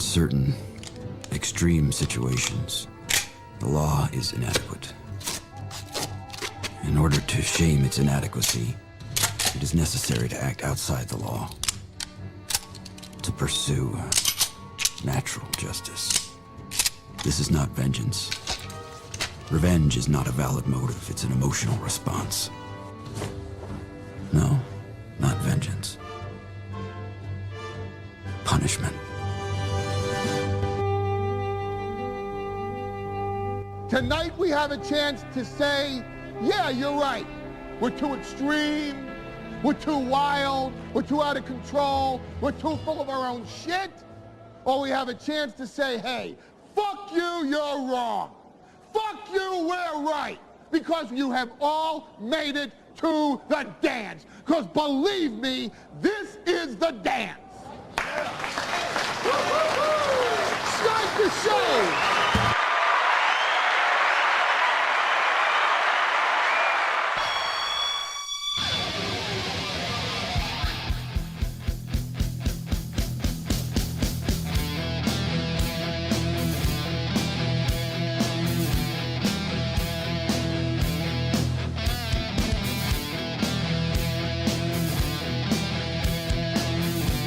certain extreme situations, the law is inadequate. In order to shame its inadequacy, it is necessary to act outside the law, to pursue natural justice. This is not vengeance. Revenge is not a valid motive, it's an emotional response. No, not vengeance. Punishment. Tonight we have a chance to say, yeah, you're right. We're too extreme, we're too wild, we're too out of control, we're too full of our own shit. Or we have a chance to say, hey, fuck you, you're wrong. Fuck you, we're right. Because you have all made it to the dance. Because believe me, this is the dance. Start the show.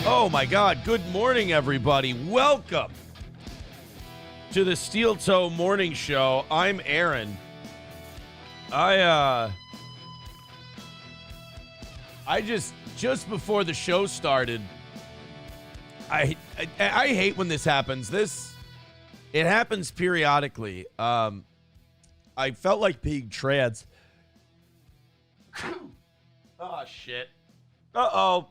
Oh my God, good morning, everybody. Welcome to the Steel Toe Morning Show. I'm Aaron. I just before the show started, I hate when this happens. It happens periodically. I felt like being trans. Oh, shit. Uh-oh.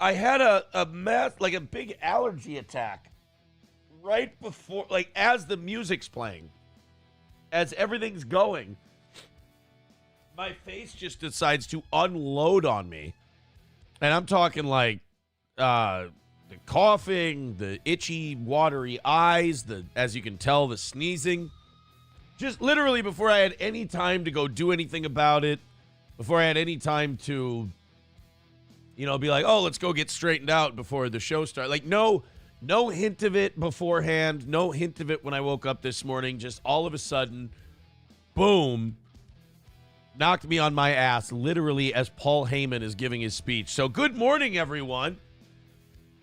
I had a big allergy attack right before, like, as the music's playing, as everything's going. My face just decides to unload on me. And I'm talking like the coughing, the itchy, watery eyes, as you can tell, the sneezing. Just literally before I had any time to go do anything about it, before I had any time to, be like, oh, let's go get straightened out before the show starts. Like, no hint of it beforehand, no hint of it when I woke up this morning. Just all of a sudden, boom, knocked me on my ass, literally as Paul Heyman is giving his speech. So good morning, everyone.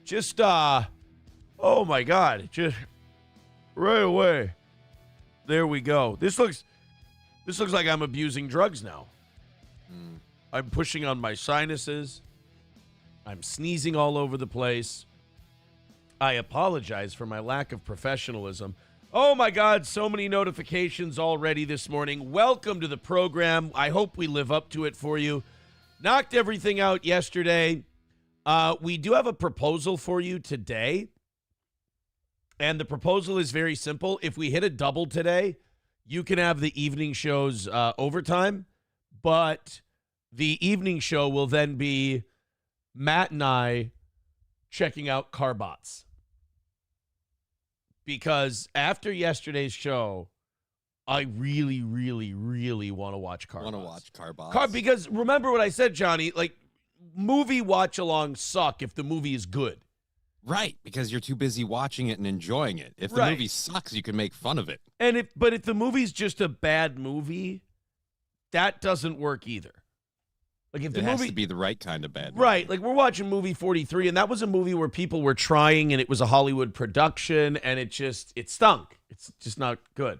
Just, oh my God, just right away. There we go. This looks like I'm abusing drugs now. I'm pushing on my sinuses. I'm sneezing all over the place. I apologize for my lack of professionalism. Oh my God, so many notifications already this morning. Welcome to the program. I hope we live up to it for you. Knocked everything out yesterday. We do have a proposal for you today. And the proposal is very simple. If we hit a double today, you can have the evening show's overtime. But the evening show will then be Matt and I checking out Carbots. Because after yesterday's show, I really, really, really want to watch Carbots. Because remember what I said, Johnny, like, movie watch-alongs suck if the movie is good. Right, because you're too busy watching it and enjoying it. If the movie sucks, you can make fun of it. But if the movie's just a bad movie, that doesn't work either. Like if the movie has to be the right kind of bad movie. Right, like we're watching movie 43, and that was a movie where people were trying, and it was a Hollywood production, and it stunk. It's just not good.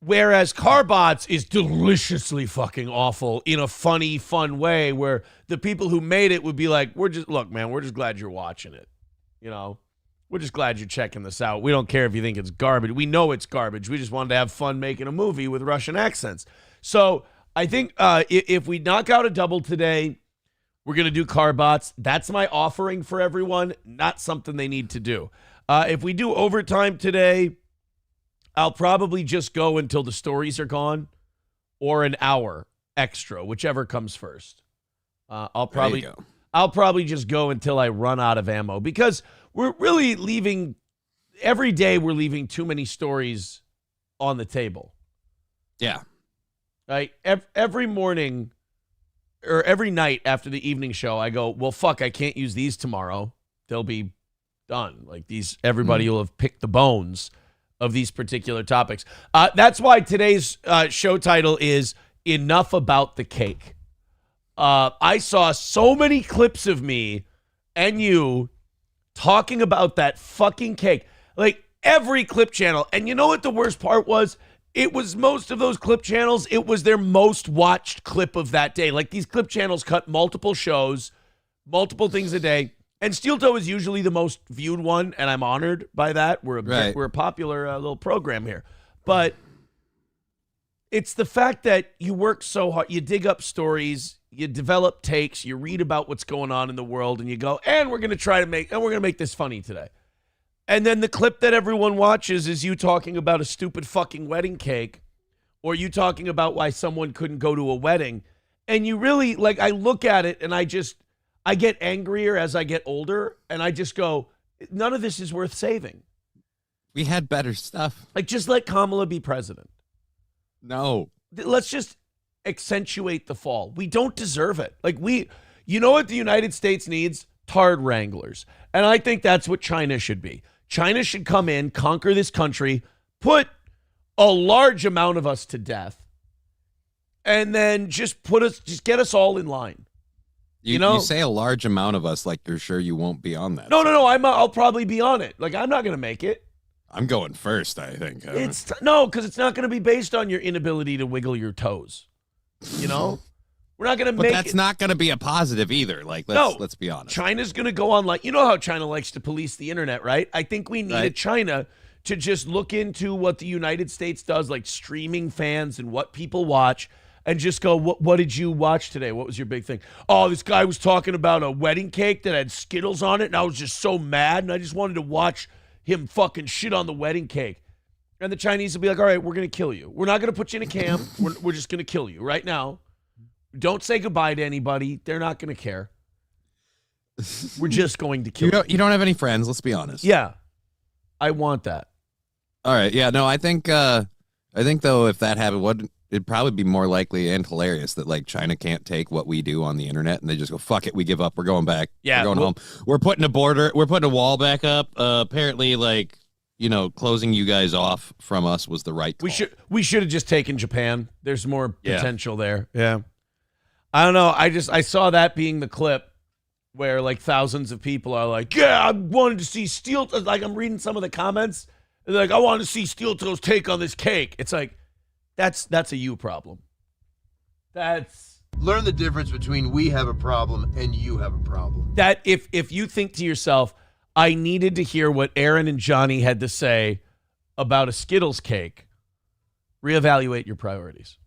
Whereas Carbots is deliciously fucking awful in a funny, fun way where the people who made it would be like, look, man, we're just glad you're watching it. We're just glad you're checking this out. We don't care if you think it's garbage. We know it's garbage. We just wanted to have fun making a movie with Russian accents. So I think if we knock out a double today, we're going to do Carbots. That's my offering for everyone, not something they need to do. If we do overtime today, I'll probably just go until the stories are gone, or an hour extra, whichever comes first. I'll probably just go until I run out of ammo, because we're really leaving every day. We're leaving too many stories on the table. Yeah. Right. Every morning or every night after the evening show, I go, well, fuck, I can't use these tomorrow. they'll be done. Like everybody will have picked the bones of these particular topics. That's why today's show title is Enough About the Cake. I saw so many clips of me and you talking about that fucking cake. Like every clip channel. And you know what the worst part was? It was most of those clip channels, it was their most watched clip of that day. Like these clip channels cut multiple shows, multiple things a day. And Steel Toe is usually the most viewed one, and I'm honored by that. We're a popular little program here. But it's the fact that you work so hard, you dig up stories, you develop takes, you read about what's going on in the world, and you go, and we're going to make this funny today. And then the clip that everyone watches is you talking about a stupid fucking wedding cake, or you talking about why someone couldn't go to a wedding. And you really, like, I look at it and I get angrier as I get older, and I just go, none of this is worth saving. We had better stuff. Like, just let Kamala be president. No. Let's just accentuate the fall. We don't deserve it. Like, you know what the United States needs? Tard wranglers. And I think that's what China should be. China should come in, conquer this country, put a large amount of us to death, and then just get us all in line. You say a large amount of us like you're sure you won't be on that. No. I'll probably be on it. Like, I'm not going to make it. I'm going first, I think. Because it's not going to be based on your inability to wiggle your toes. You know? We're not going to make it. But that's not going to be a positive either. Like, let's be honest. China's going to go online. You know how China likes to police the internet, right? I think we need China to just look into what the United States does, like streaming fans and what people watch, and just go, what did you watch today? What was your big thing? Oh, this guy was talking about a wedding cake that had Skittles on it, and I was just so mad, and I just wanted to watch him fucking shit on the wedding cake. And the Chinese will be like, all right, we're going to kill you. We're not going to put you in a camp. We're just going to kill you right now. Don't say goodbye to anybody. They're not going to care. We're just going to kill you. You don't have any friends, let's be honest. Yeah. I want that. All right. Yeah, no, I think though, if that happened, it'd probably be more likely and hilarious that like China can't take what we do on the internet and they just go, fuck it, we give up, we're going back. Yeah, we're going home. We're putting a wall back up. Apparently, like, closing you guys off from us was the right call. We should have just taken Japan. There's more potential there. Yeah. I don't know. I saw that being the clip where like thousands of people are like, yeah, I wanted to see Steel. Like, I'm reading some of the comments. They're like, I wanted to see Steel Toe's take on this cake. It's like, that's a you problem. Learn the difference between we have a problem and you have a problem. That if you think to yourself, I needed to hear what Aaron and Johnny had to say about a Skittles cake, reevaluate your priorities.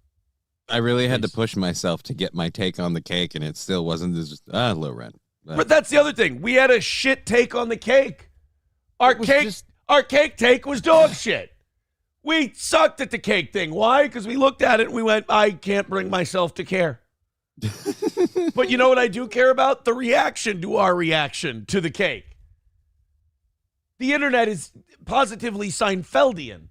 I really had to push myself to get my take on the cake, and it still wasn't just low rent. But that's the other thing. We had a shit take on the cake. Our cake take was dog shit. We sucked at the cake thing. Why? Because we looked at it and we went, I can't bring myself to care. But you know what I do care about? The reaction to our reaction to the cake. The internet is positively Seinfeldian.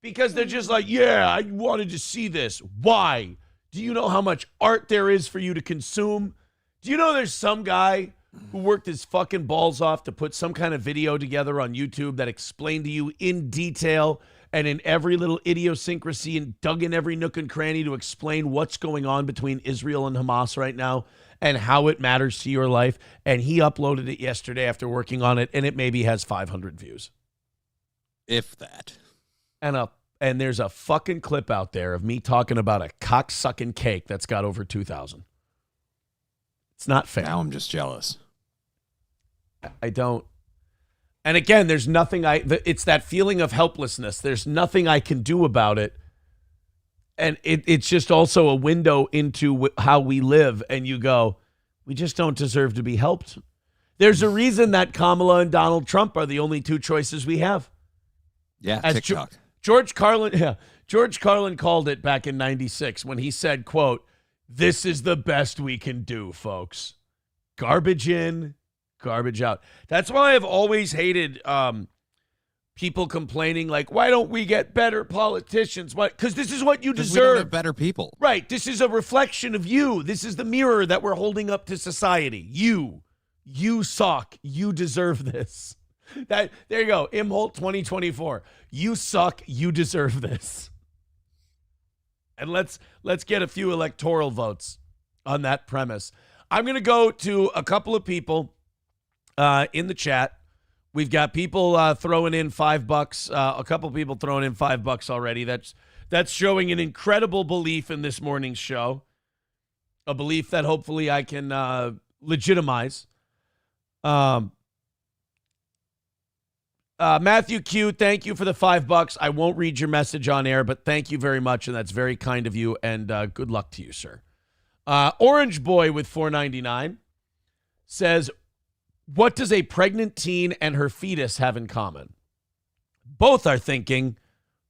Because they're just like, yeah, I wanted to see this. Why? Do you know how much art there is for you to consume? Do you know there's some guy who worked his fucking balls off to put some kind of video together on YouTube that explained to you in detail and in every little idiosyncrasy and dug in every nook and cranny to explain what's going on between Israel and Hamas right now and how it matters to your life? And he uploaded it yesterday after working on it, and it maybe has 500 views. If that. And there's a fucking clip out there of me talking about a cock-sucking cake that's got over 2,000. It's not fair. Now I'm just jealous. I don't. And again, there's nothing it's that feeling of helplessness. There's nothing I can do about it. And it's just also a window into how we live. And you go, we just don't deserve to be helped. There's a reason that Kamala and Donald Trump are the only two choices we have. Yeah, as TikTok. George Carlin called it back in 96 when he said, quote, this is the best we can do, folks. Garbage in, garbage out. That's why I've always hated people complaining like, why don't we get better politicians? Because this is what you deserve. We don't have better people. Right. This is a reflection of you. This is the mirror that we're holding up to society. You. You suck. You deserve this. There you go. Imholt 2024. You suck. You deserve this. And let's get a few electoral votes on that premise. I'm going to go to a couple of people in the chat. We've got people throwing in $5. A couple people throwing in $5 already. That's showing an incredible belief in this morning's show. A belief that hopefully I can legitimize. Matthew Q, thank you for the $5. I won't read your message on air, but thank you very much, and that's very kind of you, and good luck to you, sir. Orange Boy with $4.99 says, what does a pregnant teen and her fetus have in common? Both are thinking,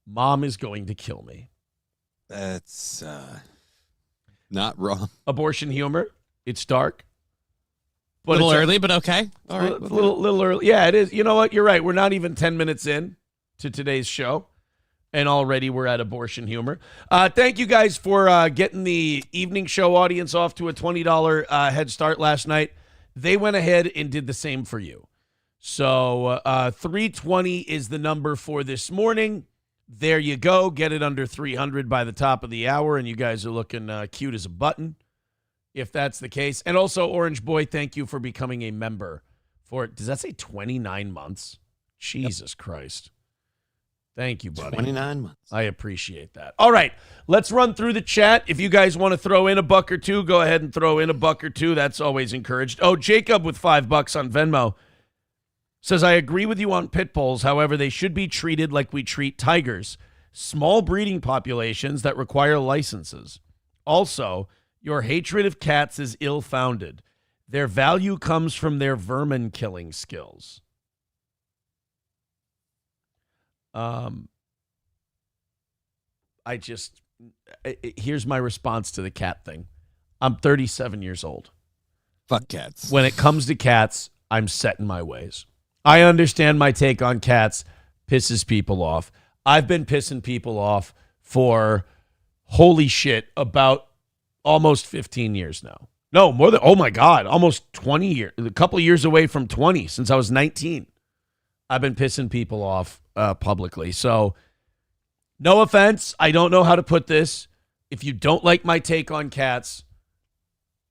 Mom is going to kill me. That's not wrong. Abortion humor. It's dark. A little early, but okay. All right. A little early. Yeah, it is. You know what? You're right. We're not even 10 minutes in to today's show, and already we're at abortion humor. Thank you guys for getting the evening show audience off to a $20 head start last night. They went ahead and did the same for you. So 320 is the number for this morning. There you go. Get it under 300 by the top of the hour, and you guys are looking cute as a button, if that's the case. And also, Orange Boy, thank you for becoming a member for, does that say 29 months? Jesus Christ. Thank you, buddy. 29 months. I appreciate that. All right, let's run through the chat. If you guys want to throw in $1 or $2, go ahead and throw in $1 or $2. That's always encouraged. Oh, Jacob with $5 on Venmo says, I agree with you on pit bulls. However, they should be treated like we treat tigers, small breeding populations that require licenses. Also, your hatred of cats is ill-founded. Their value comes from their vermin-killing skills. Here's my response to the cat thing. I'm 37 years old. Fuck cats. When it comes to cats, I'm set in my ways. I understand my take on cats pisses people off. I've been pissing people off for, holy shit, about almost 15 years now. No, more than, oh my God, almost 20 years. A couple of years away from 20, since I was 19. I've been pissing people off publicly. So, no offense. I don't know how to put this. If you don't like my take on cats,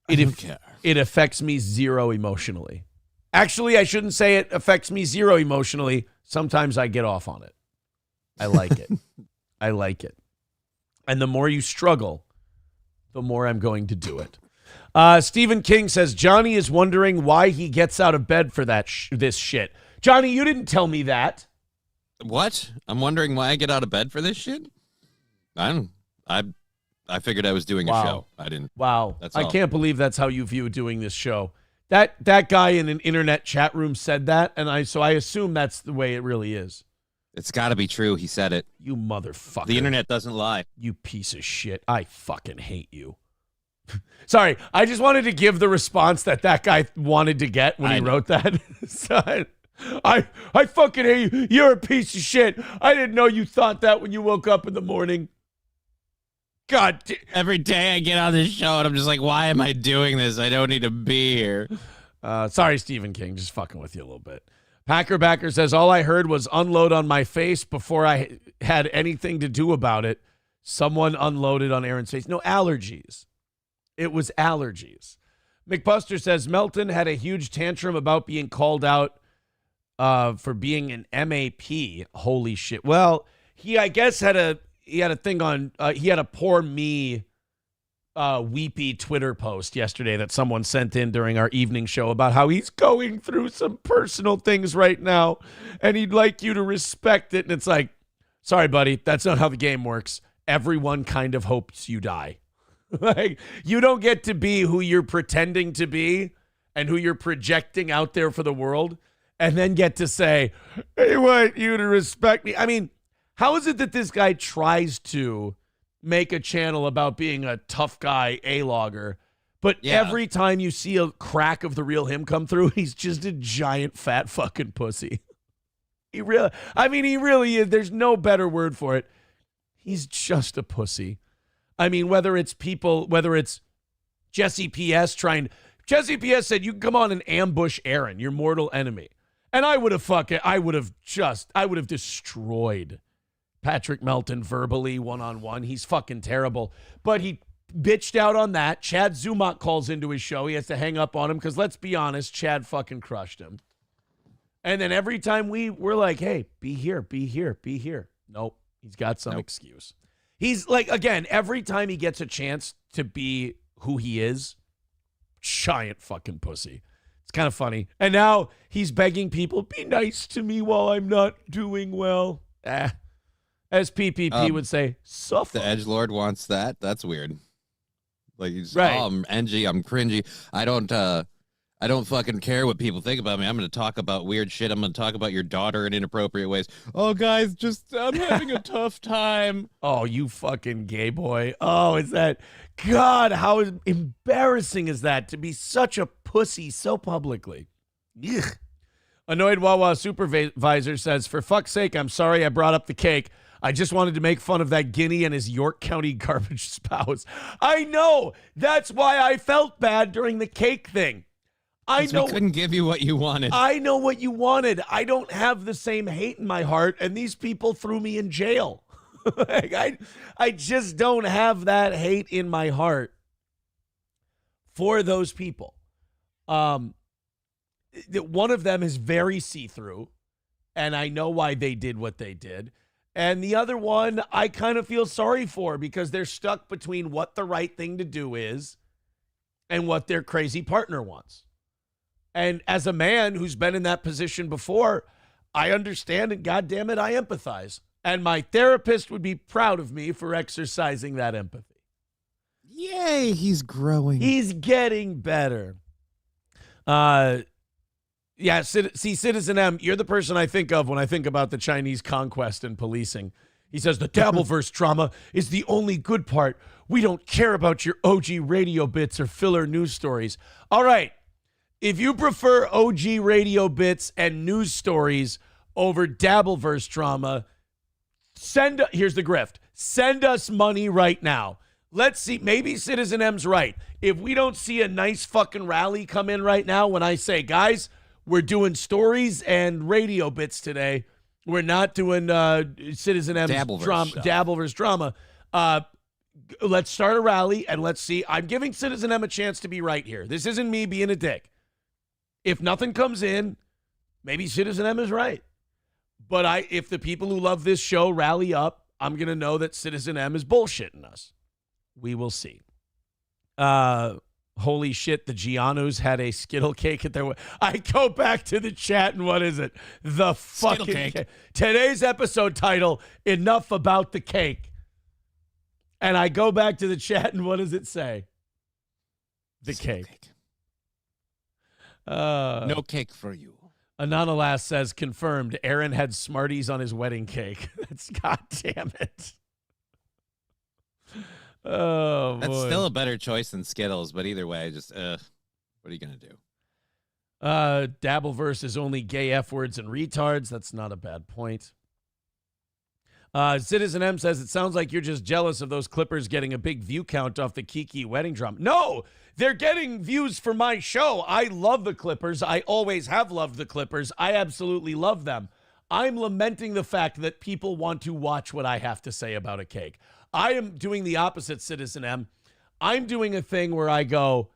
it affects me zero emotionally. Actually, I shouldn't say it affects me zero emotionally. Sometimes I get off on it. I like it. I like it. And the more you struggle, the more I'm going to do it. Stephen King says, Johnny is wondering why he gets out of bed for this shit. Johnny, you didn't tell me that. What? I'm wondering why I get out of bed for this shit? I figured I was doing a show. I didn't. Wow. That's I all. can't believe that's how you view doing this show. That guy in an internet chat room said that, and I assume that's the way it really is. It's got to be true. He said it. You motherfucker. The internet doesn't lie. You piece of shit. I fucking hate you. Sorry, I just wanted to give the response that guy wanted to get when he wrote that. So I fucking hate you. You're a piece of shit. I didn't know you thought that when you woke up in the morning. God. Every day I get on this show and I'm just like, why am I doing this? I don't need to be here. Sorry, Stephen King. Just fucking with you a little bit. Packer Backer says, all I heard was unload on my face before I had anything to do about it. Someone unloaded on Aaron's face. No, allergies. It was allergies. McBuster says, Melton had a huge tantrum about being called out for being an MAP. Holy shit. Well, he, I guess, had a thing on, he had a poor me weepy Twitter post yesterday that someone sent in during our evening show about how he's going through some personal things right now and he'd like you to respect it. And it's like, sorry, buddy, that's not how the game works. Everyone kind of hopes you die. Like, you don't get to be who you're pretending to be and who you're projecting out there for the world and then get to say, I want you to respect me. I mean, how is it that this guy tries to make a channel about being a tough guy, A-logger, but every time you see a crack of the real him come through, he's just a giant fat fucking pussy. He really is. There's no better word for it. He's just a pussy. I mean, whether it's Jesse P.S. trying Jesse PS said, you can come on and ambush Aaron, your mortal enemy. And I would have destroyed Patrick Melton verbally one-on-one. He's fucking terrible. But he bitched out on that. Chad Zumach calls into his show. He has to hang up on him because, let's be honest, Chad fucking crushed him. And then every time we're like, hey, be here, be here, be here. Nope, he's got some excuse. He's like, again, every time he gets a chance to be who he is, giant fucking pussy. It's kind of funny. And now he's begging people, be nice to me while I'm not doing well. As PPP would say, suffer. The edgelord wants that. That's weird. Like, he's, right. Oh, I'm edgy, I'm cringy. I don't fucking care what people think about me. I'm going to talk about weird shit. I'm going to talk about your daughter in inappropriate ways. Oh, guys, I'm having a tough time. Oh, you fucking gay boy. Oh, is that... God, how embarrassing is that to be such a pussy so publicly? Ugh. Annoyed Wawa supervisor says, for fuck's sake, I'm sorry I brought up the cake. I just wanted to make fun of that Guinea and his York County garbage spouse. I know. That's why I felt bad during the cake thing. I know. We couldn't give you what you wanted. I know what you wanted. I don't have the same hate in my heart, and these people threw me in jail. Like, I just don't have that hate in my heart for those people. One of them is very see-through, and I know why they did what they did. And the other one, I kind of feel sorry for because they're stuck between what the right thing to do is and what their crazy partner wants. And as a man who's been in that position before, I understand, and goddamn it, I empathize. And my therapist would be proud of me for exercising that empathy. Yay, he's growing. He's getting better. Yeah, see, Citizen M, you're the person I think of when I think about the Chinese conquest and policing. He says, the Dabbleverse drama is the only good part. We don't care about your OG radio bits or filler news stories. All right, if you prefer OG radio bits and news stories over Dabbleverse drama, here's the grift. Send us money right now. Let's see. Maybe Citizen M's right. If we don't see a nice fucking rally come in right now when I say, guys, we're doing stories and radio bits today, we're not doing Citizen M's Dabbleverse drama. Let's start a rally and let's see. I'm giving Citizen M a chance to be right here. This isn't me being a dick. If nothing comes in, maybe Citizen M is right. But if the people who love this show rally up, I'm going to know that Citizen M is bullshitting us. We will see. Holy shit, the Gianos had a Skittle cake at their... I go back to the chat, and what is it? The fucking cake. Today's episode title, Enough About the Cake. And I go back to the chat, and what does it say? The cake. No cake for you. Anonymous says, confirmed, Aaron had Smarties on his wedding cake. That's goddamn it. Oh, that's boy. still a better choice than Skittles, but either way, just, what are you going to do? Dabbleverse is only gay F words and retards. That's not a bad point. Citizen M says, it sounds like you're just jealous of those Clippers getting a big view count off the Kiki wedding drama. No, they're getting views for my show. I love the Clippers. I always have loved the Clippers. I absolutely love them. I'm lamenting the fact that people want to watch what I have to say about a cake. I am doing the opposite, Citizen M. I'm doing a thing where I go,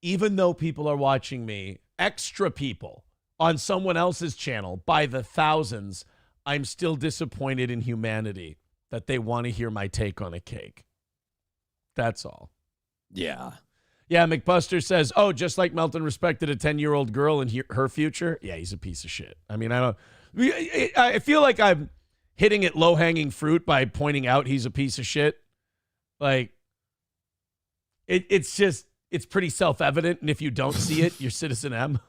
even though people are watching me, extra people on someone else's channel by the thousands, I'm still disappointed in humanity that they want to hear my take on a cake. That's all. Yeah. Yeah, McBuster says, oh, just like Melton respected a 10-year-old girl in her future. Yeah, he's a piece of shit. I mean, I feel like I'm hitting at low-hanging fruit by pointing out he's a piece of shit. Like, it's pretty self-evident, and if you don't see it, you're Citizen M.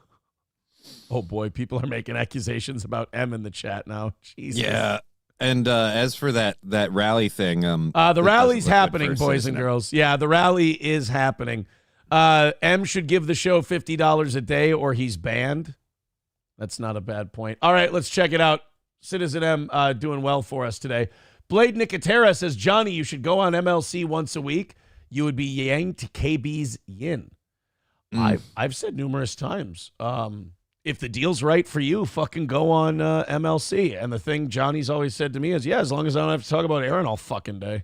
Oh, boy, people are making accusations about M in the chat now. Jesus. Yeah, and as for that rally thing... the rally's happening, boys and girls. Yeah, the rally is happening. M should give the show $50 a day or he's banned. That's not a bad point. All right, let's check it out. Citizen M doing well for us today. Blade Nicotera says, Johnny, you should go on MLC once a week. You would be yang to KB's yin. I've said numerous times, if the deal's right for you, fucking go on MLC. And the thing Johnny's always said to me is, yeah, as long as I don't have to talk about Aaron all fucking day.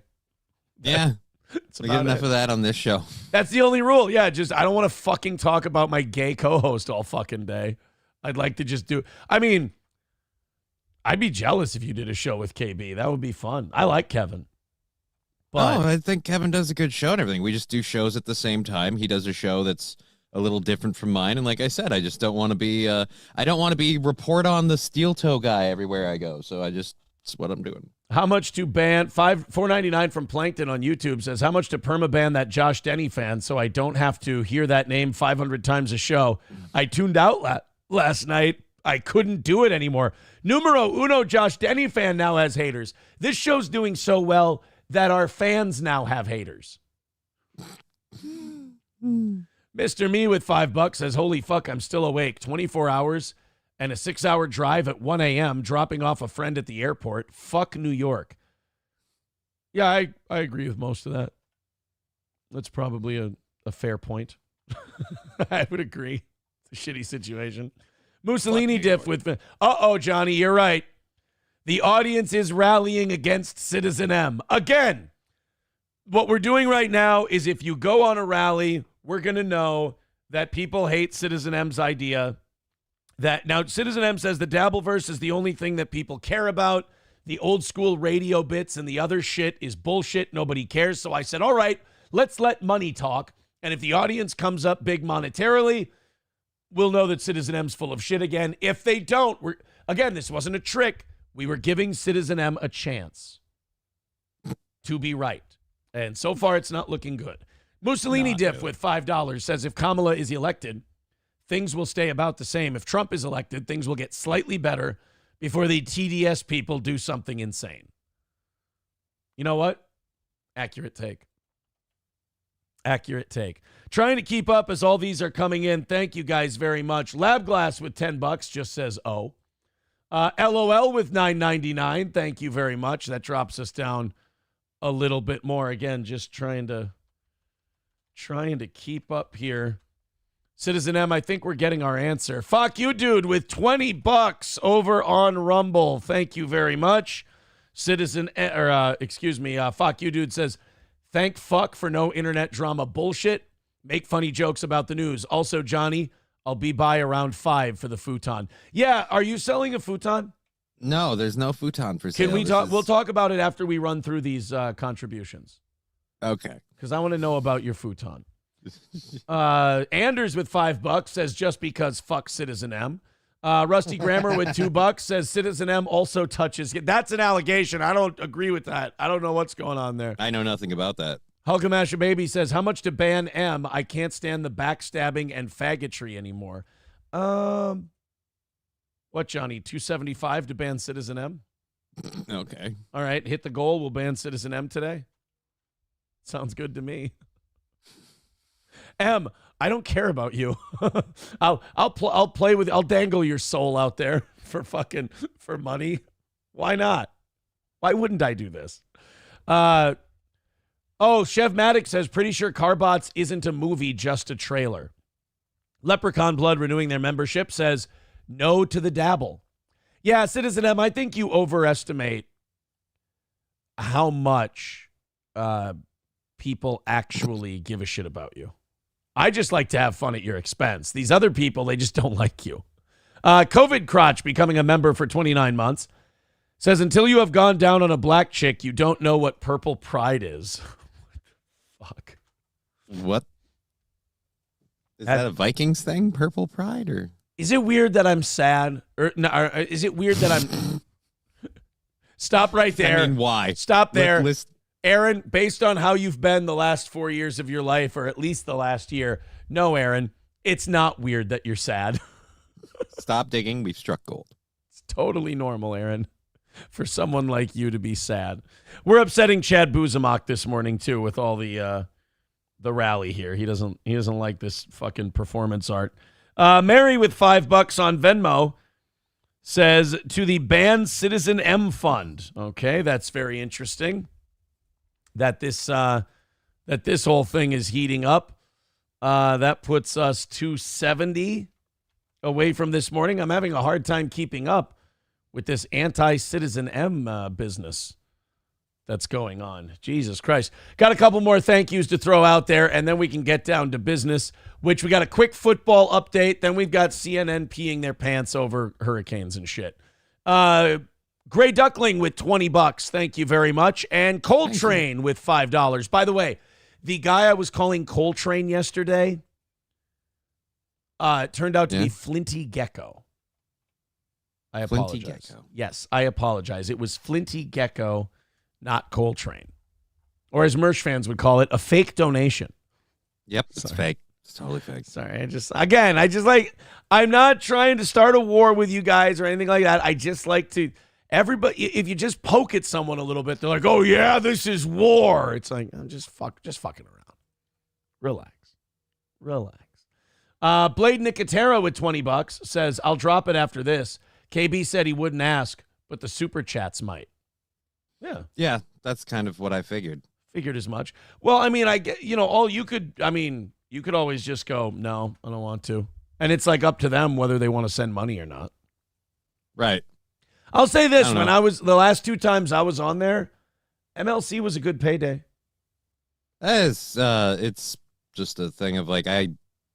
Yeah. It's We get enough of that on this show. That's the only rule. Yeah, just I don't want to fucking talk about my gay co-host all fucking day. I'd like to just do. I mean, I'd be jealous if you did a show with KB. That would be fun. I like Kevin. But I think Kevin does a good show and everything. We just do shows at the same time. He does a show that's a little different from mine. And like I said, I just don't want to be, I don't want to be report on the steel toe guy everywhere I go. So it's what I'm doing. how much to ban $4.99 from Plankton on YouTube says, how much to permaban that Josh Denny fan so I don't have to hear that name 500 times a show. I tuned out last night. I couldn't do it anymore. Numero uno Josh Denny fan now has haters. This show's doing so well that our fans now have haters. Mr. Me with $5 says, holy fuck, I'm still awake. 24 hours and a 6-hour drive at 1 a.m. dropping off a friend at the airport. Fuck New York. Yeah, I agree with most of that. That's probably a fair point. I would agree. It's a shitty situation. Mussolini diff with, Johnny, you're right. The audience is rallying against Citizen M. Again, what we're doing right now is if you go on a rally, we're going to know that people hate Citizen M's idea. That now Citizen M says the Dabbleverse is the only thing that people care about. The old school radio bits and the other shit is bullshit. Nobody cares. So I said, all right, let's let money talk. And if the audience comes up big monetarily, we'll know that Citizen M's full of shit again. If they don't, again, this wasn't a trick. We were giving Citizen M a chance to be right. And so far, it's not looking good. Mussolini diff with $5 says, if Kamala is elected, things will stay about the same. If Trump is elected, things will get slightly better before the TDS people do something insane. You know what? Accurate take. Accurate take. Trying to keep up as all these are coming in. Thank you guys very much. Lab Glass with $10 just says, oh. LOL with $9.99. Thank you very much. That drops us down a little bit more. Again, just trying to keep up here. Citizen M, I think we're getting our answer. Fuck you, dude, with $20 over on Rumble. Thank you very much. Fuck you, dude says, thank fuck for no internet drama bullshit. Make funny jokes about the news. Also, Johnny, I'll be by around 5 for the futon. Yeah, are you selling a futon? No, there's no futon for sale. Can we talk? We'll talk about it after we run through these contributions. Okay. Because I want to know about your futon. Anders with $5 says, just because fuck Citizen M. Rusty Grammar with $2 says Citizen M also touches. That's an allegation. I don't agree with that. I don't know what's going on there. I know nothing about that. Hulkamasha Baby says, how much to ban M? I can't stand the backstabbing and faggotry anymore. What, Johnny? $275 to ban Citizen M? Okay. All right, hit the goal. We'll ban Citizen M today. Sounds good to me. M, I don't care about you. I'll play with. I'll dangle your soul out there for money. Why not? Why wouldn't I do this? Chev Maddox says, pretty sure Carbots isn't a movie, just a trailer. Leprechaun Blood renewing their membership says, no to the dabble. Yeah, Citizen M, I think you overestimate how much people actually give a shit about you. I just like to have fun at your expense. These other people, they just don't like you. COVID Crotch, becoming a member for 29 months, says, until you have gone down on a black chick, you don't know what purple pride is. Fuck. What? Is that a Vikings thing, purple pride? Or is it weird that I'm sad? Or is it weird that I'm... Stop right there. I mean, why? Stop there. Aaron, based on how you've been the last 4 years of your life, or at least the last year, no, Aaron, it's not weird that you're sad. Stop digging. We've struck gold. It's totally normal, Aaron, for someone like you to be sad. We're upsetting Chad Buzamok this morning, too, with all the rally here. He doesn't like this fucking performance art. Mary with $5 on Venmo says, to the Ban Citizen M Fund. Okay, that's very interesting. That this whole thing is heating up. That puts us 270 away from this morning. I'm having a hard time keeping up with this anti-Citizen M business that's going on. Jesus Christ. Got a couple more thank yous to throw out there, and then we can get down to business, which we got a quick football update. Then we've got CNN peeing their pants over hurricanes and shit. Gray Duckling with $20. Thank you very much. And Coltrane with $5. By the way, the guy I was calling Coltrane yesterday turned out to be Flinty Gecko. I apologize. Flinty Gecko. Yes, I apologize. It was Flinty Gecko, not Coltrane. Or as Mersh fans would call it, a fake donation. Yep, it's fake. It's totally fake. Sorry, I'm not trying to start a war with you guys or anything like that. I just like to, everybody, if you just poke at someone a little bit, they're like, oh yeah, this is war. It's like, I'm just fucking around. Relax. Blade Nicotero with $20 says, I'll drop it after this. KB said he wouldn't ask, but the super chats might. Yeah. Yeah, that's kind of what I figured. Figured as much. Well, I mean, I get, you could always just go, no, I don't want to. And it's like up to them whether they want to send money or not. Right. I'll say this, the last 2 times I was on there, MLC was a good payday. It's just a thing of like, I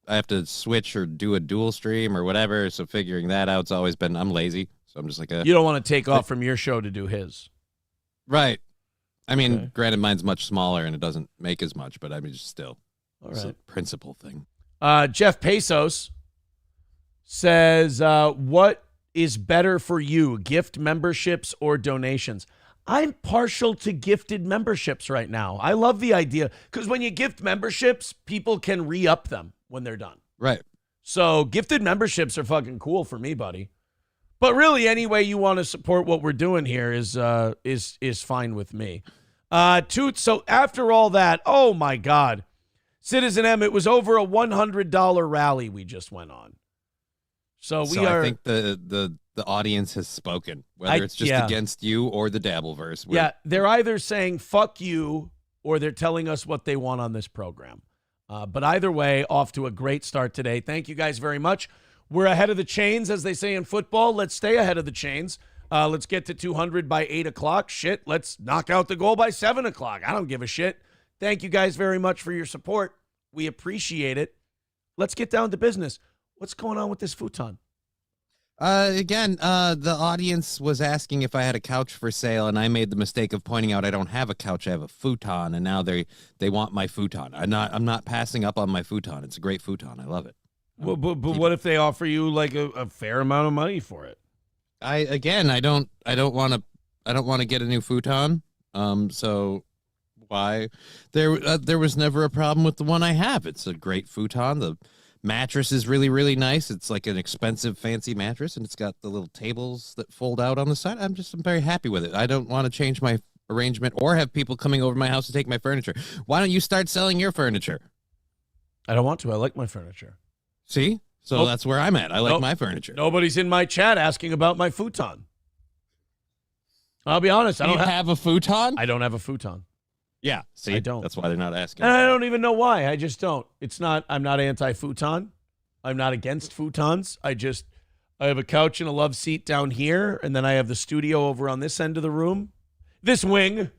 have to switch or do a dual stream or whatever. So figuring that out's always been, I'm lazy. So I'm just like, you don't want to take off from your show to do his. Right. I mean, granted, mine's much smaller and it doesn't make as much, but I mean, just still, it's a principle thing. Jeff Pesos says, what is better for you, gift memberships or donations? I'm partial to gifted memberships right now. I love the idea because when you gift memberships, people can re-up them when they're done. Right. So gifted memberships are fucking cool for me, buddy. But really, any way you want to support what we're doing here is fine with me. So after all that, oh my God, Citizen M, it was over a $100 rally we just went on. So I think the audience has spoken, whether it's just against you or the Dabbleverse. Yeah, they're either saying fuck you or they're telling us what they want on this program. But either way, off to a great start today. Thank you guys very much. We're ahead of the chains, as they say in football. Let's stay ahead of the chains. Let's get to 200 by 8 o'clock. Shit, let's knock out the goal by 7 o'clock. I don't give a shit. Thank you guys very much for your support. We appreciate it. Let's get down to business. What's going on with this futon? The audience was asking if I had a couch for sale, and I made the mistake of pointing out I don't have a couch. I have a futon, and now they want my futon. I'm not passing up on my futon. It's a great futon. I love it. But what if they offer you like a fair amount of money for it? I don't want to get a new futon. So why? There was never a problem with the one I have. It's a great futon. The mattress is really, really nice. It's like an expensive, fancy mattress, and it's got the little tables that fold out on the side. I'm very happy with it. I don't want to change my arrangement or have people coming over my house to take my furniture. Why don't you start selling your furniture? I don't want to. I like my furniture. See? So that's where I'm at. I like my furniture. Nobody's in my chat asking about my futon. I'll be honest. I don't have a futon? I don't have a futon. Yeah. See? I don't. That's why they're not asking. And I don't even know why. I just don't. I'm not anti-futon. I'm not against futons. I have a couch and a love seat down here, and then I have the studio over on this end of the room. This wing of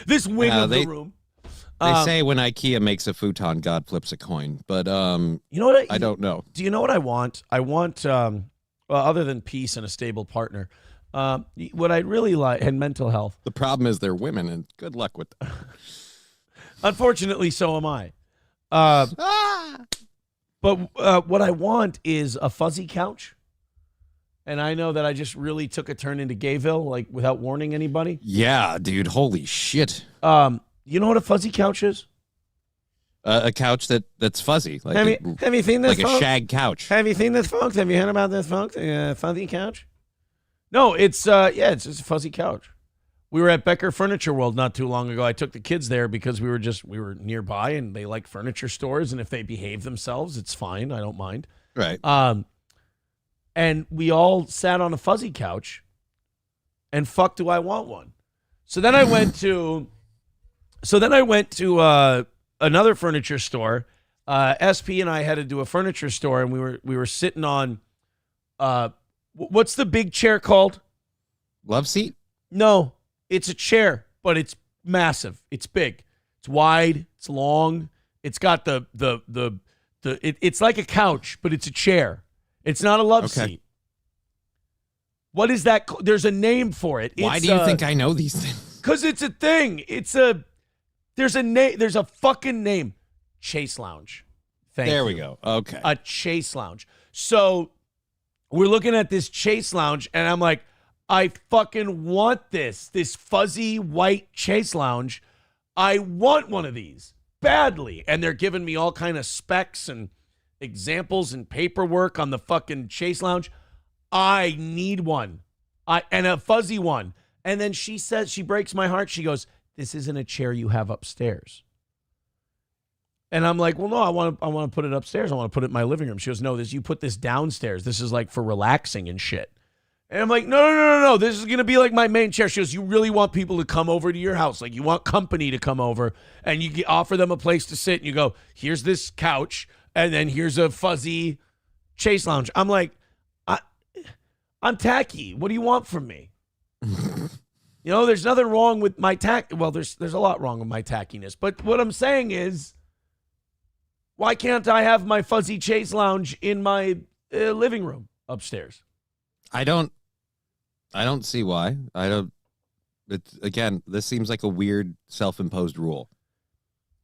the room. They say when IKEA makes a futon, God flips a coin. But you know what? I don't know. Do you know what I want? I want, well, other than peace and a stable partner, what I really like, and mental health. The problem is they're women, and good luck with that. Unfortunately, so am I. But what I want is a fuzzy couch. And I know that I just really took a turn into Gayville, like without warning anybody. Yeah, dude. Holy shit. You know what a fuzzy couch is? A couch that's fuzzy. Like have you seen this, like folks? A shag couch. Have you seen this, folks? Have you heard about this, folks? Fuzzy couch? No, it's just a fuzzy couch. We were at Becker Furniture World not too long ago. I took the kids there because we were nearby and they like furniture stores, and if they behave themselves, it's fine. I don't mind. Right. And we all sat on a fuzzy couch, and fuck do I want one. So then I went to another furniture store. SP and I headed to a furniture store, and we were sitting on what's the big chair called? Love seat? No, it's a chair, but it's massive. It's big. It's wide. It's long. It's got it's like a couch, but it's a chair. It's not a love seat. What is that? There's a name for it. Why do you think I know these things? Because it's a thing. There's a name. There's a fucking name. Chase Lounge. There we go. Okay. A Chase Lounge. So we're looking at this Chase Lounge, and I'm like, I fucking want this fuzzy white Chase Lounge. I want one of these badly. And they're giving me all kind of specs and examples and paperwork on the fucking Chase Lounge. I need one. And a fuzzy one. And then she says, she breaks my heart. She goes, this isn't a chair you have upstairs. And I'm like, well, no, I want to put it upstairs. I want to put it in my living room. She goes, no, you put this downstairs. This is like for relaxing and shit. And I'm like, no. This is going to be like my main chair. She goes, you really want people to come over to your house. Like you want company to come over and you offer them a place to sit. And you go, here's this couch. And then here's a fuzzy Chase Lounge. I'm like, I'm tacky. What do you want from me? There's nothing wrong with my tack. Well, there's a lot wrong with my tackiness. But what I'm saying is, why can't I have my fuzzy Chase Lounge in my living room upstairs? I don't see why. Again, this seems like a weird self-imposed rule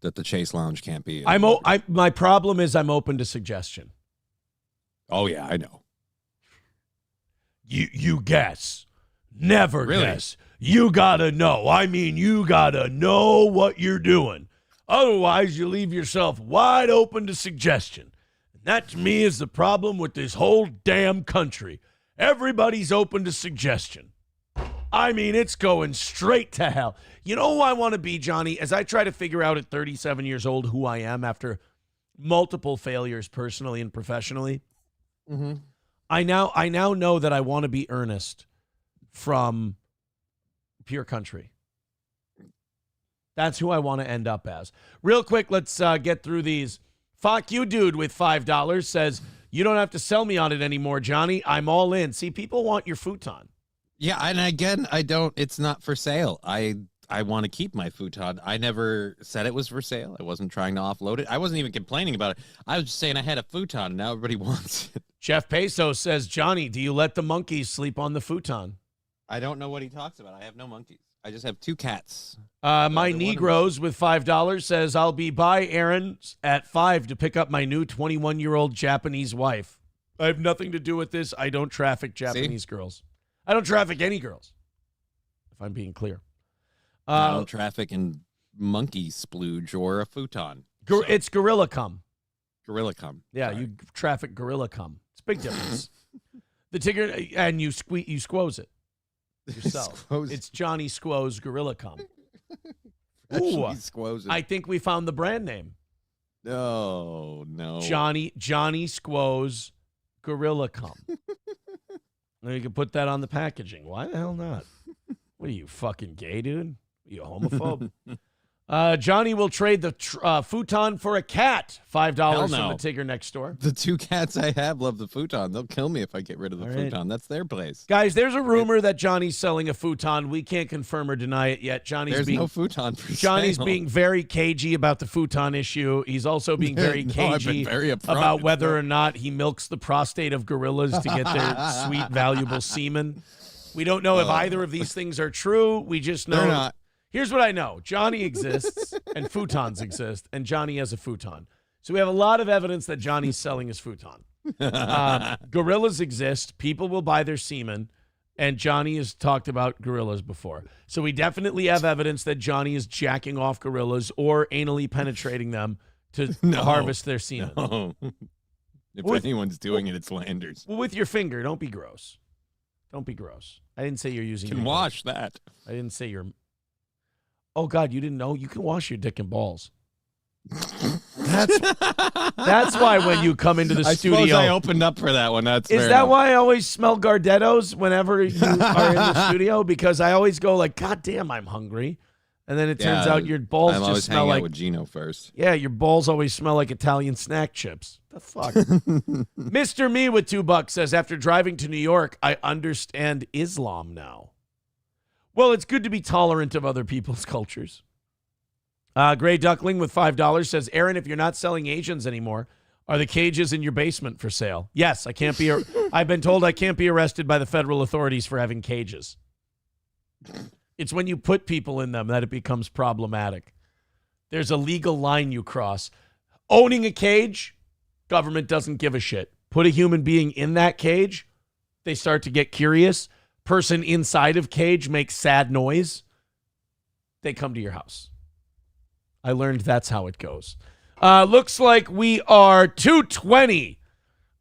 that the Chase Lounge can't be. My problem is I'm open to suggestion. Oh yeah, I know. You guess. Never guess. You gotta know. I mean, you gotta know what you're doing. Otherwise, you leave yourself wide open to suggestion. And that, to me, is the problem with this whole damn country. Everybody's open to suggestion. I mean, it's going straight to hell. You know who I want to be, Johnny? As I try to figure out at 37 years old who I am after multiple failures personally and professionally, I now know that I want to be Ernest from Pure Country. That's who I want to end up as. Real quick, let's get through these. Fuck you, dude, with $5 says, you don't have to sell me on it anymore, Johnny. I'm all in. See, people want your futon. Yeah, and again, it's not for sale. I want to keep my futon. I never said it was for sale. I wasn't trying to offload it. I wasn't even complaining about it. I was just saying I had a futon, and now everybody wants it. Jeff Peso says, Johnny, do you let the monkeys sleep on the futon? I don't know what he talks about. I have no monkeys. I just have 2 cats. My Negroes with $5 says, I'll be by Aaron's at 5 to pick up my new 21-year-old Japanese wife. I have nothing to do with this. I don't traffic Japanese girls. I don't traffic any girls, if I'm being clear. I don't traffic in monkey splooge or a futon. It's gorilla cum. Gorilla cum. Yeah, sorry. You traffic gorilla cum. It's a big difference. The Tigger, and you squoze it yourself. It's Johnny Squo's gorilla cum. Ooh, I think we found the brand name. No. Johnny Squo's gorilla cum. You can put that on the packaging. Why the hell not? What are you, fucking gay, dude? Are you a homophobe? Johnny will trade the futon for a cat. $5 from the Tigger next door. The 2 cats I have love the futon. They'll kill me if I get rid of the futon. That's their place. Guys, there's a rumor that Johnny's selling a futon. We can't confirm or deny it yet. There's no futon for Johnny's sale. being very cagey about the futon issue. He's also being very cagey about whether or not he milks the prostate of gorillas to get their sweet, valuable semen. We don't know if either of these things are true. We just know. They're not. Here's what I know. Johnny exists, and futons exist, and Johnny has a futon. So we have a lot of evidence that Johnny's selling his futon. Gorillas exist. People will buy their semen, and Johnny has talked about gorillas before. So we definitely have evidence that Johnny is jacking off gorillas or anally penetrating them to harvest their semen. No. If anyone's doing it, it's Landers. Well, with your finger. Don't be gross. Don't be gross. I didn't say you're using You can wash that. I didn't say you're... Oh, God, you didn't know? You can wash your dick and balls. That's why when you come into the studio... I suppose I opened up for that one. Is that why I always smell Gardettos whenever you are in the studio? Because I always go like, God damn, I'm hungry. And then it turns out your balls I'm just always smell hanging like out with Gino first. Yeah, your balls always smell like Italian snack chips. The fuck? Mr. Me with $2 says, after driving to New York, I understand Islam now. Well, it's good to be tolerant of other people's cultures. Gray Duckling with $5 says, Aaron, if you're not selling Asians anymore, are the cages in your basement for sale? Yes, I can't be. I've been told I can't be arrested by the federal authorities for having cages. It's when you put people in them that it becomes problematic. There's a legal line you cross. Owning a cage, government doesn't give a shit. Put a human being in that cage, they start to get curious. Person inside of cage makes sad noise. They come to your house. I learned that's how it goes. Looks like we are 2:20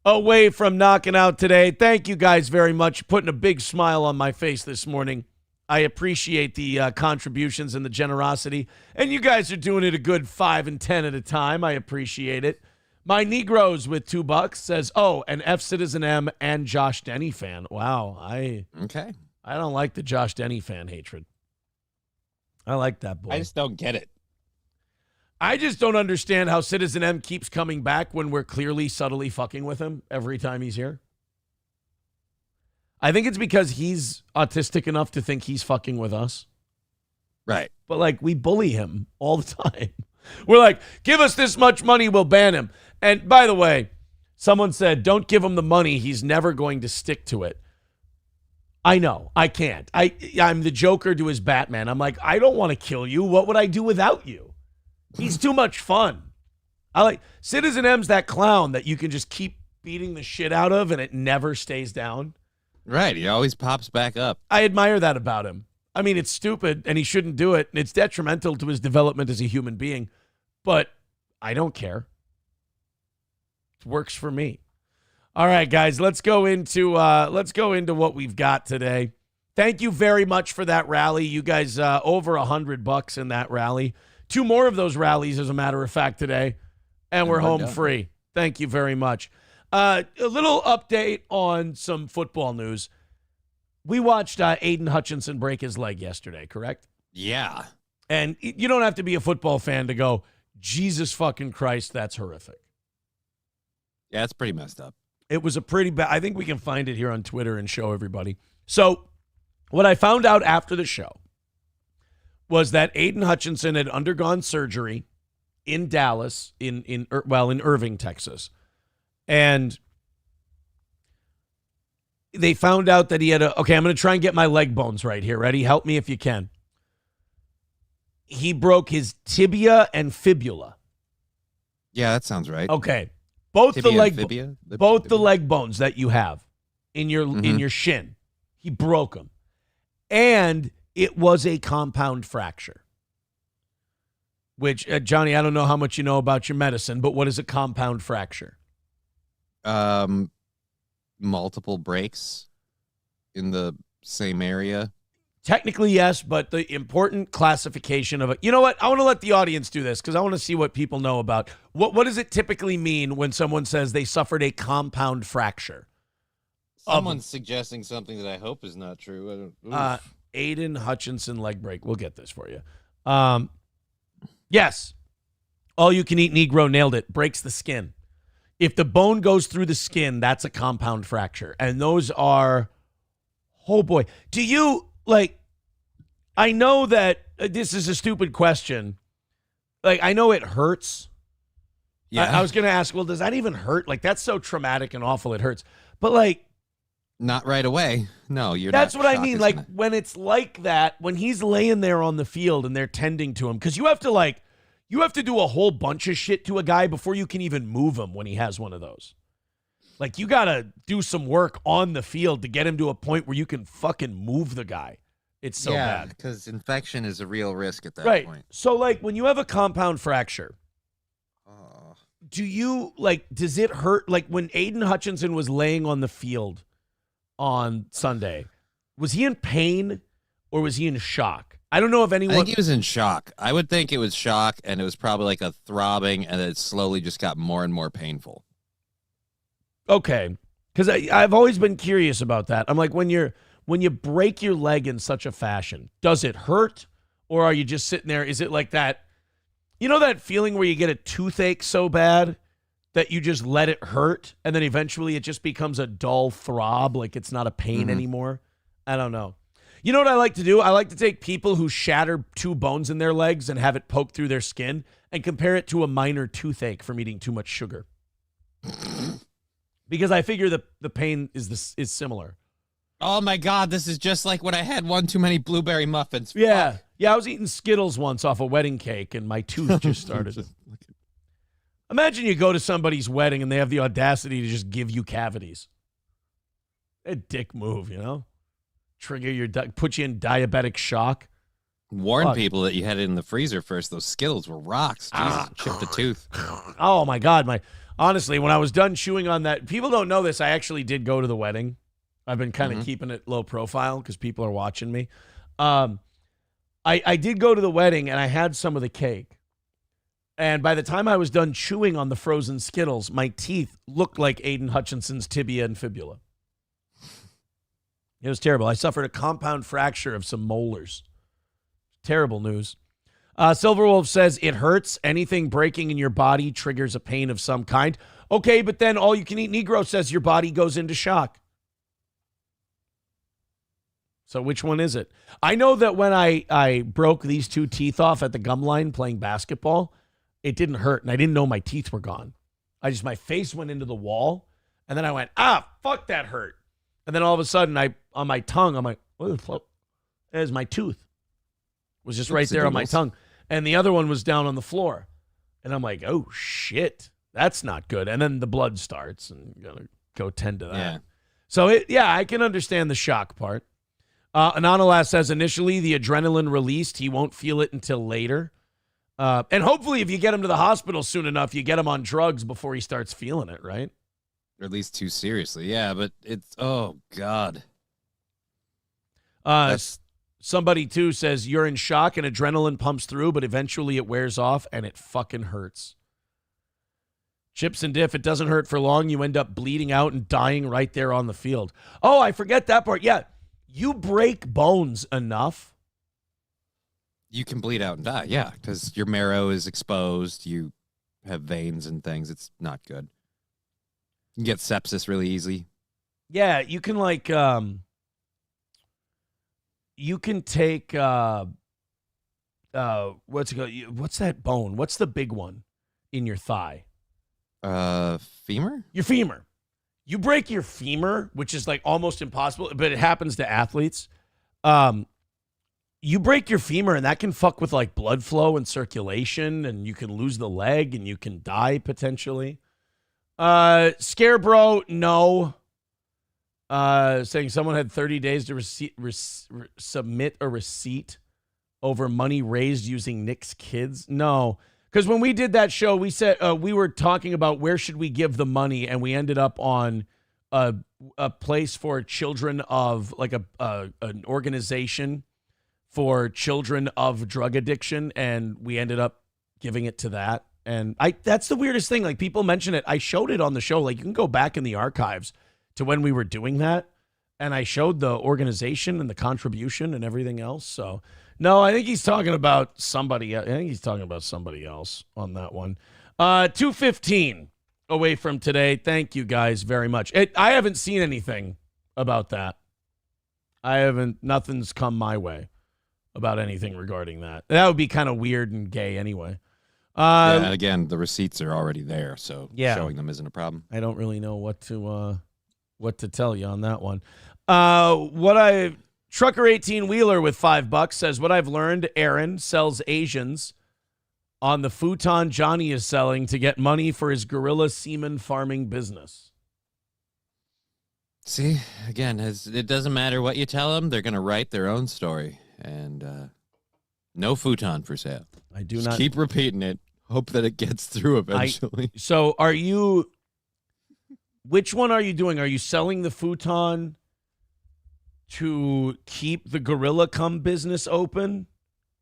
away from knocking out today. Thank you guys very much. Putting a big smile on my face this morning. I appreciate the contributions and the generosity. And you guys are doing it a good 5 and 10 at a time. I appreciate it. My Negroes with $2 says, oh, an F Citizen M and Josh Denny fan. Wow. I don't like the Josh Denny fan hatred. I like that boy. I just don't get it. I just don't understand how Citizen M keeps coming back when we're clearly subtly fucking with him every time he's here. I think it's because he's autistic enough to think he's fucking with us. Right. But, like, we bully him all the time. We're like, give us this much money, we'll ban him. And, by the way, someone said, don't give him the money. He's never going to stick to it. I know. I can't. I'm the Joker to his Batman. I'm like, I don't want to kill you. What would I do without you? He's too much fun. I like Citizen M's that clown that you can just keep beating the shit out of and it never stays down. Right. He always pops back up. I admire that about him. I mean, it's stupid and he shouldn't do it. And it's detrimental to his development as a human being. But I don't care. It works for me. All right, guys, let's go into what we've got today. Thank you very much for that rally. You guys over $100 in that rally. 2 more of those rallies, as a matter of fact, today, and we're home free. Thank you very much. A little update on some football news. We watched Aidan Hutchinson break his leg yesterday, correct? Yeah. And you don't have to be a football fan to go, Jesus fucking Christ, that's horrific. Yeah, it's pretty messed up. It was a pretty bad. I think we can find it here on Twitter and show everybody. So what I found out after the show was that Aidan Hutchinson had undergone surgery in Dallas, in Irving, Texas. And they found out that he had okay, I'm going to try and get my leg bones right here. Ready? Help me if you can. He broke his tibia and fibula. Yeah, that sounds right. Okay. Both Tibia the leg and fibia? the leg bones that you have in your shin. He broke them. And it was a compound fracture. Which, Johnny, I don't know how much you know about your medicine, but what is a compound fracture? Multiple breaks in the same area. Technically, yes, but the important classification of it. You know what? I want to let the audience do this because I want to see what people know about. What does it typically mean when someone says they suffered a compound fracture? Someone's suggesting something that I hope is not true. Aidan Hutchinson leg break. We'll get this for you. Yes. All you can eat Negro nailed it. Breaks the skin. If the bone goes through the skin, that's a compound fracture. And those are, oh boy. Do you, like, I know that this is a stupid question. Like, I know it hurts. Yeah. I was going to ask, well, does that even hurt? Like, that's so traumatic and awful it hurts. But, like, not right away. No, you're that's not. What I mean. Like, when it's like that, when he's laying there on the field and they're tending to him, because you have to do a whole bunch of shit to a guy before you can even move him when he has one of those. Like, you got to do some work on the field to get him to a point where you can fucking move the guy. It's so bad. Because infection is a real risk at that point. So, like, when you have a compound fracture, does it hurt? Like, when Aidan Hutchinson was laying on the field on Sunday, was he in pain or was he in shock? I don't know if anyone. I think he was in shock. I would think it was shock, and it was probably like a throbbing, and it slowly just got more and more painful. Okay, because I've always been curious about that. I'm like, when you break your leg in such a fashion, does it hurt Or are you just sitting there? Is it like that? You know that feeling where you get a toothache so bad that you just let it hurt and then eventually it just becomes a dull throb, like it's not a pain anymore? I don't know. You know what I like to do? I like to take people who shatter 2 bones in their legs and have it poke through their skin and compare it to a minor toothache from eating too much sugar. Because I figure the pain is similar. Oh my God, this is just like when I had one too many blueberry muffins. Yeah. Fuck. Yeah, I was eating Skittles once off a wedding cake and my tooth just started. Imagine you go to somebody's wedding and they have the audacity to just give you cavities. A dick move, you know? Put you in diabetic shock. Warn Fuck. people that you had it in the freezer first. Those Skittles were rocks. Jesus, chipped a tooth. Oh my God, honestly, when I was done chewing on that, people don't know this. I actually did go to the wedding. I've been kind of keeping it low profile because people are watching me. I did go to the wedding and I had some of the cake. And by the time I was done chewing on the frozen Skittles, my teeth looked like Aidan Hutchinson's tibia and fibula. It was terrible. I suffered a compound fracture of some molars. Terrible news. Silverwolf says, it hurts. Anything breaking in your body triggers a pain of some kind. Okay, but then All You Can Eat Negro says your body goes into shock. So which one is it? I know that when I broke these 2 teeth off at the gum line playing basketball, it didn't hurt, and I didn't know my teeth were gone. My face went into the wall, and then I went, fuck, that hurt. And then all of a sudden, on my tongue, I'm like, what the fuck? There's my tooth. It was just right there on my tongue. And the other one was down on the floor. And I'm like, oh, shit. That's not good. And then the blood starts, and you got to go tend to that. Yeah. So, I can understand the shock part. Anonymous says, initially, the adrenaline released. He won't feel it until later. And hopefully, if you get him to the hospital soon enough, you get him on drugs before he starts feeling it, right? Or at least too seriously. Yeah, but it's, oh, God. Somebody, too, says, you're in shock and adrenaline pumps through, but eventually it wears off and it fucking hurts. Chips and Diff, it doesn't hurt for long. You end up bleeding out and dying right there on the field. Oh, I forget that part. Yeah, you break bones enough. You can bleed out and die, yeah, because your marrow is exposed. You have veins and things. It's not good. You can get sepsis really easily. Yeah, you can you can take what's it called? What's that bone? What's the big one in your thigh? Femur? Your femur. You break your femur, which is like almost impossible, but it happens to athletes. You break your femur and that can fuck with like blood flow and circulation, and you can lose the leg and you can die potentially. Scarebro, no. Saying someone had 30 days to submit a receipt over money raised using Nick's kids. No, because when we did that show, we said we were talking about where should we give the money, and we ended up on a place for children of like an organization for children of drug addiction, and we ended up giving it to that. And that's the weirdest thing. Like, people mention it. I showed it on the show. Like, you can go back in the archives to when we were doing that, and I showed the organization and the contribution and everything else. So, no, I think he's talking about somebody. I think he's talking about somebody else on that one. 2:15 away from today. Thank you guys very much. I haven't seen anything about that. Nothing's come my way about anything regarding that. That would be kind of weird and gay anyway. Yeah, and again, the receipts are already there, so showing them isn't a problem. I don't really know what to tell you on that one. Trucker 18 Wheeler with $5 says, what I've learned, Aaron sells Asians on the futon Johnny is selling to get money for his gorilla semen farming business. See, again, it doesn't matter what you tell them, they're going to write their own story, and no futon for sale. I do Just not keep repeating it. Hope that it gets through eventually. So which one are you doing? Are you selling the futon to keep the gorilla cum business open?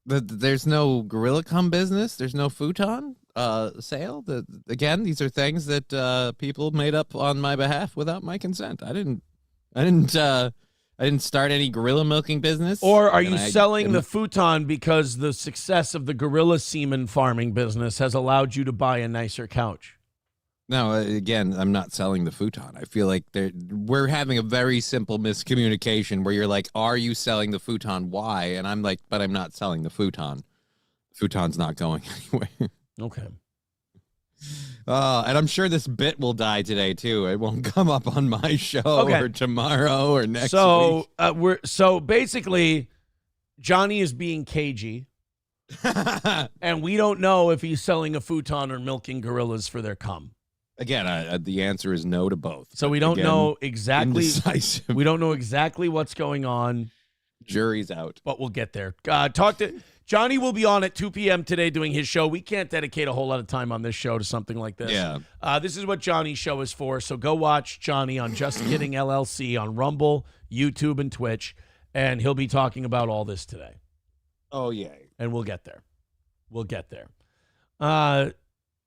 There's no gorilla cum business. There's no futon sale. Again, these are things that people made up on my behalf without my consent. I didn't I didn't start any gorilla milking business. Or are and you I selling the didn't- futon because the success of the gorilla semen farming business has allowed you to buy a nicer couch? No, again, I'm not selling the futon. I feel like we're having a very simple miscommunication where you're like, are you selling the futon? Why? And I'm like, but I'm not selling the futon. Futon's not going anywhere. Okay. And I'm sure this bit will die today too. It won't come up on my show Okay. or tomorrow or next So week. so basically, Johnny is being cagey, and we don't know if he's selling a futon or milking gorillas for their cum. Again, the answer is no to both. So we don't Again, know exactly. indecisive. We don't know exactly what's going on, Jury's out. but we'll get there. Talk to Johnny. Will be on at 2 p.m. today doing his show. We can't dedicate a whole lot of time on this show to something like this. Yeah. This is what Johnny's show is for. So go watch Johnny on Just Kidding LLC on Rumble, YouTube, and Twitch, and he'll be talking about all this today. Oh, yay. And we'll get there. We'll get there.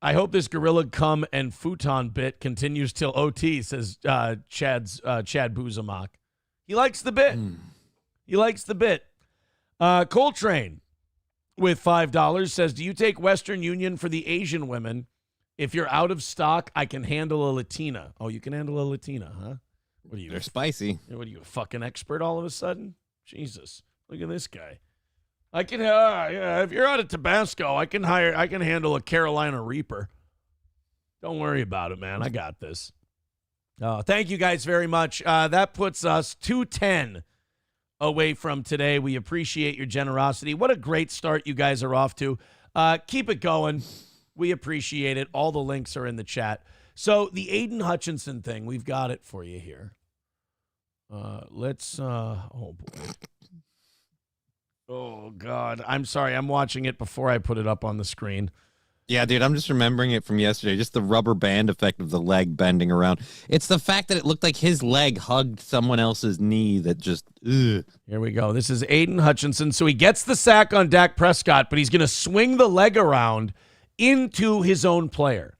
I hope this gorilla cum and futon bit continues till OT, says Chad Buzamak. He likes the bit. He likes the bit. Coltrane with $5 says, do you take Western Union for the Asian women? If you're out of stock, I can handle a Latina. Oh, you can handle a Latina, huh? What are you? They're spicy. What are you, a fucking expert all of a sudden? Jesus. Look at this guy. I can, yeah, if you're out of Tabasco, I can handle a Carolina Reaper. Don't worry about it, man. I got this. Thank you guys very much. That puts us 2:10 away from today. We appreciate your generosity. What a great start you guys are off to. Keep it going. We appreciate it. All the links are in the chat. So the Aidan Hutchinson thing, we've got it for you here. Oh boy. Oh, God. I'm sorry. I'm watching it before I put it up on the screen. Yeah, dude, I'm just remembering it from yesterday. Just the rubber band effect of the leg bending around. It's the fact that it looked like his leg hugged someone else's knee that just, ugh. Here we go. This is Aidan Hutchinson. So he gets the sack on Dak Prescott, but he's going to swing the leg around into his own player.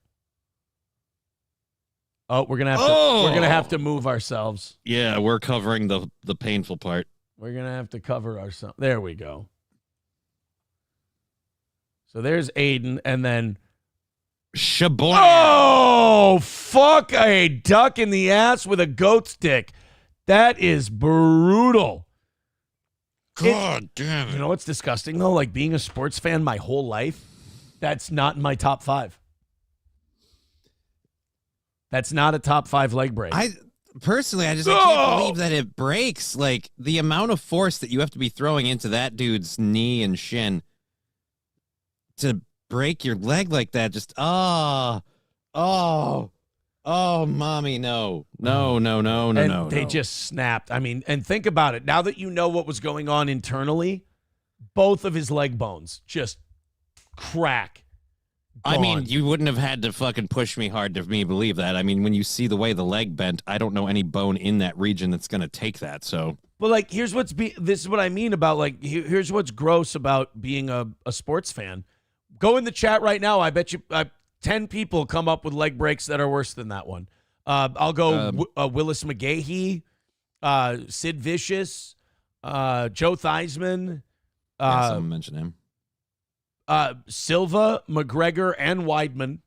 Oh, we're going to have to move ourselves. Yeah, we're covering the painful part. We're going to have to cover ourselves. There we go. So there's Aidan, and then... Shablam! Oh, fuck a duck in the ass with a goat's dick. That is brutal. God damn it. You know what's disgusting, though? Like, being a sports fan my whole life, that's not in my top 5. That's not a top 5 leg break. Personally, I can't believe that it breaks. Like, the amount of force that you have to be throwing into that dude's knee and shin to break your leg like that. Just, mommy, no. They just snapped. I mean, and think about it. Now that you know what was going on internally, both of his leg bones just crack. I mean, you wouldn't have had to fucking push me hard to me believe that. I mean, when you see the way the leg bent, I don't know any bone in that region that's going to take that. So, but like, this is what I mean about like, here's what's gross about being a sports fan. Go in the chat right now. I bet you 10 people come up with leg breaks that are worse than that one. I'll go Willis McGahee, Sid Vicious, Joe Theismann. Someone mentioned him. Silva, McGregor, and Weidman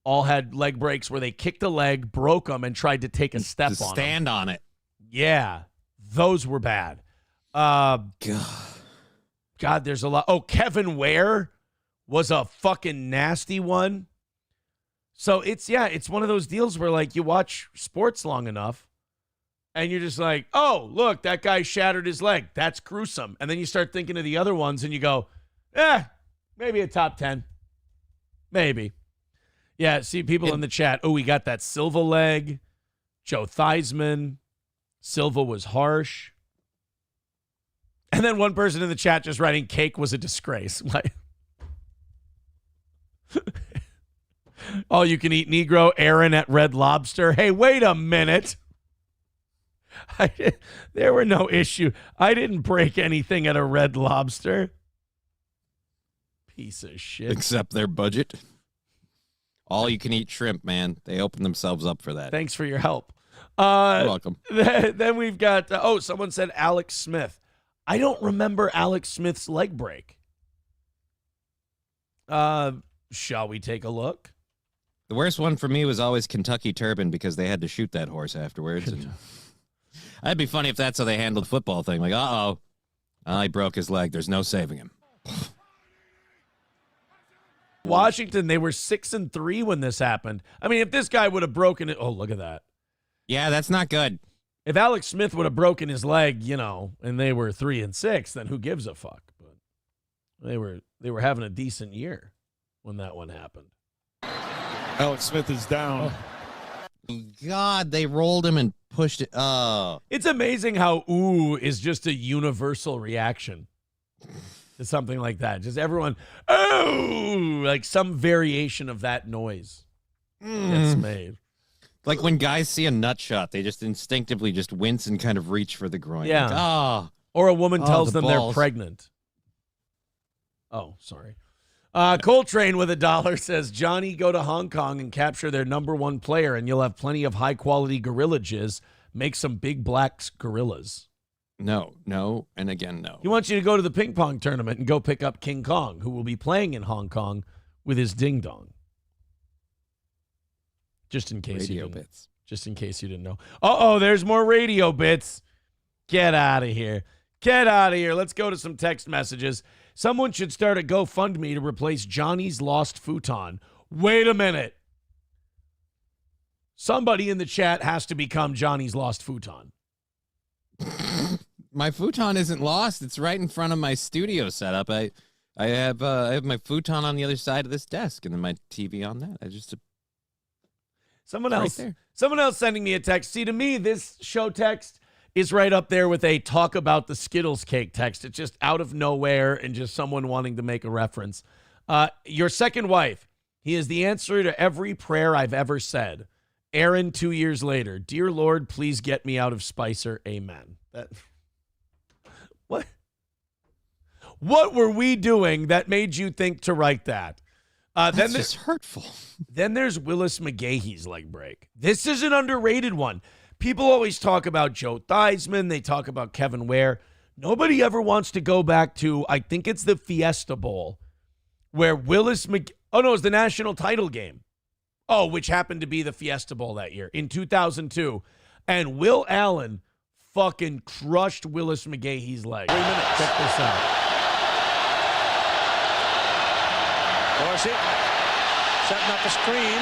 all had leg breaks where they kicked a leg, broke them, and tried to take a step to on stand them. on it. Yeah, those were bad. God, there's a lot. Oh, Kevin Ware was a fucking nasty one. So it's one of those deals where like you watch sports long enough and you're just like, oh, look, that guy shattered his leg. That's gruesome. And then you start thinking of the other ones and you go, maybe a top 10. Maybe. Yeah, see people in the chat. Oh, we got that Silva leg. Joe Theismann. Silva was harsh. And then one person in the chat just writing cake was a disgrace. Like, all you can eat Negro, Aaron at Red Lobster. Hey, wait a minute. There were no issue. I didn't break anything at a Red Lobster. Piece of shit. Except their budget. All you can eat shrimp, man. They open themselves up for that. Thanks for your help. You're welcome. Then we've got, someone said Alex Smith. I don't remember Alex Smith's leg break. Shall we take a look? The worst one for me was always Kentucky Turban because they had to shoot that horse afterwards. And that'd be funny if that's how they handled the football thing. Like, he broke his leg. There's no saving him. Washington, they were 6-3 when this happened. I mean, if this guy would have broken it, look at that. Yeah, that's not good. If Alex Smith would have broken his leg, and they were 3-6, then who gives a fuck? But they were having a decent year when that one happened. Alex Smith is down. God, they rolled him and pushed it. Oh. It's amazing how ooh is just a universal reaction to something like that. Just everyone, oh, like some variation of that noise gets made. Like when guys see a nut shot, they just instinctively just wince and kind of reach for the groin. Yeah. Like, or a woman tells them balls. they're pregnant. Oh, sorry. Coltrane with $1 says, Johnny, go to Hong Kong and capture their number one player, and you'll have plenty of high-quality gorilla jizz. Make some big black gorillas. No, and again, no. He wants you to go to the ping pong tournament and go pick up King Kong, who will be playing in Hong Kong with his ding-dong. Just in case Radio bits. Just in case you didn't know. There's more radio bits. Get out of here. Get out of here. Let's go to some text messages. Someone should start a GoFundMe to replace Johnny's lost futon. Wait a minute. Somebody in the chat has to become Johnny's lost futon. My futon isn't lost. It's right in front of my studio setup. I have my futon on the other side of this desk, and then my TV on that. Someone else sending me a text. See, to me, this show text is right up there with a talk about the Skittles cake text. It's just out of nowhere and just someone wanting to make a reference. Your second wife, he is the answer to every prayer I've ever said. Aaron, 2 years later. Dear Lord, please get me out of Spicer. Amen. What were we doing that made you think to write that? That's just hurtful. Then there's Willis McGahee's leg break. This is an underrated one. People always talk about Joe Theismann. They talk about Kevin Ware. Nobody ever wants to go back to, I think it's the Fiesta Bowl, where it was the national title game. Which happened to be the Fiesta Bowl that year in 2002. And Will Allen fucking crushed Willis McGahee's leg. 3 minutes. Check this out. Dorsey setting up a screen.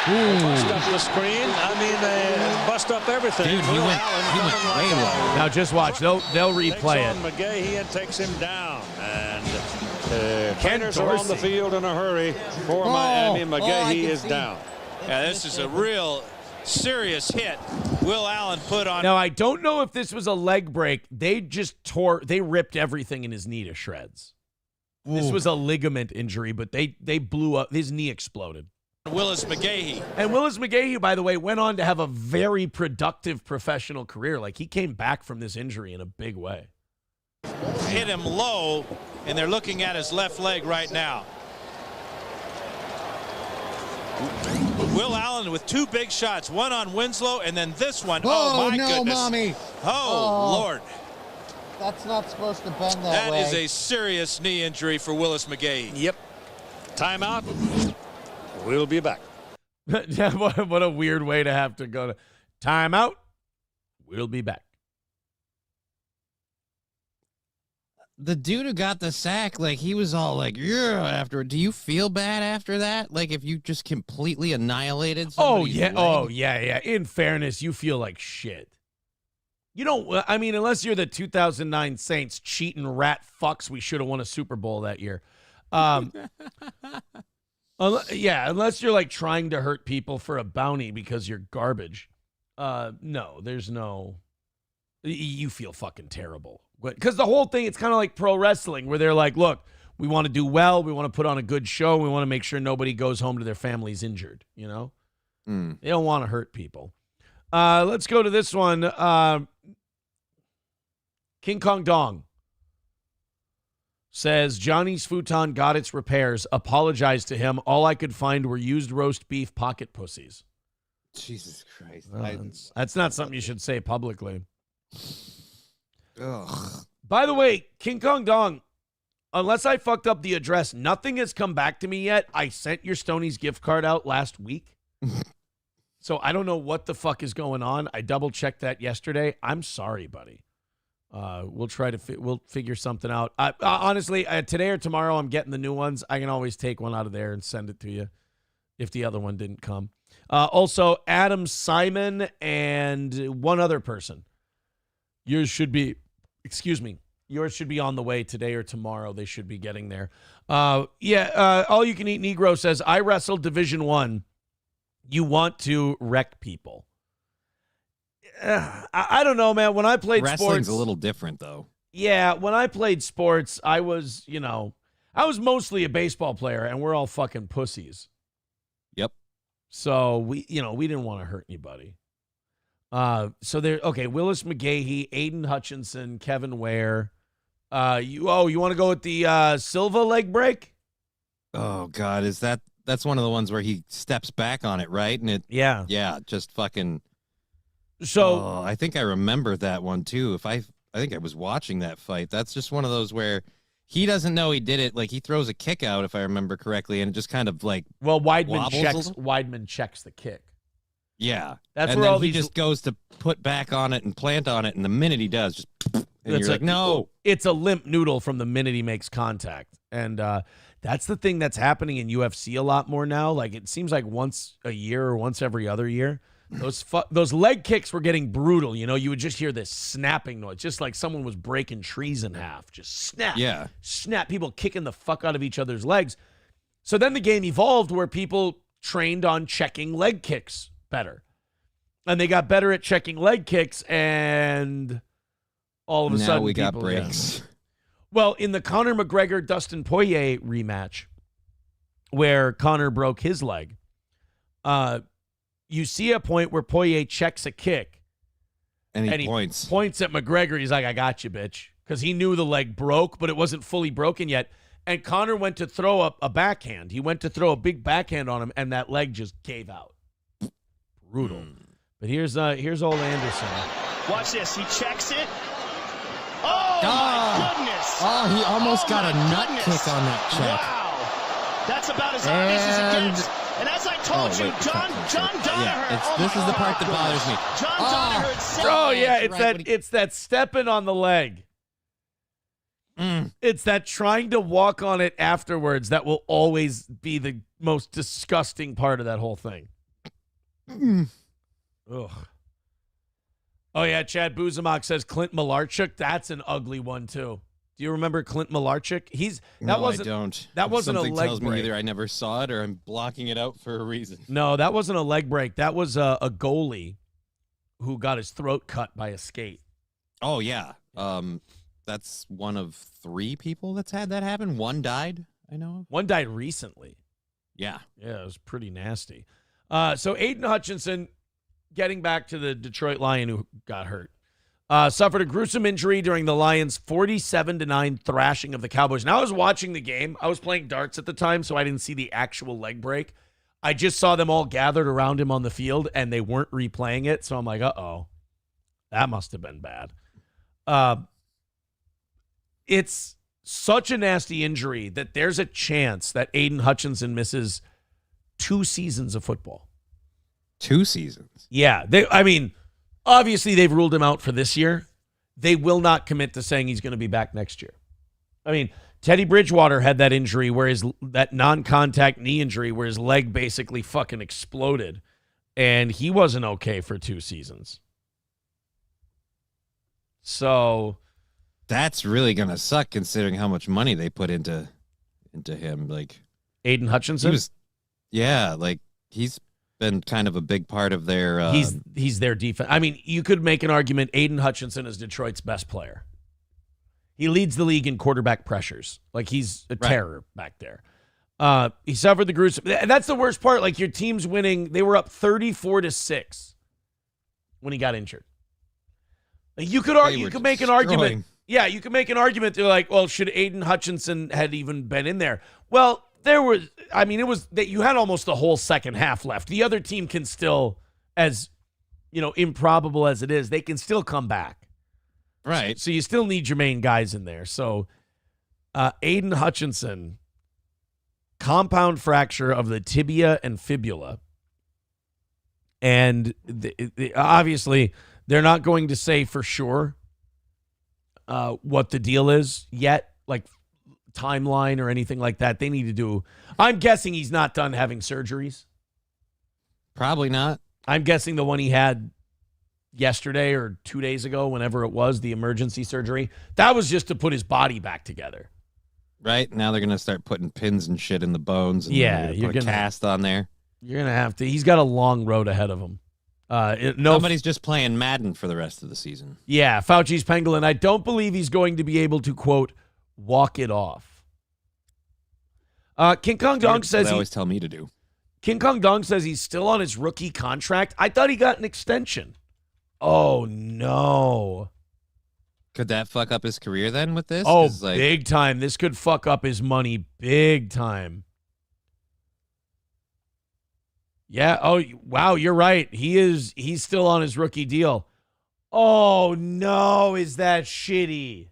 Bust up the screen. Bust up everything. Dude, he went way low. Now just watch. They'll replay it. McGahee and takes him down. And Fighters are on the field in a hurry for Miami. McGahee is down. Yeah, this is a real serious hit Will Allen put on. Now, I don't know if this was a leg break. They ripped everything in his knee to shreds. Ooh. This was a ligament injury, but they blew up. His knee exploded. Willis McGahee. And Willis McGahee, by the way, went on to have a very productive professional career. Like, he came back from this injury in a big way. Hit him low, and they're looking at his left leg right now. Will Allen with two big shots, one on Winslow, and then this one. Oh, my goodness. Mommy. Oh, Lord. That's not supposed to bend that way. That is a serious knee injury for Willis McGahee. Yep. Timeout. We'll be back. What a weird way to have to go to timeout. We'll be back. The dude who got the sack, like, he was all like, yeah, after. Do you feel bad after that? Like, if you just completely annihilated somebody's leg? Oh, yeah. In fairness, you feel like shit. You don't, unless you're the 2009 Saints cheating rat fucks, we should have won a Super Bowl that year. Unless you're like trying to hurt people for a bounty because you're garbage. No, there's no, you feel fucking terrible. Because the whole thing, it's kind of like pro wrestling where they're like, look, we want to do well. We want to put on a good show. We want to make sure nobody goes home to their families injured, you know? They don't want to hurt people. Let's go to this one. King Kong Dong says, Johnny's futon got its repairs. Apologized to him. All I could find were used roast beef pocket pussies. Jesus Christ. That's not something you should say publicly. Ugh. By the way, King Kong Dong, unless I fucked up the address, nothing has come back to me yet. I sent your Stoney's gift card out last week. So I don't know what the fuck is going on. I double-checked that yesterday. I'm sorry, buddy. We'll try to we'll figure something out. Honestly, today or tomorrow, I'm getting the new ones. I can always take one out of there and send it to you if the other one didn't come. Also, Adam Simon and one other person. Yours should be on the way today or tomorrow. They should be getting there. All You Can Eat Negro says, I wrestled Division 1. You want to wreck people. I don't know, man. When I played Wrestling's sports, a little different, though. Yeah, when I played sports, I was mostly a baseball player, and we're all fucking pussies. Yep. So we didn't want to hurt anybody. Willis McGahee, Aidan Hutchinson, Kevin Ware. You want to go with the Silva leg break? Oh God, that's one of the ones where he steps back on it, right? And just fucking. So I think I remember that one too. I think I was watching that fight. That's just one of those where he doesn't know he did it. Like he throws a kick out, if I remember correctly, and it just kind of like Weidman checks the kick. Yeah, that's and where then he just goes to put back on it and plant on it, and the minute he does, just and you're like, no, it's a limp noodle from the minute he makes contact, and that's the thing that's happening in UFC a lot more now. Like it seems like once a year or once every other year. Those leg kicks were getting brutal. You would just hear this snapping noise, just like someone was breaking trees in half. Just snap, snap. People kicking the fuck out of each other's legs. So then the game evolved where people trained on checking leg kicks better, and they got better at checking leg kicks. And all of a sudden, we got breaks. Well, in the Conor McGregor Dustin Poirier rematch, where Conor broke his leg, you see a point where Poirier checks a kick. And he points at McGregor. He's like, I got you, bitch. Because he knew the leg broke, but it wasn't fully broken yet. And Conor went to throw up a backhand. He went to throw a big backhand on him, and that leg just gave out. Brutal. But here's old Anderson. Watch this. He checks it. Oh, my goodness. Oh, he almost got a nut kick on that check. Wow. That's about as obvious as it gets. And as I told you, John Danaher. This is the part that bothers me. John Danaher said, it's that stepping on the leg. It's that trying to walk on it afterwards that will always be the most disgusting part of that whole thing. Ugh. Oh yeah, Chad Buzamok says Clint Malarchuk. That's an ugly one too. Do you remember Clint Malarchuk? I don't. That wasn't Something a leg tells break. me either I never saw it or I'm blocking it out for a reason. No, that wasn't a leg break. That was a goalie who got his throat cut by a skate. Oh yeah. That's one of 3 people that's had that happen. One died, I know of. One died recently. Yeah. Yeah, it was pretty nasty. So Aidan Hutchinson, getting back to the Detroit Lion who got hurt, suffered a gruesome injury during the Lions' 47-9 thrashing of the Cowboys. Now, I was watching the game. I was playing darts at the time, so I didn't see the actual leg break. I just saw them all gathered around him on the field, and they weren't replaying it. So I'm like, uh-oh, that must have been bad. It's such a nasty injury that there's a chance that Aidan Hutchinson misses 2 seasons of football. 2 seasons? Yeah. Obviously, they've ruled him out for this year. They will not commit to saying he's going to be back next year. Teddy Bridgewater had that injury that non-contact knee injury where his leg basically fucking exploded, and he wasn't okay for 2 seasons. So that's really going to suck considering how much money they put into him. Like Aidan Hutchinson? He's been kind of a big part of their he's their defense. You could make an argument Aidan Hutchinson is Detroit's best player. He leads the league in quarterback pressures. Like he's a terror back there. He suffered the gruesome. That's the worst part. Like your team's winning. They were up 34-6 when he got injured. Like you could argue, you could make an argument. Yeah, you could make an argument. They're like, well, should Aidan Hutchinson had even been in there? Well, there was. It was that you had almost the whole second half left. The other team can still as, improbable as it is, they can still come back. Right. So you still need your main guys in there. So Aidan Hutchinson, compound fracture of the tibia and fibula. And obviously, they're not going to say for sure what the deal is yet, like timeline or anything like that. They need to do. I'm guessing he's not done having surgeries. Probably not. I'm guessing the one he had yesterday or 2 days ago, whenever it was, the emergency surgery, that was just to put his body back together. Right. Now they're going to start putting pins and shit in the bones. And Yeah, you're going to cast on there. You're going to have to. He's got a long road ahead of him. Somebody's just playing Madden for the rest of the season. Yeah, Fauci's pangolin. I don't believe he's going to be able to, quote, walk it off. King Kong Dong says they always tell me to do. King Kong Dong says he's still on his rookie contract. I thought he got an extension. Oh, no. Could that fuck up his career then with this? Oh, big time. This could fuck up his money big time. Yeah. Oh, wow. You're right. He's still on his rookie deal. Oh, no. Is that shitty?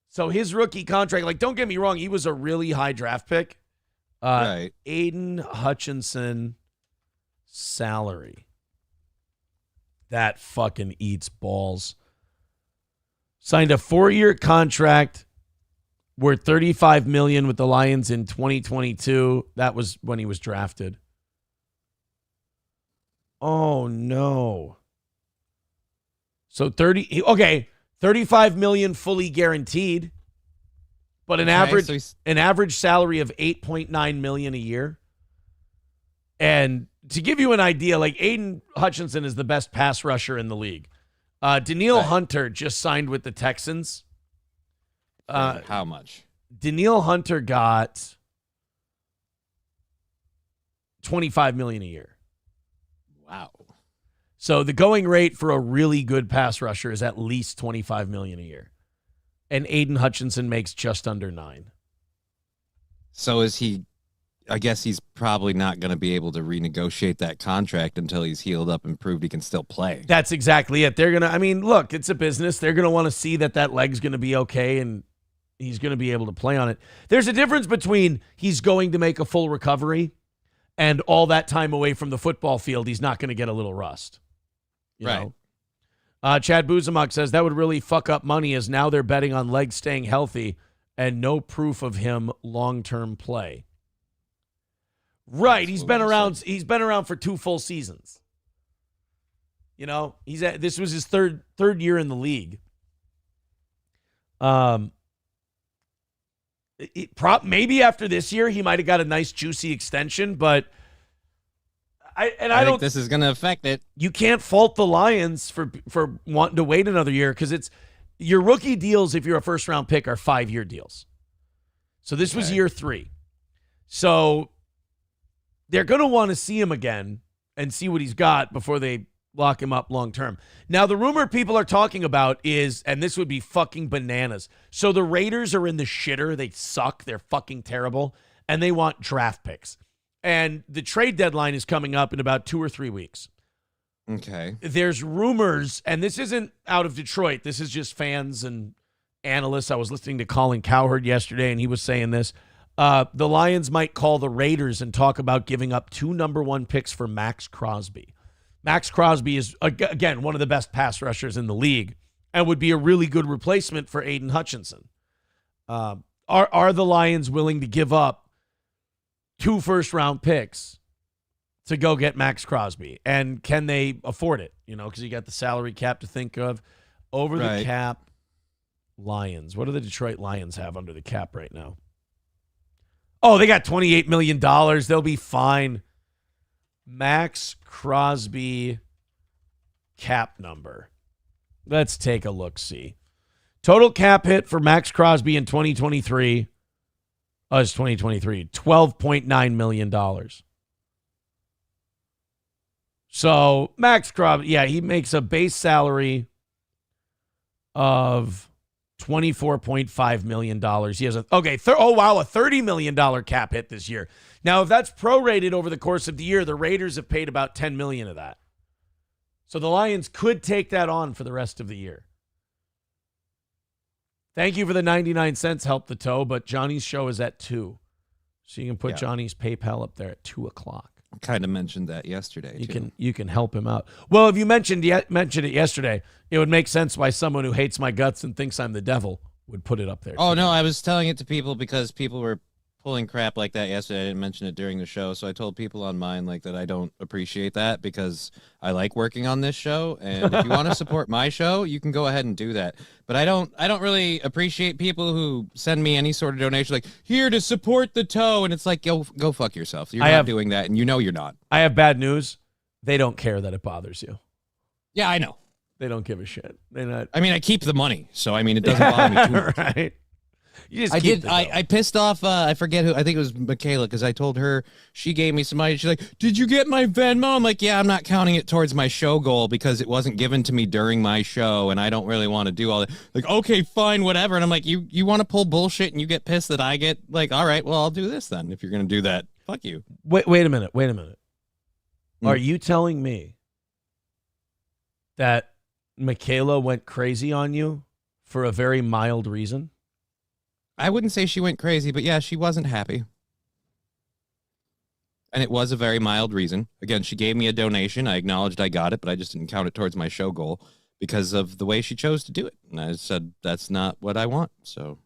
So his rookie contract, like, don't get me wrong, he was a really high draft pick. Right. Aidan Hutchinson salary. That fucking eats balls. Signed a 4-year contract worth $35 million with the Lions in 2022. That was when he was drafted. Oh no. So $35 million fully guaranteed, but an average salary of $8.9 million a year. And to give you an idea, like Aidan Hutchinson is the best pass rusher in the league. Danielle Hunter just signed with the Texans. How much? Danielle Hunter got $25 million a year. Wow. So the going rate for a really good pass rusher is at least $25 million a year. And Aidan Hutchinson makes just under $9 million. So is he, I guess he's probably not going to be able to renegotiate that contract until he's healed up and proved he can still play. That's exactly it. They're going to, look, it's a business. They're going to want to see that leg's going to be okay and he's going to be able to play on it. There's a difference between he's going to make a full recovery and all that time away from the football field, he's not going to get a little rust. You know? Chad Buzamuk says that would really fuck up money as now they're betting on legs staying healthy and no proof of him long-term play. Right. He's been around for 2 full seasons. This was his third year in the league. Maybe after this year he might have got a nice juicy extension, but I don't think this is going to affect it. You can't fault the Lions for wanting to wait another year because it's your rookie deals. If you're a first round pick, are 5-year deals. So this was year 3. So they're going to want to see him again and see what he's got before they lock him up long term. Now the rumor people are talking about is, and this would be fucking bananas. So the Raiders are in the shitter. They suck. They're fucking terrible, and they want draft picks. And the trade deadline is coming up in about 2 or 3 weeks. Okay. There's rumors, and this isn't out of Detroit. This is just fans and analysts. I was listening to Colin Cowherd yesterday, and he was saying this. The Lions might call the Raiders and talk about giving up 2 number 1 picks for Max Crosby. Max Crosby is, again, one of the best pass rushers in the league and would be a really good replacement for Aidan Hutchinson. Are the Lions willing to give up 2 first-round picks to go get Max Crosby? And can they afford it? Because you got the salary cap to think of. Over the cap, Lions. What do the Detroit Lions have under the cap right now? Oh, they got $28 million. They'll be fine. Max Crosby cap number. Let's take a look-see. Total cap hit for Max Crosby in 2023. It's 2023. $12.9 million. So Max Crosby, he makes a base salary of $24.5 million. He has a $30 million cap hit this year. Now, if that's prorated over the course of the year, the Raiders have paid about $10 million of that. So the Lions could take that on for the rest of the year. Thank you for the 99 cents, help the toe, but Johnny's show is at 2. So you can put Johnny's PayPal up there at 2 o'clock. I kind of mentioned that yesterday. You can help him out. Well, if you mentioned it yesterday, it would make sense why someone who hates my guts and thinks I'm the devil would put it up there. Oh, no, I was telling it to people because people were pulling crap like that yesterday. I didn't mention it during the show, so I told people on mine like that I don't appreciate that because I like working on this show, and if you want to support my show, you can go ahead and do that. But I don't really appreciate people who send me any sort of donation like here to support the toe, and it's like go fuck yourself. You're not doing that, and you know you're not. I have bad news. They don't care that it bothers you. Yeah, I know. They don't give a shit. They're not. I mean, I keep the money, so I mean it doesn't bother me too much. Right. I pissed off, I forget who, I think it was Michaela, because I told her, she gave me some money. She's like, did you get my Venmo? I'm like, yeah, I'm not counting it towards my show goal because it wasn't given to me during my show, and I don't really want to do all that. Like, okay, fine, whatever. And I'm like, you want to pull bullshit and you get pissed that I get, like, all right, well, I'll do this then. If you're going to do that, fuck you. Wait a minute. Are you telling me that Michaela went crazy on you for a very mild reason? I wouldn't say she went crazy, but yeah, she wasn't happy. And it was a very mild reason. Again, she gave me a donation. I acknowledged I got it, but I just didn't count it towards my show goal because of the way she chose to do it. And I said, that's not what I want. So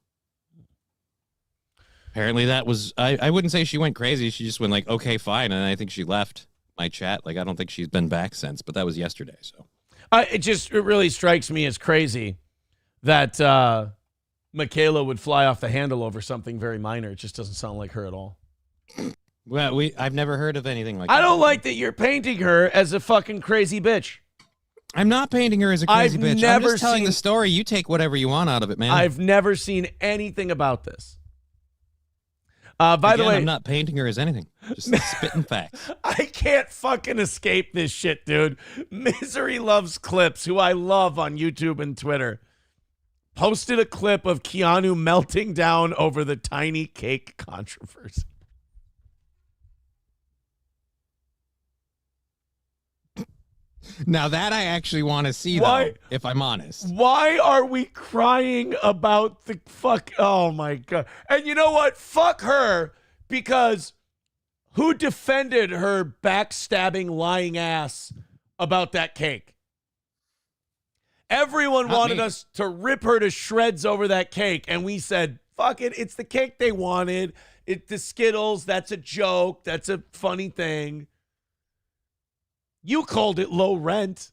apparently that was, I wouldn't say she went crazy. She just went like, okay, fine. And I think she left my chat. Like, I don't think she's been back since, but that was yesterday. So it really strikes me as crazy that, Michaela would fly off the handle over something very minor. It just doesn't sound like her at all. Well, I've never heard of anything like that. I don't like that you're painting her as a fucking crazy bitch. I'm not painting her as a crazy bitch. I'm just telling the story. You take whatever you want out of it, man. I've never seen anything about this. By the way, I'm not painting her as anything. Just spitting facts. I can't fucking escape this shit, dude. Misery Loves Clips, who I love on YouTube and Twitter, posted a clip of Keanu melting down over the tiny cake controversy. Now that I actually want to see, though, if I'm honest. Why are we crying about the fuck? Oh, my God. And you know what? Fuck her, because who defended her backstabbing, lying ass about that cake? Everyone wanted us to rip her to shreds over that cake, and we said, fuck it, it's the cake they wanted. The Skittles, that's a joke. That's a funny thing. You called it low rent.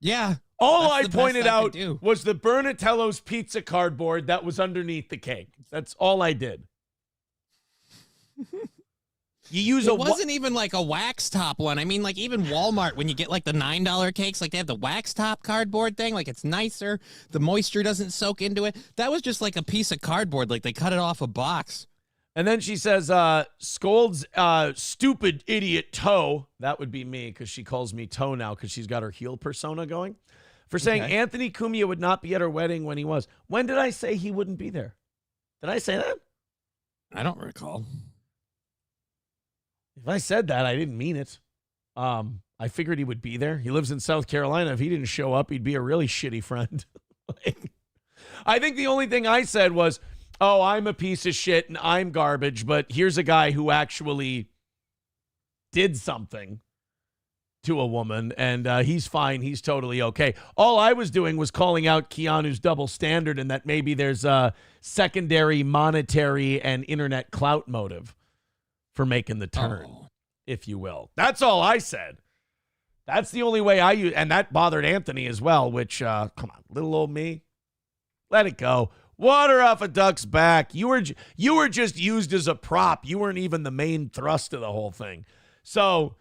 Yeah. All I pointed out was the Bernatello's pizza cardboard that was underneath the cake. That's all I did. It wasn't even like a wax top one. I mean, like even Walmart, when you get like the $9 cakes, like they have the wax top cardboard thing. Like it's nicer. The moisture doesn't soak into it. That was just like a piece of cardboard. Like they cut it off a box. And then she says, scolds stupid idiot toe. That would be me because she calls me toe now because she's got her heel persona going. For saying Anthony Cumia would not be at her wedding when he was. When did I say he wouldn't be there? Did I say that? I don't recall. If I said that, I didn't mean it. I figured he would be there. He lives in South Carolina. If he didn't show up, he'd be a really shitty friend. I think the only thing I said was, oh, I'm a piece of shit and I'm garbage, but here's a guy who actually did something to a woman, and he's fine. He's totally okay. All I was doing was calling out Keanu's double standard and that maybe there's a secondary monetary and internet clout motive for making the turn, if you will. That's all I said. That's the only way I use, and that bothered Anthony as well, which, come on, little old me. Let it go. Water off a duck's back. You were just used as a prop. You weren't even the main thrust of the whole thing. So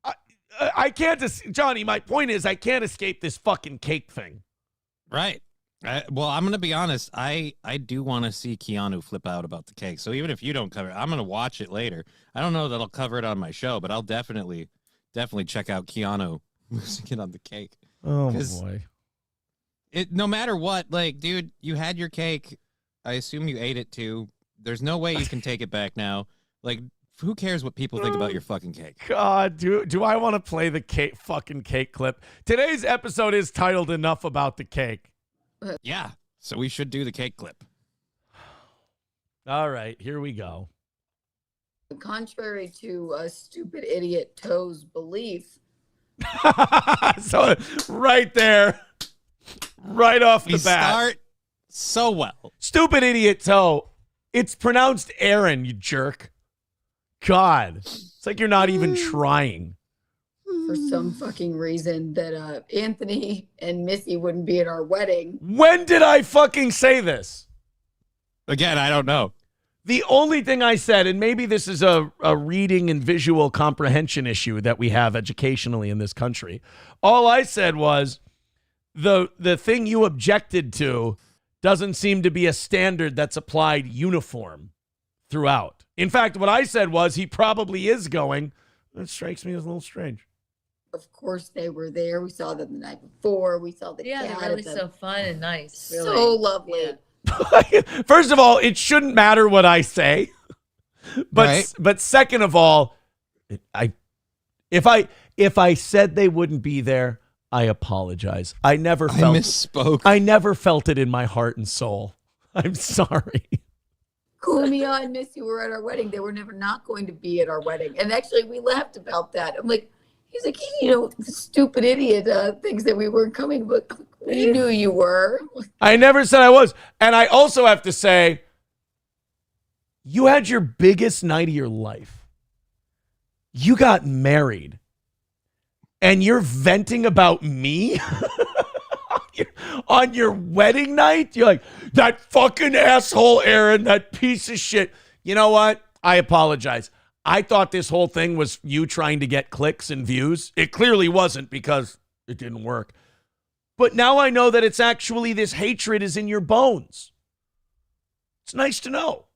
I can't, Johnny, my point is I can't escape this fucking cake thing. Right. Well, I'm going to be honest. I do want to see Keanu flip out about the cake. So even if you don't cover it, I'm going to watch it later. I don't know that I'll cover it on my show, but I'll definitely check out Keanu losing it on the cake. Oh, boy. No matter what, like, dude, you had your cake. I assume you ate it too. There's no way you can take it back now. Like, who cares what people think about your fucking cake? God, do I want to play the fucking cake clip? Today's episode is titled Enough About the Cake. Yeah, so we should do the cake clip. All right, here we go. Contrary to stupid idiot Toe's belief. So right there, right off the bat. Start so well. Stupid idiot Toe. It's pronounced Aaron, you jerk. God, it's like you're not even trying. For some fucking reason that Anthony and Missy wouldn't be at our wedding. When did I fucking say this? Again, I don't know. The only thing I said, and maybe this is a reading and visual comprehension issue that we have educationally in this country. All I said was the thing you objected to doesn't seem to be a standard that's applied uniform throughout. In fact, what I said was he probably is going. That strikes me as a little strange. Of course, they were there. We saw them the night before. We saw the they're really so fun and nice. Really. So lovely. Yeah. First of all, it shouldn't matter what I say, but second of all, if I said they wouldn't be there, I apologize. I misspoke. I never felt it in my heart and soul. I'm sorry. Kumia and Missy were at our wedding. They were never not going to be at our wedding, and actually, we laughed about that. I'm like, he's like, stupid idiot thinks that we weren't coming, but we knew you were. I never said I was. And I also have to say, you had your biggest night of your life. You got married. And you're venting about me on your wedding night? You're like, that fucking asshole Aaron, that piece of shit. You know what? I apologize. I thought this whole thing was you trying to get clicks and views. It clearly wasn't because it didn't work. But now I know that it's actually this hatred is in your bones. It's nice to know.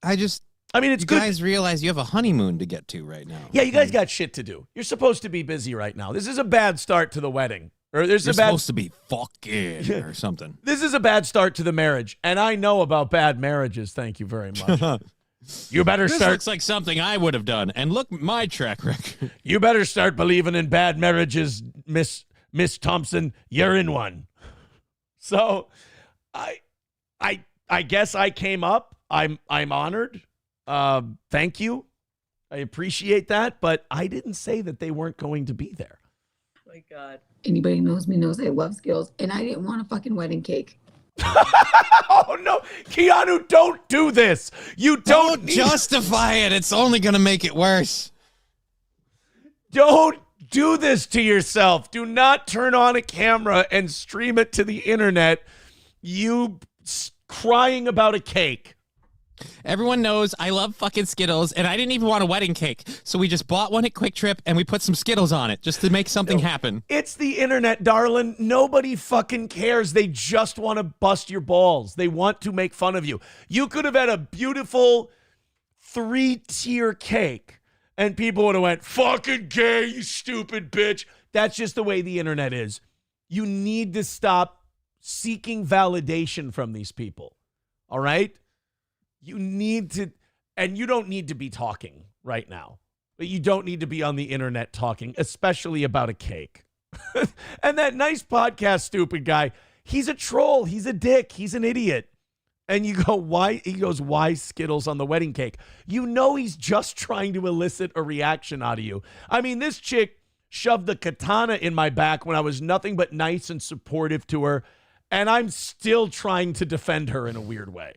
It's you good. guys realize you have a honeymoon to get to right now. Yeah, you guys got shit to do. You're supposed to be busy right now. This is a bad start to the wedding. You're supposed to be fucking or something. This is a bad start to the marriage. And I know about bad marriages. Thank you very much. You better This start. looks like something I would have done. And look, my track record. You better start believing in bad marriages, Miss Thompson. You're in one. So, I guess I came up. I'm honored. Thank you. I appreciate that. But I didn't say that they weren't going to be there. Oh my God. Anybody knows me knows I love Skittles, and I didn't want a fucking wedding cake. Oh no, Keanu, don't do this. You don't justify it. It's only going to make it worse. Don't do this to yourself. Do not turn on a camera and stream it to the internet. You crying about a cake. Everyone knows I love fucking Skittles, and I didn't even want a wedding cake. So we just bought one at Quick Trip, and we put some Skittles on it just to make something happen. It's the internet, darling. Nobody fucking cares. They just want to bust your balls. They want to make fun of you. You could have had a beautiful 3-tier cake, and people would have went, fucking gay, you stupid bitch. That's just the way the internet is. You need to stop seeking validation from these people. All right? You need to, and you don't need to be talking right now, but you don't need to be on the internet talking, especially about a cake. And that nice podcast, stupid guy, he's a troll. He's a dick. He's an idiot. And you go, why? He goes, why Skittles on the wedding cake? You know he's just trying to elicit a reaction out of you. I mean, this chick shoved the katana in my back when I was nothing but nice and supportive to her, and I'm still trying to defend her in a weird way.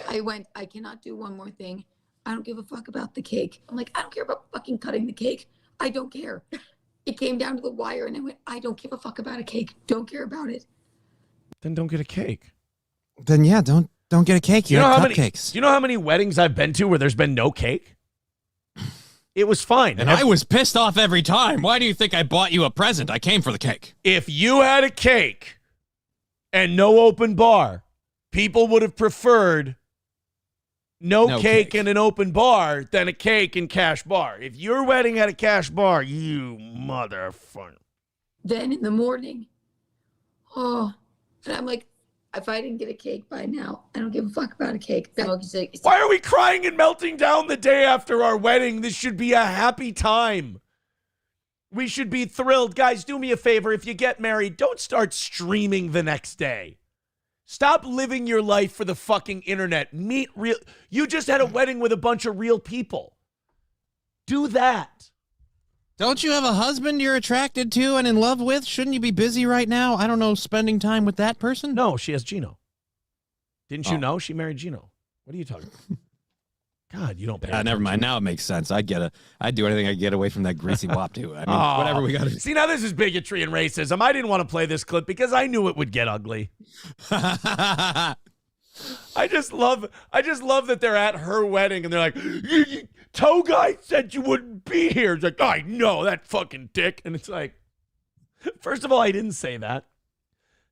I cannot do one more thing. I don't give a fuck about the cake. I'm like, I don't care about fucking cutting the cake. I don't care. It came down to the wire, and I went, I don't give a fuck about a cake. Don't care about it. Then don't get a cake. Then yeah, don't get a cake. You know cupcakes. Do you know how many weddings I've been to where there's been no cake? It was fine. And I was pissed off every time. Why do you think I bought you a present? I came for the cake. If you had a cake and no open bar, people would have preferred no cake and an open bar than a cake and cash bar. If your wedding had a cash bar, you motherfucker. Then in the morning, Oh, and I'm like, if I didn't get a cake by now, I don't give a fuck about a cake. Why are we crying and melting down the day after our wedding? This should be a happy time. We should be thrilled. Guys, do me a favor. If you get married, don't start streaming the next day. Stop living your life for the fucking internet. Meet real. You just had a wedding with a bunch of real people. Do that. Don't you have a husband you're attracted to and in love with? Shouldn't you be busy right now? I don't know, spending time with that person? No, she has Gino. Didn't you know she married Gino? What are you talking about? God, you don't pay never mind. Now it makes sense. I'd do anything I could get away from that greasy wop too. I mean, whatever we got to do. See, now this is bigotry and racism. I didn't want to play this clip because I knew it would get ugly. I just love that they're at her wedding and they're like, Toe guy said you wouldn't be here. It's like, I know, that fucking dick. And it's like, first of all, I didn't say that.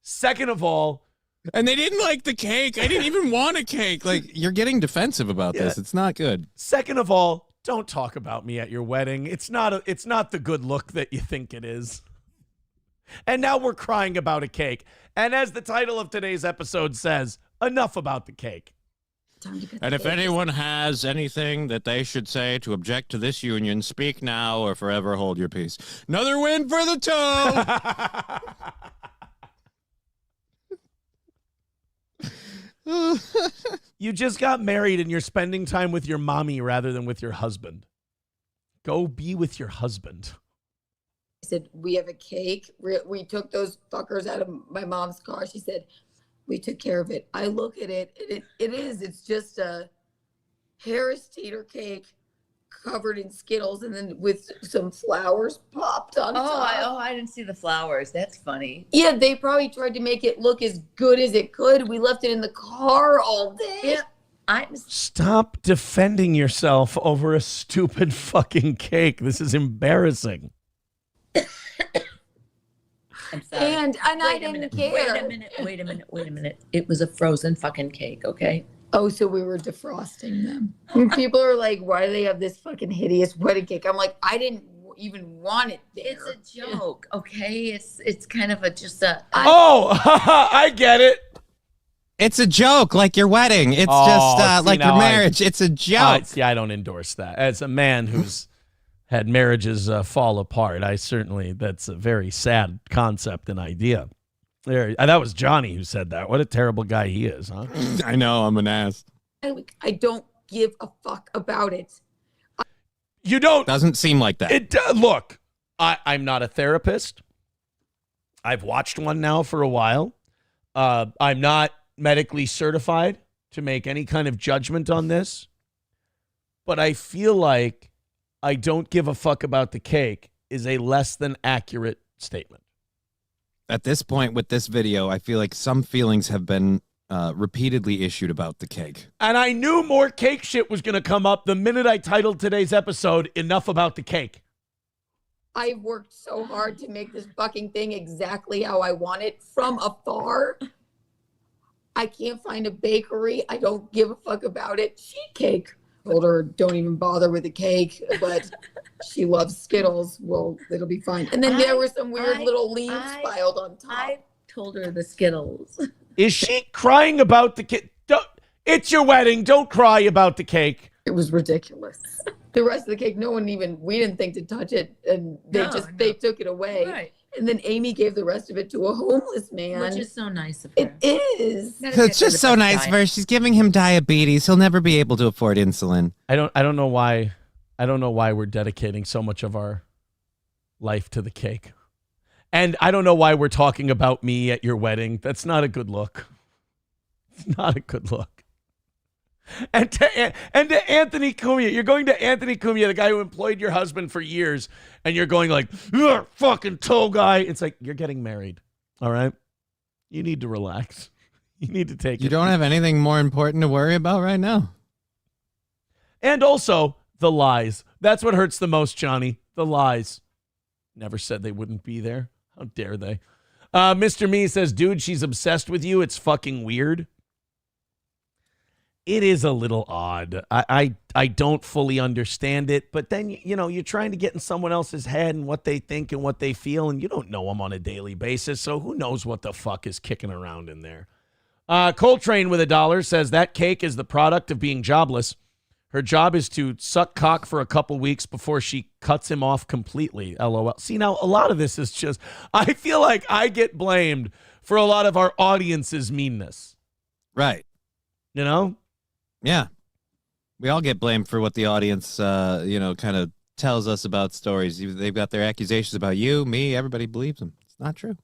Second of all, and they didn't like the cake. I didn't even want a cake. Like, you're getting defensive about this. It's not good. Second of all, don't talk about me at your wedding. It's not the good look that you think it is. And now we're crying about a cake. And as the title of today's episode says, enough about the cake. And if anyone has anything that they should say to object to this union, speak now or forever hold your peace. Another win for the toe. You just got married and you're spending time with your mommy rather than with your husband. Go be with your husband. I said, we have a cake. We took those fuckers out of my mom's car. She said, we took care of it. I look at it. It's just a Harris Teeter cake covered in Skittles and then with some flowers popped on top. I didn't see the flowers. That's funny. Yeah, they probably tried to make it look as good as it could. We left it in the car all day. Yeah, Stop defending yourself over a stupid fucking cake. This is embarrassing. I'm sorry. And I didn't care. Wait a minute. It was a frozen fucking cake, okay? Oh, so we were defrosting them. And people are like, why do they have this fucking hideous wedding cake? I'm like, I didn't even want it there. It's a joke, okay? It's kind of I get it. It's a joke, like your wedding. It's just like your marriage. It's a joke. See, I don't endorse that. As a man who's had marriages fall apart, that's a very sad concept and idea. That was Johnny who said that. What a terrible guy he is, huh? I know, I'm an ass. I don't give a fuck about it. You don't? Doesn't seem like that. Look, I'm not a therapist. I've watched one now for a while. I'm not medically certified to make any kind of judgment on this. But I feel like I don't give a fuck about the cake is a less than accurate statement. At this point with this video, I feel like some feelings have been repeatedly issued about the cake. And I knew more cake shit was going to come up the minute I titled today's episode, Enough About the Cake. I worked so hard to make this fucking thing exactly how I want it from afar. I can't find a bakery. I don't give a fuck about it. Sheet cake. Told her, don't even bother with the cake, but she loves Skittles. Well, it'll be fine. And then there were some weird little leaves piled on top. I told her the Skittles. Is she crying about the cake? It's your wedding. Don't cry about the cake. It was ridiculous. The rest of the cake, we didn't think to touch it. And they took it away. Right. And then Amy gave the rest of it to a homeless man. Which is so nice of her. It is. It's just so nice of her. She's giving him diabetes. He'll never be able to afford insulin. I don't know why we're dedicating so much of our life to the cake. And I don't know why we're talking about me at your wedding. That's not a good look. It's not a good look. And to Anthony Cumia, you're going to Anthony Cumia, the guy who employed your husband for years, and you're going like, you're fucking toe guy. It's like, you're getting married, all right? You need to relax. You need to take it. You don't have anything more important to worry about right now. And also, the lies. That's what hurts the most, Johnny. The lies. Never said they wouldn't be there. How dare they? Mr. Me says, dude, she's obsessed with you. It's fucking weird. it is a little odd. I don't fully understand it, but then, you're trying to get in someone else's head and what they think and what they feel, and you don't know them on a daily basis, so who knows what the fuck is kicking around in there. Coltrane with $1 says that cake is the product of being jobless. Her job is to suck cock for a couple weeks before she cuts him off completely. LOL. See, now a lot of this is just, I feel like I get blamed for a lot of our audience's meanness. Right. Yeah. We all get blamed for what the audience, kind of tells us about stories. They've got their accusations about you, me, everybody believes them. It's not true.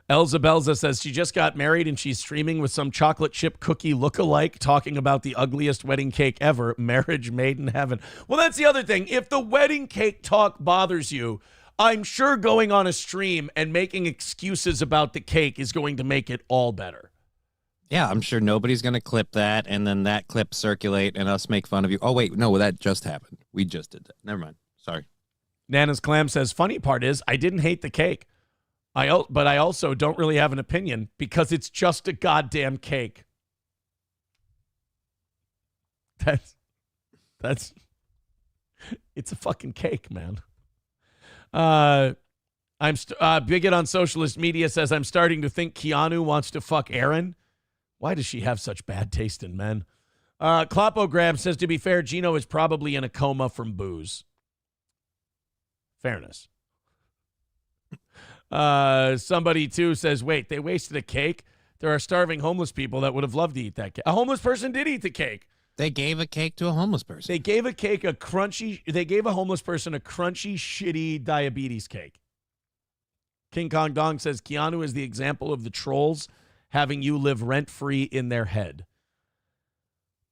Elza Belza says she just got married and she's streaming with some chocolate chip cookie lookalike talking about the ugliest wedding cake ever, marriage made in heaven. Well, that's the other thing. If the wedding cake talk bothers you, I'm sure going on a stream and making excuses about the cake is going to make it all better. Yeah, I'm sure nobody's going to clip that and then that clip circulate and us make fun of you. Oh, wait, no, that just happened. We just did that. Never mind. Sorry. Nana's Clam says, funny part is I didn't hate the cake. But I also don't really have an opinion because it's just a goddamn cake. That's it's a fucking cake, man. Bigot on socialist media says I'm starting to think Keanu wants to fuck Aaron. Why does she have such bad taste in men? Klopogram says, to be fair, Gino is probably in a coma from booze. Fairness. Somebody too says, wait, they wasted a cake? There are starving homeless people that would have loved to eat that cake. A homeless person did eat the cake. They gave a cake to a homeless person. They gave a homeless person a crunchy, shitty diabetes cake. King Kong Dong says, Keanu is the example of the trolls having you live rent-free in their head.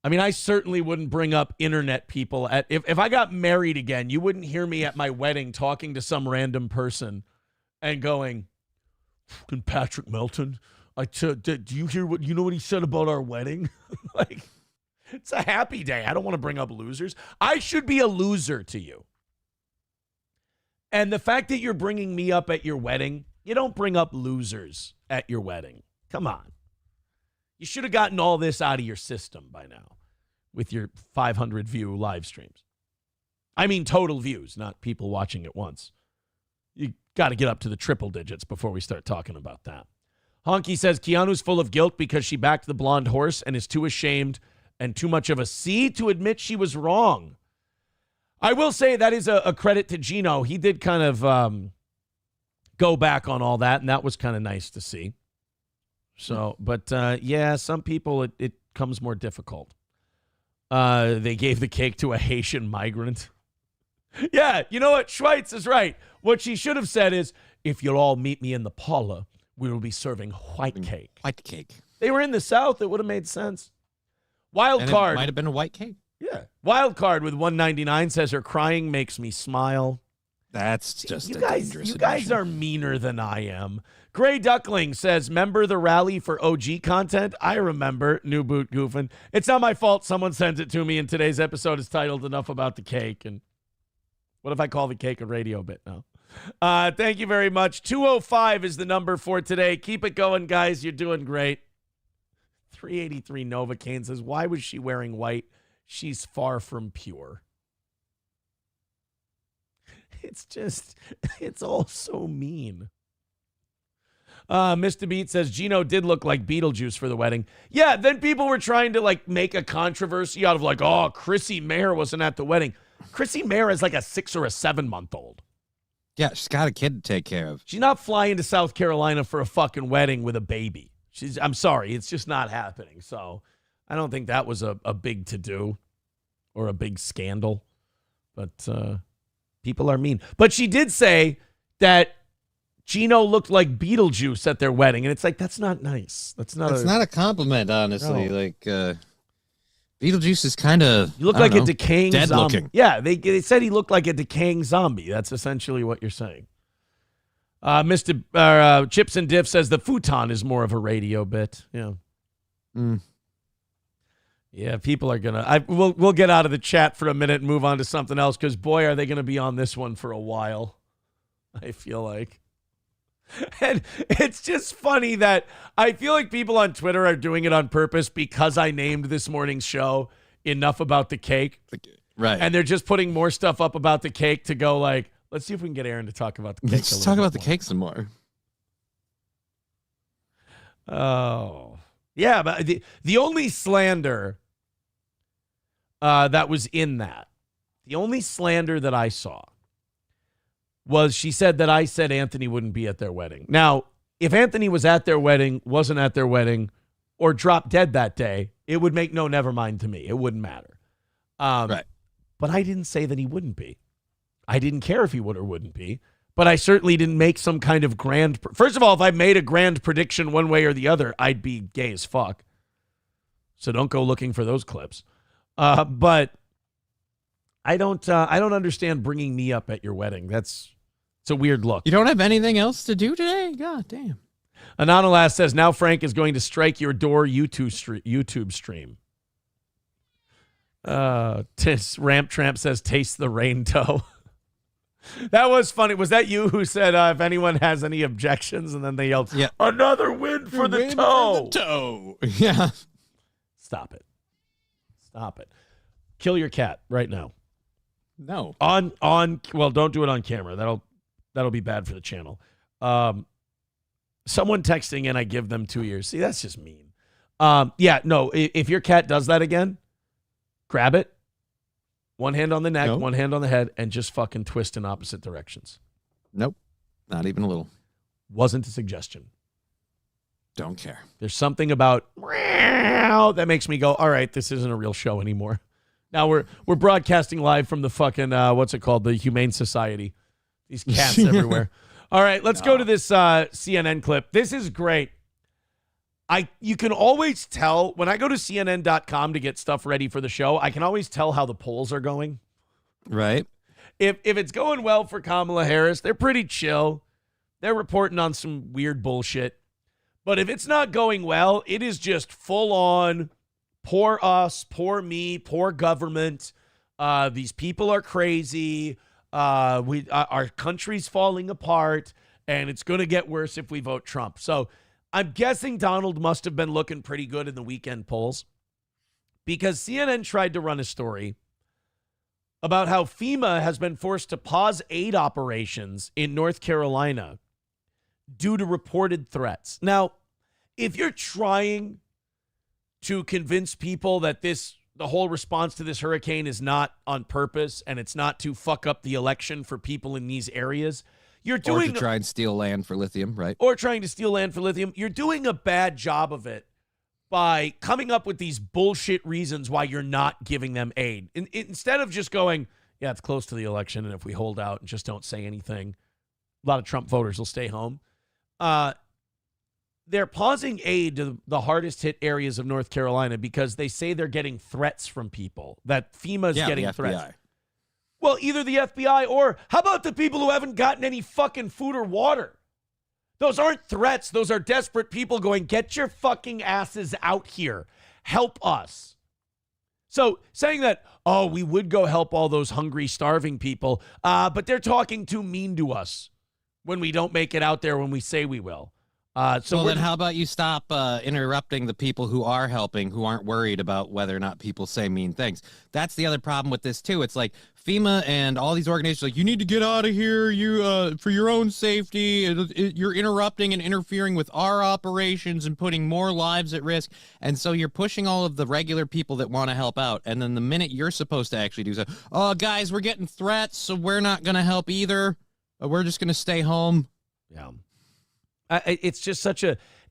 I mean, I certainly wouldn't bring up internet people. If I got married again, you wouldn't hear me at my wedding talking to some random person and going, fucking Patrick Melton, do you hear what, you know what he said about our wedding? Like, it's a happy day. I don't want to bring up losers. I should be a loser to you. And the fact that you're bringing me up at your wedding, you don't bring up losers at your wedding. Come on. You should have gotten all this out of your system by now with your 500 view live streams. I mean, total views, not people watching it once. You got to get up to the triple digits before we start talking about that. Honky says Keanu's full of guilt because she backed the blonde horse and is too ashamed and too much of a C to admit she was wrong. I will say that is a credit to Gino. He did kind of go back on all that, and that was kind of nice to see. So, but yeah, some people it comes more difficult. They gave the cake to a Haitian migrant. Yeah, you know what? Schweitz is right. What she should have said is, if you'll all meet me in the parlor, we will be serving white cake. White cake. They were in the South. It would have made sense. Wild card. It might have been a white cake. Yeah. Wild card with 199 says her crying makes me smile. That's just you a guys. dangerous You guys admission. are meaner than I am. Gray Duckling says, "Remember the rally for OG content? I remember. New boot goofing. It's not my fault. Someone sends it to me, and today's episode is titled "Enough About the Cake." And what if I call the cake a radio bit now? Thank you very much. 205 is the number for today. Keep it going, guys. You're doing great. 383 Novocaine says, "Why was she wearing white? She's far from pure." It's all so mean. Mr. Beat says, Gino did look like Beetlejuice for the wedding. Yeah, then people were trying to like make a controversy out of like, oh, Chrissy Mayer wasn't at the wedding. Chrissy Mayer is like a 6 or a 7-month-old. Yeah, she's got a kid to take care of. She's not flying to South Carolina for a fucking wedding with a baby. I'm sorry, it's just not happening. So I don't think that was a big to-do or a big scandal. But people are mean. But she did say that Gino looked like Beetlejuice at their wedding. And it's like, that's not nice. That's not a compliment, honestly. No. Like, Beetlejuice is kind of, you look like a decaying dead zombie. Looking. Yeah, they said he looked like a decaying zombie. That's essentially what you're saying. Mr. Chips and Diff says the futon is more of a radio bit. Yeah. Yeah, people are gonna. We'll get out of the chat for a minute and move on to something else because boy, are they gonna be on this one for a while. I feel like. And it's just funny that I feel like people on Twitter are doing it on purpose because I named this morning's show Enough About the Cake. Right. And they're just putting more stuff up about the cake to go like, let's see if we can get Aaron to talk about the cake. Let's talk about the cake some more. Oh. Yeah, but the only slander that was in that, the only slander that I saw was she said that I said Anthony wouldn't be at their wedding. Now, if Anthony was at their wedding, wasn't at their wedding, or dropped dead that day, it would make no never mind to me. It wouldn't matter. Right. But I didn't say that he wouldn't be. I didn't care if he would or wouldn't be. But I certainly didn't make some kind of grand... First of all, if I made a grand prediction one way or the other, I'd be gay as fuck. So don't go looking for those clips. But I don't understand bringing me up at your wedding. It's a weird look. You don't have anything else to do today? God damn. Anonymous says, now Frank is going to strike your door YouTube stream. Ramp Tramp says, taste the rain toe. That was funny. Was that you who said, if anyone has any objections? And then they yelled, yeah, another win for the toe. Yeah. Stop it. Stop it. Kill your cat right now. No. Well, don't do it on camera. That'll be bad for the channel. Someone texting and I give them 2 years. See, that's just mean. Yeah, no, if your cat does that again, grab it. One hand on the neck, one hand on the head, and just fucking twist in opposite directions. Nope. Not even a little. Wasn't a suggestion. Don't care. There's something about that makes me go, all right, this isn't a real show anymore. Now we're broadcasting live from the fucking, what's it called? The Humane Society. These cats everywhere. All right, let's go to this CNN clip. This is great. You can always tell when I go to CNN.com to get stuff ready for the show, I can always tell how the polls are going. Right. If it's going well for Kamala Harris, they're pretty chill. They're reporting on some weird bullshit. But if it's not going well, it is just full on poor us, poor me, poor government. These people are crazy. Our country's falling apart, and it's going to get worse if we vote Trump. So I'm guessing Donald must have been looking pretty good in the weekend polls because CNN tried to run a story about how FEMA has been forced to pause aid operations in North Carolina due to reported threats. Now, if you're trying to convince people that the whole response to this hurricane is not on purpose and it's not to fuck up the election for people in these areas, you're doing... Or to try and steal land for lithium, right? Or trying to steal land for lithium. You're doing a bad job of it by coming up with these bullshit reasons why you're not giving them aid. Instead of just going, yeah, it's close to the election, and if we hold out and just don't say anything, a lot of Trump voters will stay home. They're pausing aid to the hardest hit areas of North Carolina because they say they're getting threats from people, that FEMA's getting threats. Well, either the FBI or how about the people who haven't gotten any fucking food or water? Those aren't threats. Those are desperate people going, get your fucking asses out here. Help us. So saying that, oh, we would go help all those hungry, starving people, but they're talking too mean to us when we don't make it out there when we say we will. So then how about you stop interrupting the people who are helping, who aren't worried about whether or not people say mean things? That's the other problem with this, too. It's like FEMA and all these organizations like, you need to get out of here for your own safety. You're interrupting and interfering with our operations and putting more lives at risk. And so you're pushing all of the regular people that want to help out. And then the minute you're supposed to actually do so, oh, guys, we're getting threats, so we're not going to help either. We're just going to stay home. Yeah. It's just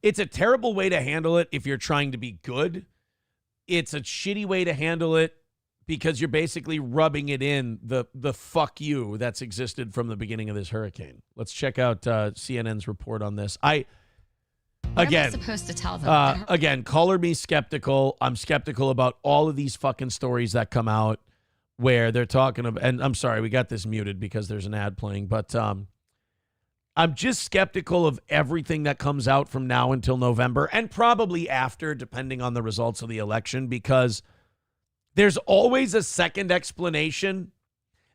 it's a terrible way to handle it if you're trying to be good. It's a shitty way to handle it because you're basically rubbing it in the fuck you that's existed from the beginning of this hurricane. Let's check out CNN's report on this. Again, supposed to tell them again, color me skeptical. I'm skeptical about all of these fucking stories that come out where they're talking about, and I'm sorry, we got this muted because there's an ad playing, but I'm just skeptical of everything that comes out from now until November and probably after, depending on the results of the election, because there's always a second explanation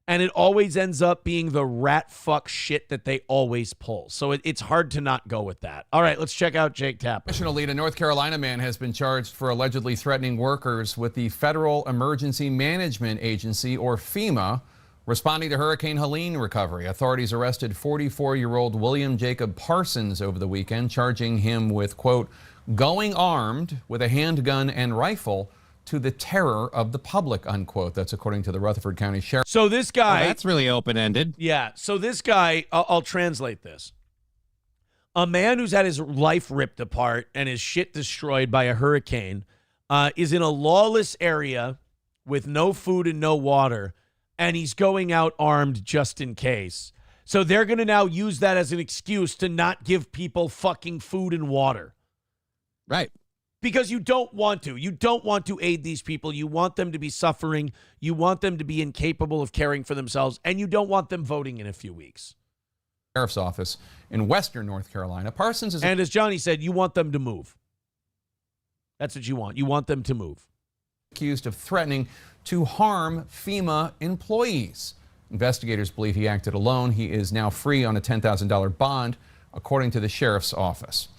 And it always ends up being the rat fuck shit that they always pull. So it's hard to not go with that. All right, let's check out Jake Tapper. National lead, a North Carolina man has been charged for allegedly threatening workers with the Federal Emergency Management Agency, or FEMA, responding to Hurricane Helene recovery. Authorities arrested 44-year-old William Jacob Parsons over the weekend, charging him with, quote, going armed with a handgun and rifle to the terror of the public, unquote. That's according to the Rutherford County Sheriff. So this guy... that's really open-ended. Yeah, so this guy, I'll translate this. A man who's had his life ripped apart and his shit destroyed by a hurricane is in a lawless area with no food and no water, and he's going out armed just in case. So they're going to now use that as an excuse to not give people fucking food and water. Right. Because you don't want to. You don't want to aid these people. You want them to be suffering. You want them to be incapable of caring for themselves. And you don't want them voting in a few weeks. Sheriff's office in Western North Carolina. Parsons is... And as Johnny said, you want them to move. That's what you want. You want them to move. Accused of threatening to harm FEMA employees. Investigators believe he acted alone. He is now free on a $10,000 bond, according to the sheriff's office.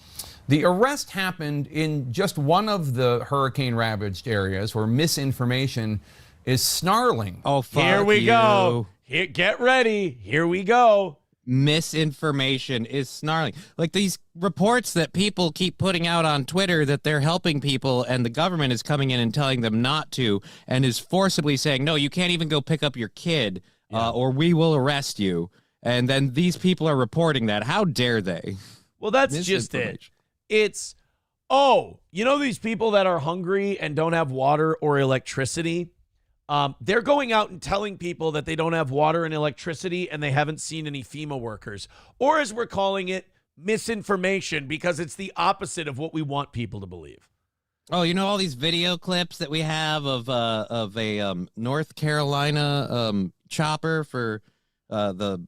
The arrest happened in just one of the hurricane-ravaged areas where misinformation is snarling. Oh, fuck Here we you. go. Here, get ready. Here we go. Misinformation is snarling. Like these reports that people keep putting out on Twitter that they're helping people and the government is coming in and telling them not to and is forcibly saying, no, you can't even go pick up your kid or we will arrest you. And then these people are reporting that. How dare they? Well, that's just it. It's, you know these people that are hungry and don't have water or electricity? They're going out and telling people that they don't have water and electricity and they haven't seen any FEMA workers. Or as we're calling it, misinformation, because it's the opposite of what we want people to believe. Oh, you know all these video clips that we have of a North Carolina chopper for the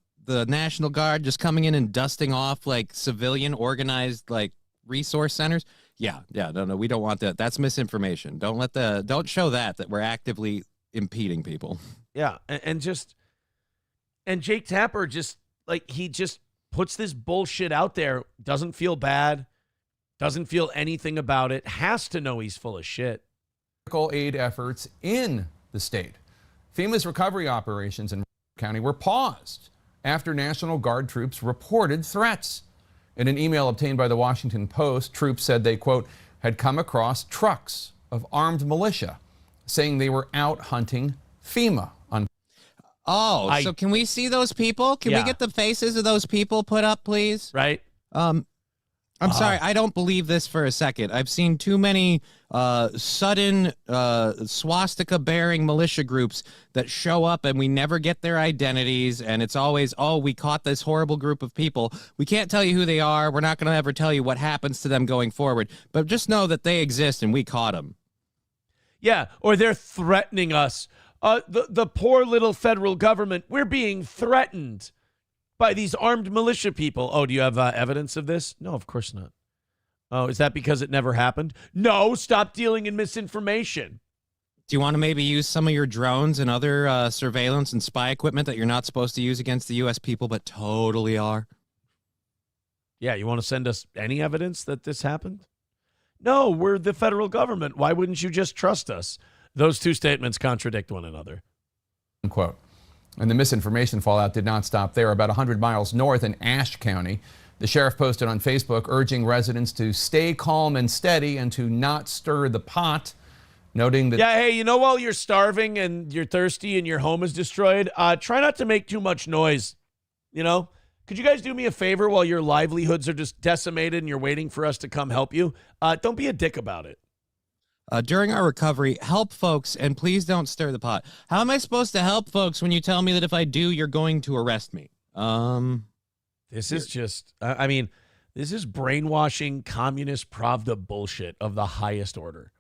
National Guard just coming in and dusting off like civilian organized like resource centers? Yeah, no, we don't want that. That's misinformation. Don't show that we're actively impeding people. Yeah, and Jake Tapper just like he just puts this bullshit out there, doesn't feel bad, doesn't feel anything about it, has to know he's full of shit. Aid efforts in the state. FEMA's recovery operations in County were paused after National Guard troops reported threats. In an email obtained by the Washington Post, troops said they, quote, had come across trucks of armed militia saying they were out hunting FEMA. So can we see those people? Can we get the faces of those people put up, please? Right. I'm sorry, I don't believe this for a second. I've seen too many sudden swastika-bearing militia groups that show up and we never get their identities, and it's always, we caught this horrible group of people. We can't tell you who they are. We're not going to ever tell you what happens to them going forward, but just know that they exist and we caught them. Yeah, or they're threatening us. The poor little federal government, we're being threatened by these armed militia people. Oh, do you have evidence of this? No, of course not. Oh, is that because it never happened? No, stop dealing in misinformation. Do you want to maybe use some of your drones and other surveillance and spy equipment that you're not supposed to use against the U.S. people but totally are? Yeah, you want to send us any evidence that this happened? No, we're the federal government. Why wouldn't you just trust us? Those two statements contradict one another. Unquote. And the misinformation fallout did not stop there. About 100 miles north in Ashe County, the sheriff posted on Facebook urging residents to stay calm and steady and to not stir the pot, noting that... Yeah, hey, you know, while you're starving and you're thirsty and your home is destroyed, try not to make too much noise, you know? Could you guys do me a favor while your livelihoods are just decimated and you're waiting for us to come help you? Don't be a dick about it. During our recovery, help folks, and please don't stir the pot. How am I supposed to help folks when you tell me that if I do, you're going to arrest me? This is just, I mean, this is brainwashing communist Pravda bullshit of the highest order.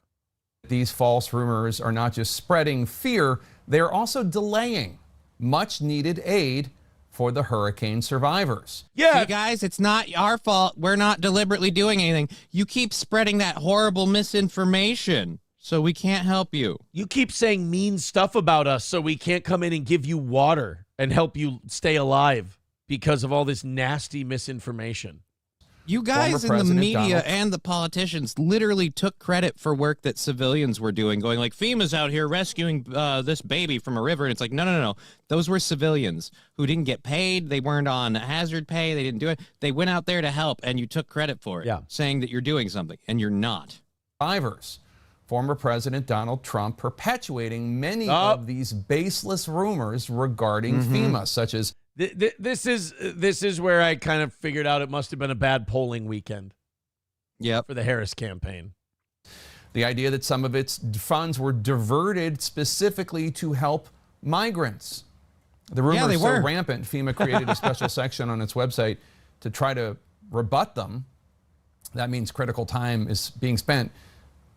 These false rumors are not just spreading fear, they're also delaying much needed aid for the hurricane survivors. Yeah. See, guys, it's not our fault. We're not deliberately doing anything. You keep spreading that horrible misinformation. so we can't help you. You keep saying mean stuff about us, so we can't come in and give you water and help you stay alive because of all this nasty misinformation. You guys in the media and the politicians literally took credit for work that civilians were doing, going like, FEMA's out here rescuing this baby from a river. And it's like, no. Those were civilians who didn't get paid. They weren't on hazard pay. They didn't do it. They went out there to help, and you took credit for it, saying that you're doing something, and you're not. Survivors. Former President Donald Trump perpetuating many of these baseless rumors regarding FEMA, such as... This is where I kind of figured out it must have been a bad polling weekend. For the Harris campaign. The idea that some of its funds were diverted specifically to help migrants. The rumors so rampant, FEMA created a special section on its website to try to rebut them. That means critical time is being spent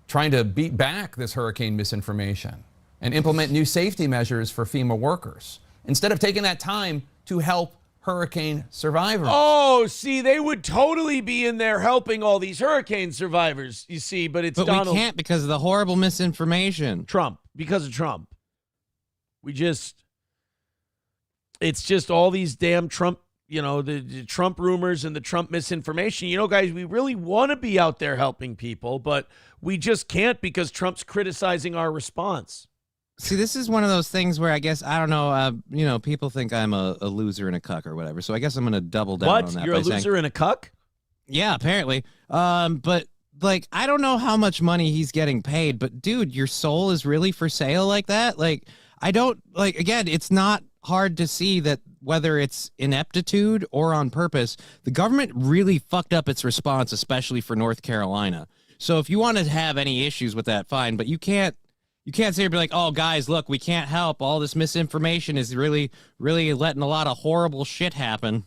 trying to beat back this hurricane misinformation and implement new safety measures for FEMA workers, instead of taking that time to help hurricane survivors. Oh, see, they would totally be in there helping all these hurricane survivors, you see, but it's Donald. We can't because of the horrible misinformation. Because of Trump. It's just all these damn Trump, the Trump rumors and the Trump misinformation. Guys, we really want to be out there helping people, but we just can't because Trump's criticizing our response. See, this is one of those things where I guess, I don't know, people think I'm a loser and a cuck or whatever. So I guess I'm going to double down on that. You're a loser and a cuck? Yeah, apparently. But like, I don't know how much money he's getting paid, but dude, your soul is really for sale like that? Like, again, it's not hard to see that whether it's ineptitude or on purpose, the government really fucked up its response, especially for North Carolina. So if you want to have any issues with that, fine, but you can't sit here and be like, oh, guys, look, we can't help. All this misinformation is really, really letting a lot of horrible shit happen.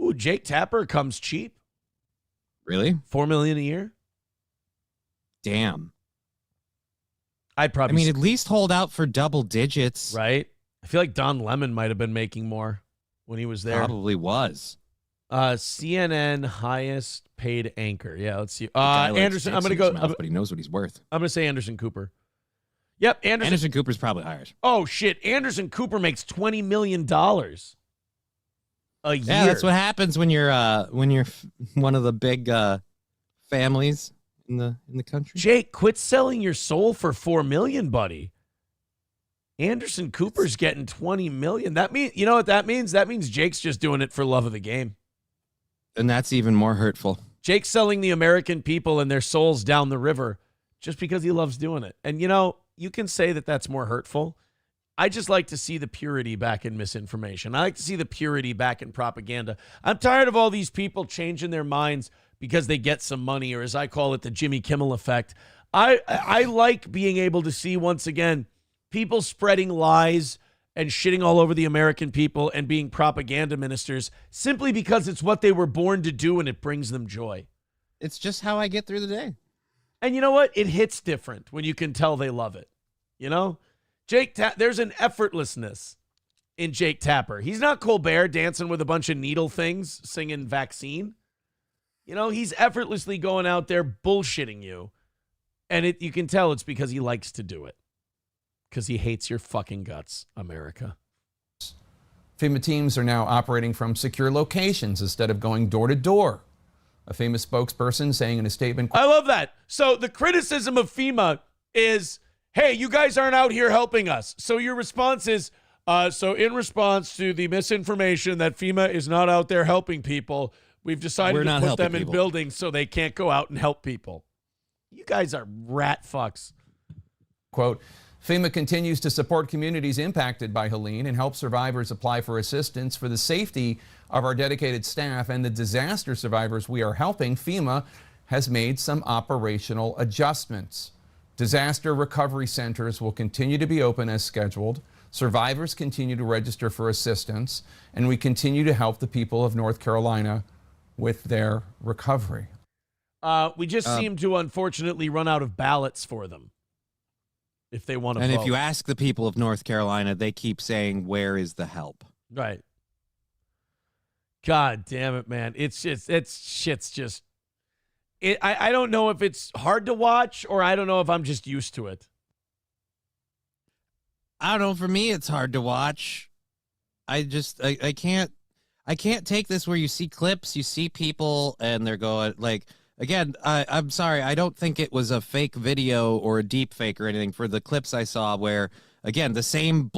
Ooh, Jake Tapper comes cheap. Really? $4 million a year? Damn. I'd probably... at least hold out for double digits. Right? I feel like Don Lemon might have been making more when he was there. Probably CNN highest paid anchor. Yeah, let's see. Anderson, I'm going to go... but he knows what he's worth. I'm going to say Anderson Cooper. Yep, Anderson Cooper's probably higher. Oh, shit. Anderson Cooper makes $20 million a year. Yeah, that's what happens when you're one of the big families in the country. Jake, quit selling your soul for $4 million, buddy. Anderson Cooper's getting $20 million. That means, you know what that means? That means Jake's just doing it for love of the game. And that's even more hurtful. Jake's selling the American people and their souls down the river just because he loves doing it. And, you can say that that's more hurtful. I just like to see the purity back in misinformation. I like to see the purity back in propaganda. I'm tired of all these people changing their minds because they get some money, or as I call it, the Jimmy Kimmel effect. I like being able to see, once again, people spreading lies and shitting all over the American people and being propaganda ministers simply because it's what they were born to do and it brings them joy. It's just how I get through the day. And you know what? It hits different when you can tell they love it. There's an effortlessness in Jake Tapper. He's not Colbert dancing with a bunch of needle things, singing vaccine. He's effortlessly going out there bullshitting you. And you can tell it's because he likes to do it. Because he hates your fucking guts, America. FEMA teams are now operating from secure locations instead of going door to door. A famous spokesperson saying in a statement... I love that. So the criticism of FEMA is, hey, you guys aren't out here helping us. So your response is, so in response to the misinformation that FEMA is not out there helping people, we've decided to put them in buildings so they can't go out and help people. You guys are rat fucks. Quote, FEMA continues to support communities impacted by Helene and help survivors apply for assistance. For the safety of our dedicated staff and the disaster survivors we are helping, FEMA has made some operational adjustments. Disaster recovery centers will continue to be open as scheduled. Survivors continue to register for assistance, and we continue to help the people of North Carolina with their recovery. We just seem to, unfortunately, run out of ballots for them. If they want to vote. If you ask the people of North Carolina, they keep saying, where is the help? Right. God damn it, man. Shit's just, I don't know if it's hard to watch or I don't know if I'm just used to it. I don't know. For me, it's hard to watch. I can't take this where you see clips, you see people, and they're going like, again, I'm sorry, I don't think it was a fake video or a deep fake or anything for the clips I saw where, again, the same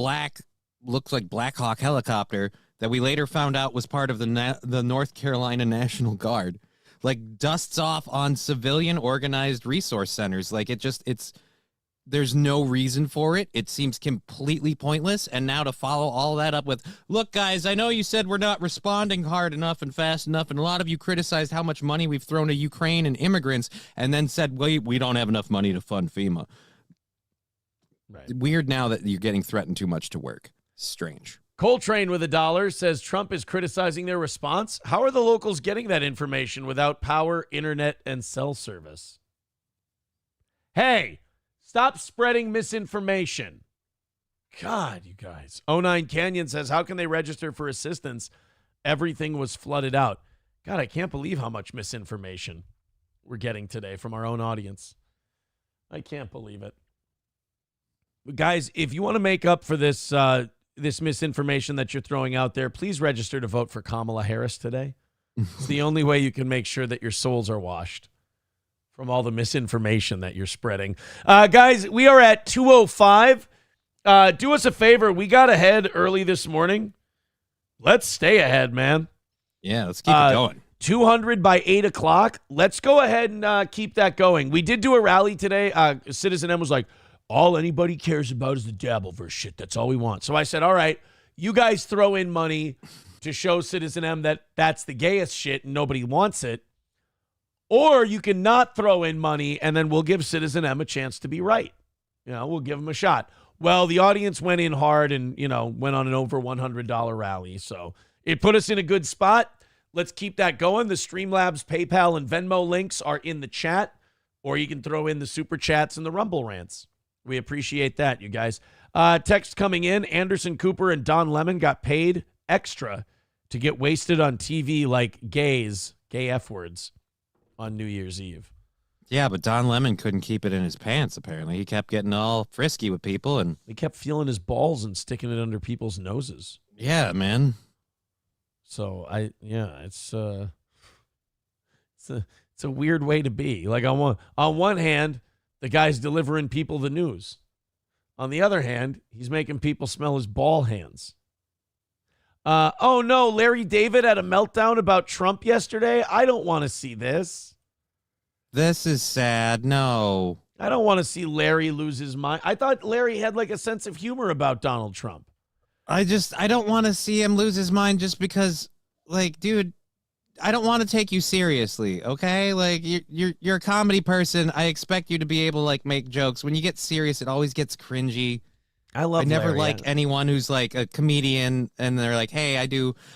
looks like Black Hawk helicopter that we later found out was part of the North Carolina National Guard, like dusts off on civilian organized resource centers. Like there's no reason for it. It seems completely pointless. And now to follow all that up with, look, guys, I know you said we're not responding hard enough and fast enough, and a lot of you criticized how much money we've thrown to Ukraine and immigrants, and then said, we don't have enough money to fund FEMA. Right. Weird now that you're getting threatened too much to work. Strange. Coltrane with $1 says Trump is criticizing their response. How are the locals getting that information without power, internet, and cell service? Hey, stop spreading misinformation. God, you guys. 09 Canyon says, how can they register for assistance? Everything was flooded out. God, I can't believe how much misinformation we're getting today from our own audience. I can't believe it. But guys, if you want to make up for this this misinformation that you're throwing out there, please register to vote for Kamala Harris today. It's the only way you can make sure that your souls are washed from all the misinformation that you're spreading. Guys, we are at 2:05. Do us a favor. We got ahead early this morning. Let's stay ahead, man. Yeah, let's keep it going. 200 by 8 o'clock. Let's go ahead and keep that going. We did do a rally today. Citizen M was like, all anybody cares about is the Dabbleverse shit. That's all we want. So I said, all right, you guys throw in money to show Citizen M that that's the gayest shit and nobody wants it. Or you can not throw in money and then we'll give Citizen M a chance to be right. We'll give them a shot. Well, the audience went in hard and, went on an over $100 rally. So it put us in a good spot. Let's keep that going. The Streamlabs, PayPal, and Venmo links are in the chat, or you can throw in the Super Chats and the Rumble Rants. We appreciate that, you guys. Text coming in. Anderson Cooper and Don Lemon got paid extra to get wasted on TV like gay F words on New Year's Eve. Yeah, but Don Lemon couldn't keep it in his pants, apparently. He kept getting all frisky with people. And he kept feeling his balls and sticking it under people's noses. Yeah, man. So, it's a weird way to be. Like, on one hand, the guy's delivering people the news. On the other hand, he's making people smell his ball hands. Oh, no, Larry David had a meltdown about Trump yesterday. I don't want to see this. This is sad. No. I don't want to see Larry lose his mind. I thought Larry had like a sense of humor about Donald Trump. I don't want to see him lose his mind just because, like, dude, I don't want to take you seriously, okay? Like, you're a comedy person. I expect you to be able to, like, make jokes. When you get serious, it always gets cringy. I never Larry, like anyone who's, like, a comedian, and they're like, hey,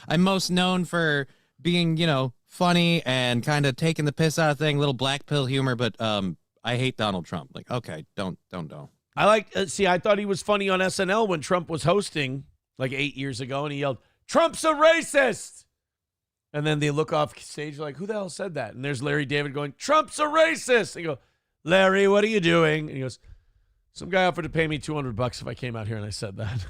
I'm most known for being, funny and kind of taking the piss out of thing, little black pill humor, but I hate Donald Trump. Like, okay, don't. I thought he was funny on SNL when Trump was hosting, like 8 years ago, and he yelled, Trump's a racist! And then they look off stage like, who the hell said that? And there's Larry David going, Trump's a racist. They go, Larry, what are you doing? And he goes, some guy offered to pay me $200 if I came out here and I said that.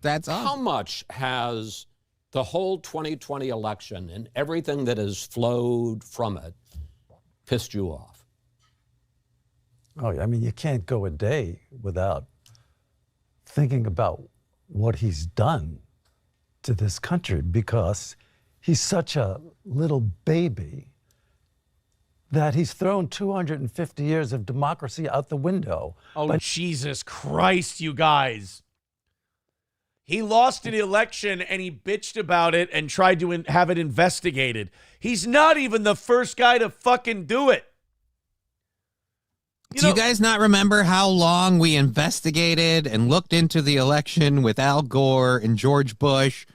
That's awesome. How much has the whole 2020 election and everything that has flowed from it pissed you off? Oh, I mean, you can't go a day without thinking about what he's done to this country, because he's such a little baby that he's thrown 250 years of democracy out the window. Oh, Jesus Christ, you guys. He lost an election and he bitched about it and tried to have it investigated. He's not even the first guy to fucking do it. Do you guys not remember how long we investigated and looked into the election with Al Gore and George Bush?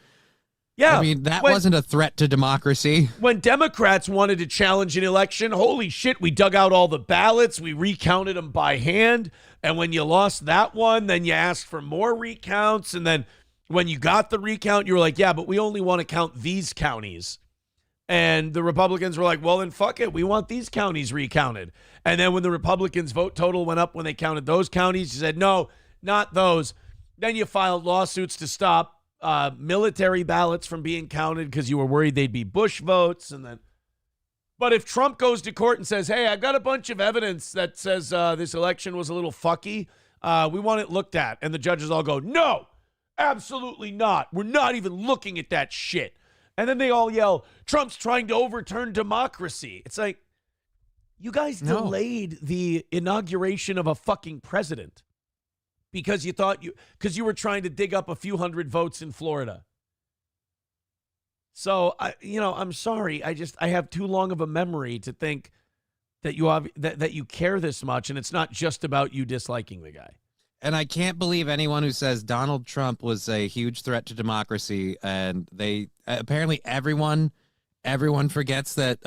Yeah. I mean, that wasn't a threat to democracy. When Democrats wanted to challenge an election, holy shit, we dug out all the ballots, we recounted them by hand, and when you lost that one, then you asked for more recounts, and then when you got the recount, you were like, yeah, but we only want to count these counties. And the Republicans were like, well, then fuck it. We want these counties recounted. And then when the Republicans' vote total went up when they counted those counties, you said, no, not those. Then you filed lawsuits to stop military ballots from being counted because you were worried they'd be Bush votes. But if Trump goes to court and says, hey, I got a bunch of evidence that says this election was a little fucky, we want it looked at. And the judges all go, no, absolutely not. We're not even looking at that shit. And then they all yell, Trump's trying to overturn democracy. It's like, you guys delayed the inauguration of a fucking president because you were trying to dig up a few hundred votes in Florida. So, I'm sorry. I have too long of a memory to think that you care this much, and it's not just about you disliking the guy. And I can't believe anyone who says Donald Trump was a huge threat to democracy. And they apparently everyone forgets that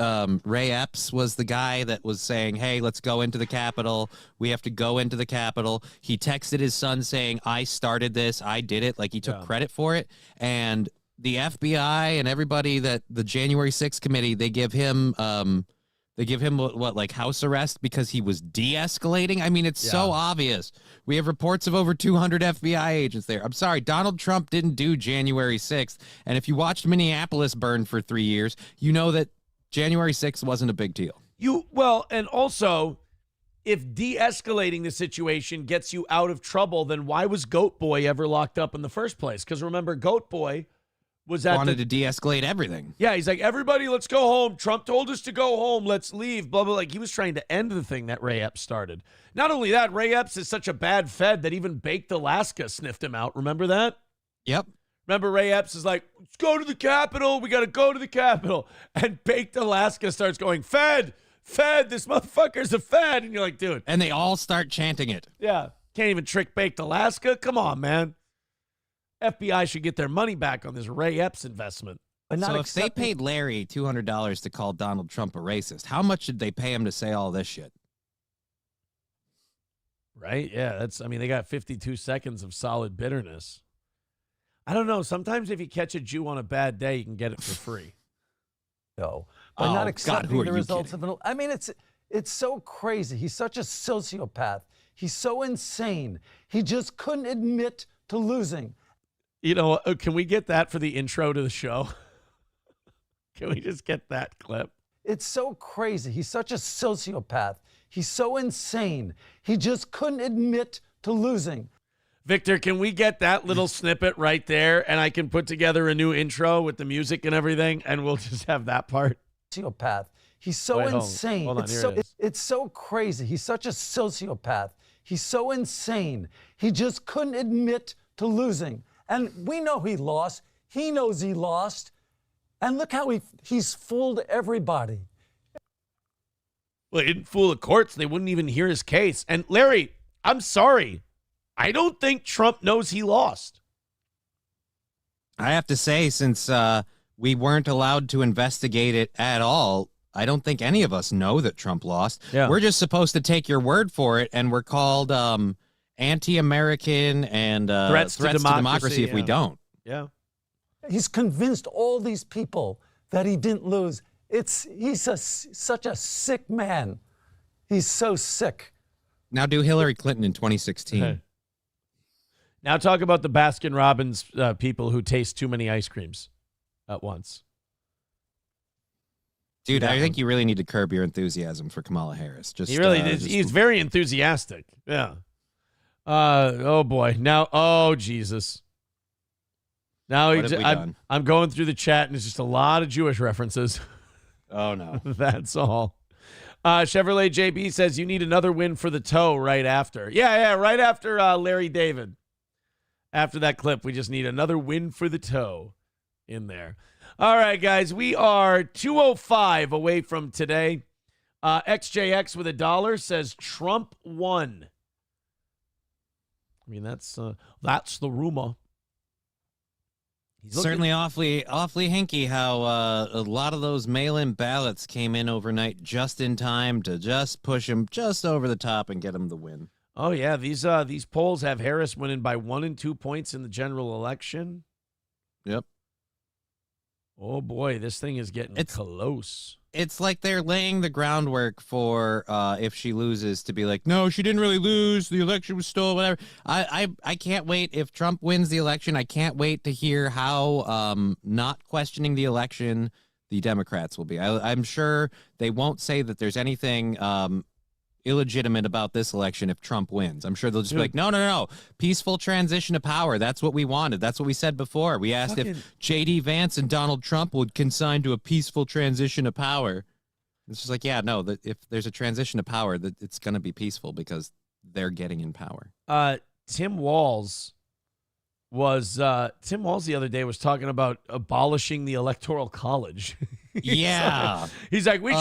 Ray Epps was the guy that was saying, hey, let's go into the Capitol. We have to go into the Capitol. He texted his son saying, I started this. I did it. Like he took credit for it. And the FBI and everybody that the January 6th committee, they give him what, like house arrest because he was de-escalating? I mean, it's so obvious. We have reports of over 200 FBI agents there. I'm sorry, Donald Trump didn't do January 6th. And if you watched Minneapolis burn for 3 years, you know that January 6th wasn't a big deal. And also, if de-escalating the situation gets you out of trouble, then why was Goat Boy ever locked up in the first place? Because remember, Goat Boy wanted to de-escalate everything. Yeah, he's like, everybody, let's go home. Trump told us to go home. Let's leave. Blah, blah. Like, he was trying to end the thing that Ray Epps started. Not only that, Ray Epps is such a bad Fed that even Baked Alaska sniffed him out. Remember that? Yep. Remember, Ray Epps is like, let's go to the Capitol. We got to go to the Capitol. And Baked Alaska starts going, Fed, this motherfucker's a Fed. And you're like, dude. And they all start chanting it. Yeah. Can't even trick Baked Alaska. Come on, man. FBI should get their money back on this Ray Epps investment. So if they paid Larry $200 to call Donald Trump a racist, how much did they pay him to say all this shit? Right? Yeah, they got 52 seconds of solid bitterness. I don't know. Sometimes if you catch a Jew on a bad day, you can get it for free. No, but not accepting the results of an. I mean, it's so crazy. He's such a sociopath. He's so insane. He just couldn't admit to losing. Can we get that for the intro to the show? Can we just get that clip? It's so crazy. He's such a sociopath. He's so insane. He just couldn't admit to losing. Victor, can we get that little snippet right there, and I can put together a new intro with the music and everything, and we'll just have that part? Sociopath. He's so insane. Hold on, it's so crazy. He's such a sociopath. He's so insane. He just couldn't admit to losing. And we know he lost. He knows he lost. And look how he's fooled everybody. Well, he didn't fool the courts. They wouldn't even hear his case. And Larry, I'm sorry. I don't think Trump knows he lost. I have to say, since we weren't allowed to investigate it at all, I don't think any of us know that Trump lost. Yeah. We're just supposed to take your word for it, and we're called anti-American and threats to democracy if we don't. Yeah. He's convinced all these people that he didn't lose. He's such a sick man. He's so sick. Now do Hillary Clinton in 2016. Okay. Now talk about the Baskin-Robbins people who taste too many ice creams at once. Dude, I think you really need to curb your enthusiasm for Kamala Harris. He really is. He's very enthusiastic. Yeah. Oh boy. Now, oh Jesus. Now I'm going through the chat and it's just a lot of Jewish references. Oh no. That's all. Chevrolet JB says you need another win for the toe right after. Yeah, right after Larry David. After that clip, we just need another win for the toe in there. All right, guys, we are 2:05 away from today. XJX with $1 says Trump won. I mean, that's the rumor. Certainly awfully hinky how a lot of those mail-in ballots came in overnight just in time to just push him just over the top and get him the win. Oh, yeah, these polls have Harris winning by 1 and 2 points in the general election. Yep. Oh boy, this thing is getting close. It's like they're laying the groundwork for if she loses to be like, no, she didn't really lose. The election was stolen, whatever. I can't wait. If Trump wins the election, I can't wait to hear how not questioning the election the Democrats will be. I'm sure they won't say that there's anything illegitimate about this election if Trump wins. I'm sure they'll just be like, no. Peaceful transition of power. That's what we wanted. That's what we said before. We asked if J.D. Vance and Donald Trump would consign to a peaceful transition of power. It's just like, yeah, no, that if there's a transition of power, that it's going to be peaceful because they're getting in power. Tim Walz the other day was talking about abolishing the Electoral College. He's like, we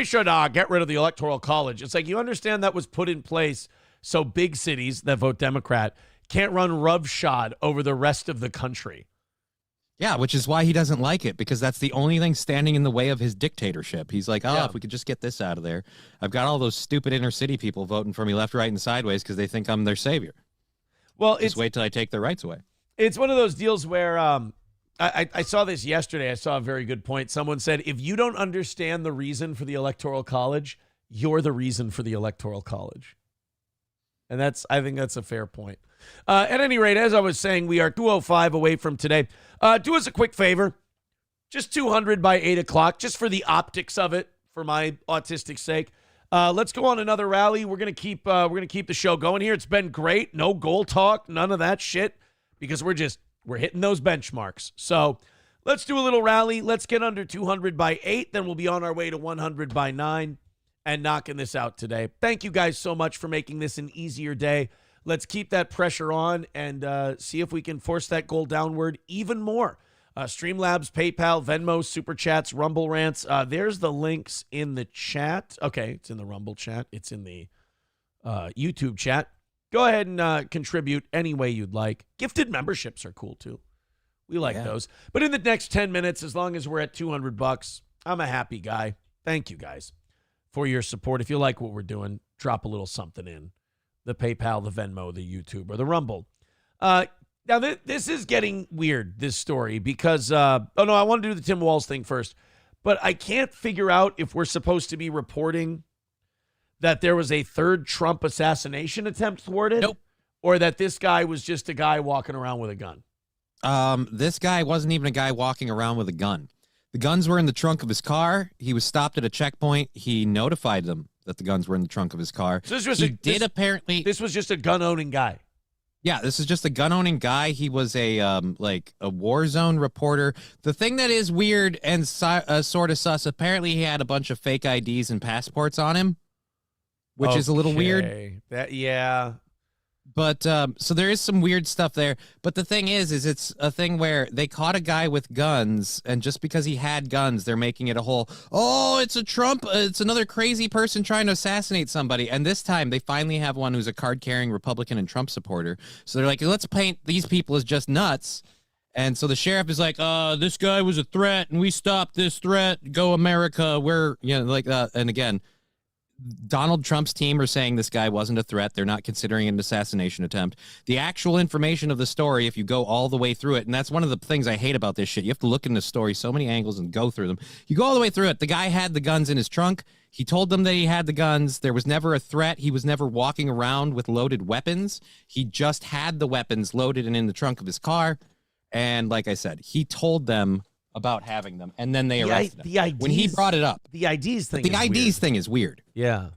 should get rid of the Electoral College. It's like, you understand that was put in place so big cities that vote Democrat can't run roughshod over the rest of the country. Yeah, which is why he doesn't like it, because that's the only thing standing in the way of his dictatorship. He's like, if we could just get this out of there. I've got all those stupid inner city people voting for me left, right, and sideways because they think I'm their savior. Well, just wait till I take their rights away. It's one of those deals where I saw this yesterday. I saw a very good point. Someone said, if you don't understand the reason for the Electoral College, you're the reason for the Electoral College. And I think that's a fair point. At any rate, as I was saying, we are 2:05 away from today. Do us a quick favor. Just 200 by 8 o'clock, just for the optics of it, for my autistic sake. Let's go on another rally. We're gonna keep the show going here. It's been great. No goal talk, none of that shit, because we're hitting those benchmarks. So let's do a little rally. Let's get under 200 by 8. Then we'll be on our way to 100 by 9 and knocking this out today. Thank you guys so much for making this an easier day. Let's keep that pressure on and see if we can force that goal downward even more. Streamlabs, PayPal, Venmo, Super Chats, Rumble Rants. There's the links in the chat. Okay, it's in the Rumble chat. It's in the YouTube chat. Go ahead and contribute any way you'd like. Gifted memberships are cool, too. We like those. But in the next 10 minutes, as long as we're at $200, I'm a happy guy. Thank you, guys, for your support. If you like what we're doing, drop a little something in. The PayPal, the Venmo, the YouTube, or the Rumble. Now, this is getting weird, this story, because, I want to do the Tim Walz thing first. But I can't figure out if we're supposed to be reporting that there was a third Trump assassination attempt thwarted, or that this guy was just a guy walking around with a gun. This guy wasn't even a guy walking around with a gun. The guns were in the trunk of his car. He was stopped at a checkpoint. He notified them that the guns were in the trunk of his car. So this was this was just a gun-owning guy. Yeah, this is just a gun-owning guy. He was a war zone reporter. The thing that is weird and sort of sus, apparently he had a bunch of fake IDs and passports on him, which is a little weird. But so there is some weird stuff there. But the thing is it's a thing where they caught a guy with guns, and just because he had guns, they're making it a whole, it's a Trump, it's another crazy person trying to assassinate somebody. And this time they finally have one who's a card-carrying Republican and Trump supporter. So they're like, let's paint these people as just nuts. And so the sheriff is like, this guy was a threat, and we stopped this threat. Go America. We're, and again, Donald Trump's team are saying this guy wasn't a threat. They're not considering an assassination attempt. The actual information of the story, if you go all the way through it, and that's one of the things I hate about this shit. You have to look in the story so many angles and go through them. You go all the way through it. The guy had the guns in his trunk. He told them that he had the guns. There was never a threat. He was never walking around with loaded weapons. He just had the weapons loaded and in the trunk of his car. And like I said, he told them about having them, and then they arrested him. When he brought it up. The IDs thing thing is weird. Yeah.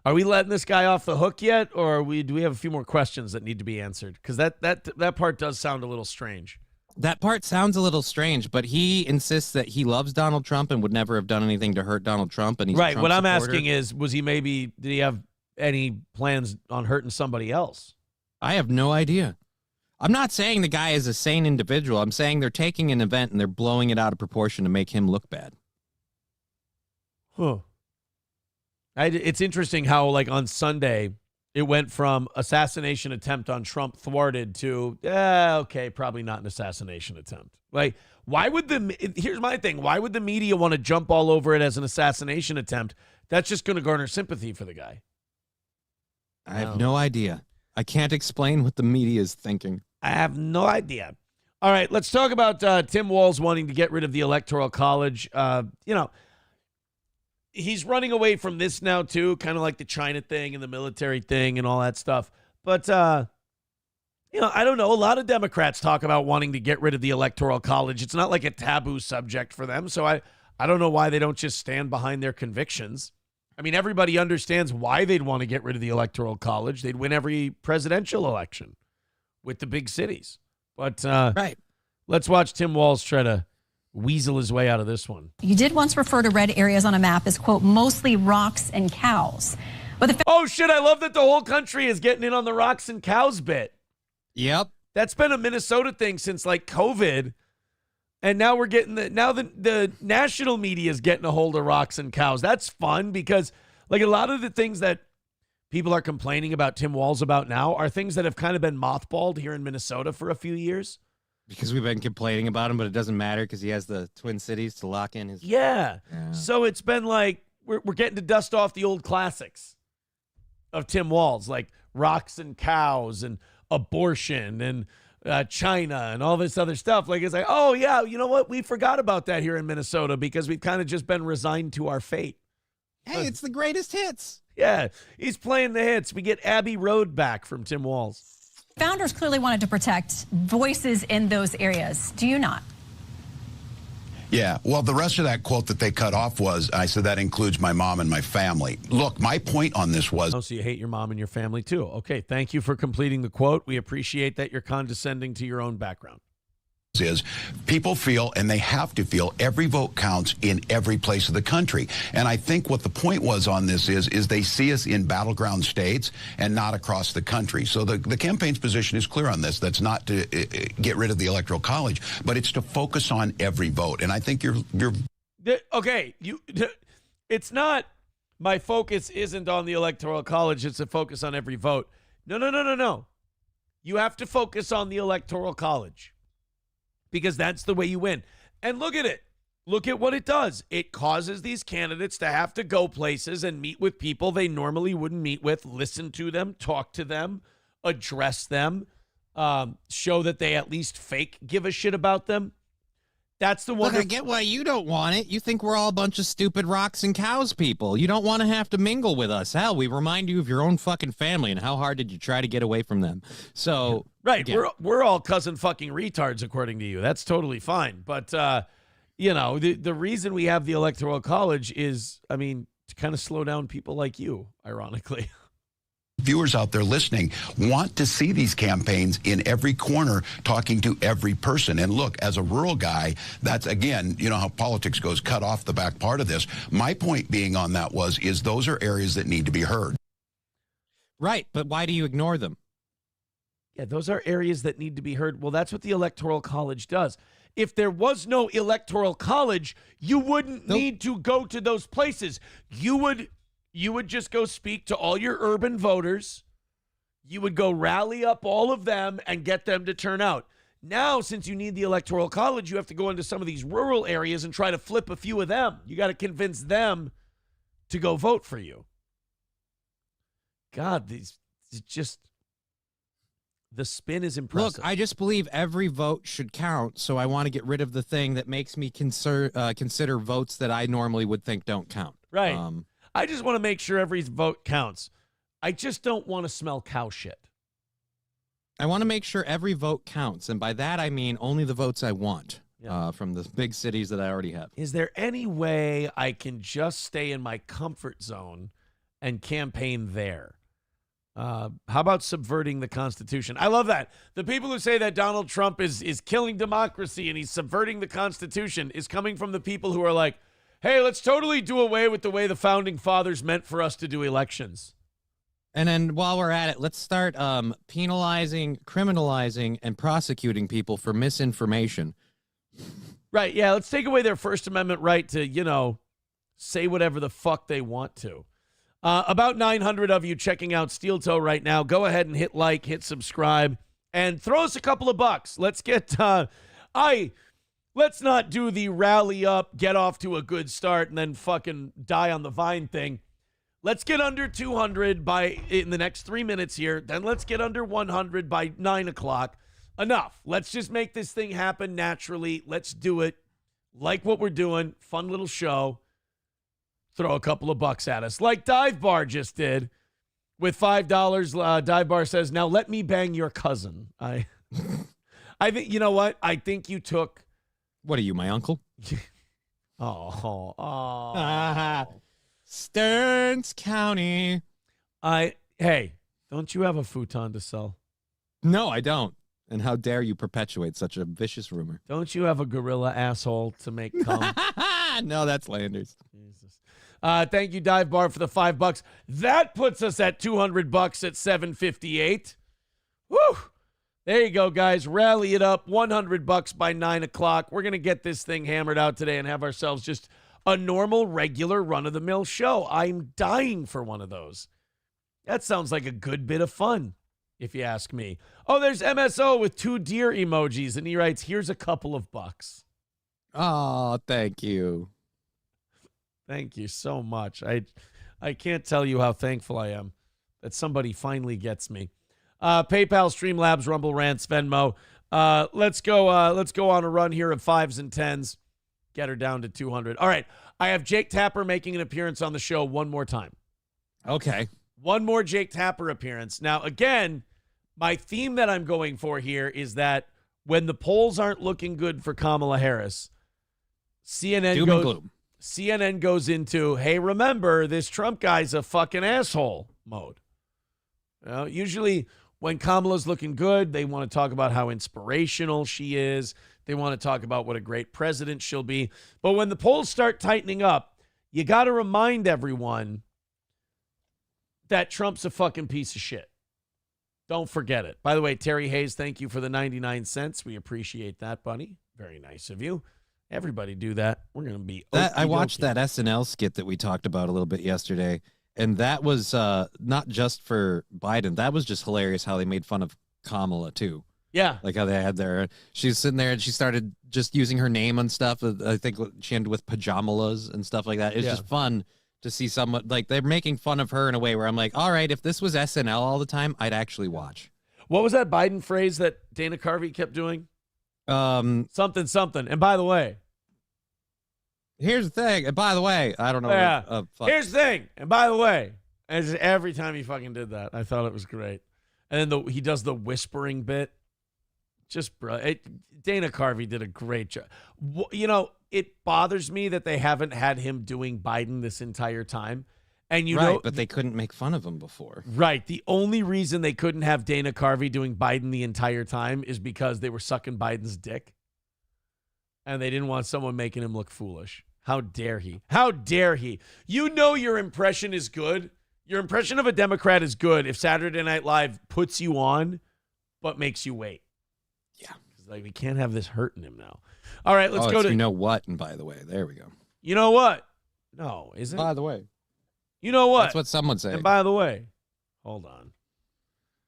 Are we letting this guy off the hook yet, or do we have a few more questions that need to be answered? Because that part does sound a little strange. That part sounds a little strange, but he insists that he loves Donald Trump and would never have done anything to hurt Donald Trump. And he's right. A Trump what I'm supporter. asking is, did he have any plans on hurting somebody else? I have no idea. I'm not saying the guy is a sane individual. I'm saying they're taking an event and they're blowing it out of proportion to make him look bad. Huh. It's interesting how, like, on Sunday, it went from assassination attempt on Trump thwarted to, okay, probably not an assassination attempt. Like, here's my thing. Why would the media want to jump all over it as an assassination attempt? That's just going to garner sympathy for the guy. I have no idea. I can't explain what the media is thinking. I have no idea. All right, let's talk about Tim Walz wanting to get rid of the Electoral College. He's running away from this now, too, kind of like the China thing and the military thing and all that stuff. But, I don't know. A lot of Democrats talk about wanting to get rid of the Electoral College. It's not like a taboo subject for them. So I don't know why they don't just stand behind their convictions. I mean, everybody understands why they'd want to get rid of the Electoral College. They'd win every presidential election with the big cities. But right. Let's watch Tim Walz try to weasel his way out of this one. You did once refer to red areas on a map as, quote, mostly rocks and cows. But oh, shit, I love that the whole country is getting in on the rocks and cows bit. Yep. That's been a Minnesota thing since, like, COVID. And now we're getting the national media is getting a hold of rocks and cows. That's fun because, like, a lot of the things that people are complaining about Tim Walz about now are things that have kind of been mothballed here in Minnesota for a few years. Because we've been complaining about him, but it doesn't matter because he has the Twin Cities to lock in his. Yeah. So it's been like we're getting to dust off the old classics of Tim Walz, like rocks and cows and abortion and China and all this other stuff. Like, it's like, oh, yeah, you know what? We forgot about that here in Minnesota because we've kind of just been resigned to our fate. Hey, it's the greatest hits. Yeah, he's playing the hits. We get Abbey Road back from Tim Walz. Founders clearly wanted to protect voices in those areas. Do you not? Yeah, well, the rest of that quote that they cut off was, I said that includes my mom and my family. Look, my point on this was... Oh, so you hate your mom and your family, too. Okay, thank you for completing the quote. We appreciate that you're condescending to your own background. Is people feel, and they have to feel, every vote counts in every place of the country. And I think what the point was on this is they see us in battleground states and not across the country. So the campaign's position is clear on this. That's not to get rid of the Electoral College, but it's to focus on every vote. And I think you're okay. It's not my focus isn't on the Electoral College. It's a focus on every vote. No. You have to focus on the Electoral College. Because that's the way you win. And look at it. Look at what it does. It causes these candidates to have to go places and meet with people they normally wouldn't meet with, listen to them, talk to them, address them, show that they at least fake give a shit about them. That's the one. Look, I get why you don't want it. You think we're all a bunch of stupid rocks and cows people. You don't want to have to mingle with us. Hell, we remind you of your own fucking family and how hard did you try to get away from them. So right, again, we're all cousin fucking retards according to you. That's totally fine. But the reason we have the Electoral College is, I mean, to kind of slow down people like you, ironically. Viewers out there listening want to see these campaigns in every corner, talking to every person. And look, as a rural guy, that's, again, you know how politics goes, cut off the back part of this. My point being on that is those are areas that need to be heard. Right, but why do you ignore them? Yeah, those are areas that need to be heard. Well, that's what the Electoral College does. If there was no Electoral College, you wouldn't need to go to those places. You would just go speak to all your urban voters. You would go rally up all of them and get them to turn out. Now, since you need the Electoral College, you have to go into some of these rural areas and try to flip a few of them. You got to convince them to go vote for you. God, the spin is impressive. Look, I just believe every vote should count, so I want to get rid of the thing that makes me consider votes that I normally would think don't count. Right. I just want to make sure every vote counts. I just don't want to smell cow shit. I want to make sure every vote counts, and by that I mean only the votes I want from the big cities that I already have. Is there any way I can just stay in my comfort zone and campaign there? How about subverting the Constitution? I love that. The people who say that Donald Trump is killing democracy and he's subverting the Constitution is coming from the people who are like, hey, let's totally do away with the way the founding fathers meant for us to do elections. And then while we're at it, let's start penalizing, criminalizing, and prosecuting people for misinformation. Right, yeah, let's take away their First Amendment right to, say whatever the fuck they want to. About 900 of you checking out Steel Toe right now. Go ahead and hit like, hit subscribe, and throw us a couple of bucks. Let's get, let's not do the rally up, get off to a good start, and then fucking die on the vine thing. Let's get under 200 in the next 3 minutes here. Then let's get under 100 by 9 o'clock. Enough. Let's just make this thing happen naturally. Let's do it. Like what we're doing. Fun little show. Throw a couple of bucks at us. Like Dive Bar just did. With $5, Dive Bar says, now let me bang your cousin. I think, you know what? I think you took. What are you, my uncle? Stearns County. Hey, don't you have a futon to sell? No, I don't. And how dare you perpetuate such a vicious rumor? Don't you have a gorilla asshole to make cum? No, that's Landers. Jesus. Thank you, Dive Bar, for the $5. That puts us at $200 at $7.58. Woo! There you go, guys. Rally it up. $100 by 9 o'clock. We're going to get this thing hammered out today and have ourselves just a normal, regular, run-of-the-mill show. I'm dying for one of those. That sounds like a good bit of fun, if you ask me. Oh, there's MSO with 2 deer emojis, and he writes, here's a couple of bucks. Oh, thank you. Thank you so much. I can't tell you how thankful I am that somebody finally gets me. PayPal, Streamlabs, Rumble Rants, Venmo. Let's go on a run here of 5s and 10s. Get her down to 200. All right. I have Jake Tapper making an appearance on the show one more time. Okay. One more Jake Tapper appearance. Now, again, my theme that I'm going for here is that when the polls aren't looking good for Kamala Harris, CNN goes into, hey, remember, this Trump guy's a fucking asshole mode. You know, usually when Kamala's looking good, they want to talk about how inspirational she is. They want to talk about what a great president she'll be. But when the polls start tightening up, you got to remind everyone that Trump's a fucking piece of shit. Don't forget it. By the way, Terry Hayes, thank you for the 99 cents. We appreciate that, buddy. Very nice of you. Everybody do that. We're going to be I watched that SNL skit that we talked about a little bit yesterday, and that was not just for Biden. That was just hilarious how they made fun of Kamala, too. Yeah. Like how they had she's sitting there and she started just using her name and stuff. I think she ended with pajamalas and stuff like that. It's just fun to see someone, like, they're making fun of her in a way where I'm like, all right, if this was SNL all the time, I'd actually watch. What was that Biden phrase that Dana Carvey kept doing? Something. And by the way. Here's the thing. And by the way, I don't know. Yeah. Here's the thing. And by the way. And just every time he fucking did that, I thought it was great. And then he does the whispering bit. Just brilliant. Dana Carvey did a great job. You know, it bothers me that they haven't had him doing Biden this entire time. And you know, but they couldn't make fun of him before. Right. The only reason they couldn't have Dana Carvey doing Biden the entire time is because they were sucking Biden's dick. And they didn't want someone making him look foolish. How dare he? How dare he? You know your impression is good. Your impression of a Democrat is good if Saturday Night Live puts you on, but makes you wait. Yeah. Like, we can't have this hurting him now. All right, let's go to... You know what? And by the way, there we go. You know what? No, is it? By the way. You know what? That's what someone's saying. And by the way, hold on.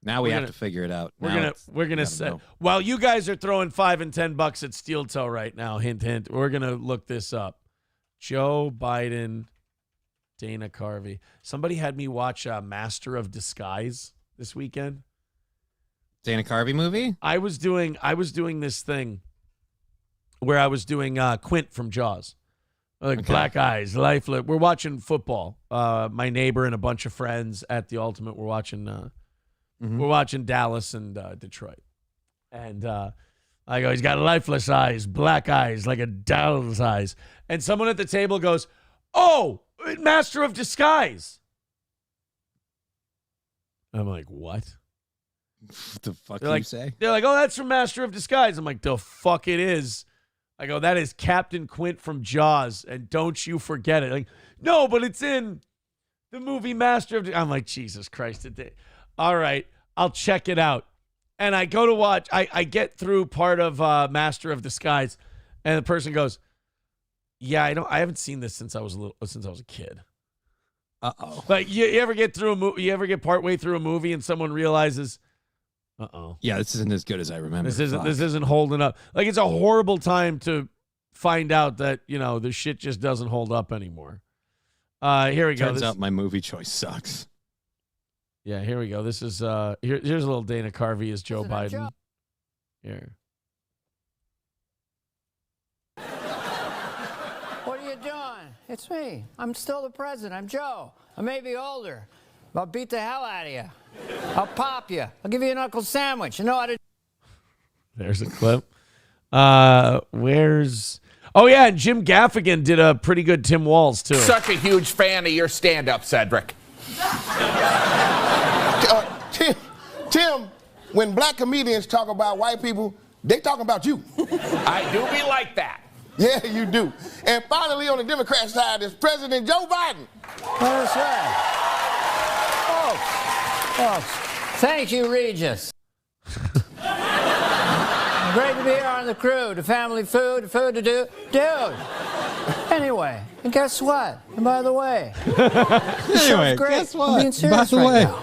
Now we have to figure it out. We're gonna say, while you guys are throwing $5 and $10 at Steel Toe right now, hint, hint, we're gonna look this up. Joe Biden, Dana Carvey. Somebody had me watch Master of Disguise this weekend. Dana Carvey movie? I was doing this thing where I was doing Quint from Jaws. Like black eyes, lifeless. We're watching football. My neighbor and a bunch of friends at the Ultimate. We're watching Dallas and Detroit. And I go, he's got lifeless eyes, black eyes, like a doll's eyes. And someone at the table goes, oh, Master of Disguise. I'm like, what? What the fuck you say? They're like, oh, that's from Master of Disguise. I'm like, the fuck it is. I go, that is Captain Quint from Jaws, and don't you forget it. Like, no, but it's in the movie Master of Disguise. I'm like, Jesus Christ. All right, I'll check it out. And I go to watch. I get through part of Master of Disguise, and the person goes, yeah, I haven't seen this since I was a kid. Uh-oh. Like, you ever get through a movie? You ever get partway through a movie and someone realizes, uh-oh. Yeah, this isn't as good as I remember. This isn't holding up. Like, it's a horrible time to find out that, the shit just doesn't hold up anymore. Here we go. Turns out my movie choice sucks. Yeah, here we go. This is here's a little Dana Carvey as Joe Biden. Here. What are you doing? It's me. I'm still the president. I'm Joe. I may be older, but I'll beat the hell out of you. I'll pop you. I'll give you an Uncle Sandwich. You know how to... There's a clip. Where's... Oh, yeah, and Jim Gaffigan did a pretty good Tim Walz, too. Such a huge fan of your stand-up, Cedric. Tim, when black comedians talk about white people, they talk about you. I do be like that. Yeah, you do. And finally, on the Democrat side, is President Joe Biden. That's right. Folks, thank you, Regis. Great to be here on the crew, the family food, the food to do. Dude. Anyway, and guess what? And by the way, the show's great. Guess what? I'm being serious right now.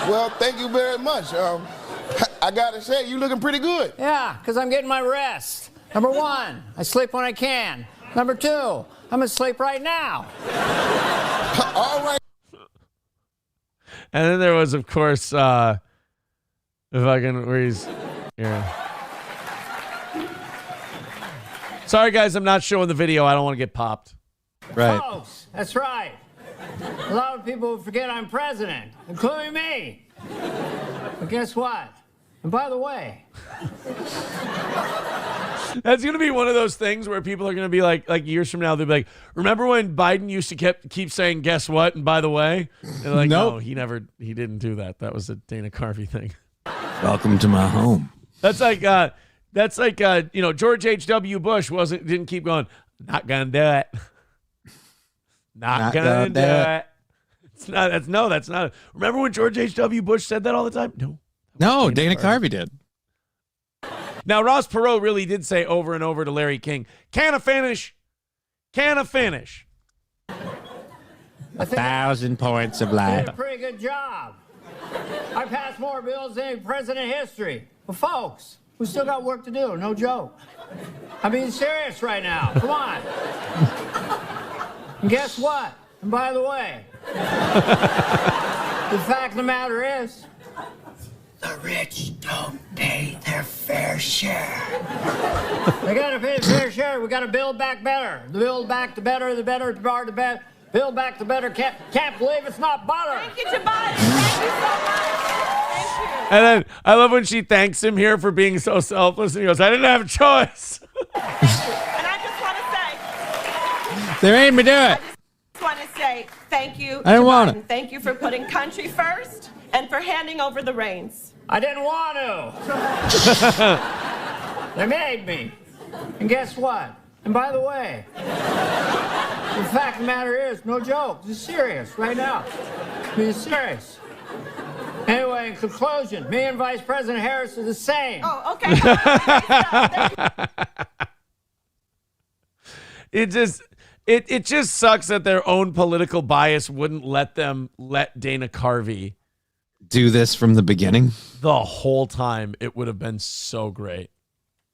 Well, thank you very much. I gotta say, you looking pretty good. Yeah, because I'm getting my rest. Number one, I sleep when I can. Number two, I'm asleep right now. All right. And then there was, of course, where he's... Here. Sorry, guys, I'm not showing the video. I don't want to get popped. Right. Folks, that's right. A lot of people forget I'm president, including me. But guess what? And by the way... That's going to be one of those things where people are going to be like years from now, they'll be like, remember when Biden used to keep saying, guess what? And by the way, they're like, Nope. No, he didn't do that. That was a Dana Carvey thing. Welcome to my home. That's like George H.W. Bush didn't keep going, not going to do it. Not going to do it. That's not. Remember when George H.W. Bush said that all the time? No, Dana Carvey did. Now, Ross Perot really did say over and over to Larry King, can I finish? Can I finish? 1,000 points of I light. did a pretty good job. I passed more bills than any president in history. But folks, we still got work to do. No joke. I'm being serious right now. Come on. And guess what? And by the way, the fact of the matter is, the rich don't pay their fair share. They gotta pay their fair share. We gotta build back better. Build back the better, the better, the better, the better. Build back the better. Can't believe it's not butter. Thank you, Jabari. Thank you so much. Thank you. And then I love when she thanks him here for being so selfless. And he goes, I didn't have a choice. And I just want to say, They made me do it. I just want to say thank you. I didn't want Biden. it. Thank you for putting country first and for handing over the reins. I didn't want to. They made me. And guess what? And by the way, the fact of the matter is, no joke, this is serious right now. Being serious. Anyway, in conclusion, me and Vice President Harris are the same. Oh, okay. It just sucks that their own political bias wouldn't let them let Dana Carvey Do this from the beginning. the whole time. It would have been so great.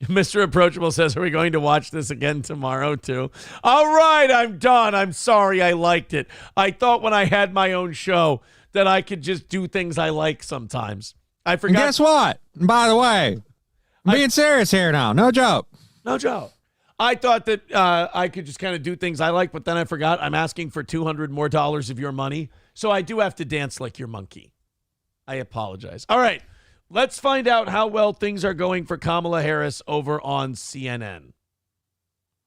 Mr. Approachable says, are we going to watch this again tomorrow too? All right, I'm done. I'm sorry. I liked it. I thought when I had my own show that I could just do things I like sometimes. I forgot. And guess what? And by the way, I'm being serious here now. No joke. No joke. I thought that I could just kind of do things I like, but then I forgot I'm asking for $200 more of your money. So I do have to dance like your monkey. I apologize. All right. Let's find out how well things are going for Kamala Harris over on CNN.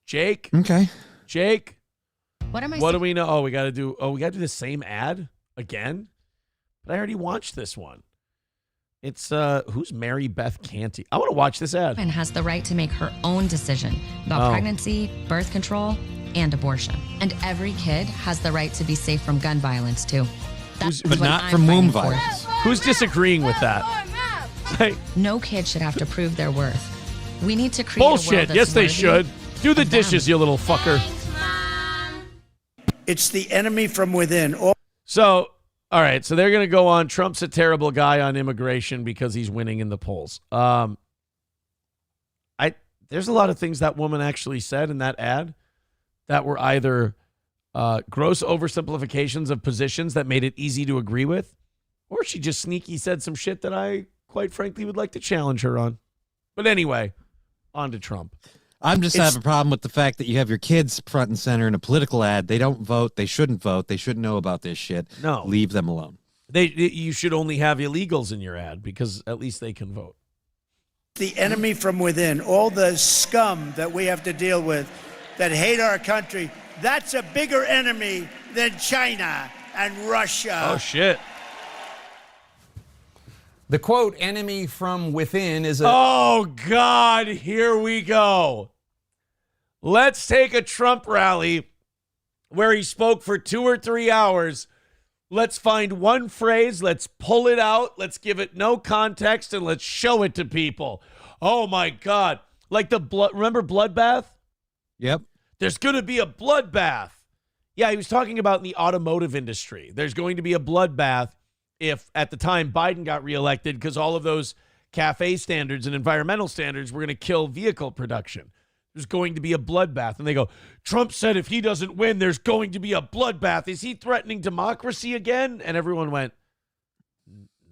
Jake? Okay. Jake? What do we know? We got to do the same ad again? But I already watched this one. It's who's Mary Beth Canty? I want to watch this ad. Woman has the right to make her own decision about pregnancy, birth control, and abortion. And every kid has the right to be safe from gun violence too. That's But what not I'm from womb fighting for. violence. Who's disagreeing with that? Like, No kid should have to prove their worth. We need to create a world bullshit. that's Yes, they worthy should. Do the of them. dishes, you little fucker. It's the enemy from within. So, all right. So they're going to go on. Trump's a terrible guy on immigration because he's winning in the polls. There's a lot of things that woman actually said in that ad that were either gross oversimplifications of positions that made it easy to agree with, or she just sneaky said some shit that I quite frankly, would like to challenge her on. But anyway, on to Trump. I'm just having a problem with the fact that you have your kids front and center in a political ad. They don't vote. They shouldn't vote. They shouldn't know about this shit. No. Leave them alone. You should only have illegals in your ad because at least they can vote. The enemy from within, all the scum that we have to deal with that hate our country, that's a bigger enemy than China and Russia. Oh, shit. The quote, enemy from within, is a... Oh, God, here we go. Let's take a Trump rally where he spoke for 2 or 3 hours. Let's find one phrase. Let's pull it out. Let's give it no context, and let's show it to people. Oh, my God. Like the blood. Remember Bloodbath? Yep. There's going to be a bloodbath. Yeah, he was talking about in the automotive industry. There's going to be a bloodbath if, at the time, Biden got reelected because all of those CAFE standards and environmental standards were going to kill vehicle production. There's going to be a bloodbath. And they go, Trump said if he doesn't win, there's going to be a bloodbath. Is he threatening democracy again? And everyone went,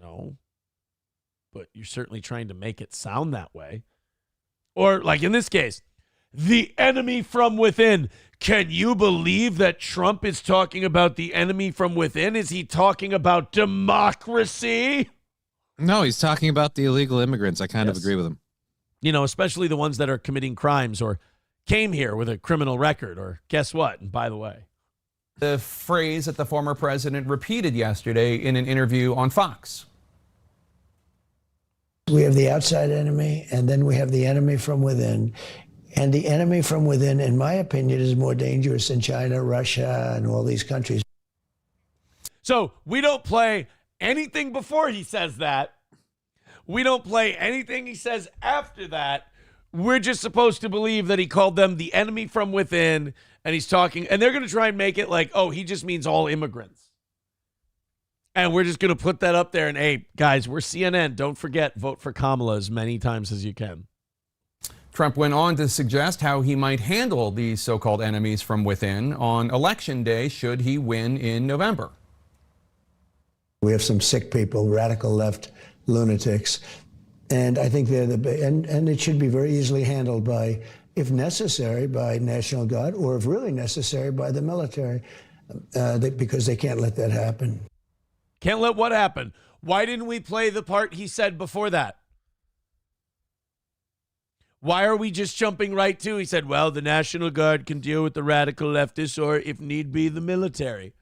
no. But you're certainly trying to make it sound that way. Or like in this case, the enemy from within. Can you believe that Trump is talking about the enemy from within? Is he talking about democracy? No, he's talking about the illegal immigrants. I kind of agree with him. You know, especially the ones that are committing crimes or came here with a criminal record or guess what? And by the way. The phrase that the former president repeated yesterday in an interview on Fox. We have the outside enemy, and then we have the enemy from within. And the enemy from within, in my opinion, is more dangerous than China, Russia, and all these countries. So we don't play anything before he says that. We don't play anything he says after that. We're just supposed to believe that he called them the enemy from within, and he's talking, and they're going to try and make it like, oh, he just means all immigrants. And we're just going to put that up there and, hey, guys, we're CNN. Don't forget, vote for Kamala as many times as you can. Trump went on to suggest how he might handle these so-called enemies from within on Election Day should he win in November. We have some sick people, radical left lunatics, and I think they're and it should be very easily handled by, if necessary, by National Guard, or if really necessary, by the military, because they can't let that happen. Can't let what happen? Why didn't we play the part he said before that? Why are we just jumping right to? He said, well, the National Guard can deal with the radical leftists or, if need be, the military.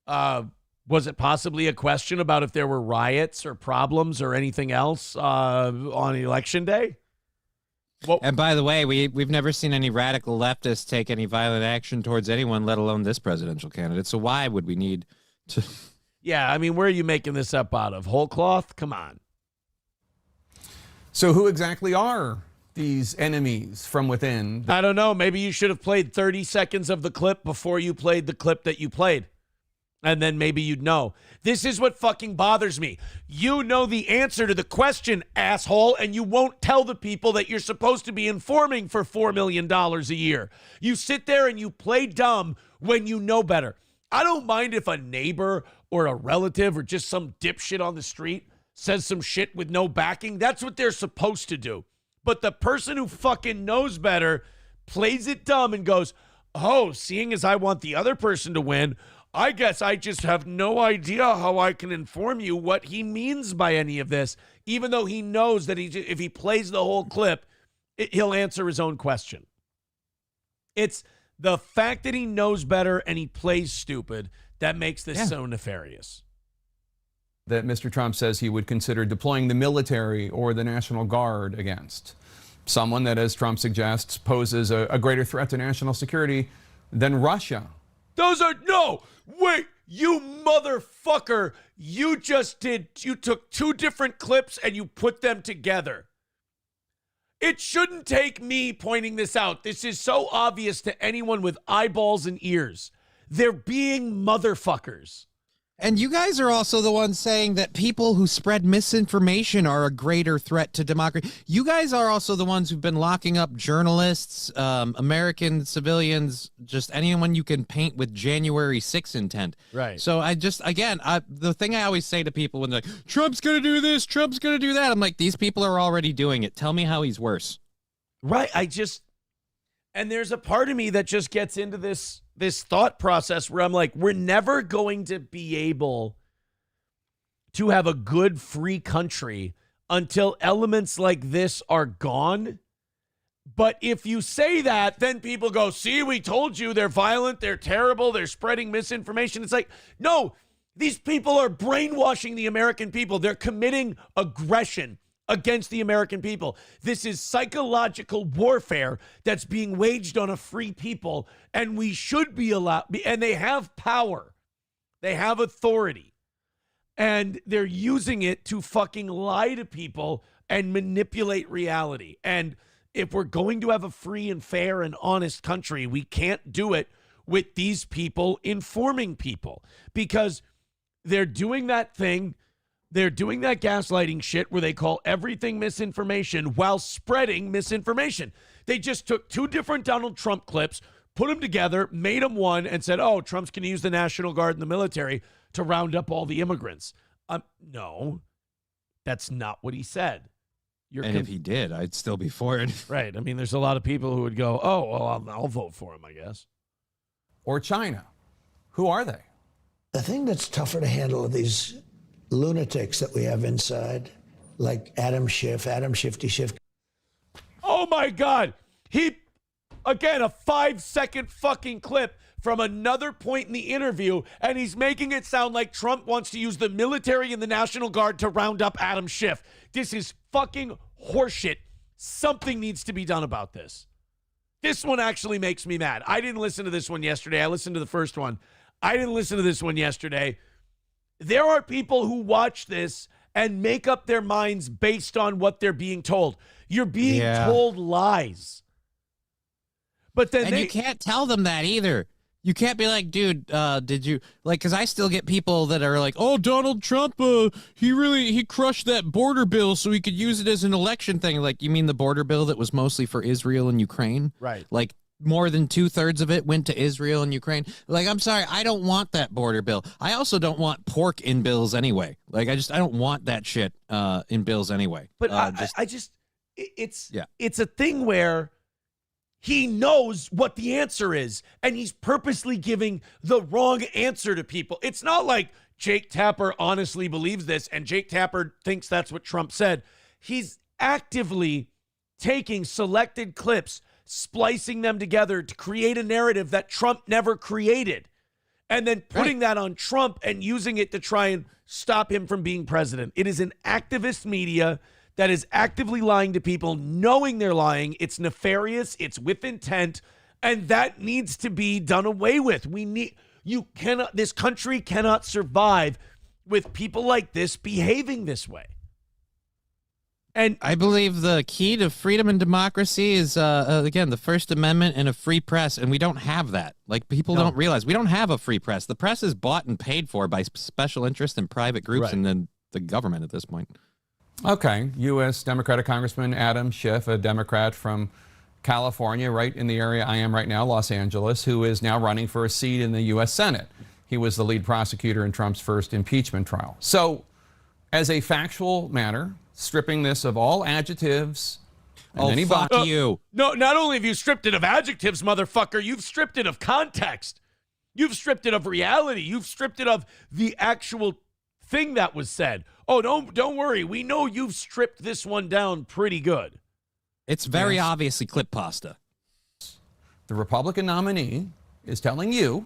Was it possibly a question about if there were riots or problems or anything else on Election Day? And by the way, we've never seen any radical leftists take any violent action towards anyone, let alone this presidential candidate. So why would we need to... Yeah, I mean, where are you making this up out of? Whole cloth? Come on. So who exactly are these enemies from within? I don't know. Maybe you should have played 30 seconds of the clip before you played the clip that you played. And then maybe you'd know. This is what fucking bothers me. You know the answer to the question, asshole, and you won't tell the people that you're supposed to be informing for $4 million a year. You sit there and you play dumb when you know better. I don't mind if a neighbor or a relative or just some dipshit on the street says some shit with no backing. That's what they're supposed to do. But the person who fucking knows better plays it dumb and goes, oh, seeing as I want the other person to win, I guess I just have no idea how I can inform you what he means by any of this, even though he knows that if he plays the whole clip, he'll answer his own question. It's the fact that he knows better and he plays stupid that makes this so nefarious. That Mr. Trump says he would consider deploying the military or the National Guard against. Someone that, as Trump suggests, poses a greater threat to national security than Russia. Wait, you motherfucker. You took 2 different clips and you put them together. It shouldn't take me pointing this out. This is so obvious to anyone with eyeballs and ears. They're being motherfuckers. And you guys are also the ones saying that people who spread misinformation are a greater threat to democracy. You guys are also the ones who've been locking up journalists, American civilians, just anyone you can paint with January 6th intent. Right. So the thing I always say to people when they're like, Trump's going to do this, Trump's going to do that. I'm like, these people are already doing it. Tell me how he's worse. Right. And there's a part of me that just gets into this thought process where I'm like, we're never going to be able to have a good free country until elements like this are gone. But if you say that, then people go, see, we told you they're violent, they're terrible, they're spreading misinformation. It's like, no, these people are brainwashing the American people. They're committing aggression against the American people. This is psychological warfare that's being waged on a free people, and we should be allowed, and they have power. They have authority, and they're using it to fucking lie to people and manipulate reality. And if we're going to have a free and fair and honest country, we can't do it with these people informing people, because they're doing that thing. They're doing that gaslighting shit where they call everything misinformation while spreading misinformation. They just took two different Donald Trump clips, put them together, made them one, and said, oh, Trump's going to use the National Guard and the military to round up all the immigrants. No, that's not what he said. If he did, I'd still be for it. Right. I mean, there's a lot of people who would go, oh, well, I'll vote for him, I guess. Or China. Who are they? The thing that's tougher to handle are these lunatics that we have inside, like Adam Shifty Schiff. Oh my God. Again, a 5-second fucking clip from another point in the interview, and he's making it sound like Trump wants to use the military and the National Guard to round up Adam Schiff. This is fucking horseshit. Something needs to be done about this. This one actually makes me mad. I didn't listen to this one yesterday. I listened to the first one. I didn't listen to this one yesterday. There are people who watch this and make up their minds based on what they're being told. You're being told lies. But then you can't tell them that either. You can't be like, dude, did you, like, because I still get people that are like, oh, Donald Trump, he crushed that border bill so he could use it as an election thing. Like, you mean the border bill that was mostly for Israel and Ukraine? Right. Like, more than 2/3 of it went to Israel and Ukraine. Like, I'm sorry, I don't want that border bill. I also don't want pork in bills anyway. Like, I don't want that shit in bills anyway. But it's a thing where he knows what the answer is, and he's purposely giving the wrong answer to people. It's not like Jake Tapper honestly believes this, and Jake Tapper thinks that's what Trump said. He's actively taking selected clips, splicing them together to create a narrative that Trump never created, and then putting that on Trump and using it to try and stop him from being president. It is an activist media that is actively lying to people, knowing they're lying. It's nefarious. It's with intent, and that needs to be done away with. This country cannot survive with people like this behaving this way. And I believe the key to freedom and democracy is, again, the First Amendment and a free press, and we don't have that. Like, people don't realize we don't have a free press. The press is bought and paid for by special interests and private groups, and then the government at this point. Okay, U.S. Democratic Congressman Adam Schiff, a Democrat from California, right in the area I am right now, Los Angeles, who is now running for a seat in the U.S. Senate. He was the lead prosecutor in Trump's first impeachment trial. So, as a factual matter, stripping this of all adjectives and fuck you. No, not only have you stripped it of adjectives, motherfucker, you've stripped it of context. You've stripped it of reality. You've stripped it of the actual thing that was said. Oh, don't worry. We know you've stripped this one down pretty good. It's very obviously clip pasta. The Republican nominee is telling you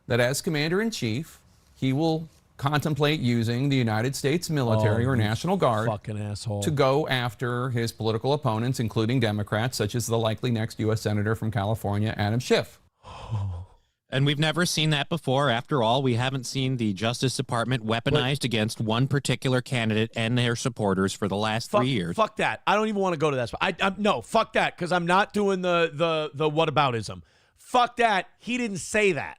that as commander-in-chief, he will contemplate using the United States military or National Guard fucking asshole to go after his political opponents, including Democrats, such as the likely next U.S. Senator from California, Adam Schiff. And we've never seen that before. After all, we haven't seen the Justice Department weaponized against one particular candidate and their supporters for the last 3 years. Fuck that. I don't even want to go to that. No, fuck that, because I'm not doing the whataboutism. Fuck that. He didn't say that.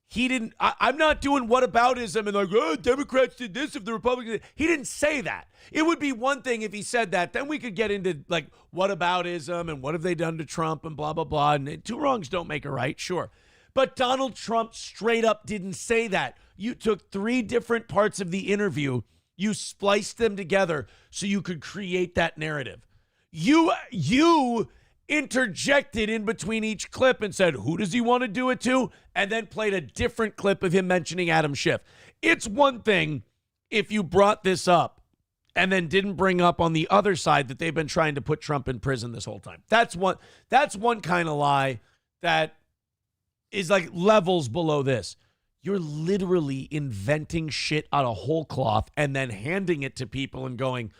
He didn't, I'm not doing whataboutism and like, oh, Democrats did this if the Republicans did. He didn't say that. It would be one thing if he said that. Then we could get into like whataboutism and what have they done to Trump and blah, blah, blah. And two wrongs don't make a right, sure. But Donald Trump straight up didn't say that. You took 3 different parts of the interview. You spliced them together so you could create that narrative. You interjected in between each clip and said, who does he want to do it to? And then played a different clip of him mentioning Adam Schiff. It's one thing if you brought this up and then didn't bring up on the other side that they've been trying to put Trump in prison this whole time. That's one kind of lie that is like levels below this. You're literally inventing shit out of whole cloth and then handing it to people and going,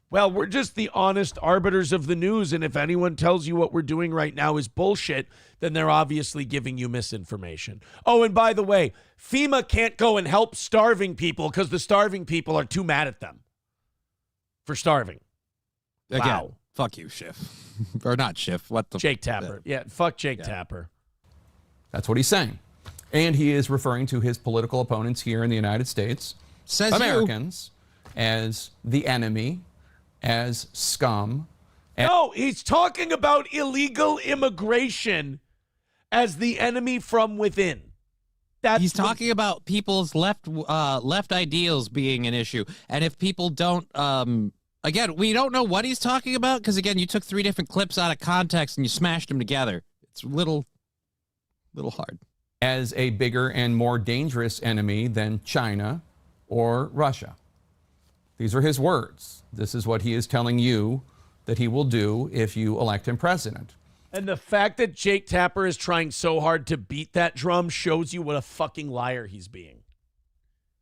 well, we're just the honest arbiters of the news, and if anyone tells you what we're doing right now is bullshit, then they're obviously giving you misinformation. Oh, and by the way, FEMA can't go and help starving people because the starving people are too mad at them for starving. Again, wow. Fuck you, Schiff. Or not Schiff. What the? Jake Tapper. Yeah, fuck Jake Tapper. That's what he's saying. And he is referring to his political opponents here in the United States, Says Americans, as the enemy, as scum. No, he's talking about illegal immigration as the enemy from within. He's talking about people's left ideals being an issue. And if people don't, again, we don't know what he's talking about because, again, you took 3 different clips out of context and you smashed them together. It's a little hard. As a bigger and more dangerous enemy than China or Russia. These are his words. This is what he is telling you that he will do if you elect him president. And the fact that Jake Tapper is trying so hard to beat that drum shows you what a fucking liar he's being.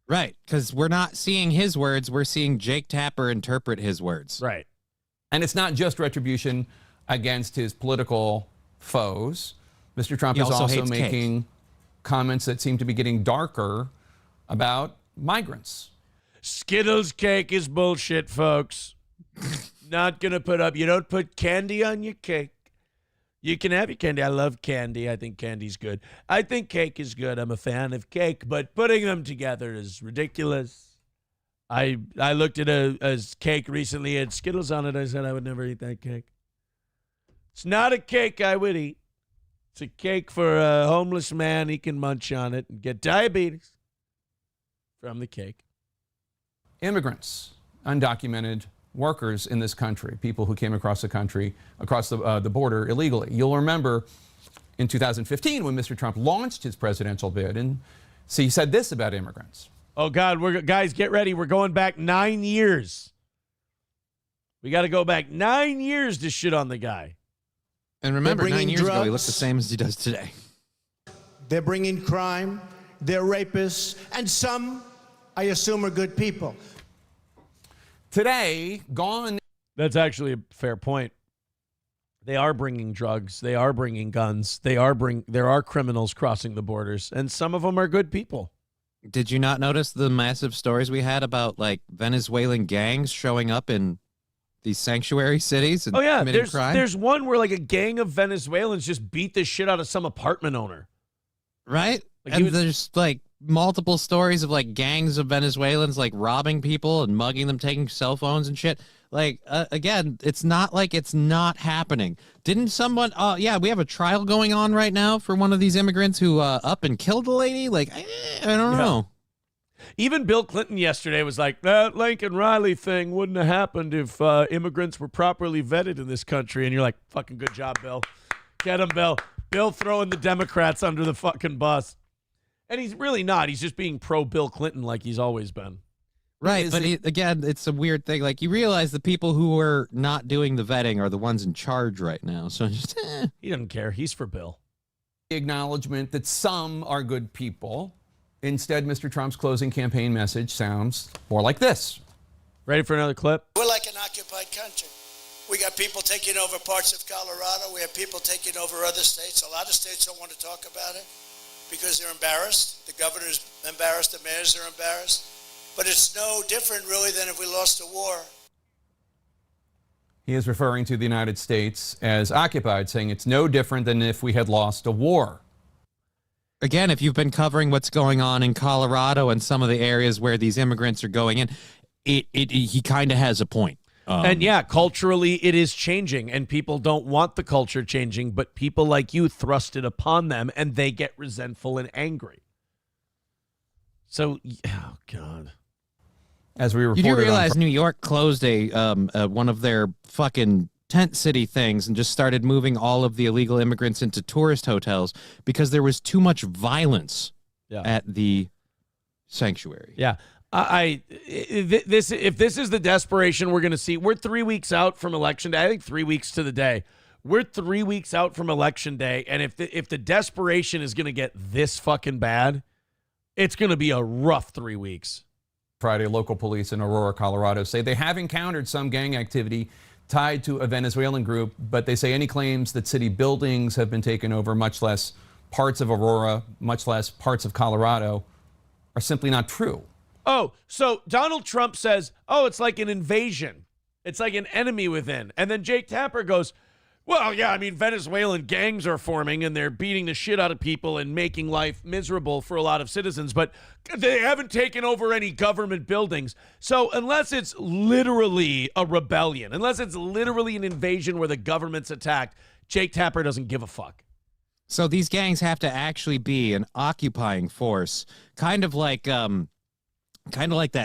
Right, because we're not seeing his words. We're seeing Jake Tapper interpret his words. Right. And it's not just retribution against his political foes. Mr. Trump is also making comments that seem to be getting darker about migrants. Skittles cake is bullshit, folks. Not going to put up. You don't put candy on your cake. You can have your candy. I love candy. I think candy's good. I think cake is good. I'm a fan of cake, but putting them together is ridiculous. I looked at a cake recently. It had Skittles on it. I said I would never eat that cake. It's not a cake I would eat. It's a cake for a homeless man. He can munch on it and get diabetes from the cake. Immigrants, undocumented workers in this country, people who came across the country, across the border illegally. You'll remember in 2015 when Mr. Trump launched his presidential bid, and so he said this about immigrants. Oh, God, guys, get ready. We're going back 9 years. We got to go back 9 years to shit on the guy. And remember, 9 years ago, he looked the same as he does today. They're bringing crime, they're rapists, and some, I assume, are good people. Today, gone. That's actually a fair point. They are bringing drugs. They are bringing guns. There are criminals crossing the borders, and some of them are good people. Did you not notice the massive stories we had about like Venezuelan gangs showing up in these sanctuary cities and committing crime? There's one where like a gang of Venezuelans just beat the shit out of some apartment owner. Right? Like there's like multiple stories of like gangs of Venezuelans like robbing people and mugging them, taking cell phones and shit. Like, again, it's not like it's not happening. Didn't someone, we have a trial going on right now for one of these immigrants who up and killed a lady? Like, I don't know. Even Bill Clinton yesterday was like, that Lincoln Riley thing wouldn't have happened if immigrants were properly vetted in this country. And you're like, fucking good job, Bill. Get him, Bill. Bill throwing the Democrats under the fucking bus. And he's really not. He's just being pro-Bill Clinton like he's always been. Right, but again, it's a weird thing. Like, you realize the people who are not doing the vetting are the ones in charge right now. So just, He doesn't care. He's for Bill. The acknowledgement that some are good people. Instead, Mr. Trump's closing campaign message sounds more like this. Ready for another clip? We're like an occupied country. We got people taking over parts of Colorado. We have people taking over other states. A lot of states don't want to talk about it because they're embarrassed. The governor's embarrassed. The mayors are embarrassed. But it's no different, really, than if we lost a war. He is referring to the United States as occupied, saying it's no different than if we had lost a war. again, if you've been covering what's going on in Colorado and some of the areas where these immigrants are going in, he kind of has a point. And yeah, culturally it is changing, and people don't want the culture changing, but people like you thrust it upon them, and they get resentful and angry. So, oh God. As we reported, you do realize New York closed one of their fucking tent city things and just started moving all of the illegal immigrants into tourist hotels because there was too much violence at the sanctuary. Yeah. If this is the desperation we're going to see, we're 3 weeks out from Election Day. I think 3 weeks to the day. We're 3 weeks out from Election Day, and if the desperation is going to get this fucking bad, it's going to be a rough 3 weeks. Friday, local police in Aurora, Colorado say they have encountered some gang activity tied to a Venezuelan group, but they say any claims that city buildings have been taken over, much less parts of Aurora, much less parts of Colorado, are simply not true. Oh, so Donald Trump says, oh, it's like an invasion. It's like an enemy within. And then Jake Tapper goes, well, yeah, I mean, Venezuelan gangs are forming and they're beating the shit out of people and making life miserable for a lot of citizens, but they haven't taken over any government buildings. So unless it's literally a rebellion, unless it's literally an invasion where the government's attacked, Jake Tapper doesn't give a fuck. So these gangs have to actually be an occupying force, kind of like that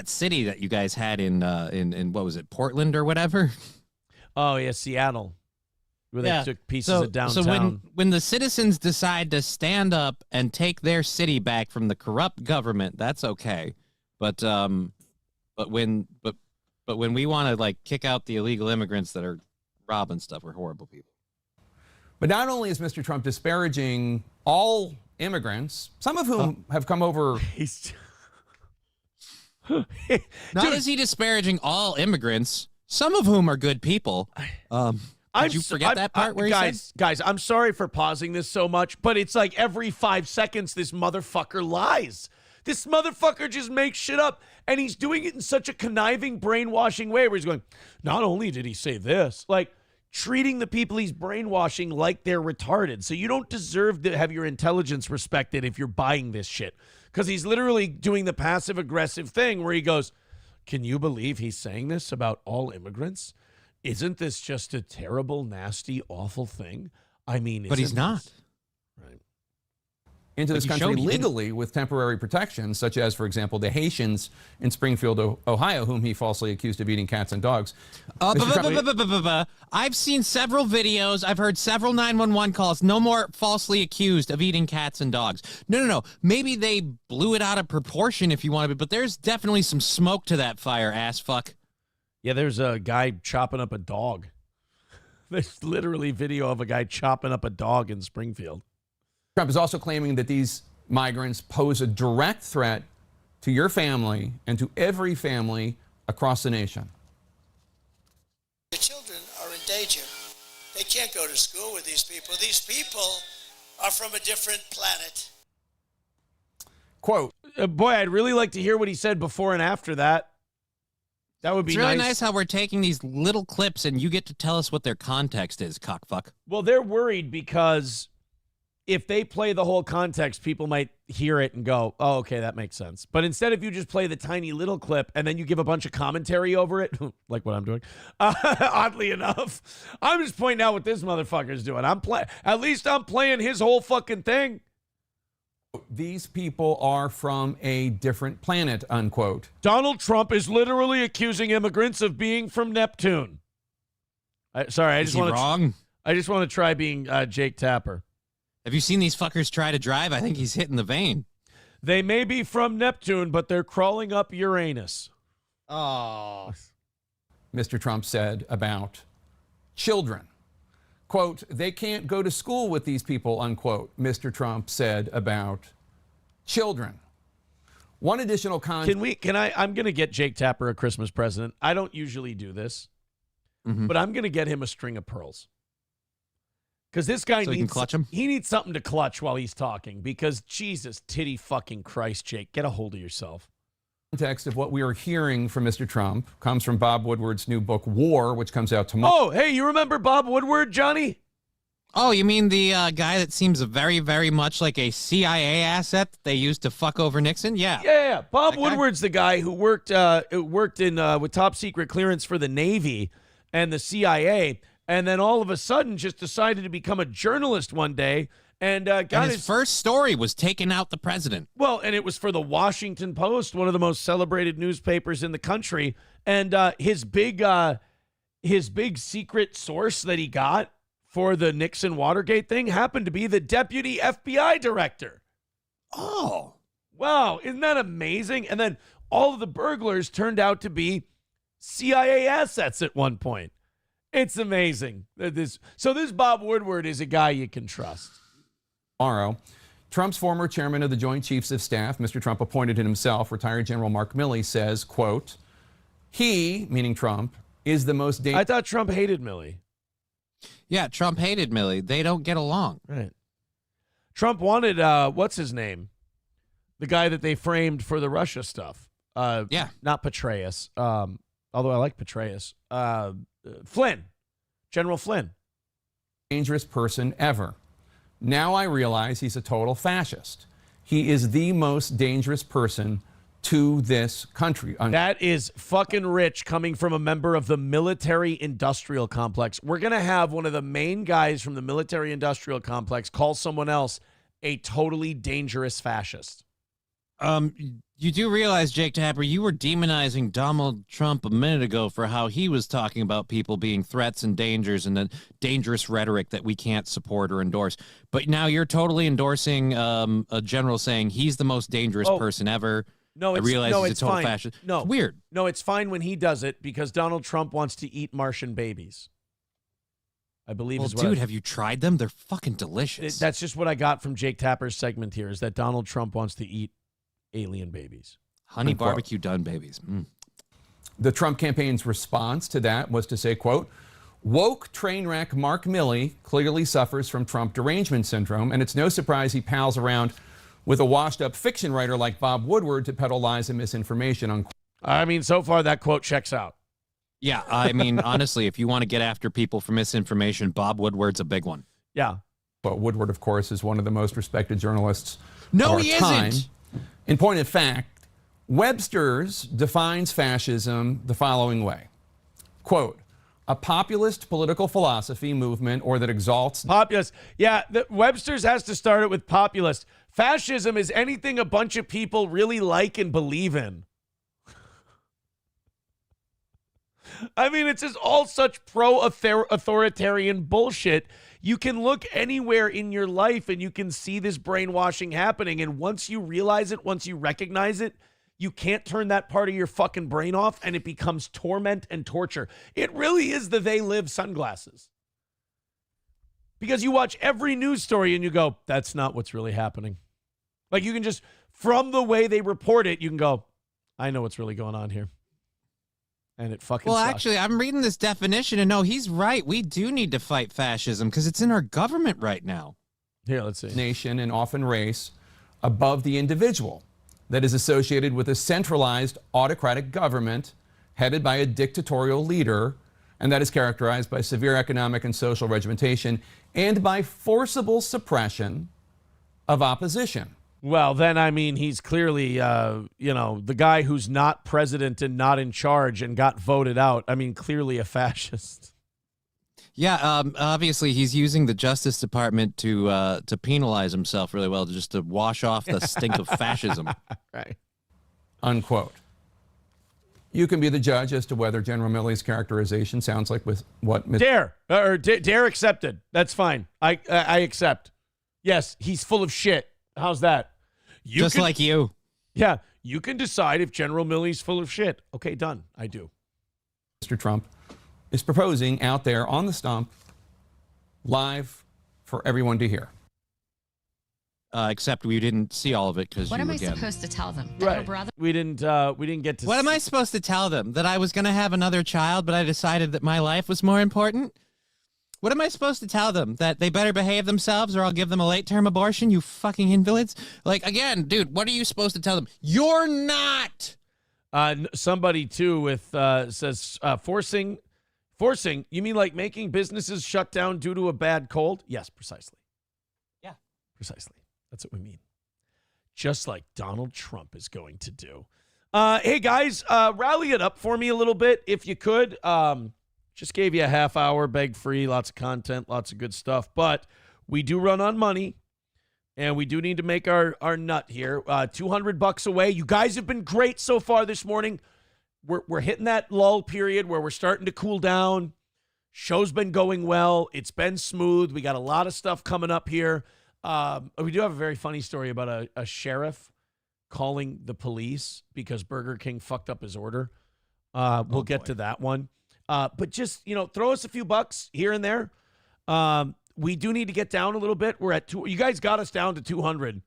city that you guys had in what was it, Portland or whatever? Oh yeah, Seattle, where they took pieces of downtown. So when the citizens decide to stand up and take their city back from the corrupt government, that's okay. But when we want to like kick out the illegal immigrants that are robbing stuff, we're horrible people. But not only is Mr. Trump disparaging all immigrants, some of whom have come over. Not is he disparaging all immigrants, some of whom are good people. Did you forget that part where he said? Guys, I'm sorry for pausing this so much, but it's like every 5 seconds this motherfucker lies. This motherfucker just makes shit up, and he's doing it in such a conniving, brainwashing way where he's going, not only did he say this, like treating the people he's brainwashing like they're retarded. So you don't deserve to have your intelligence respected if you're buying this shit. Because he's literally doing the passive-aggressive thing where he goes, can you believe he's saying this about all immigrants? Isn't this just a terrible, nasty, awful thing? I mean, but he's not. Right. Into this country legally with temporary protections, such as, for example, the Haitians in Springfield, Ohio, whom he falsely accused of eating cats and dogs. I've seen several videos. I've heard several 911 calls. No more falsely accused of eating cats and dogs. No. Maybe they blew it out of proportion if you want to, but there's definitely some smoke to that fire, ass fuck. Yeah, there's a guy chopping up a dog. There's literally video of a guy chopping up a dog in Springfield. Trump is also claiming that these migrants pose a direct threat to your family and to every family across the nation. The children are in danger. They can't go to school with these people. These people are from a different planet. Quote, boy, I'd really like to hear what he said before and after that. That would be nice. It's really nice how we're taking these little clips and you get to tell us what their context is, cockfuck. Well, they're worried because if they play the whole context, people might hear it and go, oh, okay, that makes sense. But instead, if you just play the tiny little clip and then you give a bunch of commentary over it, like what I'm doing, oddly enough, I'm just pointing out what this motherfucker's doing. At least I'm playing his whole fucking thing. These people are from a different planet, unquote. Donald Trump is literally accusing immigrants of being from Neptune. I just want to try being Jake Tapper. Have you seen these fuckers try to drive? I think he's hitting the vein. They may be from Neptune, but they're crawling up Uranus. Oh. Mr. Trump said about children. Quote, they can't go to school with these people, unquote, Mr. Trump said about children. One additional I'm going to get Jake Tapper a Christmas present. I don't usually do this, but I'm going to get him a string of pearls. Because this guy he needs something to clutch while he's talking. Because Jesus, titty fucking Christ, Jake, get a hold of yourself. Context of what we are hearing from Mr. Trump comes from Bob Woodward's new book, War, which comes out tomorrow. Oh, hey, you remember Bob Woodward, Johnny? Oh, you mean the guy that seems very, very much like a CIA asset that they used to fuck over Nixon? Yeah. Yeah. Bob Woodward's the guy who worked in with top secret clearance for the Navy and the CIA, and then all of a sudden just decided to become a journalist one day. And his first story was taking out the president. Well, and it was for the Washington Post, one of the most celebrated newspapers in the country. And his big secret source that he got for the Nixon Watergate thing happened to be the deputy FBI director. Oh. Wow, isn't that amazing? And then all of the burglars turned out to be CIA assets at one point. It's amazing. This Bob Woodward is a guy you can trust. Tomorrow, Trump's former chairman of the Joint Chiefs of Staff, Mr. Trump appointed it himself, retired General Mark Milley, says, quote, he, meaning Trump, is the most dangerous. I thought Trump hated Milley. Yeah, Trump hated Milley. They don't get along. Right. Trump wanted, what's his name? The guy that they framed for the Russia stuff. Yeah. Not Petraeus, although I like Petraeus. Flynn. General Flynn. Dangerous person ever. Now I realize he's a total fascist. He is the most dangerous person to this country. That is fucking rich coming from a member of the military-industrial complex. We're going to have one of the main guys from the military-industrial complex call someone else a totally dangerous fascist. You do realize, Jake Tapper, you were demonizing Donald Trump a minute ago for how he was talking about people being threats and dangers and the dangerous rhetoric that we can't support or endorse. But now you're totally endorsing a general saying he's the most dangerous person ever. No, I realize he's a total fine. fascist. No, it's weird. No, it's fine when he does it because Donald Trump wants to eat Martian babies. I believe. Well, dude, have you tried them? They're fucking delicious. That's just what I got from Jake Tapper's segment here, is that Donald Trump wants to eat alien babies. Honey barbecue done babies. The Trump campaign's response to that was to say, quote, woke train wreck Mark Milley clearly suffers from Trump derangement syndrome, and it's no surprise he pals around with a washed-up fiction writer like Bob Woodward to peddle lies and misinformation. Unquote. I mean, so far that quote checks out. Yeah, I mean, honestly, if you want to get after people for misinformation, Bob Woodward's a big one. Yeah. But Woodward, of course, is one of the most respected journalists of our he time. Isn't. In point of fact, Webster's defines fascism the following way. Quote, a populist political philosophy, movement, or that exalts... Populist. Yeah, Webster's has to start it with populist. Fascism is anything a bunch of people really like and believe in. I mean, it's just all such pro-authoritarian bullshit. You can look anywhere in your life and you can see this brainwashing happening. And once you realize it, once you recognize it, you can't turn that part of your fucking brain off, and it becomes torment and torture. It really is the they live sunglasses. Because you watch every news story and you go, that's not what's really happening. Like, you can just, from the way they report it, you can go, I know what's really going on here. And it fucking sucks. Actually, I'm reading this definition, and no, he's right. We do need to fight fascism because it's in our government right now. Here, let's see. Nation and often race above the individual that is associated with a centralized autocratic government headed by a dictatorial leader, and that is characterized by severe economic and social regimentation and by forcible suppression of opposition. Well, then, I mean, he's clearly, the guy who's not president and not in charge and got voted out. I mean, clearly a fascist. Yeah, obviously he's using the Justice Department to penalize himself really well, just to wash off the stink of fascism. Right. Unquote. You can be the judge as to whether General Milley's characterization sounds like with what... Dare accepted. That's fine. I accept. Yes, he's full of shit. How's that? Just like you. Yeah, you can decide if General Milley's full of shit. Okay, done. I do. Mr. Trump is proposing out there on the stump, live for everyone to hear. Except we didn't see all of it because what am I supposed to tell them? That Right. her brother? We didn't get to. What am I supposed to tell them? That I was going to have another child, but I decided that my life was more important? What am I supposed to tell them? That they better behave themselves or I'll give them a late-term abortion, you fucking invalids? Like, again, dude, what are you supposed to tell them? You're not! Somebody, too, with says forcing Forcing? You mean like making businesses shut down due to a bad cold? Yes, precisely. Yeah. Precisely. That's what we mean. Just like Donald Trump is going to do. Hey, guys, rally it up for me a little bit if you could. Just gave you a half hour, beg free, lots of content, lots of good stuff. But we do run on money, and we do need to make our nut here. $200 away. You guys have been great so far this morning. We're hitting that lull period where we're starting to cool down. Show's been going well. It's been smooth. We got a lot of stuff coming up here. We do have a very funny story about a sheriff calling the police because Burger King fucked up his order. We'll get to that one. But just, throw us a few bucks here and there. We do need to get down a little bit. We're at you guys got us down to 200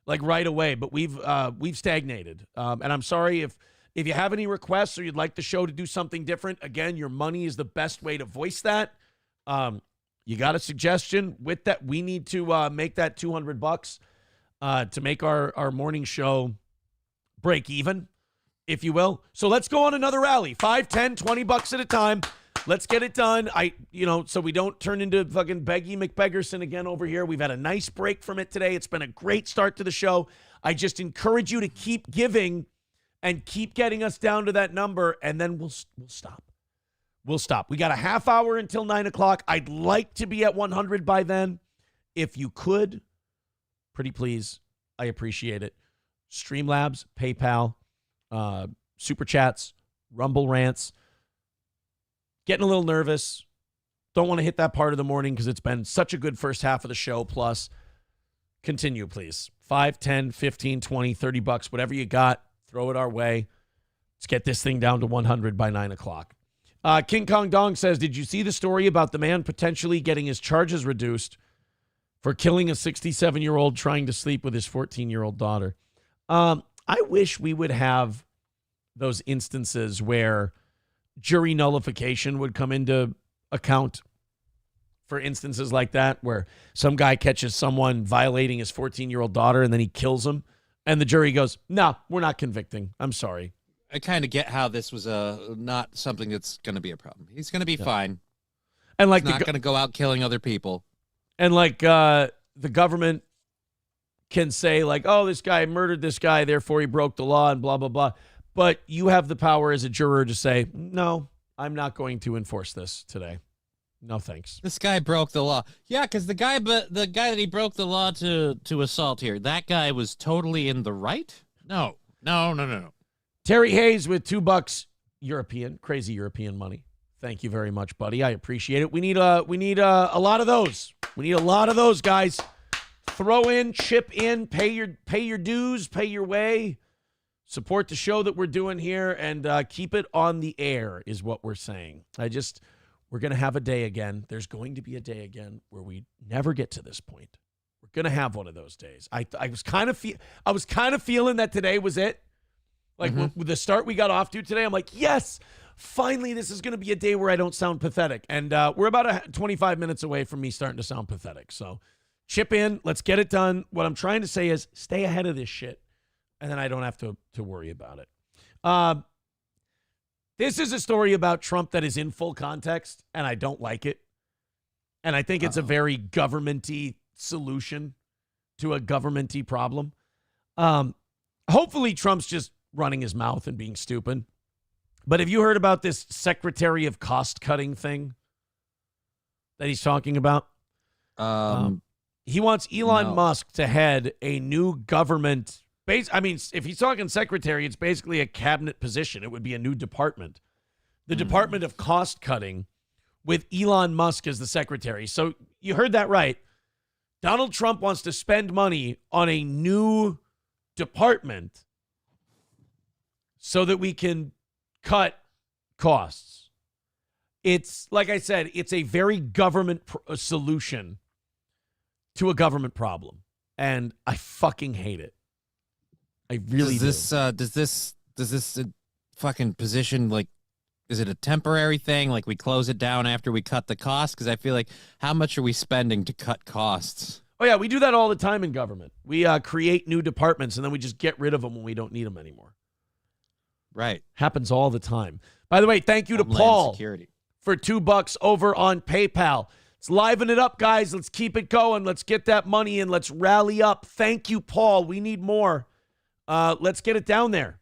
like right away, but we've stagnated. And I'm sorry if you have any requests or you'd like the show to do something different. Again, your money is the best way to voice that. You got a suggestion with that? We need to make that $200 to make our morning show break even, if you will. So let's go on another rally. 5, 10, $20 at a time. Let's get it done. So we don't turn into fucking Beggy McBeggerson again over here. We've had a nice break from it today. It's been a great start to the show. I just encourage you to keep giving and keep getting us down to that number, and then we'll stop. We'll stop. We got a half hour until 9 o'clock. I'd like to be at 100 by then. If you could, pretty please, I appreciate it. Streamlabs, PayPal, Super Chats, Rumble Rants. Getting a little nervous. Don't want to hit that part of the morning because it's been such a good first half of the show. Plus, continue, please. 5, 10, 15, 20, $30, whatever you got, throw it our way. Let's get this thing down to 100 by 9 o'clock. King Kong Dong says, did you see the story about the man potentially getting his charges reduced for killing a 67-year-old trying to sleep with his 14-year-old daughter? I wish we would have those instances where jury nullification would come into account for instances like that, where some guy catches someone violating his 14-year-old daughter and then he kills him. And the jury goes, no, we're not convicting. I'm sorry. I kind of get how this was not something that's going to be a problem. He's going to be fine. And like he's not going to go out killing other people. And like the government can say like, oh, this guy murdered this guy, therefore he broke the law and blah, blah, blah. But you have the power as a juror to say, no, I'm not going to enforce this today. No, thanks. This guy broke the law. Yeah, because the guy that he broke the law to assault here, that guy was totally in the right? No. Terry Hayes with $2 European, crazy European money. Thank you very much, buddy. I appreciate it. We need a lot of those. We need a lot of those, guys. Throw in, chip in, pay your dues, pay your way. Support the show that we're doing here and keep it on the air is what we're saying. We're going to have a day again. There's going to be a day again where we never get to this point. We're going to have one of those days. I was kind of feeling that today was it. Like with the start we got off to today, I'm like, yes, finally this is going to be a day where I don't sound pathetic. And we're about 25 minutes away from me starting to sound pathetic. So chip in. Let's get it done. What I'm trying to say is stay ahead of this shit. And then I don't have to worry about it. This is a story about Trump that is in full context, and I don't like it. And I think it's a very government-y solution to a government-y problem. Hopefully Trump's just running his mouth and being stupid. But have you heard about this Secretary of Cost-Cutting thing that he's talking about? He wants Elon Musk to head a new government. If he's talking secretary, it's basically a cabinet position. It would be a new department. The Department of Cost Cutting with Elon Musk as the secretary. So you heard that right. Donald Trump wants to spend money on a new department so that we can cut costs. It's, like I said, it's a very government solution to a government problem. And I fucking hate it. I really do. Does this fucking position, like, is it a temporary thing? Like we close it down after we cut the costs? Because I feel like how much are we spending to cut costs? Oh, yeah, we do that all the time in government. We create new departments, and then we just get rid of them when we don't need them anymore. Right. Happens all the time. By the way, thank you to Paul Security for $2 over on PayPal. Let's liven it up, guys. Let's keep it going. Let's get that money in. Let's rally up. Thank you, Paul. We need more. Let's get it down there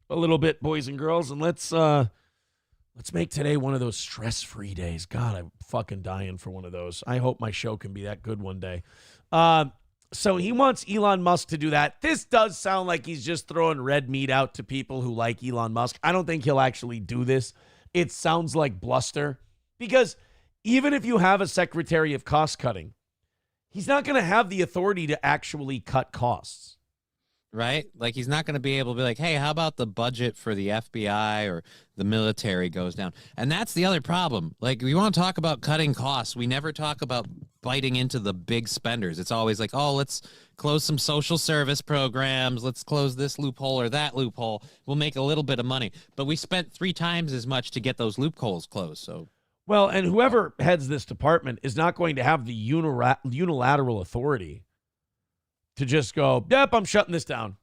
a little bit, boys and girls, and let's make today one of those stress-free days. God, I'm fucking dying for one of those. I hope my show can be that good one day. So he wants Elon Musk to do that. This does sound like he's just throwing red meat out to people who like Elon Musk. I don't think he'll actually do this. It sounds like bluster, because even if you have a secretary of cost cutting, he's not going to have the authority to actually cut costs. Right? Like, he's not going to be able to be like, hey, how about the budget for the FBI or the military goes down? And that's the other problem. Like, we want to talk about cutting costs. We never talk about biting into the big spenders. It's always like, oh, let's close some social service programs. Let's close this loophole or that loophole. We'll make a little bit of money. But we spent 3 times as much to get those loopholes closed. So, well, and whoever heads this department is not going to have the unilateral authority to just go, yep, I'm shutting this down.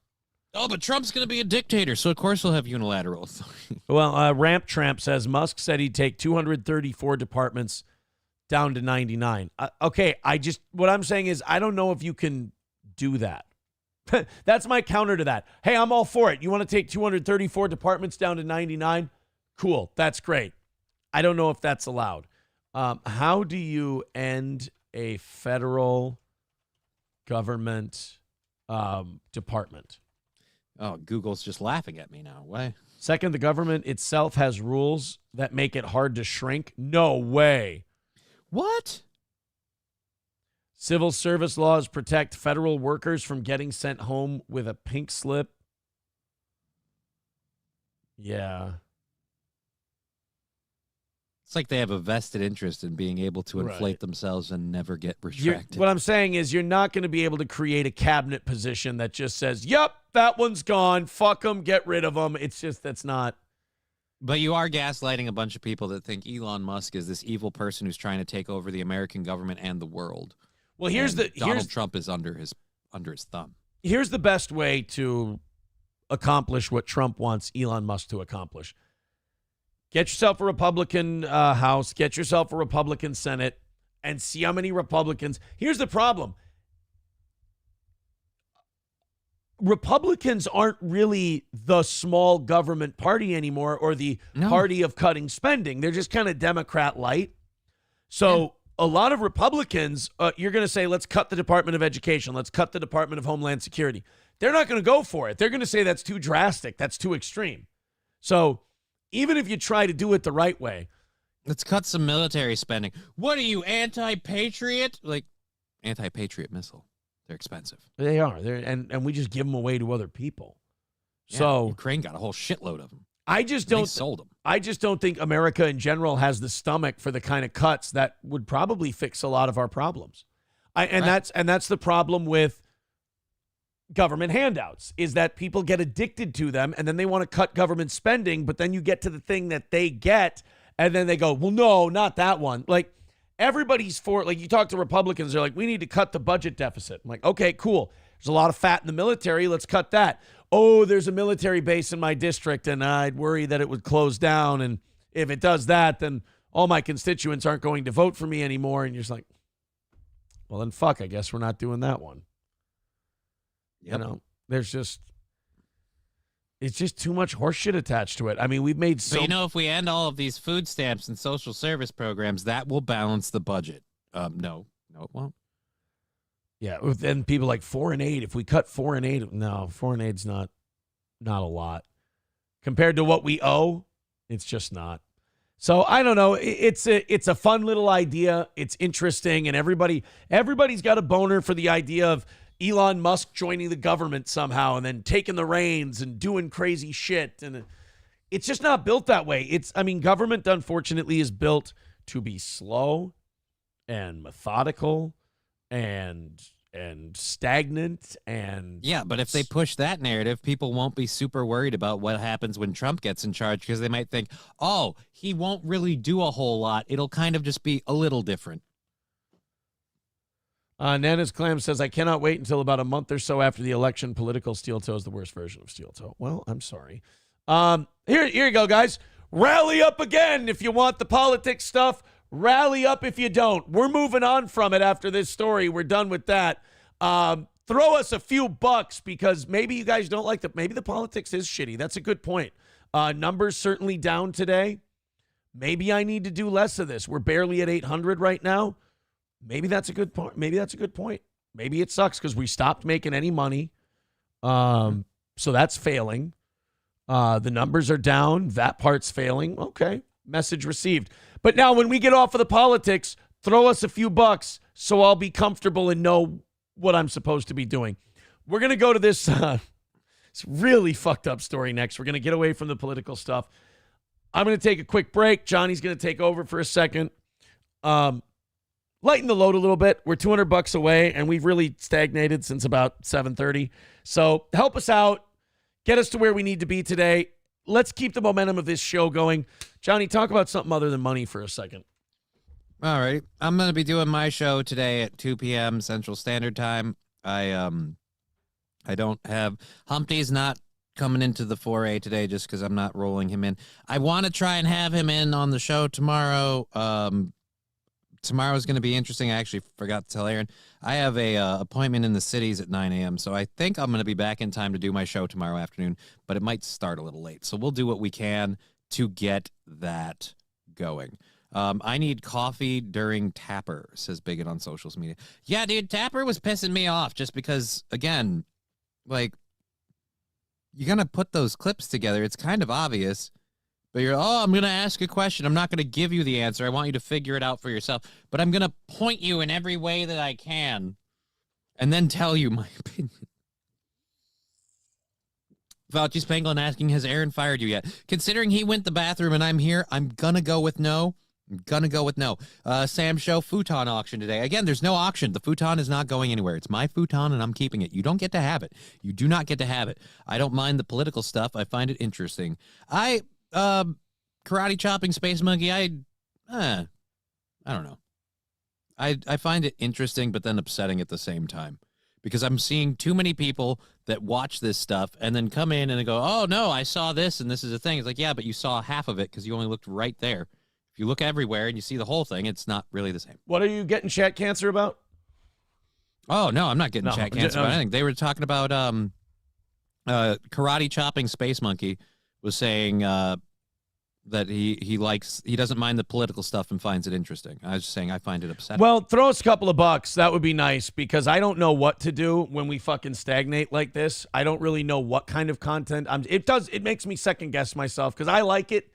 Oh, but Trump's going to be a dictator, so of course he'll have unilateral authority. Well, Ramp Tramp says Musk said he'd take 234 departments down to 99. Okay, what I'm saying is I don't know if you can do that. That's my counter to that. Hey, I'm all for it. You want to take 234 departments down to 99? Cool, that's great. I don't know if that's allowed. How do you end a federal government department? Oh, Google's just laughing at me now. Why? Second, the government itself has rules that make it hard to shrink. No way. What? Civil service laws protect federal workers from getting sent home with a pink slip. Yeah. It's like they have a vested interest in being able to inflate themselves and never get retracted. What I'm saying is you're not going to be able to create a cabinet position that just says, yep, that one's gone. Fuck them. Get rid of them. It's just, that's not. But you are gaslighting a bunch of people that think Elon Musk is this evil person who's trying to take over the American government and the world. Well, Donald Trump is under his thumb. Here's the best way to accomplish what Trump wants Elon Musk to accomplish. Get yourself a Republican House, get yourself a Republican Senate, and see how many Republicans. Here's the problem. Republicans aren't really the small government party anymore, or the party of cutting spending. They're just kind of Democrat light. So a lot of Republicans, you're going to say, let's cut the Department of Education. Let's cut the Department of Homeland Security. They're not going to go for it. They're going to say that's too drastic. That's too extreme. So even if you try to do it the right way. Let's cut some military spending. What are you, anti-patriot? Like, anti-patriot missile. They're expensive. They are. And we just give them away to other people. Yeah, so Ukraine got a whole shitload of them. I just don't sold them. I just don't think America in general has the stomach for the kind of cuts that would probably fix a lot of our problems. That's the problem with government handouts, is that people get addicted to them and then they want to cut government spending, but then you get to the thing that they get and then they go, well, no, not that one. Like, everybody's for, like, you talk to Republicans, they're like, we need to cut the budget deficit. I'm like, okay, cool. There's a lot of fat in the military. Let's cut that. Oh, there's a military base in my district and I'd worry that it would close down. And if it does that, then all my constituents aren't going to vote for me anymore. And you're just like, well, then fuck, I guess we're not doing that one. Yep. You know, it's just too much horseshit attached to it. I mean, we've made so. But you know, if we end all of these food stamps and social service programs, that will balance the budget. No, it won't. Yeah, then people like foreign aid. If we cut foreign aid, no, foreign aid's not a lot compared to what we owe. It's just not. So I don't know. It's a fun little idea. It's interesting, and everybody's got a boner for the idea of Elon Musk joining the government somehow and then taking the reins and doing crazy shit. And it's just not built that way. Government, unfortunately, is built to be slow and methodical and stagnant. And yeah, but if they push that narrative, people won't be super worried about what happens when Trump gets in charge, because they might think, oh, he won't really do a whole lot. It'll kind of just be a little different. Nana's Clam says, I cannot wait until about a month or so after the election. Political steel toe is the worst version of steel toe. Well, I'm sorry. Here you go, guys. Rally up again if you want the politics stuff. Rally up if you don't. We're moving on from it after this story. We're done with that. Throw us a few bucks because maybe you guys don't like maybe the politics is shitty. That's a good point. Numbers certainly down today. Maybe I need to do less of this. We're barely at 800 right now. Maybe that's a good point. Maybe it sucks because we stopped making any money. So that's failing. The numbers are down. That part's failing. Okay. Message received. But now when we get off of the politics, throw us a few bucks so I'll be comfortable and know what I'm supposed to be doing. We're going to go to this really fucked up story next. We're going to get away from the political stuff. I'm going to take a quick break. Johnny's going to take over for a second. Lighten the load a little bit. We're $200 away, and we've really stagnated since about 7:30. So help us out. Get us to where we need to be today. Let's keep the momentum of this show going. Johnny, talk about something other than money for a second. All right. I'm going to be doing my show today at 2 p.m. Central Standard Time. I don't have Humpty's not coming into the foray today just because I'm not rolling him in. I want to try and have him in on the show tomorrow. Tomorrow's going to be interesting. I actually forgot to tell Aaron. I have a appointment in the cities at 9 a.m., so I think I'm going to be back in time to do my show tomorrow afternoon, but it might start a little late. So we'll do what we can to get that going. I need coffee during Tapper, says Bigot on social media. Yeah, dude, Tapper was pissing me off just because, again, like, you're going to put those clips together. It's kind of obvious. But I'm going to ask a question. I'm not going to give you the answer. I want you to figure it out for yourself. But I'm going to point you in every way that I can and then tell you my opinion. Fauci's Pangolin asking, has Aaron fired you yet? Considering he went to the bathroom and I'm here, I'm going to go with no. Sam Show futon auction today. Again, there's no auction. The futon is not going anywhere. It's my futon and I'm keeping it. You don't get to have it. You do not get to have it. I don't mind the political stuff. I find it interesting. Karate chopping Space Monkey. I don't know. I find it interesting, but then upsetting at the same time because I'm seeing too many people that watch this stuff and then come in and they go, oh no, I saw this and this is a thing. It's like, yeah, but you saw half of it because you only looked right there. If you look everywhere and you see the whole thing, it's not really the same. What are you getting chat cancer about? Oh no, I'm not getting chat cancer about anything. They were talking about karate chopping Space Monkey was saying that he doesn't mind the political stuff and finds it interesting. I was just saying I find it upsetting. Well, throw us a couple of bucks. That would be nice because I don't know what to do when we fucking stagnate like this. I don't really know what kind of content. It makes me second guess myself because I like it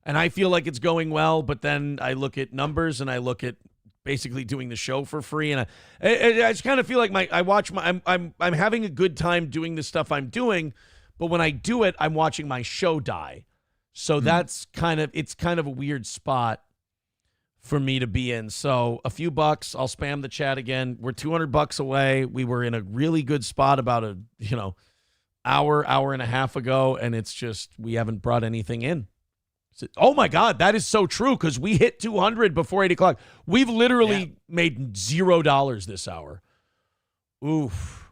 and I feel like it's going well, but then I look at numbers and I look at basically doing the show for free, and I just kind of feel like I'm having a good time doing the stuff I'm doing, but when I do it, I'm watching my show die. So it's kind of a weird spot for me to be in. So a few bucks, I'll spam the chat again. We're $200 away. We were in a really good spot about hour and a half ago, and it's just we haven't brought anything in. Oh my God, that is so true because we hit 200 before 8 o'clock. We've literally made $0 this hour. Oof.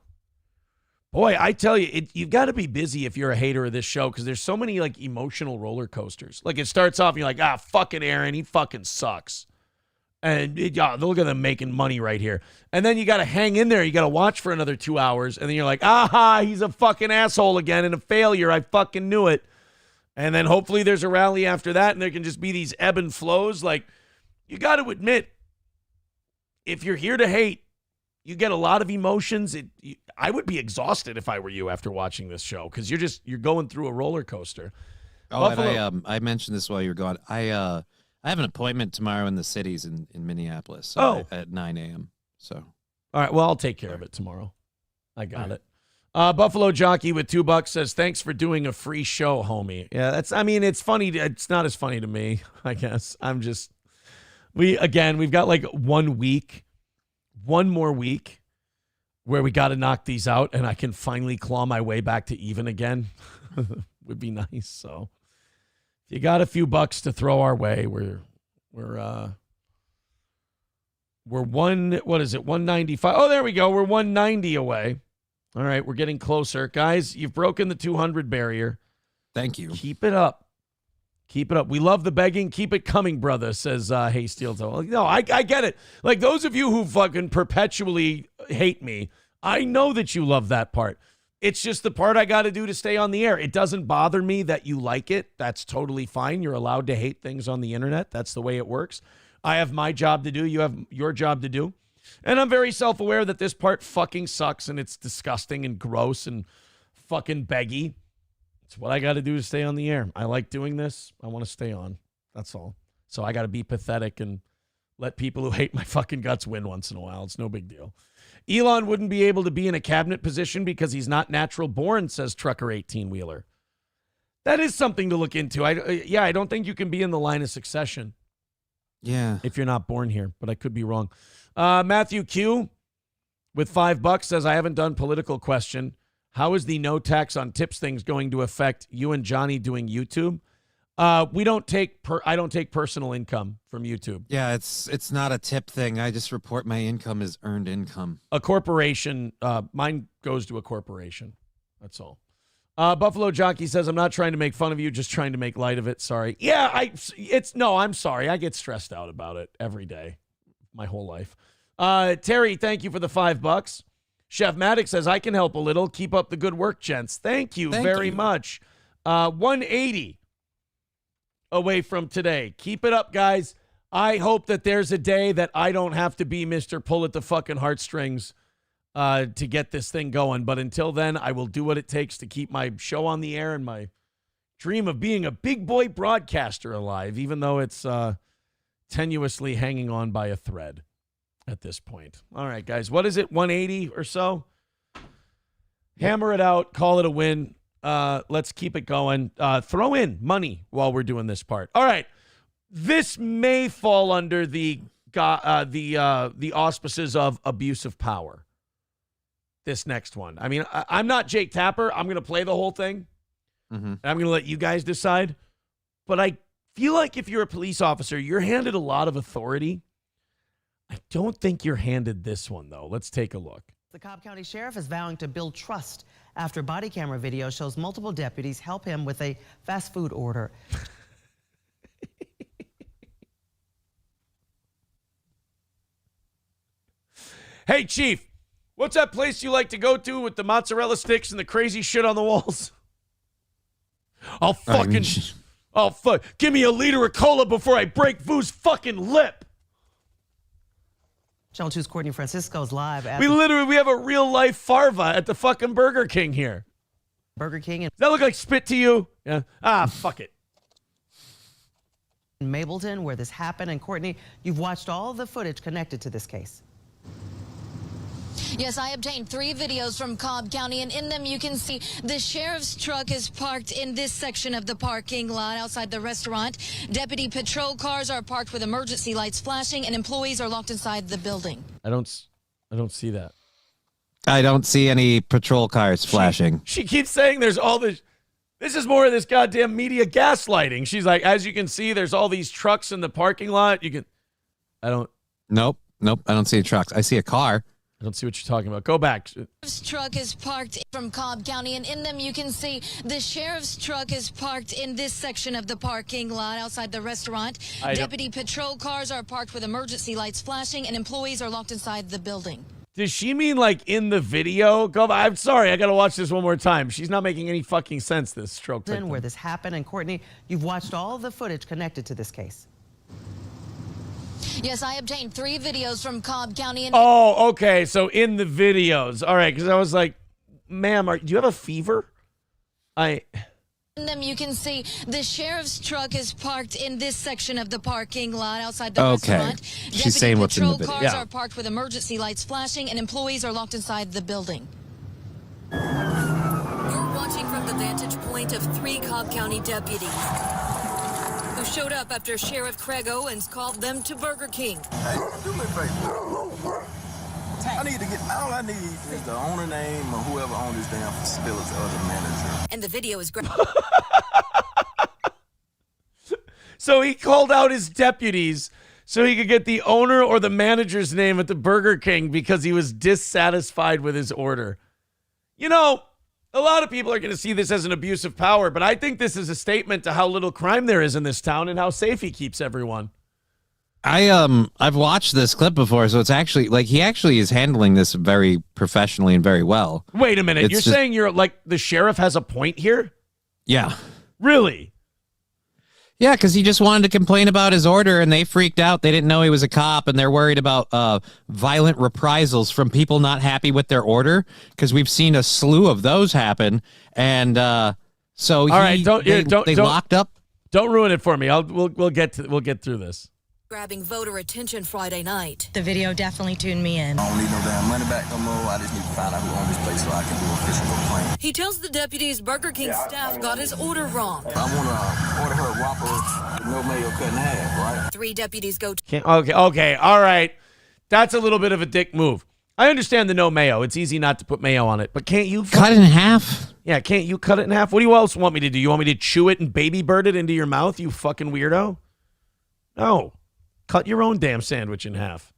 Boy, I tell you, you've got to be busy if you're a hater of this show because there's so many like emotional roller coasters. Like it starts off and you're like, fucking Aaron, he fucking sucks. And look at them making money right here. And then you got to hang in there. You got to watch for another 2 hours. And then you're like, he's a fucking asshole again and a failure. I fucking knew it. And then hopefully there's a rally after that and there can just be these ebb and flows. Like, you got to admit, if you're here to hate, you get a lot of emotions. I would be exhausted if I were you after watching this show because you're going through a roller coaster. Oh, Buffalo. And I mentioned this while you were gone. I have an appointment tomorrow in the cities in Minneapolis at 9 a.m. So, all right. Well, I'll take care of it tomorrow. I got it. Buffalo Jockey with $2 says, thanks for doing a free show, homie. Yeah, it's funny. It's not as funny to me, I guess. We've got like 1 week, one more week where we got to knock these out and I can finally claw my way back to even again. Would be nice. So if you got a few bucks to throw our way, we're 195. Oh, there we go. We're 190 away. All right, we're getting closer. Guys, you've broken the 200 barrier. Thank you. Keep it up. Keep it up. We love the begging. Keep it coming, brother, says Hey Steel Toe. No, I get it. Like, those of you who fucking perpetually hate me, I know that you love that part. It's just the part I got to do to stay on the air. It doesn't bother me that you like it. That's totally fine. You're allowed to hate things on the internet. That's the way it works. I have my job to do. You have your job to do. And I'm very self-aware that this part fucking sucks and it's disgusting and gross and fucking beggy. It's what I got to do to stay on the air. I like doing this. I want to stay on. That's all. So I got to be pathetic and let people who hate my fucking guts win once in a while. It's no big deal. Elon wouldn't be able to be in a cabinet position because he's not natural born, says Trucker 18-Wheeler. That is something to look into. I don't think you can be in the line of succession. Yeah. If you're not born here, but I could be wrong. Matthew Q with $5 says, I haven't done political question. How is the no tax on tips things going to affect you and Johnny doing YouTube? We don't take I don't take personal income from YouTube. Yeah, it's not a tip thing. I just report my income as earned income. A corporation, mine goes to a corporation. That's all. Buffalo Jockey says, I'm not trying to make fun of you, just trying to make light of it. Sorry. Yeah, I'm sorry. I get stressed out about it every day, my whole life. Terry, thank you for the $5. Chef Maddox says, I can help a little. Keep up the good work, gents. Thank you very much. 180 away from today. Keep it up, guys. I hope that there's a day that I don't have to be Mr. Pull at the fucking heartstrings to get this thing going. But until then, I will do what it takes to keep my show on the air and my dream of being a big boy broadcaster alive, even though it's tenuously hanging on by a thread at this point. All right, guys. What is it? 180 or so? Hammer it out. Call it a win. Let's keep it going. Throw in money while we're doing this part. All right. This may fall under the auspices of abuse of power. This next one. I mean, I'm not Jake Tapper. I'm going to play the whole thing. And I'm going to let you guys decide. But I feel like if you're a police officer, you're handed a lot of authority. I don't think you're handed this one, though. Let's take a look. The Cobb County Sheriff is vowing to build trust after body camera video shows multiple deputies help him with a fast food order. Hey, Chief, what's that place you like to go to with the mozzarella sticks and the crazy shit on the walls? I'll fucking... Oh, fuck. Give me a liter of cola before I break Vu's fucking lip. Channel 2's Courtney Francisco is live. We have a real life Farva at the fucking Burger King here. Burger King. Does that look like spit to you? Yeah. Fuck it. In Mableton, where this happened. And Courtney, you've watched all the footage connected to this case. Yes, I obtained 3 videos from Cobb County, and in them you can see the sheriff's truck is parked in this section of the parking lot outside the restaurant. Deputy patrol cars are parked with emergency lights flashing, and employees are locked inside the building. I don't see that. I don't see any patrol cars flashing. She keeps saying there's all this. This is more of this goddamn media gaslighting. She's like, as you can see, there's all these trucks in the parking lot. Nope. I don't see any trucks. I see a car. I don't see what you're talking about. Go back. This truck is parked from Cobb County, and in them you can see the sheriff's truck is parked in this section of the parking lot outside the restaurant. Deputy patrol cars are parked with emergency lights flashing, and employees are locked inside the building. Does she mean like in the video? I'm sorry, I got to watch this one more time. She's not making any fucking sense, this stroke. Where this happened, and Courtney, you've watched all the footage connected to this case. Yes, I obtained 3 videos from Cobb County. And oh, okay. So in the videos. All right, because I was like, ma'am, do you have a fever? In them you can see the sheriff's truck is parked in this section of the parking lot outside the restaurant. She's saying what's in the video. Cars are parked with emergency lights flashing, and employees are locked inside the building. You're watching from the vantage point of 3 Cobb County deputies who showed up after Sheriff Craig Owens called them to Burger King. Hey, do me a favor. I need to get, all I need is the owner name or whoever owns this damn facility or the manager. And the video is great. So he called out his deputies so he could get the owner or the manager's name at the Burger King because he was dissatisfied with his order. You know, A lot of people are going to see this as an abuse of power, but I think this is a statement to how little crime there is in this town and how safe he keeps everyone. I've watched this clip before, so it's actually like he actually is handling this very professionally and very well. Wait a minute. It's You're just- saying you're like the sheriff has a point here? Yeah. Really? Yeah, because he just wanted to complain about his order, and they freaked out. They didn't know he was a cop, and they're worried about violent reprisals from people not happy with their order, because we've seen a slew of those happen. And so All right, they locked up. Don't ruin it for me. We'll get through this. Grabbing voter attention Friday night. The video definitely tuned me in. I don't need no damn money back no more. I just need to find out who owns this place so I can do official complaint. He tells the deputies Burger King staff got his order wrong. I want to order her a Whopper with no mayo cut in half, right? 3 deputies go Okay, all right. That's a little bit of a dick move. I understand the no mayo. It's easy not to put mayo on it, but can't you cut it in half? Yeah, can't you cut it in half? What do you else want me to do? You want me to chew it and baby bird it into your mouth, you fucking weirdo? No. Cut your own damn sandwich in half.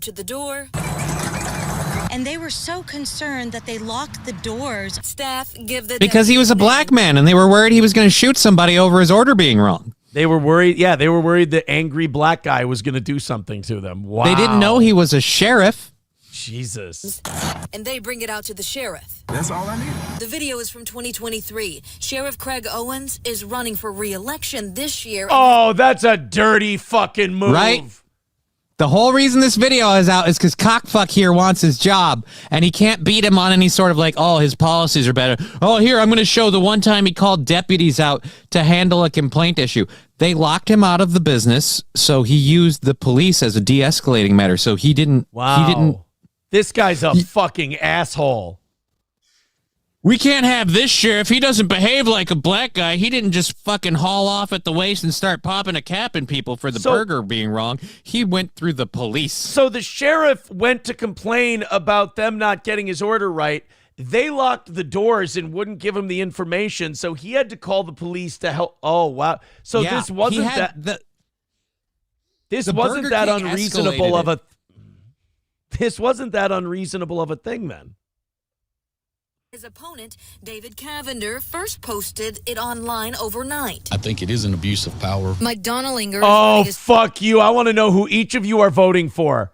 to the door. And they were so concerned that they locked the doors. Staff give the Because he was a black man, and they were worried he was going to shoot somebody over his order being wrong. They were worried. Yeah, they were worried the angry black guy was going to do something to them. Wow. They didn't know he was a sheriff. Jesus. And they bring it out to the sheriff. That's all I need. The video is from 2023. Sheriff Craig Owens is running for re-election this year. Oh, that's a dirty fucking move. Right? The whole reason this video is out is because cockfuck here wants his job, and he can't beat him on any sort of like, oh, his policies are better. Oh, here, I'm going to show the one time he called deputies out to handle a complaint issue. They locked him out of the business, so he used the police as a de-escalating matter. So he didn't. Wow. He didn't. This guy's a fucking asshole. We can't have this sheriff. He doesn't behave like a black guy. He didn't just fucking haul off at the waist and start popping a cap in people for the burger being wrong. He went through the police. So the sheriff went to complain about them not getting his order right. They locked the doors and wouldn't give him the information, so he had to call the police to help. Oh, wow. So Yeah, this wasn't he had that. This the wasn't Burger that King unreasonable escalated of a. This wasn't that unreasonable of a thing, then. His opponent, David Cavender, first posted it online overnight. I think it is an abuse of power. Mike Donnellinger. Oh, fuck you. I want to know who each of you are voting for.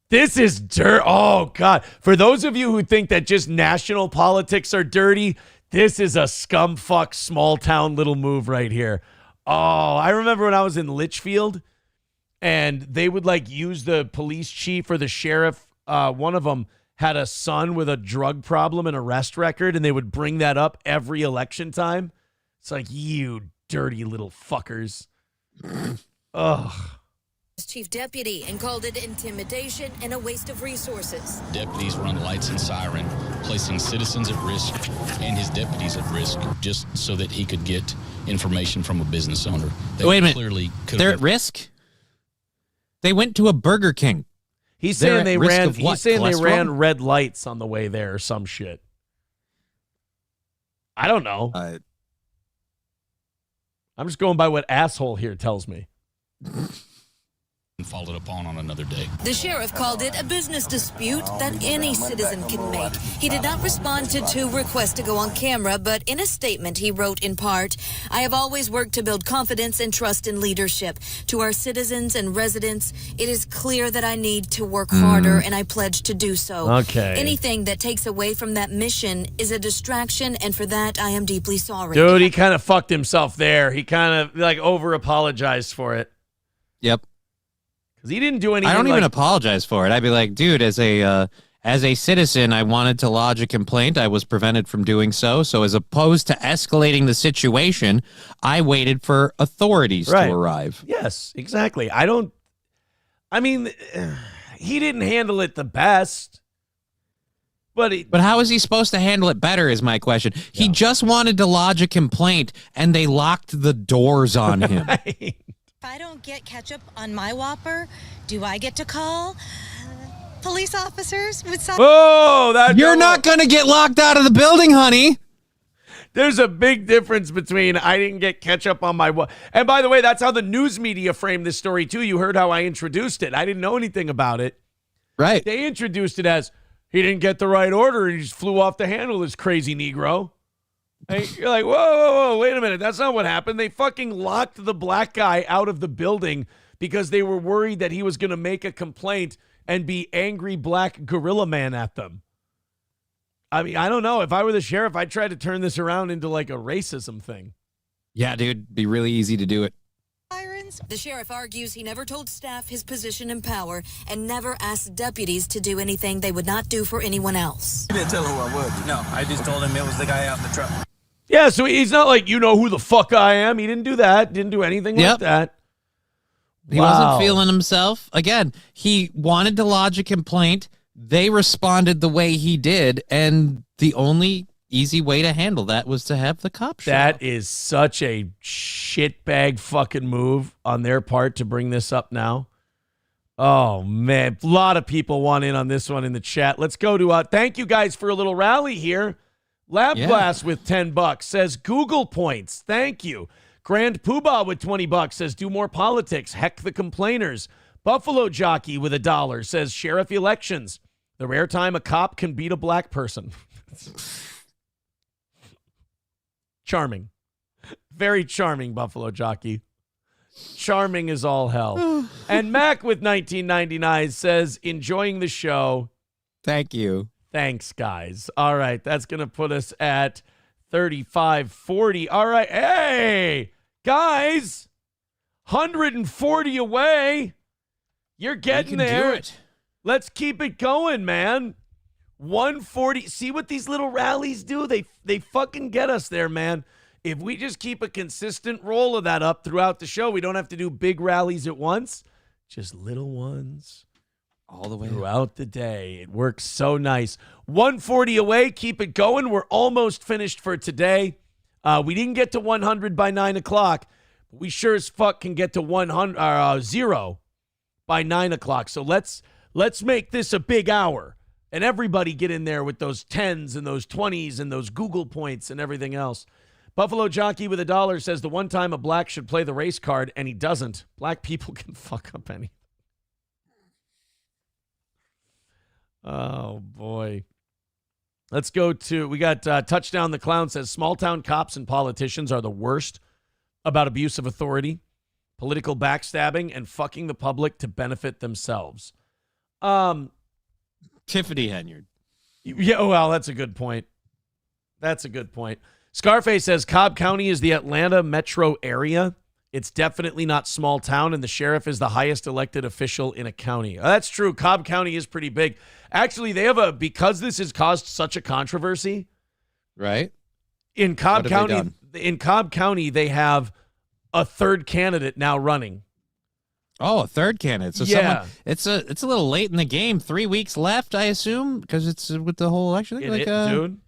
This is dirt. Oh, God. For those of you who think that just national politics are dirty, this is a scumfuck small town little move right here. Oh, I remember when I was in Litchfield and they would like use the police chief or the sheriff. One of them had a son with a drug problem and arrest record, and they would bring that up every election time. It's like, you dirty little fuckers. Ugh. Chief deputy and called it intimidation and a waste of resources. Deputies run lights and siren, placing citizens at risk and his deputies at risk just so that he could get information from a business owner. Wait a minute. Clearly They're at risk? They went to a Burger King. He's They're saying at they risk ran. of what, He's saying they cholesterol? ran red lights on the way there or some shit. I don't know. I'm just going by what asshole here tells me. and followed upon on another day. The sheriff called it a business dispute that any citizen can make. He did not respond to 2 requests to go on camera, but in a statement he wrote in part, I have always worked to build confidence and trust in leadership. To our citizens and residents, it is clear that I need to work harder, and I pledge to do so. Okay. Anything that takes away from that mission is a distraction, and for that I am deeply sorry. Dude, he kind of fucked himself there. He kind of like over apologized for it. Yep. Because he didn't do anything. I don't even like- apologize for it. I'd be like, dude, as a citizen, I wanted to lodge a complaint. I was prevented from doing so. So as opposed to escalating the situation, I waited for authorities Right. to arrive. Yes, exactly. I mean, he didn't handle it the best. But how is he supposed to handle it better is my question. He just wanted to lodge a complaint, and they locked the doors on him. If I don't get ketchup on my Whopper, do I get to call police officers with some? Oh, You're not going to get locked out of the building, honey. There's a big difference between I didn't get ketchup on my and by the way, that's how the news media framed this story too. You heard how I introduced it. I didn't know anything about it. Right. They introduced it as He didn't get the right order and he just flew off the handle, this crazy Negro. And you're like, whoa, wait a minute. That's not what happened. They fucking locked the black guy out of the building because they were worried that he was going to make a complaint and be angry black gorilla man at them. I mean, I don't know. If I were the sheriff, I'd try to turn this around into like a racism thing. Yeah, dude. Be really easy to do it. The sheriff argues he never told staff his position and power and never asked deputies to do anything they would not do for anyone else. You didn't tell him who I was. No, I just told him it was the guy out in the truck. Yeah, so he's not like, you know who the fuck I am. He didn't do that. Didn't do anything like that. He wasn't feeling himself. Again, he wanted to lodge a complaint. They responded the way he did, and the only easy way to handle that was to have the cop show up. That is such a shitbag fucking move on their part to bring this up now. Oh, man. A lot of people want in on this one in the chat. Let's go to, thank you guys for a little rally here. Lab Glass with $10 says Google points. Thank you. Grand Poobah with $20 says do more politics. Heck the complainers. Buffalo Jockey with $1 says sheriff elections. The rare time a cop can beat a black person. Charming. Very charming, Buffalo Jockey. Charming as all hell. And Mac with $19.99 says, enjoying the show. Thank you. Thanks, guys. All right, that's going to put us at 35.40. All right, hey, guys, 140 away. You're getting there. Do it. Let's keep it going, man. 140. See what these little rallies do? They fucking get us there, man. If we just keep a consistent roll of that up throughout the show, we don't have to do big rallies at once. Just little ones all the way throughout the day. It works so nice. 140 away. Keep it going. We're almost finished for today. We didn't get to 100 by 9 o'clock. But we sure as fuck can get to 0 by 9 o'clock. So let's make this a big hour. And everybody get in there with those 10s and those 20s and those Google points and everything else. Buffalo Jockey with $1 says the one time a black should play the race card, and he doesn't. Black people can fuck up anything. Oh, boy. Let's go to, we got Touchdown the Clown says small town cops and politicians are the worst about abuse of authority, political backstabbing, and fucking the public to benefit themselves. Tiffany Henyard. Yeah, well, that's a good point. That's a good point. Scarface says Cobb County is the Atlanta metro area. It's definitely not small town, and the sheriff is the highest elected official in a county. That's true. Cobb County is pretty big. Actually, they have because this has caused such a controversy. Right. In Cobb County, they have a third candidate now running. Oh, a third candidate. So yeah. It's a little late in the game. 3 weeks left, I assume, because it's with the whole election. Dude,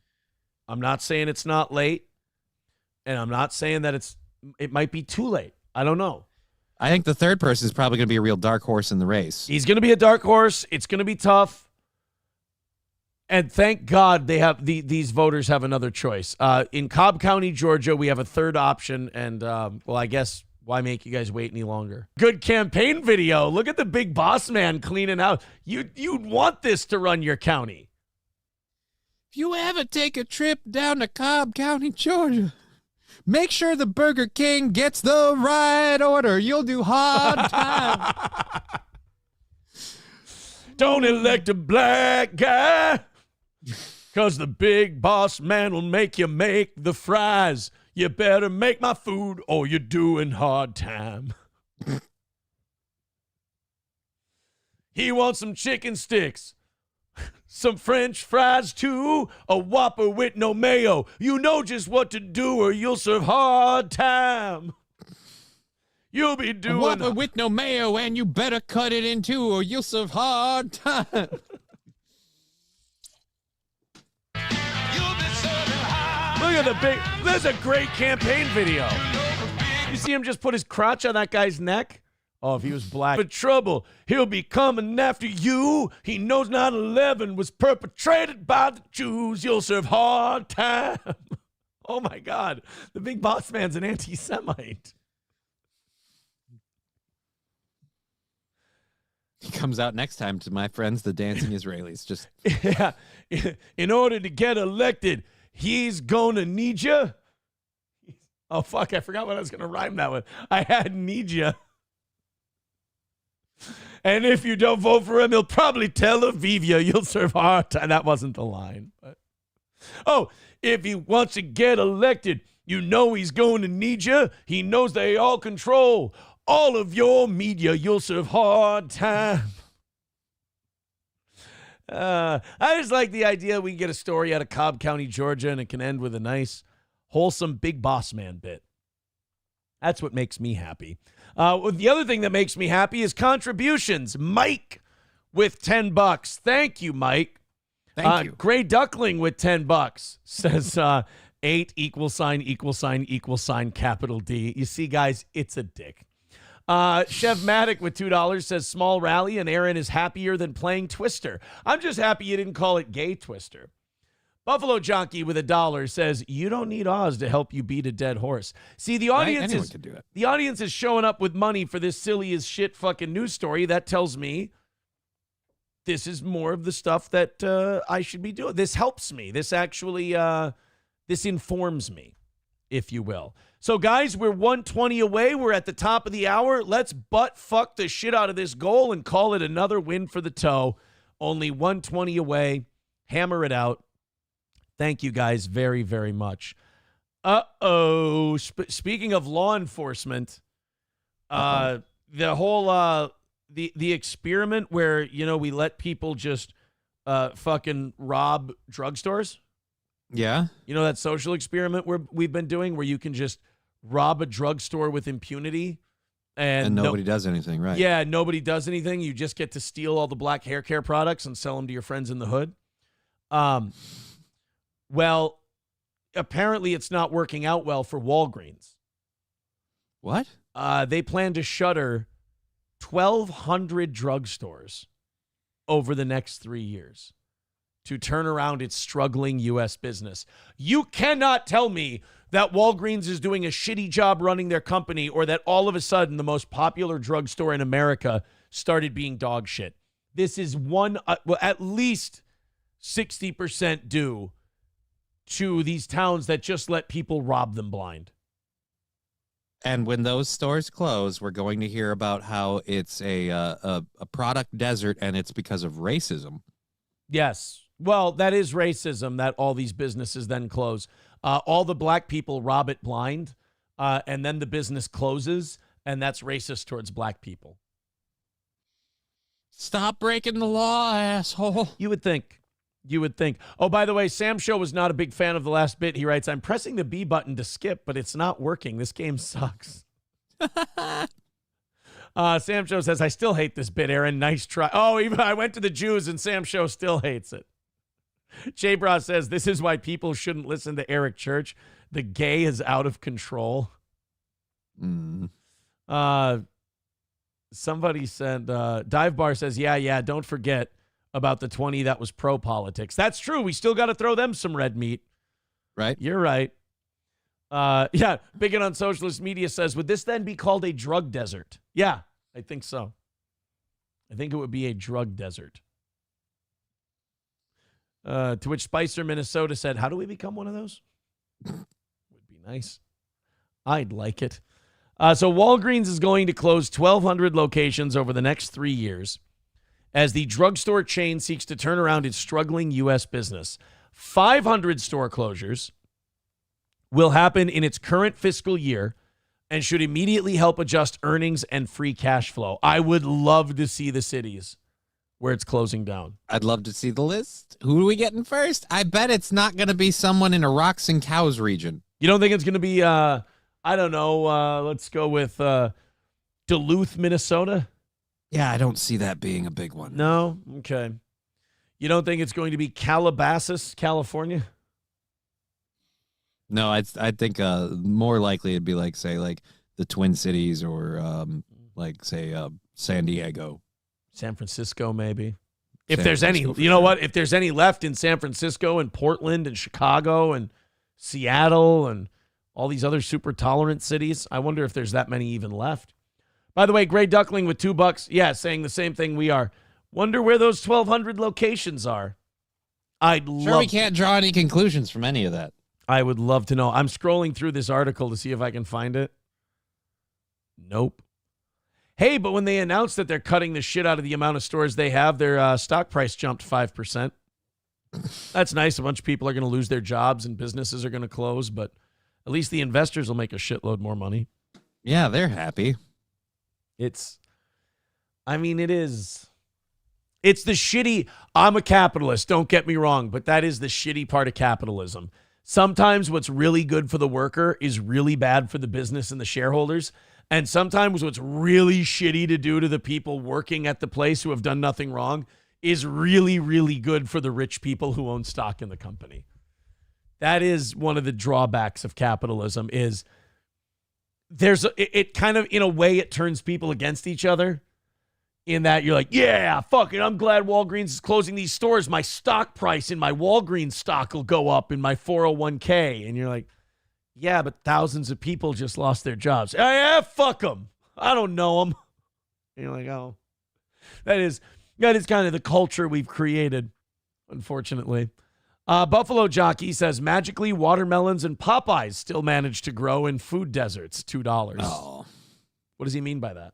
I'm not saying it's not late, and I'm not saying that it might be too late. I don't know. I think the third person is probably going to be a real dark horse in the race. He's going to be a dark horse. It's going to be tough. And thank God they have these voters have another choice. In Cobb County, Georgia, we have a third option, and well, I guess why make you guys wait any longer? Good campaign video. Look at the big boss man cleaning out. You'd want this to run your county. If you ever take a trip down to Cobb County, Georgia, make sure the Burger King gets the right order. You'll do hard time. Don't elect a black guy, because the big boss man will make you make the fries. You better make my food or you're doing hard time. He wants some chicken sticks, some French fries too, a Whopper with no mayo. You know just what to do or you'll serve hard time. You'll be doing a Whopper with no mayo, and you better cut it in two or you'll serve hard time. Look at the big, there's a great campaign video. You see him just put his crotch on that guy's neck? Oh, if he was black. For trouble, he'll be coming after you. He knows 9/11 was perpetrated by the Jews. You'll serve hard time. Oh my God, the big boss man's an anti-Semite. He comes out next time to my friends, the dancing Israelis. Just yeah. In order to get elected, he's gonna need you. Oh, fuck. I forgot what I was going to rhyme that with. I had need you. And if you don't vote for him, he'll probably Tel Aviv you. You'll serve hard time. That wasn't the line. But. Oh, if he wants to get elected, you know he's going to need you. He knows they all control all of your media. You'll serve hard time. I just like the idea we can get a story out of Cobb County, Georgia, and it can end with a nice, wholesome big boss man bit. That's what makes me happy. The other thing that makes me happy is contributions. Mike with $10. Thank you, Mike. Thank you. Gray Duckling with $10 says 8 == capital D. You see, guys, it's a dick. Chev Matic with $2 says small rally and Aaron is happier than playing Twister. I'm just happy you didn't call it gay Twister. Buffalo Junkie with $1 says you don't need Oz to help you beat a dead horse. See, the audience Anyone can do it. The audience is showing up with money for this silly as shit fucking news story. That tells me this is more of the stuff that I should be doing. This helps me. This actually this informs me, if you will. So, guys, we're 120 away. We're at the top of the hour. Let's butt fuck the shit out of this goal and call it another win for the toe. Only 120 away. Hammer it out. Thank you, guys, very, very much. Speaking of law enforcement, the whole the experiment where, you know, we let people just fucking rob drugstores. Yeah. You know that social experiment we've been doing where you can just rob a drugstore with impunity and nobody does anything, right? Yeah, nobody does anything. You just get to steal all the black hair care products and sell them to your friends in the hood. Well, apparently it's not working out well for Walgreens. What? They plan to shutter 1,200 drugstores over the next 3 years to turn around its struggling U.S. business. You cannot tell me that Walgreens is doing a shitty job running their company or that all of a sudden the most popular drugstore in America started being dog shit. This is at least 60% due to these towns that just let people rob them blind. And when those stores close, we're going to hear about how it's a product desert and it's because of racism. Yes. Well, that is racism that all these businesses then close. All the black people rob it blind, and then the business closes, and that's racist towards black people. Stop breaking the law, asshole. You would think. Oh, by the way, Sam Show was not a big fan of the last bit. He writes, I'm pressing the B button to skip, but it's not working. This game sucks. Sam Show says, I still hate this bit, Aaron. Nice try. Oh, even I went to the Jews and Sam Show still hates it. Jay Bra says, this is why people shouldn't listen to Eric Church. The gay is out of control. Somebody said, Dive Bar says, yeah, don't forget about the 20 that was pro-politics. That's true. We still got to throw them some red meat. Right. You're right. Yeah, Bigot on Socialist Media says, would this then be called a drug desert? Yeah, I think so. I think it would be a drug desert. To which Spicer, Minnesota said, how do we become one of those? Would be nice. I'd like it. So Walgreens is going to close 1,200 locations over the next 3 years as the drugstore chain seeks to turn around its struggling U.S. business. 500 store closures will happen in its current fiscal year and should immediately help adjust earnings and free cash flow. I would love to see the cities where it's closing down. I'd love to see the list. Who are we getting first? I bet it's not going to be someone in a rocks and cows region. You don't think it's going to be, I don't know, let's go with Duluth, Minnesota? Yeah, I don't see that being a big one. No? Okay. You don't think it's going to be Calabasas, California? No, I think more likely it'd be like, say, like the Twin Cities or like, say, San Diego. San Francisco, maybe. If there's any, you know what? If there's any left in San Francisco and Portland and Chicago and Seattle and all these other super tolerant cities, I wonder if there's that many even left. By the way, Gray Duckling with $2. Yeah, saying the same thing we are. Wonder where those 1,200 locations are. Sure, we can't draw any conclusions from any of that. I would love to know. I'm scrolling through this article to see if I can find it. Nope. Hey, but when they announced that they're cutting the shit out of the amount of stores they have, their stock price jumped 5%. That's nice. A bunch of people are going to lose their jobs and businesses are going to close, but at least the investors will make a shitload more money. Yeah, they're happy. It is. It's the shitty, I'm a capitalist, don't get me wrong, but that is the shitty part of capitalism. Sometimes what's really good for the worker is really bad for the business and the shareholders. And sometimes what's really shitty to do to the people working at the place who have done nothing wrong is really, really good for the rich people who own stock in the company. That is one of the drawbacks of capitalism is it kind of, in a way, it turns people against each other. In that you're like, yeah, fuck it, I'm glad Walgreens is closing these stores. My stock price in my Walgreens stock will go up in my 401k. And you're like, yeah, but thousands of people just lost their jobs. Yeah, fuck them. I don't know them. And you're like, oh. That is kind of the culture we've created, unfortunately. Buffalo Jockey says, magically, watermelons and Popeyes still manage to grow in food deserts. $2. Oh. What does he mean by that?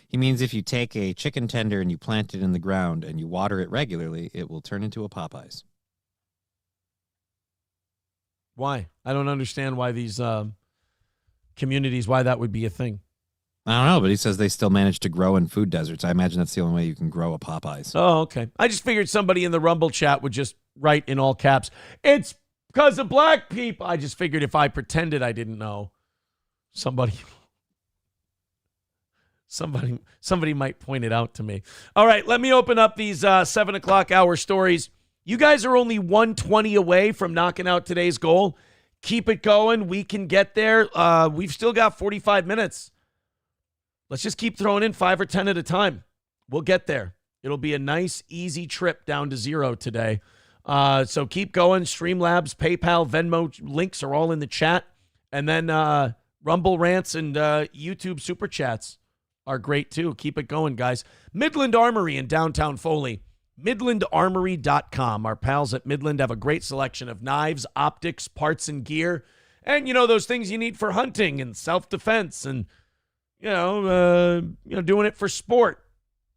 He means if you take a chicken tender and you plant it in the ground and you water it regularly, it will turn into a Popeyes. Why? I don't understand why these communities, why that would be a thing. I don't know, but he says they still manage to grow in food deserts. I imagine that's the only way you can grow a Popeyes. Oh, okay. I just figured somebody in the Rumble chat would just write in all caps, it's because of black people. I just figured if I pretended I didn't know, somebody might point it out to me. All right, let me open up these 7 o'clock hour stories. You guys are only 120 away from knocking out today's goal. Keep it going. We can get there. We've still got 45 minutes. Let's just keep throwing in 5 or 10 at a time. We'll get there. It'll be a nice, easy trip down to 0 today. So keep going. Streamlabs, PayPal, Venmo links are all in the chat. And then Rumble rants and YouTube super chats are great too. Keep it going, guys. Midland Armory in downtown Foley. MidlandArmory.com. Our pals at Midland have a great selection of knives, optics, parts, and gear. And, those things you need for hunting and self-defense and, doing it for sport.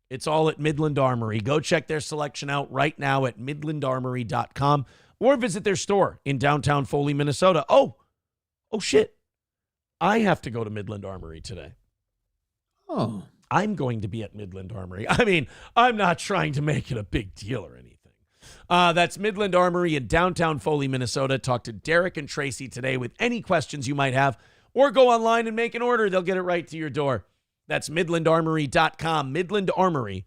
It's all at Midland Armory. Go check their selection out right now at MidlandArmory.com or visit their store in downtown Foley, Minnesota. Oh, shit. I have to go to Midland Armory today. Oh. I'm going to be at Midland Armory. I mean, I'm not trying to make it a big deal or anything. That's Midland Armory in downtown Foley, Minnesota. Talk to Derek and Tracy today with any questions you might have, or go online and make an order. They'll get it right to your door. That's MidlandArmory.com. Midland Armory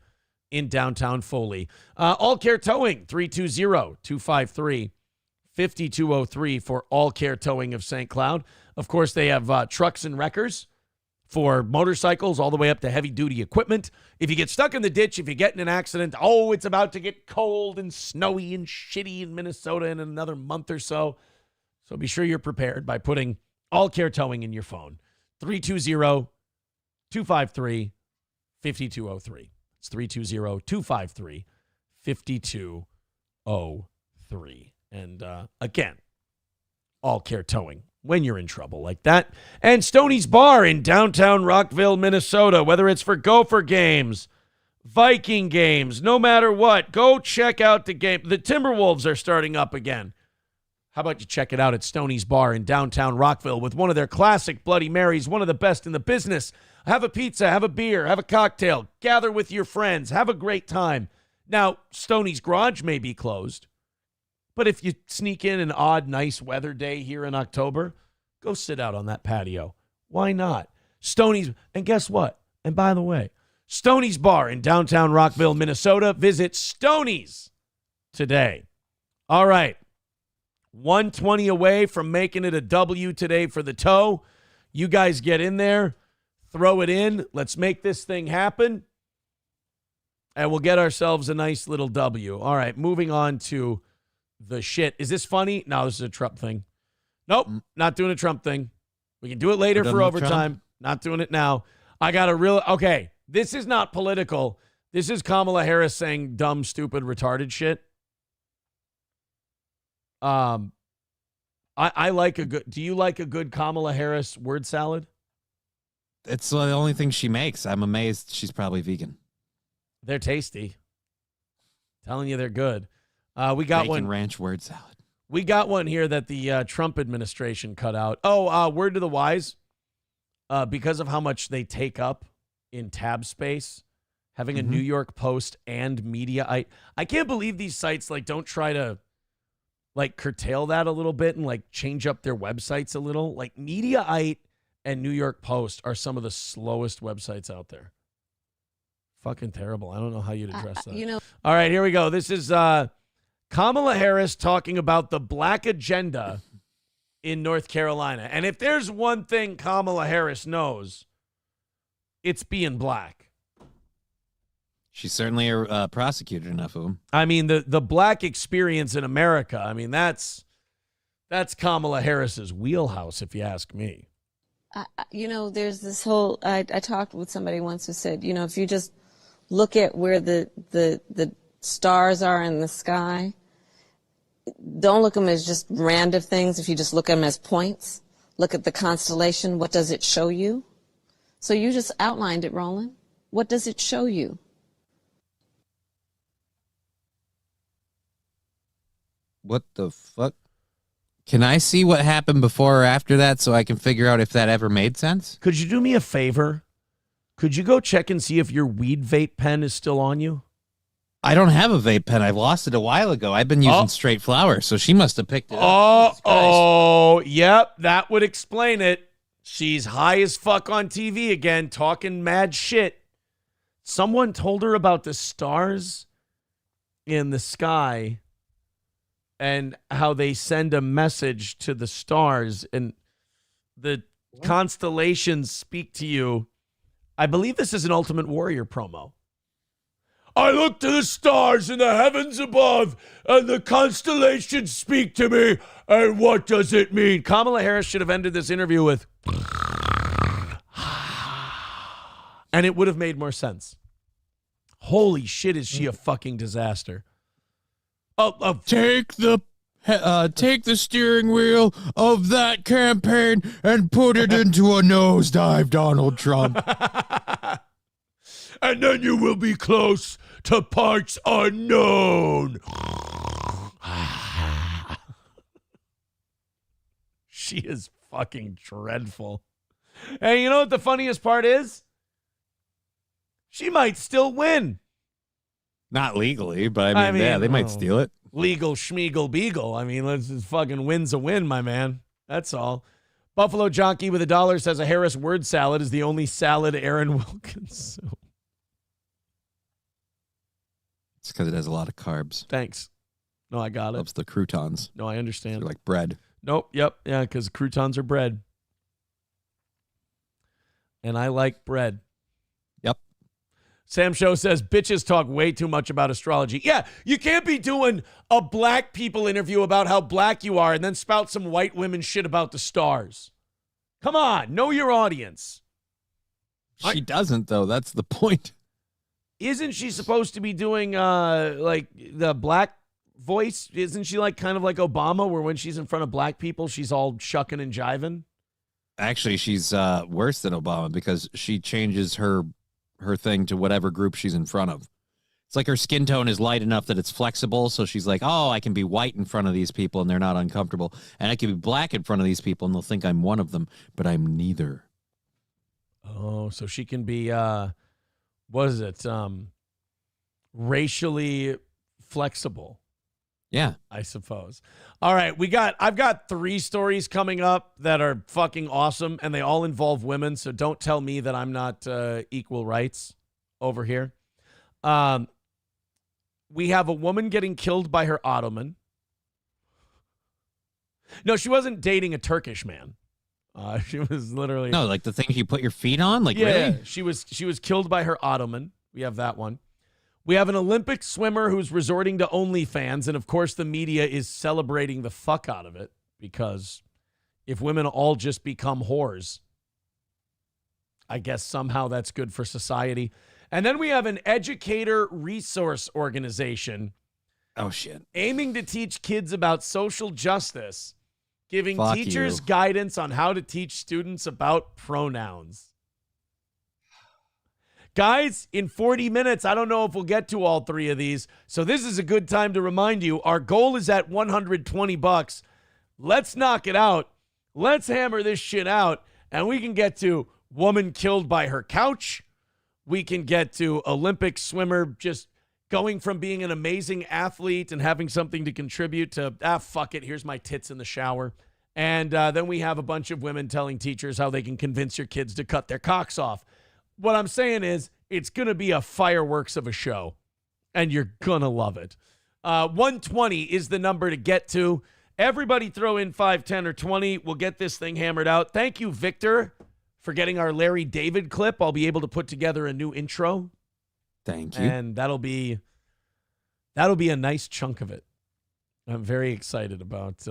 in downtown Foley. All Care Towing, 320-253-5203 for All Care Towing of St. Cloud. Of course, they have trucks and wreckers for motorcycles all the way up to heavy-duty equipment. If you get stuck in the ditch, if you get in an accident, it's about to get cold and snowy and shitty in Minnesota in another month or so. So be sure you're prepared by putting All Care Towing in your phone. 320-253-5203. It's 320-253-5203. And again, All Care Towing when you're in trouble like that. And Stoney's Bar in downtown Rockville, Minnesota. Whether it's for Gopher games, Viking games, no matter what, go check out the game. The Timberwolves are starting up again. How about you check it out at Stoney's Bar in downtown Rockville with one of their classic Bloody Marys, one of the best in the business. Have a pizza, have a beer, have a cocktail, gather with your friends, have a great time. Now, Stoney's Garage may be closed, but if you sneak in an odd, nice weather day here in October, go sit out on that patio. Why not? Stoney's, and guess what? And by the way, Stoney's Bar in downtown Rockville, Minnesota. Visit Stoney's today. All right. 120 away from making it a W today for the toe. You guys get in there, throw it in. Let's make this thing happen. And we'll get ourselves a nice little W. All right, moving on to the shit. Is this funny? No, this is a Trump thing. Nope, not doing a Trump thing. We can do it later for overtime. Not doing it now. I got a real, okay, this is not political. This is Kamala Harris saying dumb, stupid, retarded shit. I like a good, do you like a good Kamala Harris word salad? It's the only thing she makes. I'm amazed she's probably vegan. They're tasty. Telling you they're good. We got Bacon one. ranch word salad. We got one here that the Trump administration cut out. Oh, word to the wise. Because of how much they take up in tab space, having a New York Post and Mediaite. I can't believe these sites like don't try to like curtail that a little bit and like change up their websites a little. Like Mediaite and New York Post are some of the slowest websites out there. Fucking terrible. I don't know how you'd address that. You know. All right, here we go. This is Kamala Harris talking about the black agenda in North Carolina. And if there's one thing Kamala Harris knows, it's being black. She certainly prosecuted enough of them. I mean, the black experience in America, I mean, that's Kamala Harris's wheelhouse, if you ask me. You know, there's this whole, I talked with somebody once who said, you know, if you just look at where the stars are in the sky, don't look at them as just random things. If you just look at them as points, look at the constellation, what does it show you? So you just outlined it, Roland. What does it show you? What the fuck? Can I see what happened before or after that so I can figure out if that ever made sense? Could you do me a favor? Could you go check and see if your weed vape pen is still on you? I don't have a vape pen. I lost it a while ago. I've been using straight flower, so she must have picked it up. Oh, yep, that would explain it. She's high as fuck on TV again, talking mad shit. Someone told her about the stars in the sky and how they send a message to the stars and the constellations speak to you. I believe this is an Ultimate Warrior promo. I look to the stars in the heavens above, and the constellations speak to me. And what does it mean? Kamala Harris should have ended this interview with, and it would have made more sense. Holy shit, is she a fucking disaster? Take the steering wheel of that campaign and put it into a nosedive, Donald Trump. And then you will be close to parts unknown. She is fucking dreadful. And you know what the funniest part is? She might still win. Not legally, but I mean yeah, they might steal it. Legal schmeagle beagle. I mean, let's just fucking win's a win, my man. That's all. Buffalo Jockey with $1 says a Harris word salad is the only salad Aaron will consume. It's because it has a lot of carbs. Thanks. No, I got it. Loves the croutons. No, I understand. They're like bread. Nope. Yep. Yeah, because croutons are bread. And I like bread. Yep. Sam Show says bitches talk way too much about astrology. Yeah, you can't be doing a black people interview about how black you are and then spout some white women shit about the stars. Come on, know your audience. She doesn't, though. That's the point. Isn't she supposed to be doing like the black voice? Isn't she like kind of like Obama, where when she's in front of black people, she's all shucking and jiving? Actually, she's worse than Obama because she changes her thing to whatever group she's in front of. It's like her skin tone is light enough that it's flexible, so she's like, oh, I can be white in front of these people and they're not uncomfortable, and I can be black in front of these people and they'll think I'm one of them, but I'm neither. Oh, so she can be what is it? Racially flexible. Yeah. I suppose. All right, I've got 3 stories coming up that are fucking awesome, and they all involve women, so don't tell me that I'm not equal rights over here. We have a woman getting killed by her Otoman. No, she wasn't dating a Turkish man. She was literally like the thing you put your feet on. Like, yeah, really? she was killed by her Otoman. We have that one. We have an Olympic swimmer who's resorting to OnlyFans, and of course the media is celebrating the fuck out of it because if women all just become whores, I guess somehow that's good for society. And then we have an educator resource organization. Oh, shit. Aiming to teach kids about social justice, giving Fuck teachers you. guidance on how to teach students about pronouns. Guys, in 40 minutes, I don't know if we'll get to all three of these. So this is a good time to remind you, our goal is at $120. Let's knock it out. Let's hammer this shit out. And we can get to woman killed by her couch. We can get to Olympic swimmer just going from being an amazing athlete and having something to contribute to, fuck it, here's my tits in the shower. And then we have a bunch of women telling teachers how they can convince your kids to cut their cocks off. What I'm saying is it's going to be a fireworks of a show, and you're going to love it. 120 is the number to get to. Everybody throw in 5, 10, or 20. We'll get this thing hammered out. Thank you, Victor, for getting our Larry David clip. I'll be able to put together a new intro. Thank you. And that'll be a nice chunk of it. I'm very excited about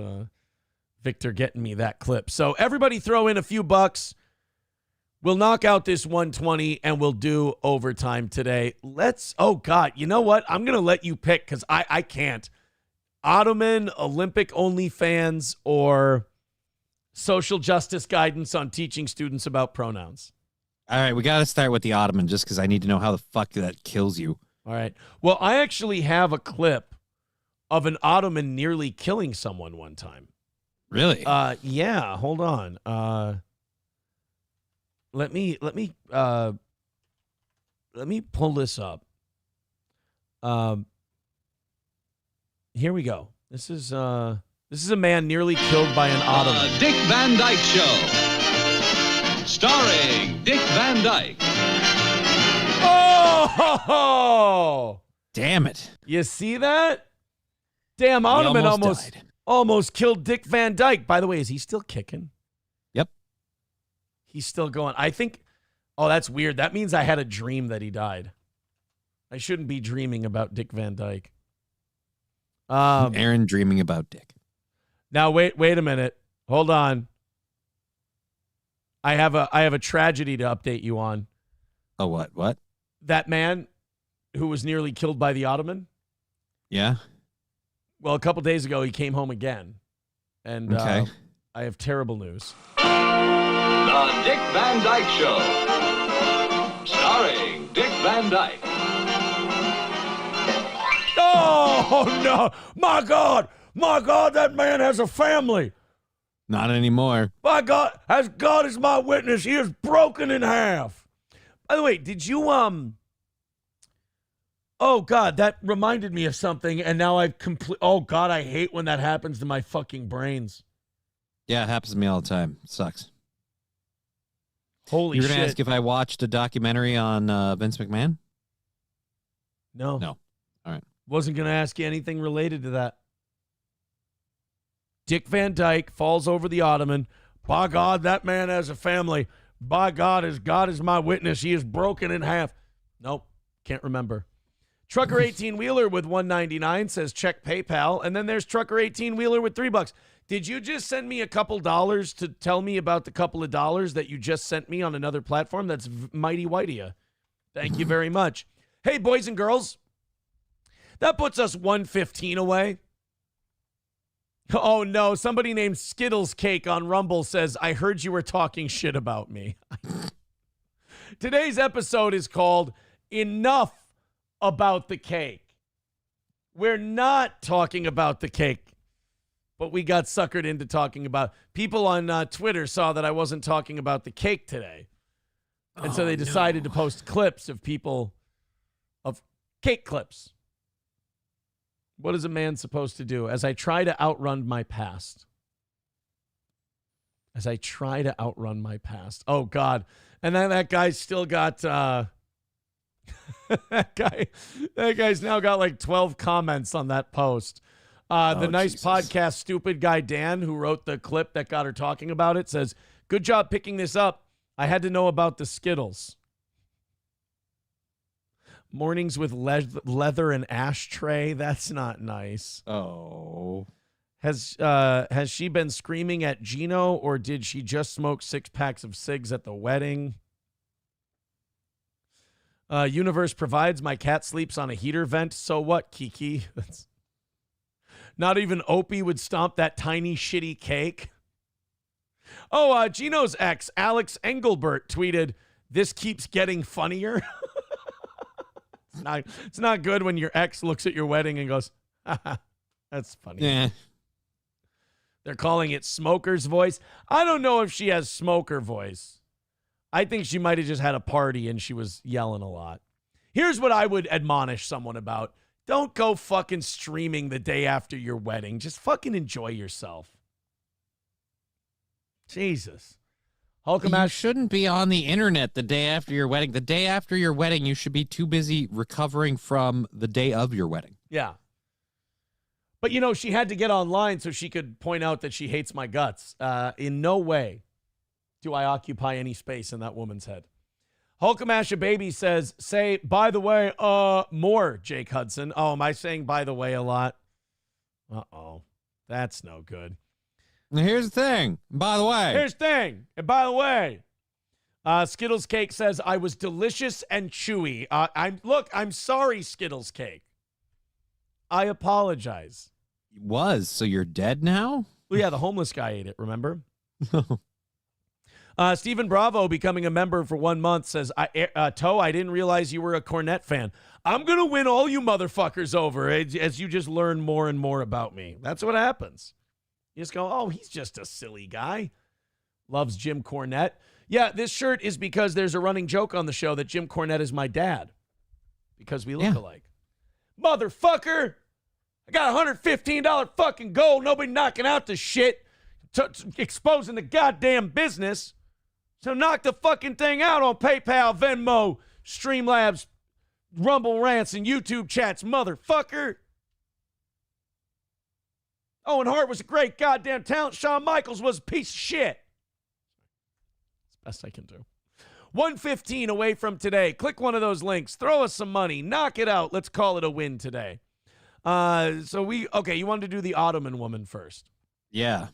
Victor getting me that clip. So everybody throw in a few bucks. We'll knock out this 120 and we'll do overtime today. Oh God, you know what? I'm going to let you pick because I can't. Otoman, Olympic OnlyFans, or social justice guidance on teaching students about pronouns. All right, we got to start with the Ottoman just because I need to know how the fuck that kills you. All right. Well, I actually have a clip of an Ottoman nearly killing someone one time. Really? Yeah. Hold on. Let me pull this up. Here we go. This is a man nearly killed by an Ottoman. Dick Van Dyke Show. Starring Dick Van Dyke. Oh! Damn it. You see that? Damn, Ottoman almost killed Dick Van Dyke. By the way, is he still kicking? Yep. He's still going. I think, that's weird. That means I had a dream that he died. I shouldn't be dreaming about Dick Van Dyke. Aaron dreaming about Dick. Now, wait a minute. Hold on. I have a tragedy to update you on. Oh, what? What? That man who was nearly killed by the Ottoman. Yeah. Well, a couple days ago, he came home again. And okay. I have terrible news. The Dick Van Dyke Show. Starring Dick Van Dyke. Oh, no. My God, that man has a family. Not anymore. By God, as God is my witness, he is broken in half. By the way, did you, oh, God, that reminded me of something, and now oh, God, I hate when that happens to my fucking brains. Yeah, it happens to me all the time. It sucks. Holy shit. You're going to ask if I watched a documentary on Vince McMahon? No. No. All right. Wasn't going to ask you anything related to that. Dick Van Dyke falls over the Ottoman. By God, that man has a family. By God, as God is my witness, he is broken in half. Nope, can't remember. Trucker 18-wheeler with $1.99 says check PayPal. And then there's Trucker 18-wheeler with $3. Did you just send me a couple dollars to tell me about the couple of dollars that you just sent me on another platform? That's mighty white of you. Thank you very much. Hey, boys and girls. That puts us 115 away. Oh, no. Somebody named Skittles Cake on Rumble says, I heard you were talking shit about me. Today's episode is called Enough About the Cake. We're not talking about the cake, but we got suckered into talking about. People on Twitter saw that I wasn't talking about the cake today. And so they decided to post clips of cake clips. What is a man supposed to do? As I try to outrun my past. Oh, God. And then that guy's still got... that guy's now got like 12 comments on that post. Nice podcast, stupid guy Dan, who wrote the clip that got her talking about it, says, good job picking this up. I had to know about the Skittles. Mornings with leather and ashtray. That's not nice. Oh. Has she been screaming at Gino, or did she just smoke 6 packs of cigs at the wedding? Universe provides. My cat sleeps on a heater vent. So what, Kiki? Not even Opie would stomp that tiny shitty cake. Oh, Gino's ex, Alex Engelbert, tweeted, "This keeps getting funnier." It's not good when your ex looks at your wedding and goes, haha, that's funny. Yeah. They're calling it smoker's voice. I don't know if she has smoker voice. I think she might have just had a party and she was yelling a lot. Here's what I would admonish someone about. Don't go fucking streaming the day after your wedding. Just fucking enjoy yourself. Jesus. You shouldn't be on the internet the day after your wedding. The day after your wedding, you should be too busy recovering from the day of your wedding. Yeah. But, you know, she had to get online so she could point out that she hates my guts. In no way do I occupy any space in that woman's head. Hulkamasha Baby says, say, by the way, more, Jake Hudson. Oh, am I saying by the way a lot? Uh-oh. That's no good. Here's the thing. By the way. Here's the thing. And by the way, Skittles Cake says, I was delicious and chewy. I'm sorry, Skittles Cake. I apologize. So you're dead now? Well, yeah, the homeless guy ate it, remember? Stephen Bravo, becoming a member for 1 month, says, Toe, I didn't realize you were a Cornette fan. I'm going to win all you motherfuckers over as you just learn more and more about me. That's what happens. You just go, oh, he's just a silly guy. Loves Jim Cornette. Yeah, this shirt is because there's a running joke on the show that Jim Cornette is my dad. Because we look alike. Motherfucker! I got $115 fucking gold. Nobody knocking out the shit. Exposing the goddamn business. So knock the fucking thing out on PayPal, Venmo, Streamlabs, Rumble Rants, and YouTube chats, motherfucker. Owen Hart was a great goddamn talent. Shawn Michaels was a piece of shit. That's the best I can do. 1:15 away from today. Click one of those links. Throw us some money. Knock it out. Let's call it a win today. You wanted to do the Otoman woman first. Yeah.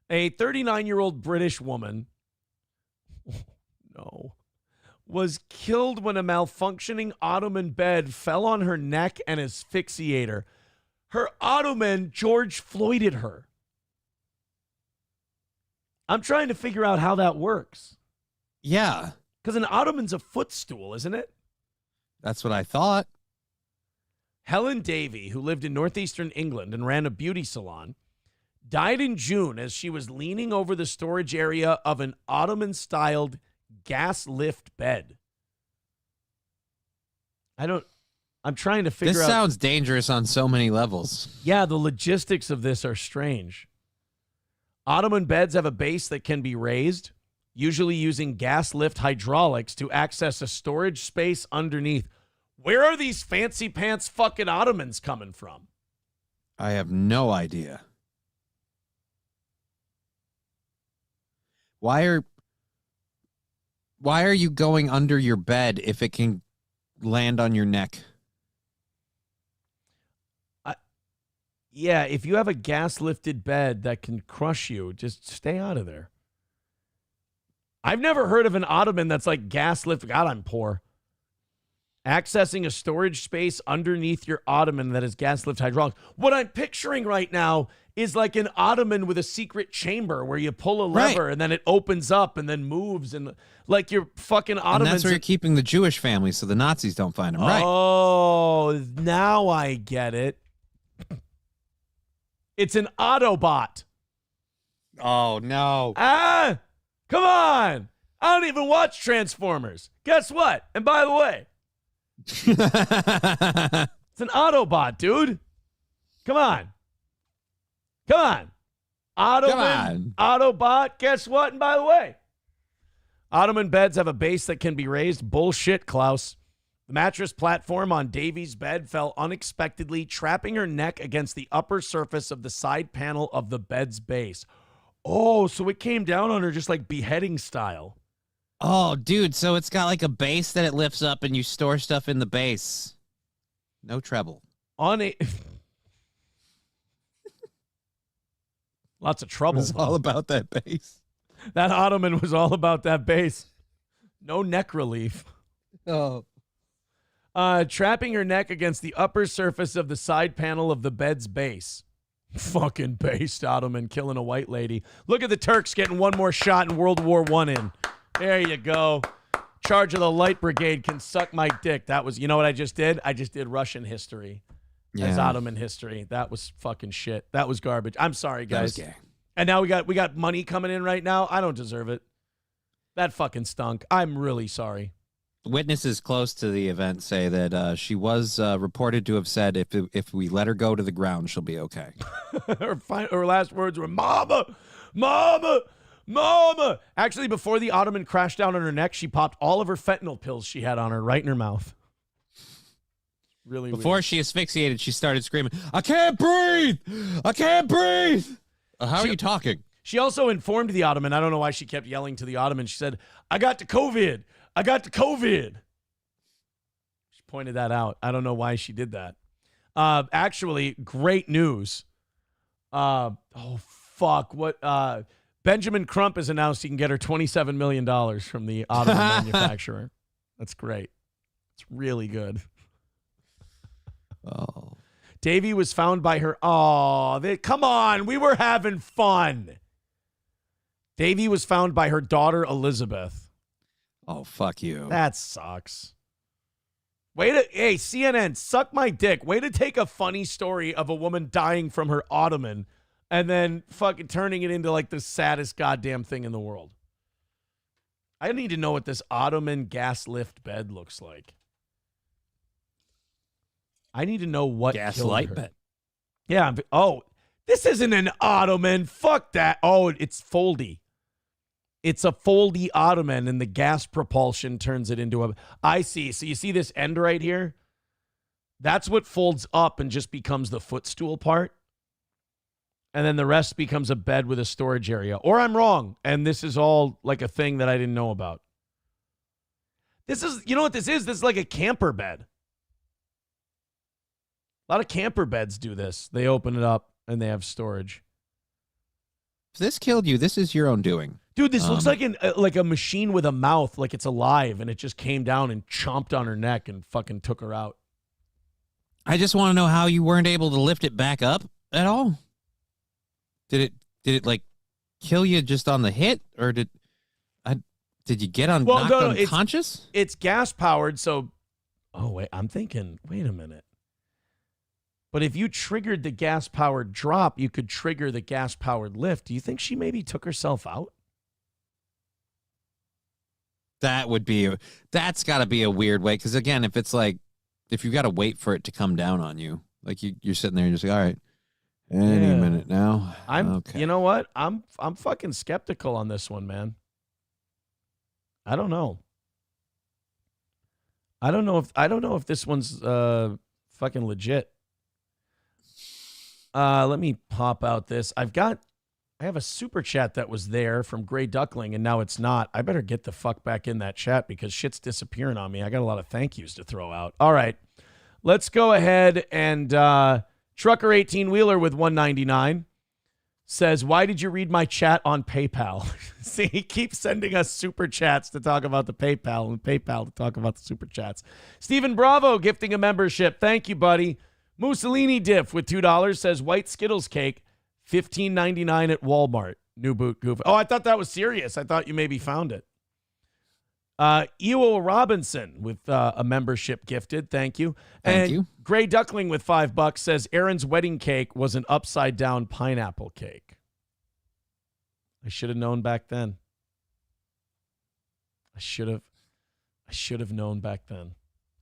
A 39-year-old British woman was killed when a malfunctioning Ottoman bed fell on her neck and asphyxiated her. Her Ottoman George Floyded her. I'm trying to figure out how that works. Yeah. Because an Ottoman's a footstool, isn't it? That's what I thought. Helen Davey, who lived in northeastern England and ran a beauty salon, died in June as she was leaning over the storage area of an Ottoman-styled gas lift bed. I'm trying to figure out. This sounds dangerous on so many levels. Yeah, the logistics of this are strange. Ottoman beds have a base that can be raised, usually using gas lift hydraulics to access a storage space underneath. Where are these fancy pants fucking Ottomans coming from? I have no idea. Why are you going under your bed if it can land on your neck? Yeah, if you have a gas-lifted bed that can crush you, just stay out of there. I've never heard of an Ottoman that's like gas-lifted. God, I'm poor. Accessing a storage space underneath your Ottoman that is gas-lift hydraulics. What I'm picturing right now is like an Ottoman with a secret chamber where you pull a lever and then it opens up and then moves. And like your fucking Ottomans. And that's where you're keeping the Jewish family so the Nazis don't find them. Oh, now I get it. It's an Autobot. Oh, no. Come on. I don't even watch Transformers. Guess what? And by the way, it's an Autobot, dude. Come on. Autobot. Guess what? And by the way, Ottoman beds have a base that can be raised. Bullshit, Klaus. The mattress platform on Davy's bed fell unexpectedly, trapping her neck against the upper surface of the side panel of the bed's base. Oh, so it came down on her just like beheading style. Oh, dude, so it's got like a base that it lifts up and you store stuff in the base. No treble. Lots of trouble. It was all about that base. That Ottoman was all about that base. No neck relief. Oh. Trapping her neck against the upper surface of the side panel of the bed's base. Fucking based, Otoman, killing a white lady. Look at the Turks getting one more shot in World War I in. There you go. Charge of the Light Brigade can suck my dick. That was, you know what I just did? I just did Russian history as Ottoman history. That was fucking shit. That was garbage. I'm sorry, guys. That was gay. And now we got money coming in right now. I don't deserve it. That fucking stunk. I'm really sorry. Witnesses close to the event say that she was reported to have said if we let her go to the ground, she'll be okay. Her last words were, "Mama, mama, mama." Actually, before the Ottoman crashed down on her neck, she popped all of her fentanyl pills she had on her right in her mouth. Really Before weird. she asphyxiated, she started screaming, "I can't breathe! I can't breathe!" How are you talking? She also informed the Ottoman. I don't know why she kept yelling to the Ottoman. She said, "I got the COVID. I got the COVID." She pointed that out. I don't know why she did that. Actually, great news. Oh, fuck. What? Benjamin Crump has announced he can get her $27 million from the Ottoman manufacturer. That's great. It's really good. Oh. Davy was found by her. Oh, come on. We were having fun. Davy was found by her daughter, Elizabeth. Oh, fuck you. That sucks. Hey, CNN, suck my dick. Way to take a funny story of a woman dying from her Ottoman and then fucking turning it into like the saddest goddamn thing in the world. I need to know what this Ottoman gas lift bed looks like. I need to know what gas killed light her. bed. Yeah. Oh, this isn't an Ottoman. Fuck that. Oh, it's foldy. It's a foldy Ottoman, and the gas propulsion turns it into a... I see. So you see this end right here? That's what folds up and just becomes the footstool part. And then the rest becomes a bed with a storage area. Or I'm wrong, and this is all like a thing that I didn't know about. This is... You know what this is? This is like a camper bed. A lot of camper beds do this. They open it up, and they have storage. If this killed you, this is your own doing. Dude, this looks like a machine with a mouth, like it's alive, and it just came down and chomped on her neck and fucking took her out. I just want to know how you weren't able to lift it back up at all. Did it like kill you just on the hit, or did you get knocked unconscious? It's gas powered, so. Oh wait, I'm thinking. Wait a minute. But if you triggered the gas powered drop, you could trigger the gas powered lift. Do you think she maybe took herself out? That's got to be a weird way. Because again, if you got to wait for it to come down on you, like you're sitting there and just like, all right, any minute now. Okay. You know what? I'm fucking skeptical on this one, man. I don't know. I don't know if this one's fucking legit. Let me pop out this. I have a super chat that was there from Gray Duckling, and now it's not. I better get the fuck back in that chat because shit's disappearing on me. I got a lot of thank yous to throw out. All right. Let's go ahead and Trucker 18-wheeler with 199 says, "Why did you read my chat on PayPal?" See, he keeps sending us super chats to talk about the PayPal and PayPal to talk about the super chats. Stephen Bravo gifting a membership. Thank you, buddy. Mussolini Diff with $2 says, "White Skittles cake, $15.99 at Walmart. New boot goof." Oh, I thought that was serious. I thought you maybe found it. Ewo Robinson with a membership gifted. Thank you. Thank you. Gray Duckling with $5 says, "Aaron's wedding cake was an upside down pineapple cake." I should have known back then. I should have known back then.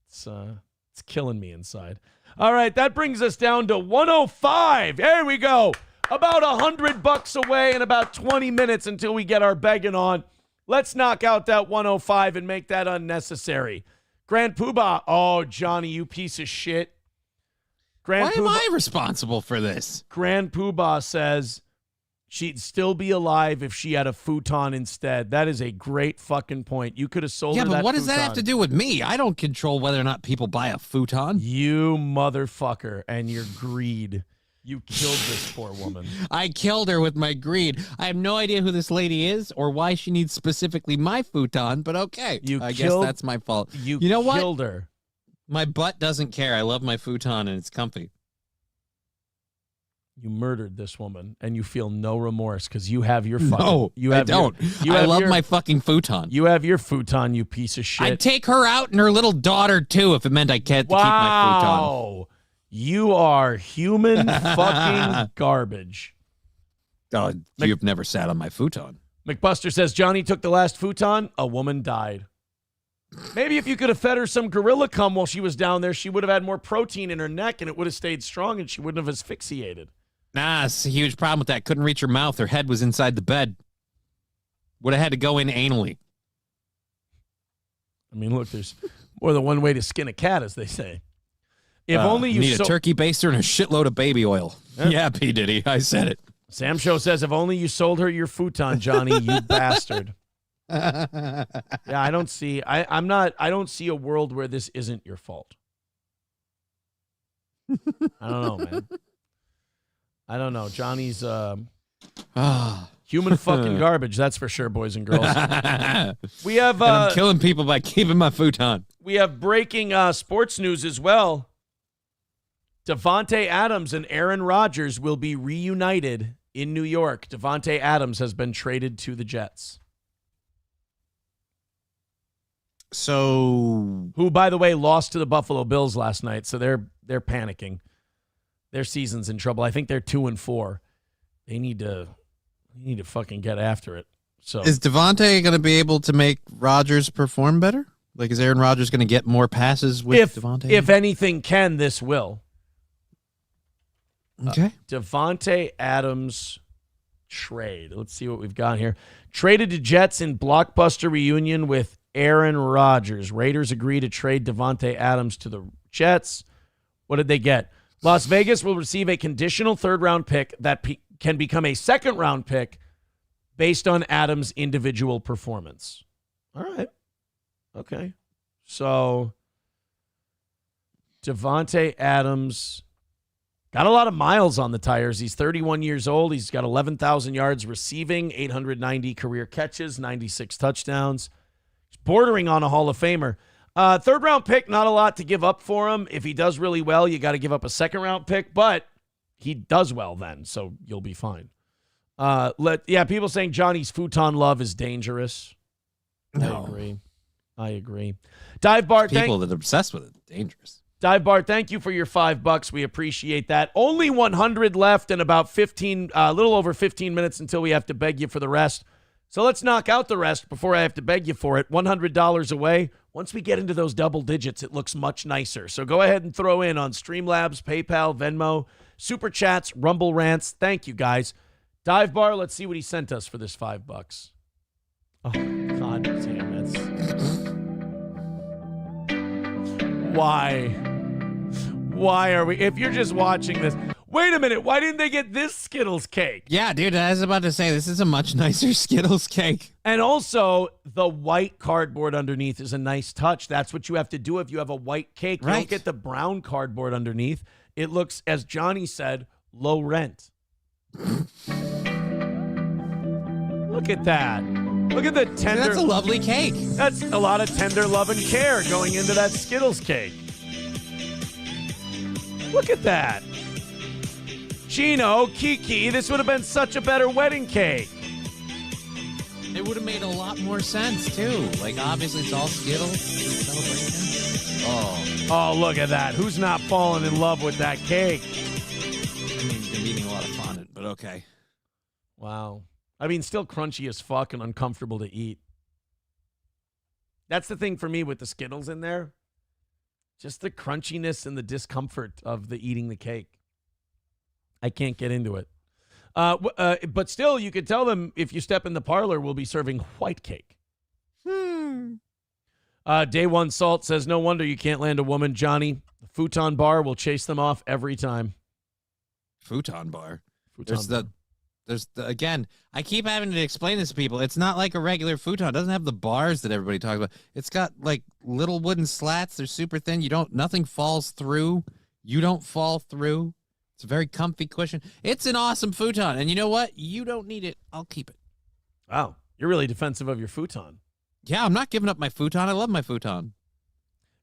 It's killing me inside. All right, that brings us down to 105. There we go. About $100 away in about 20 minutes until we get our begging on. Let's knock out that 105 and make that unnecessary. Grand Poobah. Oh, Johnny, you piece of shit. Why am I responsible for this? Grand Poobah says she'd still be alive if she had a futon instead. That is a great fucking point. You could have sold her that. Yeah, but what does that futon. have to do with me? I don't control whether or not people buy a futon. You motherfucker and your greed. You killed this poor woman. I killed her with my greed. I have no idea who this lady is or why she needs specifically my futon, but okay. I guess that's my fault. You know what? killed her. My butt doesn't care. I love my futon and it's comfy. You murdered this woman, and you feel no remorse because you have your fucking. No, you have I don't. I love my fucking futon. You have your futon, you piece of shit. I'd take her out and her little daughter, too, if it meant I can't keep my futon. Wow. You are human fucking garbage. Oh, you've never sat on my futon. McBuster says, Johnny took the last futon. A woman died. Maybe if you could have fed her some gorilla cum while she was down there, she would have had more protein in her neck and it would have stayed strong and she wouldn't have asphyxiated. Nah, it's a huge problem with that. Couldn't reach her mouth. Her head was inside the bed. Would have had to go in anally. I mean, look, there's more than one way to skin a cat, as they say. If only you need a turkey baster and a shitload of baby oil. Yeah, P. Diddy, I said it. Sam Show says, if only you sold her your futon, Johnny, you bastard. Yeah, I don't see. I don't see a world where this isn't your fault. I don't know, man. I don't know. Johnny's human fucking garbage. That's for sure, boys and girls. We have. And I'm killing people by keeping my futon. We have breaking sports news as well. Davante Adams and Aaron Rodgers will be reunited in New York. Davante Adams has been traded to the Jets. So, who, by the way, lost to the Buffalo Bills last night, so they're panicking. Their season's in trouble. I think they're 2-4. They need to fucking get after it. So, is Davante going to be able to make Rodgers perform better? Like, is Aaron Rodgers going to get more passes with Davante? If anything can, this will. Okay. Davante Adams trade. Let's see what we've got here. Traded to Jets in blockbuster reunion with Aaron Rodgers. Raiders agree to trade Davante Adams to the Jets. What did they get? Las Vegas will receive a conditional third-round pick that can become a second-round pick based on Adams' individual performance. All right. Okay. So, Davante Adams got a lot of miles on the tires. He's 31 years old. He's got 11,000 yards receiving, 890 career catches, 96 touchdowns. He's bordering on a Hall of Famer. Third-round pick, not a lot to give up for him. If he does really well, you got to give up a second-round pick, but he does well then, so you'll be fine. People saying Johnny's futon love is dangerous. No. I agree. Dive Bar, people that are obsessed with it, dangerous. Dive Bar, thank you for your $5. We appreciate that. Only 100 left and about a little over 15 minutes until we have to beg you for the rest. So let's knock out the rest before I have to beg you for it. $100 away. Once we get into those double digits, it looks much nicer. So go ahead and throw in on Streamlabs, PayPal, Venmo, Super Chats, Rumble Rants. Thank you, guys. Dive Bar, let's see what he sent us for this $5. Oh, God damn it. Why are we, if you're just watching this, wait a minute, why didn't they get this Skittles cake? Yeah, dude, I was about to say, this is a much nicer Skittles cake. And also, the white cardboard underneath is a nice touch. That's what you have to do if you have a white cake. You don't get the brown cardboard underneath. It looks, as Johnny said, low rent. Look at that. Look at the tender. That's a lovely cake. That's a lot of tender love and care going into that Skittles cake. Look at that. Chino, Kiki, this would have been such a better wedding cake. It would have made a lot more sense, too. Like, obviously, it's all Skittles. Celebration. Oh, look at that. Who's not falling in love with that cake? I mean, been eating a lot of fondant, but okay. Wow. I mean, still crunchy as fuck and uncomfortable to eat. That's the thing for me with the Skittles in there. Just the crunchiness and the discomfort of the eating the cake. I can't get into it. But still, you could tell them if you step in the parlor, we'll be serving white cake. Day One Salt says, no wonder you can't land a woman, Johnny. The futon bar will chase them off every time. Futon bar? Again, I keep having to explain this to people. It's not like a regular futon. It doesn't have the bars that everybody talks about. It's got like little wooden slats. They're super thin. Nothing falls through. You don't fall through. It's a very comfy cushion. It's an awesome futon. And you know what? You don't need it. I'll keep it. Wow. You're really defensive of your futon. Yeah, I'm not giving up my futon. I love my futon.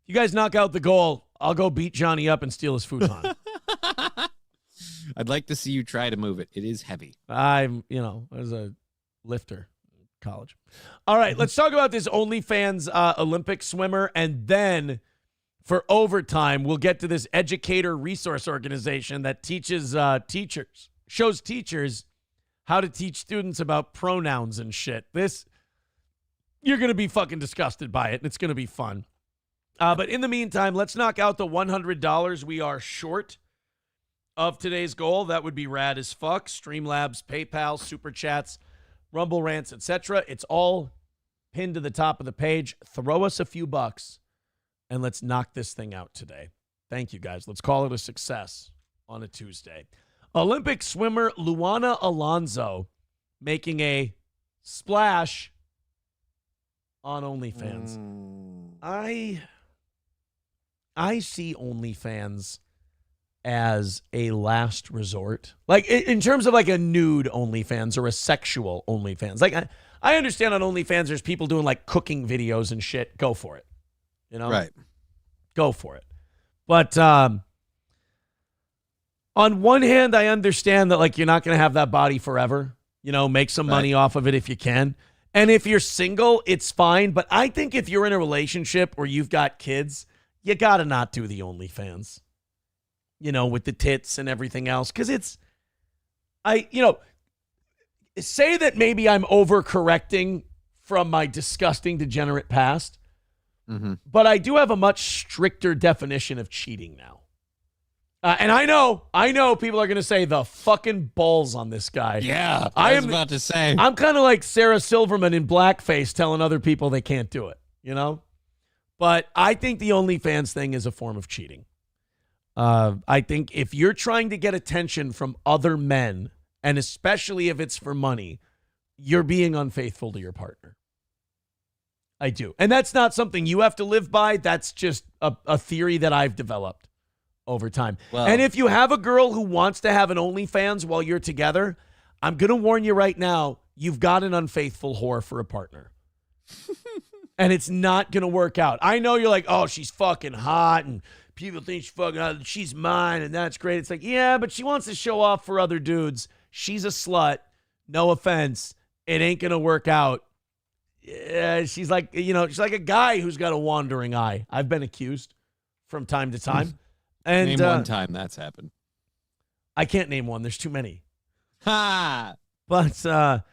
If you guys knock out the goal, I'll go beat Johnny up and steal his futon. I'd like to see you try to move it. It is heavy. I was a lifter in college. All right, let's talk about this OnlyFans Olympic swimmer, and then for overtime, we'll get to this educator resource organization that teaches shows teachers how to teach students about pronouns and shit. You're going to be fucking disgusted by it, and it's going to be fun. But in the meantime, let's knock out the $100 we are short of today's goal. That would be rad as fuck. Streamlabs, PayPal, Super Chats, Rumble Rants, etc. It's all pinned to the top of the page. Throw us a few bucks, and let's knock this thing out today. Thank you, guys. Let's call it a success on a Tuesday. Olympic swimmer Luana Alonso making a splash on OnlyFans. I see OnlyFans as a last resort. Like, in terms of like a nude OnlyFans or a sexual OnlyFans. Like, I understand on OnlyFans there's people doing like cooking videos and shit. Go for it. You know? Right. Go for it. But on one hand, I understand that like you're not going to have that body forever. You know, make some money off of it if you can. And if you're single, it's fine. But I think if you're in a relationship or you've got kids, you got to not do the OnlyFans. You know, with the tits and everything else. Because say that maybe I'm overcorrecting from my disgusting, degenerate past. Mm-hmm. But I do have a much stricter definition of cheating now. And I know people are going to say the fucking balls on this guy. Yeah, I was about to say. I'm kind of like Sarah Silverman in blackface telling other people they can't do it, you know? But I think the OnlyFans thing is a form of cheating. I think if you're trying to get attention from other men, and especially if it's for money, you're being unfaithful to your partner. I do. And that's not something you have to live by. That's just a theory that I've developed over time. Well, and if you have a girl who wants to have an OnlyFans while you're together, I'm going to warn you right now, you've got an unfaithful whore for a partner. And it's not going to work out. I know you're like, oh, she's fucking hot and people think she's fucking hot. She's mine and that's great. It's like, yeah, but she wants to show off for other dudes. She's a slut. No offense. It ain't going to work out. She's like, she's like a guy who's got a wandering eye. I've been accused from time to time. And name one time that's happened. I can't name one. There's too many. Ha! But I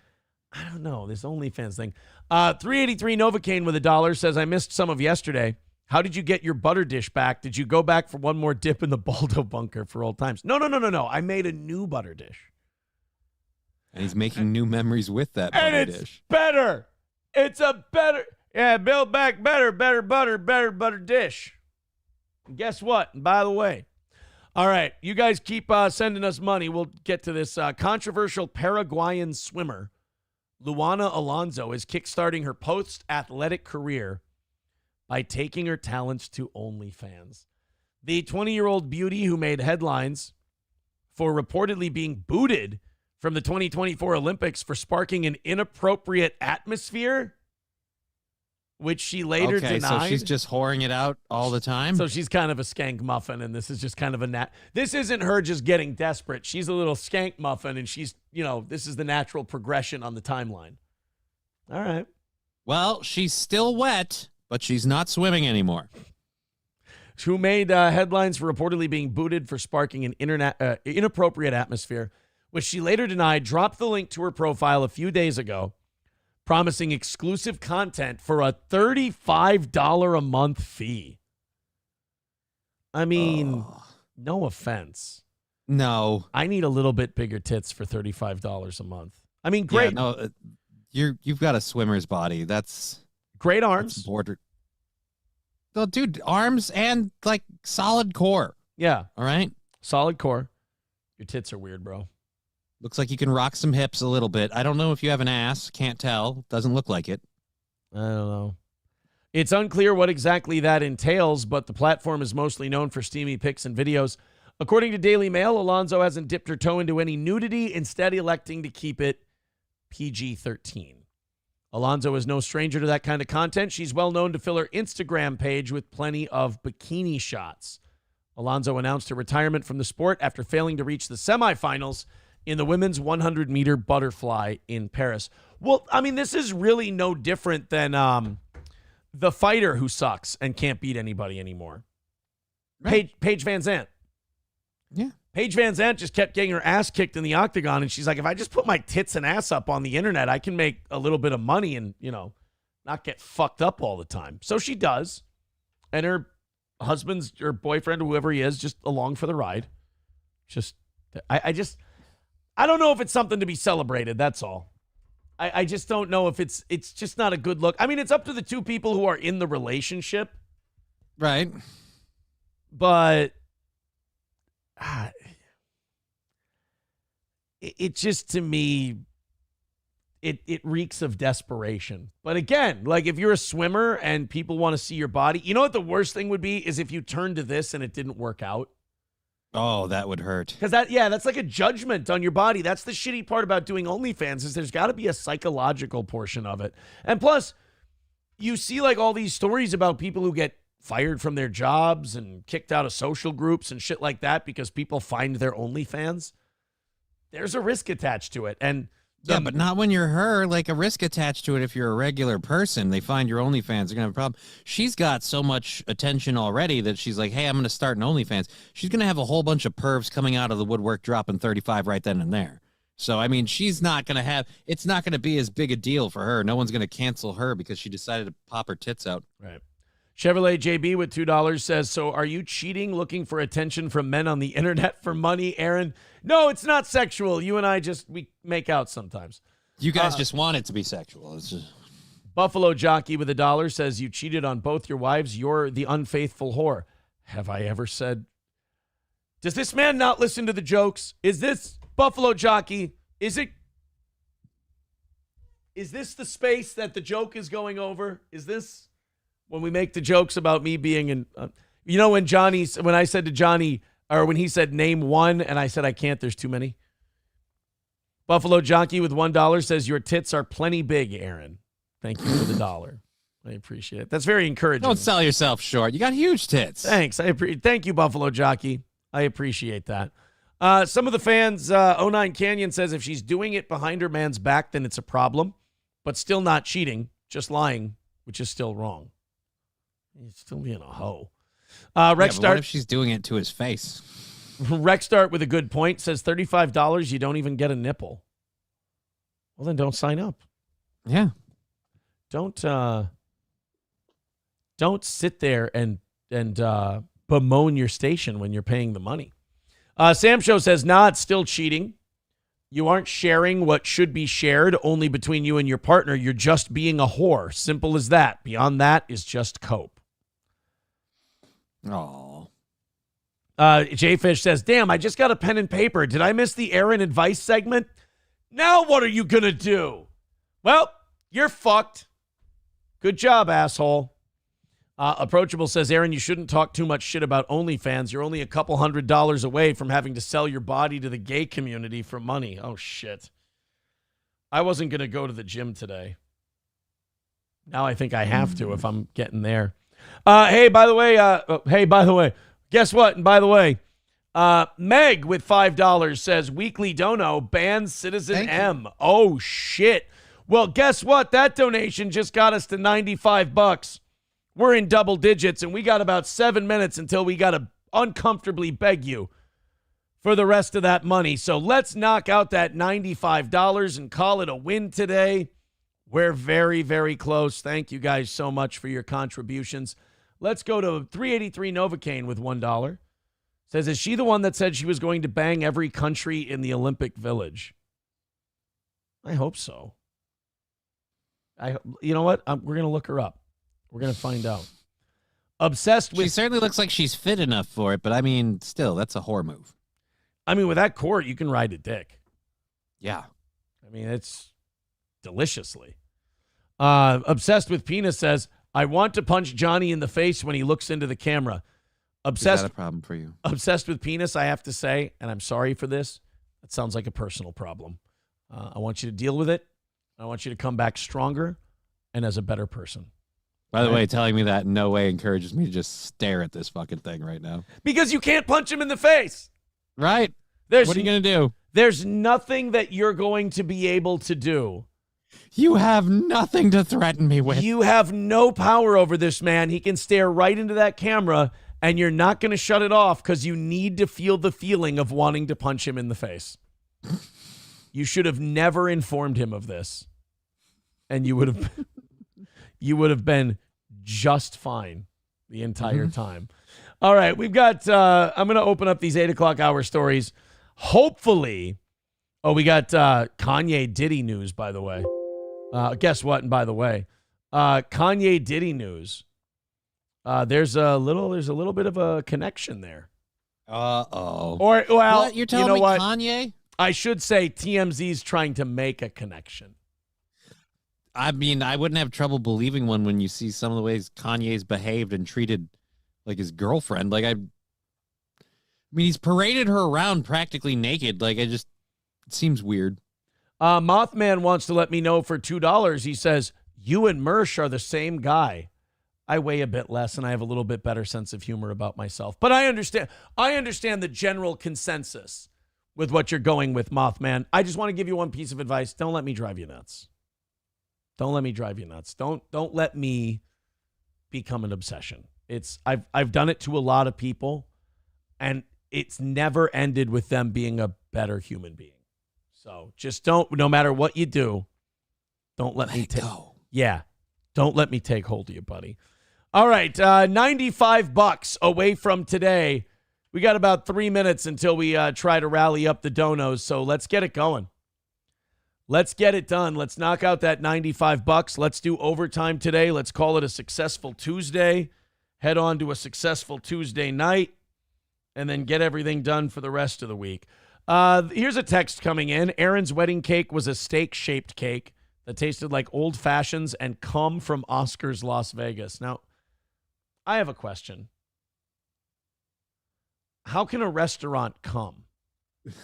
don't know. This OnlyFans thing. 383 Novocaine with $1 says, I missed some of yesterday. How did you get your butter dish back? Did you go back for one more dip in the Baldo bunker for old times? No. I made a new butter dish. And he's making new memories with that butter and it's dish. Better. It's a better, build back better butter dish. And guess what? And by the way, all right, you guys keep sending us money. We'll get to this. Controversial Paraguayan swimmer, Luana Alonso, is kickstarting her post-athletic career by taking her talents to OnlyFans. The 20-year-old beauty who made headlines for reportedly being booted from the 2024 Olympics for sparking an inappropriate atmosphere, which she later denied. So she's just whoring it out all the time? So she's kind of a skank muffin, and this is just kind of this isn't her just getting desperate. She's a little skank muffin, and she's, this is the natural progression on the timeline. All right. Well, she's still wet, but she's not swimming anymore. Who made headlines for reportedly being booted for sparking an inappropriate atmosphere, which she later denied, dropped the link to her profile a few days ago, promising exclusive content for a $35 a month fee. I mean, no offense. No. I need a little bit bigger tits for $35 a month. I mean, great. Yeah, no, you've got a swimmer's body. That's great arms. Border. Oh, dude, arms and like solid core. Yeah. All right. Solid core. Your tits are weird, bro. Looks like you can rock some hips a little bit. I don't know if you have an ass. Can't tell. Doesn't look like it. I don't know. It's unclear what exactly that entails, but the platform is mostly known for steamy pics and videos. According to Daily Mail, Alonso hasn't dipped her toe into any nudity, instead electing to keep it PG-13. Alonso is no stranger to that kind of content. She's well known to fill her Instagram page with plenty of bikini shots. Alonso announced her retirement from the sport after failing to reach the semifinals in the women's 100-meter butterfly in Paris. Well, I mean, this is really no different than the fighter who sucks and can't beat anybody anymore. Right. Paige Van Zandt. Yeah. Paige Van Zandt just kept getting her ass kicked in the octagon, and she's like, if I just put my tits and ass up on the internet, I can make a little bit of money and, not get fucked up all the time. So she does. And her husband's or boyfriend or whoever he is just along for the ride. I don't know if it's something to be celebrated. That's all. I just don't know if it's just not a good look. I mean, it's up to the two people who are in the relationship. Right. But it just, to me, it reeks of desperation. But again, like if you're a swimmer and people want to see your body, you know what the worst thing would be is if you turned to this and it didn't work out. Oh, that would hurt. Because that's like a judgment on your body. That's the shitty part about doing OnlyFans is there's got to be a psychological portion of it. And plus, you see like all these stories about people who get fired from their jobs and kicked out of social groups and shit like that because people find their OnlyFans. There's a risk attached to it. And yeah, but not when you're her. Like a risk attached to it if you're a regular person. They find your OnlyFans, they're going to have a problem. She's got so much attention already that she's like, hey, I'm going to start an OnlyFans. She's going to have a whole bunch of pervs coming out of the woodwork dropping 35 right then and there. So, I mean, she's not going to have, it's not going to be as big a deal for her. No one's going to cancel her because she decided to pop her tits out. Right. Chevrolet JB with $2 says, so are you cheating, looking for attention from men on the internet for money, Aaron? No, it's not sexual. You and I we make out sometimes. You guys just want it to be sexual. It's just... Buffalo Jockey with $1 says, you cheated on both your wives. You're the unfaithful whore. Have I ever said? Does this man not listen to the jokes? Is this Buffalo Jockey? Is this the space that the joke is going over? Is this when we make the jokes about me being in, when I said to Johnny, or when he said name one, and I said I can't, there's too many. Buffalo Jockey with $1 says your tits are plenty big, Aaron. Thank you for the $1. I appreciate it. That's very encouraging. Don't sell yourself short. You got huge tits. Thanks. Thank you, Buffalo Jockey. I appreciate that. Some of the fans, 09 Canyon says if she's doing it behind her man's back, then it's a problem, but still not cheating, just lying, which is still wrong. He's still being a hoe. Rex Start. What if she's doing it to his face? Rex Start with a good point says $35. You don't even get a nipple. Well, then don't sign up. Yeah. Don't sit there and bemoan your station when you're paying the money. Sam Show says, nah, it's still cheating. You aren't sharing what should be shared only between you and your partner. You're just being a whore. Simple as that. Beyond that is just cope. Oh. J-Fish says, damn, I just got a pen and paper. Did I miss the Aaron advice segment? Now what are you going to do? Well, you're fucked. Good job, asshole. Approachable says, Aaron, you shouldn't talk too much shit about OnlyFans. You're only a couple $100 away from having to sell your body to the gay community for money. Oh, shit. I wasn't going to go to the gym today. Now I think I have to if I'm getting there. Hey, by the way, guess what? And by the way, Meg with $5 says, Weekly Dono bans Citizen M. Oh, shit. Well, guess what? That donation just got us to $95. We're in double digits, and we got about 7 minutes until we got to uncomfortably beg you for the rest of that money. So let's knock out that $95 and call it a win today. We're very, very close. Thank you guys so much for your contributions. Let's go to 383 Novocaine with $1. Says, is she the one that said she was going to bang every country in the Olympic Village? I hope so. You know what? We're going to look her up. We're going to find out. Obsessed with... She certainly looks like she's fit enough for it, but I mean, still, that's a whore move. I mean, with that cord, you can ride a dick. Yeah. I mean, it's deliciously. Obsessed with Penis says, I want to punch Johnny in the face when he looks into the camera. Obsessed, is that a problem for you? Obsessed with Penis, I have to say, and I'm sorry for this, it sounds like a personal problem. I want you to deal with it. I want you to come back stronger. and as a better person. By the way, telling me that in no way encourages me to just stare at this fucking thing right now. Because you can't punch him in the face. Right. What are you going to do? There's nothing that you're going to be able to do. You have nothing to threaten me with. You have no power over this man. He can stare right into that camera, and you're not going to shut it off because you need to feel the feeling of wanting to punch him in the face. You should have never informed him of this, and you would have been just fine the entire time. All right, we've got. I'm going to open up these 8 o'clock hour stories. Hopefully, we got Kanye Diddy news. By the way, guess what? And by the way, Kanye Diddy news. There's a little bit of a connection there. Uh-oh. Or well, what? You're telling you know me what? Kanye? I should say TMZ's trying to make a connection. I mean, I wouldn't have trouble believing one when you see some of the ways Kanye's behaved and treated like his girlfriend. Like I mean, he's paraded her around practically naked. Like it seems weird. Mothman wants to let me know for $2. He says, you and Mersh are the same guy. I weigh a bit less and I have a little bit better sense of humor about myself. But I understand the general consensus with what you're going with, Mothman. I just want to give you one piece of advice. Don't let me drive you nuts. Don't let me drive you nuts. Don't let me become an obsession. I've done it to a lot of people, and it's never ended with them being a better human being. So just don't, no matter what you do, don't let me take. Yeah, don't let me take hold of you, buddy. All right, $95 away from today. We got about 3 minutes until we try to rally up the donos, so let's get it going. Let's get it done. Let's knock out that $95. Let's do overtime today. Let's call it a successful Tuesday. Head on to a successful Tuesday night, and then get everything done for the rest of the week. Here's a text coming in. Aaron's wedding cake was a steak-shaped cake that tasted like old fashions and cum from Oscars Las Vegas. Now, I have a question. How can a restaurant cum? It's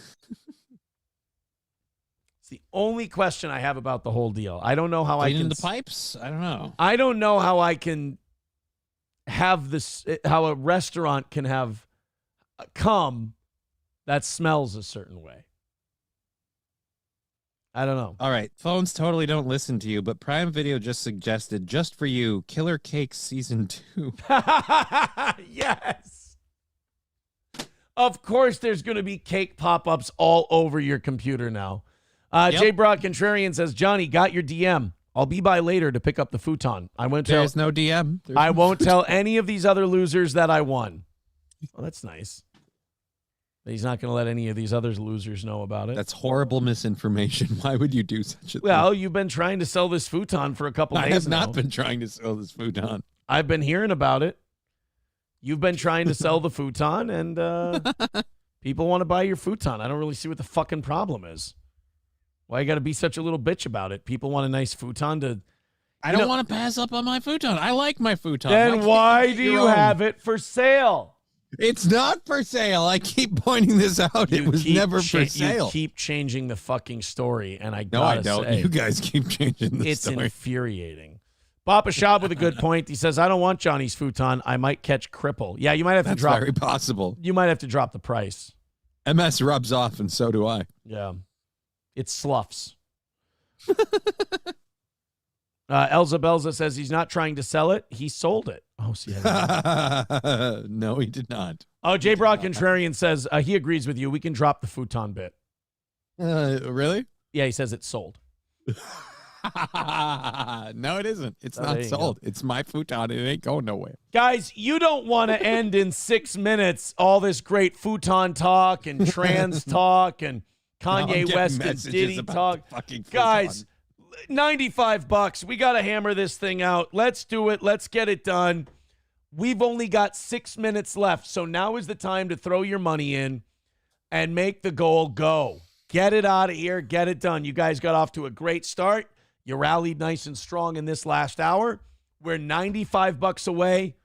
the only question I have about the whole deal. I don't know how I can... the pipes? I don't know. I don't know how I can have this, how a restaurant can have cum that smells a certain way. I don't know. All right. Phones totally don't listen to you, but Prime Video just suggested, just for you, Killer Cake Season 2. Yes. Of course there's going to be cake pop-ups all over your computer now. Jay Brock Contrarian says, Johnny, got your DM. I'll be by later to pick up the futon. There's no DM. I won't tell any of these other losers that I won. Well, that's nice. He's not going to let any of these other losers know about it. That's horrible misinformation. Why would you do such a thing? Well, you've been trying to sell this futon for a couple days now. I have not been trying to sell this futon. I've been hearing about it. You've been trying to sell the futon, and people want to buy your futon. I don't really see what the fucking problem is. Why you got to be such a little bitch about it? People want a nice futon to... I don't want to pass up on my futon. I like my futon. Then why do you have it for sale? It's not for sale. I keep pointing this out. It was never for sale. You keep changing the fucking story, and I No, I gotta don't. say, You guys keep changing the it's story. infuriating. Papa Shab with a good point. He says, I don't want Johnny's futon. I might catch cripple. Yeah, you might have to drop. That's very possible. You might have to drop the price. MS rubs off, and so do I. Yeah. It sloughs. Elza Belza says he's not trying to sell it. He sold it. Oh, see. No, he did not. Oh, Jay Brock Contrarian says he agrees with you. We can drop the futon bit. Really? Yeah, he says it's sold. No, it isn't. It's Oh, not there you sold. It's my futon. It ain't going nowhere. Guys, you don't want to end in 6 minutes all this great futon talk and trans talk and Kanye West and Diddy talk. Guys, $95. We got to hammer this thing out. Let's do it. Let's get it done. We've only got 6 minutes left, so now is the time to throw your money in and make the goal go. Get it out of here. Get it done. You guys got off to a great start. You rallied nice and strong in this last hour. We're $95 away.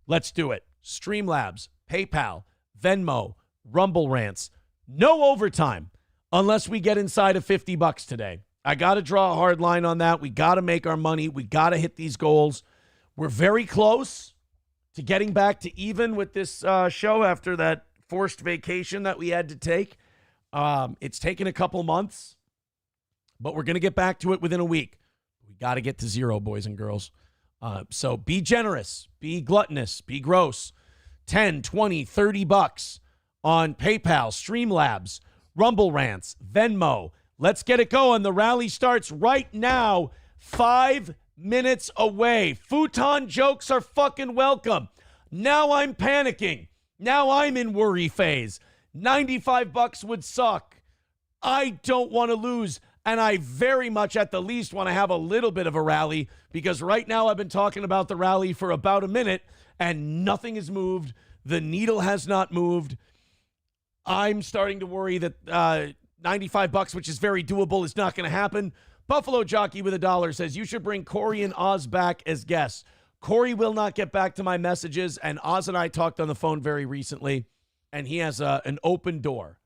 Let's do it. Streamlabs, PayPal, Venmo, Rumble Rants. No overtime unless we get inside of $50 today. I got to draw a hard line on that. We got to make our money. We got to hit these goals. We're very close to getting back to even with this show after that forced vacation that we had to take. It's taken a couple months, but we're going to get back to it within a week. We got to get to 0, boys and girls. So be generous, be gluttonous, be gross. 10, 20, 30 bucks on PayPal, Streamlabs, Rumble Rants, Venmo. Let's get it going. The rally starts right now. 5 minutes away. Futon jokes are fucking welcome. Now I'm panicking. Now I'm in worry phase. 95 bucks would suck. I don't want to lose. And I very much, at the least, want to have a little bit of a rally, because right now I've been talking about the rally for about a minute and nothing has moved. The needle has not moved. I'm starting to worry that 95 bucks, which is very doable, is not going to happen. Buffalo Jockey with $1 says, you should bring Corey and Oz back as guests. Corey will not get back to my messages, and Oz and I talked on the phone very recently, and he has an open door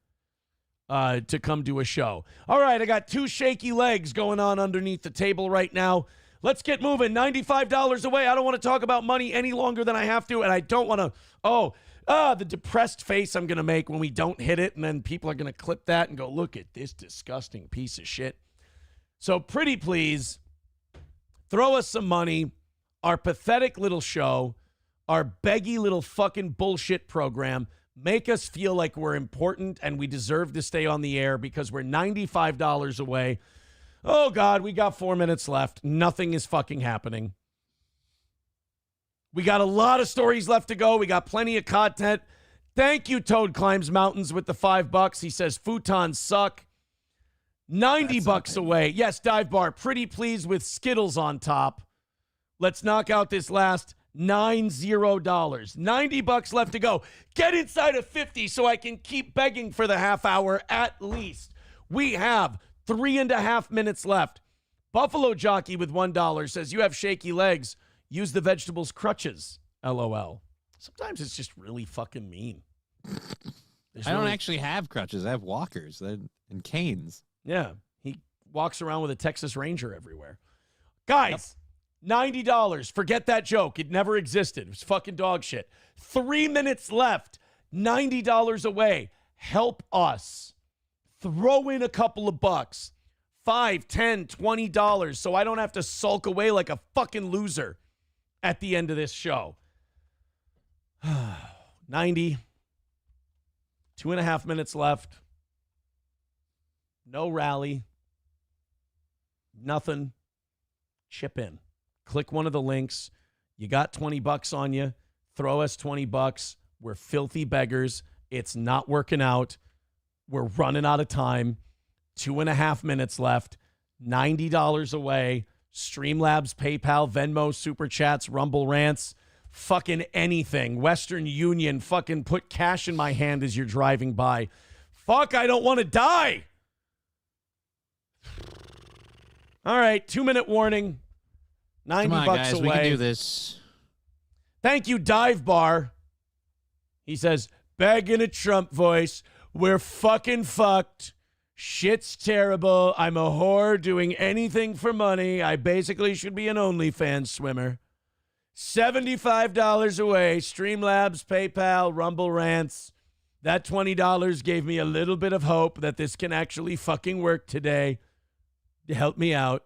to come do a show. All right, I got 2 shaky legs going on underneath the table right now. Let's get moving. $95 away. I don't want to talk about money any longer than I have to, and I don't want to, the depressed face I'm going to make when we don't hit it, and then people are going to clip that and go, look at this disgusting piece of shit. So pretty please, throw us some money. Our pathetic little show, our beggy little fucking bullshit program, make us feel like we're important and we deserve to stay on the air because we're $95 away. Oh, God, we got 4 minutes left. Nothing is fucking happening. We got a lot of stories left to go. We got plenty of content. Thank you, Toad Climbs Mountains, with the $5. He says, futons suck. 90 bucks away. Yes, Dive Bar, pretty pleased with Skittles on top. Let's knock out this last $90. 90 bucks left to go. Get inside of 50 so I can keep begging for the half hour at least. We have 3.5 minutes left. Buffalo Jockey with $1 says, you have shaky legs. Use the vegetables crutches. LOL. Sometimes it's just really fucking mean. I don't actually have crutches. I have walkers and canes. Yeah. He walks around with a Texas Ranger everywhere. Guys, $90. Forget that joke. It never existed. It was fucking dog shit. 3 minutes left. $90 away. Help us. Throw in a couple of bucks. $5, $10, $20 so I don't have to sulk away like a fucking loser at the end of this show. 90. 2.5 minutes left. No rally. Nothing. Chip in. Click one of the links. You got 20 bucks on you. Throw us 20 bucks. We're filthy beggars. It's not working out. We're running out of time. 2.5 minutes left. $90 away. Streamlabs, PayPal, Venmo, Super Chats, Rumble Rants, fucking anything. Western Union, fucking put cash in my hand as you're driving by. Fuck, I don't want to die. All right, 2-minute warning. 90 Come on, bucks guys, away. We can do this. Thank you, Dive Bar. He says, beg in a Trump voice. We're fucking fucked. Shit's terrible. I'm a whore doing anything for money. I basically should be an OnlyFans swimmer. $75 away. Streamlabs, PayPal, Rumble Rants. That $20 gave me a little bit of hope that this can actually fucking work today. Help me out.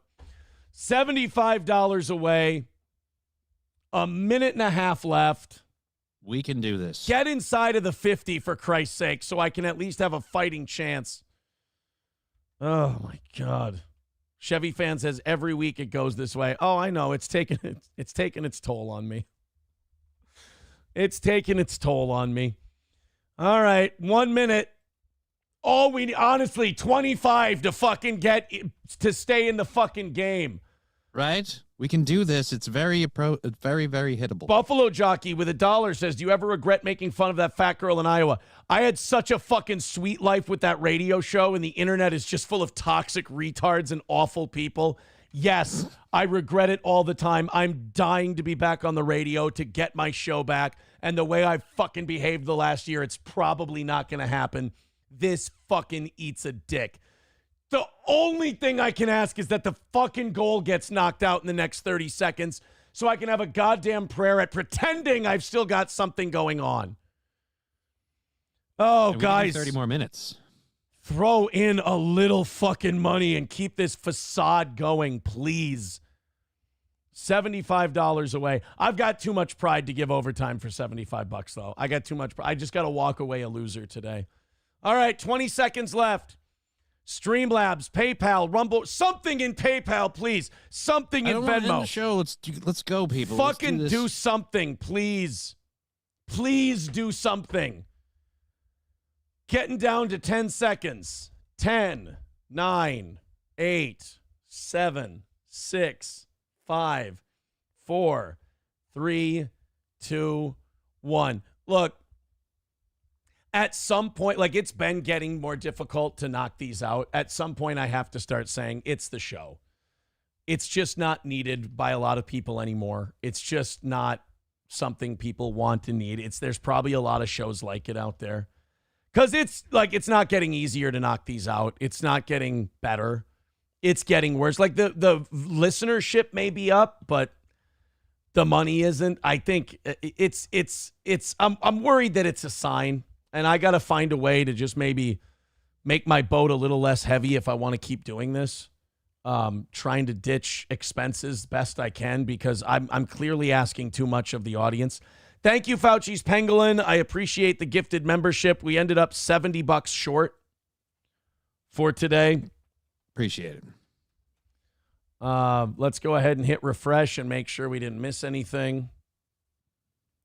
$75 away. A minute and a half left. We can do this. Get inside of the 50 for Christ's sake so I can at least have a fighting chance. Oh, my God. Chevy fan says every week it goes this way. Oh, I know. It's taken its toll on me. It's taken its toll on me. All right. 1 minute. All we need, honestly, 25 to fucking get to stay in the fucking game. Right? We can do this. It's very, very hittable. Buffalo Jockey with $1 says, do you ever regret making fun of that fat girl in Iowa? I had such a fucking sweet life with that radio show, and the internet is just full of toxic retards and awful people. Yes, I regret it all the time. I'm dying to be back on the radio to get my show back. And the way I fucking behaved the last year, it's probably not going to happen. This fucking eats a dick. The only thing I can ask is that the fucking goal gets knocked out in the next 30 seconds so I can have a goddamn prayer at pretending I've still got something going on. Oh, And we can do guys. 30 more minutes. Throw in a little fucking money and keep this facade going, please. $75 away. I've got too much pride to give overtime for $75, though. I got too much pride. I just got to walk away a loser today. All right, 20 seconds left. Streamlabs, PayPal, Rumble, something in PayPal, please. Something in I don't want to end Venmo. the show. Let's go, people. Fucking Let's do this. something, please. Please do something. Getting down to 10 seconds. 10, 9, 8, 7, 6, 5, 4, 3, 2, 1. Look, at some point, like it's been getting more difficult to knock these out. At some point, I have to start saying it's the show. It's just not needed by a lot of people anymore. It's just not something people want and need. There's probably a lot of shows like it out there. Because it's not getting easier to knock these out. It's not getting better. It's getting worse. Like the listenership may be up, but the money isn't. I think I'm worried that it's a sign. And I got to find a way to just maybe make my boat a little less heavy if I want to keep doing this. Trying to ditch expenses best I can because I'm clearly asking too much of the audience. Thank you, Fauci's Pangolin. I appreciate the gifted membership. We ended up $70 short for today. Appreciate it. Let's go ahead and hit refresh and make sure we didn't miss anything.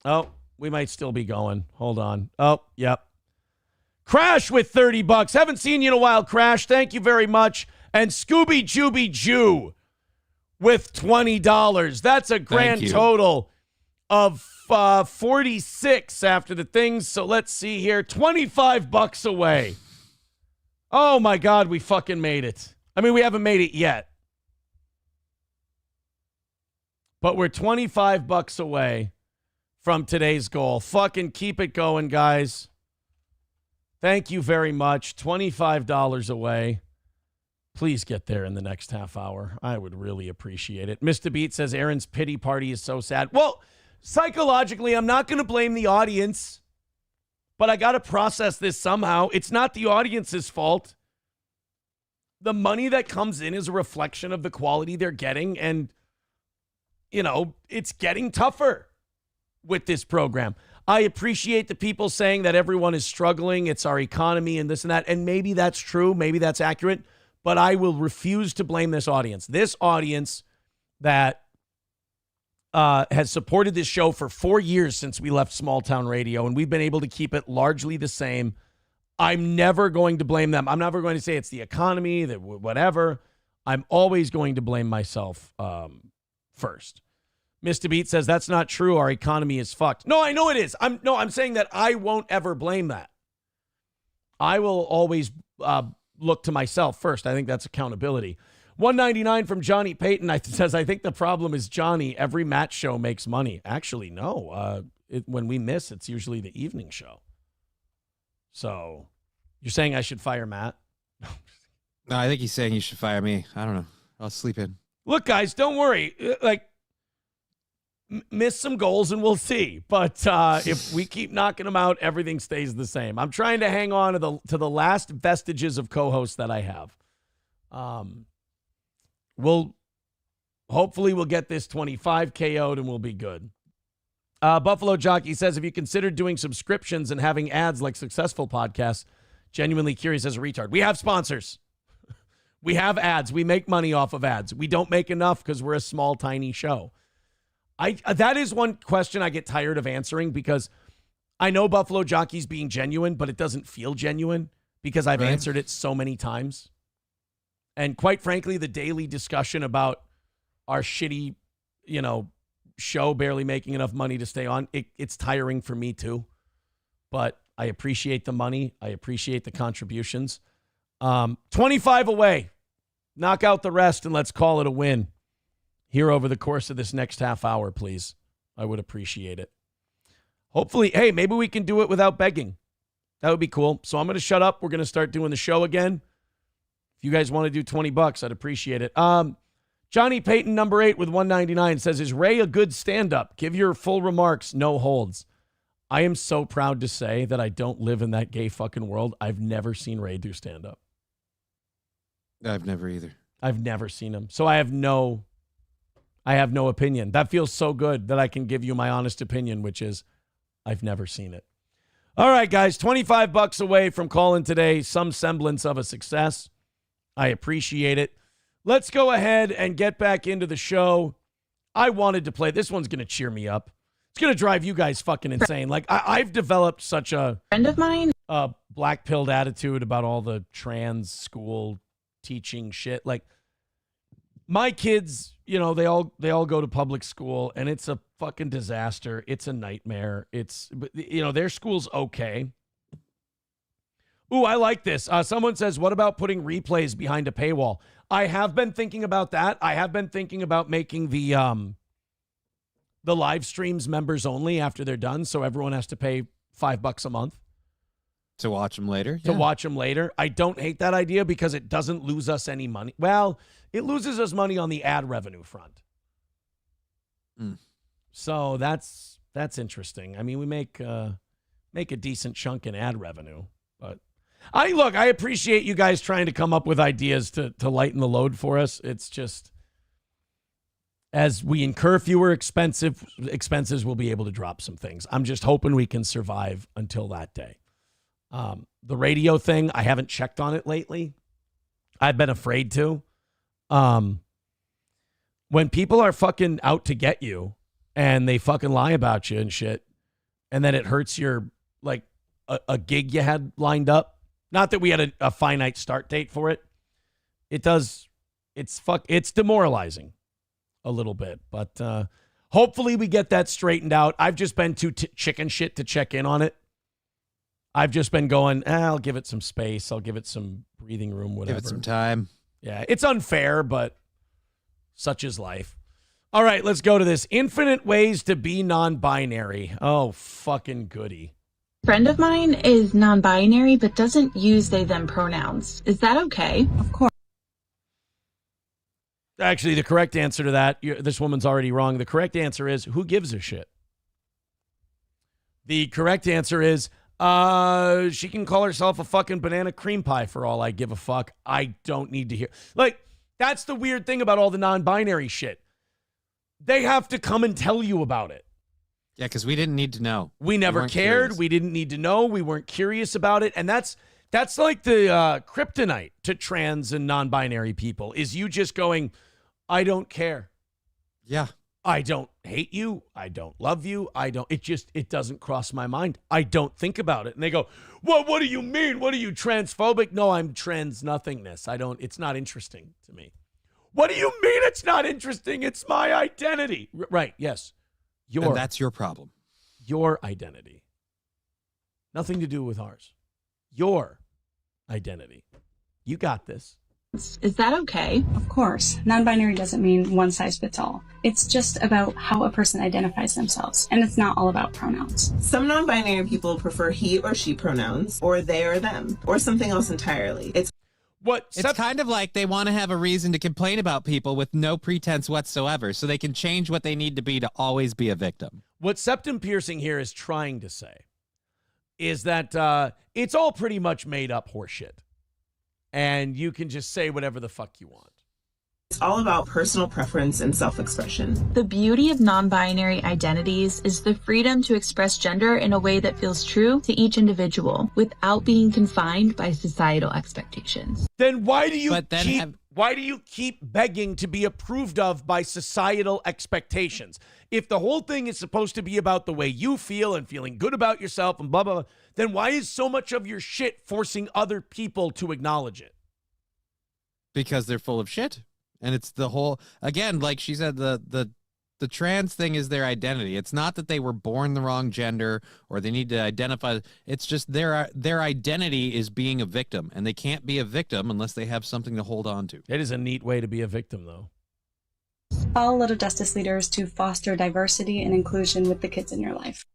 Oh, we might still be going. Hold on. Oh, yep. Crash with $30. Haven't seen you in a while, Crash. Thank you very much. And Scooby Jooby Jew with $20. That's a grand total of 46 after the things. So let's see here. $25 away. Oh my God, we fucking made it. I mean, we haven't made it yet. But we're $25 away from today's goal. Fucking keep it going, guys. Thank you very much. $25 away. Please get there in the next half hour. I would really appreciate it. Mr. Beat says Aaron's pity party is so sad. Well, psychologically, I'm not going to blame the audience, but I got to process this somehow. It's not the audience's fault. The money that comes in is a reflection of the quality they're getting, and, you know, it's getting tougher with this program. I appreciate the people saying that everyone is struggling. It's our economy and this and that, and maybe that's true. Maybe that's accurate, but I will refuse to blame this audience. This audience that has supported this show for 4 years since we left small town radio, and we've been able to keep it largely the same. I'm never going to blame them. I'm never going to say it's the economy, that whatever. I'm always going to blame myself first. Mr. Beat says that's not true. Our economy is fucked. No, I know it is. I'm saying that I won't ever blame that. I will always look to myself first. I think that's accountability. 199 from Johnny Payton says, I think the problem is Johnny. Every match show makes money. Actually, no. When we miss, it's usually the evening show. So you're saying I should fire Matt? No, I think he's saying you should fire me. I don't know. I'll sleep in. Look, guys, don't worry. Miss some goals and we'll see. But if we keep knocking them out, everything stays the same. I'm trying to hang on to the last vestiges of co-hosts that I have. Hopefully we'll get this 25 KO'd and we'll be good. Buffalo Jockey says, if you consider doing subscriptions and having ads like successful podcasts, genuinely curious as a retard. We have sponsors. We have ads. We make money off of ads. We don't make enough because we're a small, tiny show. That is one question I get tired of answering because I know Buffalo Jockey's being genuine, but it doesn't feel genuine because I've answered it so many times. And quite frankly, the daily discussion about our shitty, show barely making enough money to stay on, it's tiring for me too. But I appreciate the money. I appreciate the contributions. 25 away. Knock out the rest and let's call it a win. Here over the course of this next half hour, please. I would appreciate it. Hopefully, hey, maybe we can do it without begging. That would be cool. So I'm going to shut up. We're going to start doing the show again. If you guys want to do $20, I'd appreciate it. Johnny Payton, number 8 with 199 says, is Ray a good stand-up? Give your full remarks, no holds. I am so proud to say that I don't live in that gay fucking world. I've never seen Ray do stand-up. I've never either. I've never seen him. So I have no opinion. That feels so good that I can give you my honest opinion, which is I've never seen it. All right, guys, $25 away from calling today, some semblance of a success. I appreciate it. Let's go ahead and get back into the show. I wanted to play. This one's going to cheer me up. It's going to drive you guys fucking insane. Like, I've developed such a friend of mine, black-pilled attitude about all the trans school teaching shit. Like, my kids, you know, they all go to public school, and it's a fucking disaster. It's a nightmare. It's, you know, their school's okay. Ooh, I like this. Someone says, what about putting replays behind a paywall? I have been thinking about that. I have been thinking about making the live streams members only after they're done, so everyone has to pay $5 a month. To watch them later? To watch them later. I don't hate that idea because it doesn't lose us any money. Well, it loses us money on the ad revenue front. So that's interesting. I mean, we make a decent chunk in ad revenue, but I appreciate you guys trying to come up with ideas to lighten the load for us. It's just, as we incur fewer expenses, we'll be able to drop some things. I'm just hoping we can survive until that day. The radio thing, I haven't checked on it lately. I've been afraid to. When people are fucking out to get you and they fucking lie about you and shit, and then it hurts your, like, a gig you had lined up. Not that we had a finite start date for it. It does. It's demoralizing a little bit, but hopefully we get that straightened out. I've just been too chicken shit to check in on it. I've just been going, I'll give it some space. I'll give it some breathing room, whatever. Give it some time. Yeah, it's unfair, but such is life. All right, let's go to this. Infinite ways to be non-binary. Oh, fucking goody. friend of mine is non-binary but doesn't use they them pronouns. Is that okay? Of course. Actually, the correct answer to that, this woman's already wrong. The correct answer is, who gives a shit? The correct answer is, she can call herself a fucking banana cream pie for all I give a fuck. I don't need to hear. Like, that's the weird thing about all the non-binary shit. They have to come and tell you about it. Yeah, because we didn't need to know. We never cared. Curious. We didn't need to know. We weren't curious about it. And that's like the kryptonite to trans and non-binary people, is you just going, I don't care. Yeah. I don't hate you. I don't love you. It doesn't cross my mind. I don't think about it. And they go, well, what do you mean? What are you, transphobic? No, I'm trans nothingness. It's not interesting to me. What do you mean it's not interesting? It's my identity. Right. Yes. And that's your problem. Your identity. Nothing to do with ours. Your identity. You got this. Is that okay? Of course. Non-binary doesn't mean one size fits all. It's just about how a person identifies themselves, and it's not all about pronouns. Some non-binary people prefer he or she pronouns, or they or them, or something else entirely. It's kind of like they want to have a reason to complain about people with no pretense whatsoever, so they can change what they need to be to always be a victim. What Septum Piercing here is trying to say is that it's all pretty much made up horseshit. And you can just say whatever the fuck you want. It's all about personal preference and self-expression. The beauty of non-binary identities is the freedom to express gender in a way that feels true to each individual without being confined by societal expectations. Then why do you keep begging to be approved of by societal expectations? If the whole thing is supposed to be about the way you feel and feeling good about yourself and blah, blah, blah, then why is so much of your shit forcing other people to acknowledge it? Because they're full of shit. And it's the whole, again, like she said, the trans thing is their identity. It's not that they were born the wrong gender or they need to identify. It's just their identity is being a victim, and they can't be a victim unless they have something to hold on to. It is a neat way to be a victim, though. Follow Little Justice leaders to foster diversity and inclusion with the kids in your life.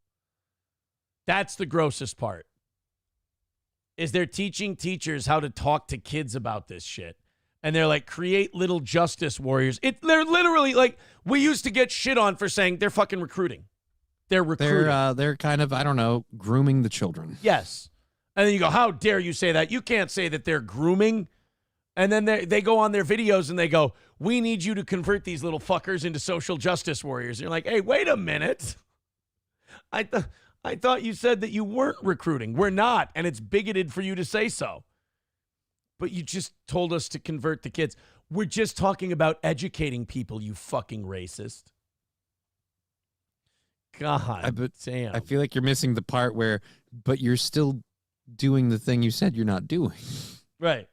That's the grossest part. is they're teaching teachers how to talk to kids about this shit. And they're like, create little justice warriors. They're literally like, we used to get shit on for saying they're fucking recruiting. They're recruiting. They're kind of, I don't know, grooming the children. Yes. And then you go, how dare you say that? You can't say that they're grooming. And then they go on their videos and they go, we need you to convert these little fuckers into social justice warriors. And you're like, hey, wait a minute. I thought you said that you weren't recruiting. We're not. And it's bigoted for you to say so. But you just told us to convert the kids. We're just talking about educating people, you fucking racist. God damn. I feel like you're missing the part where, but you're still doing the thing you said you're not doing. Right.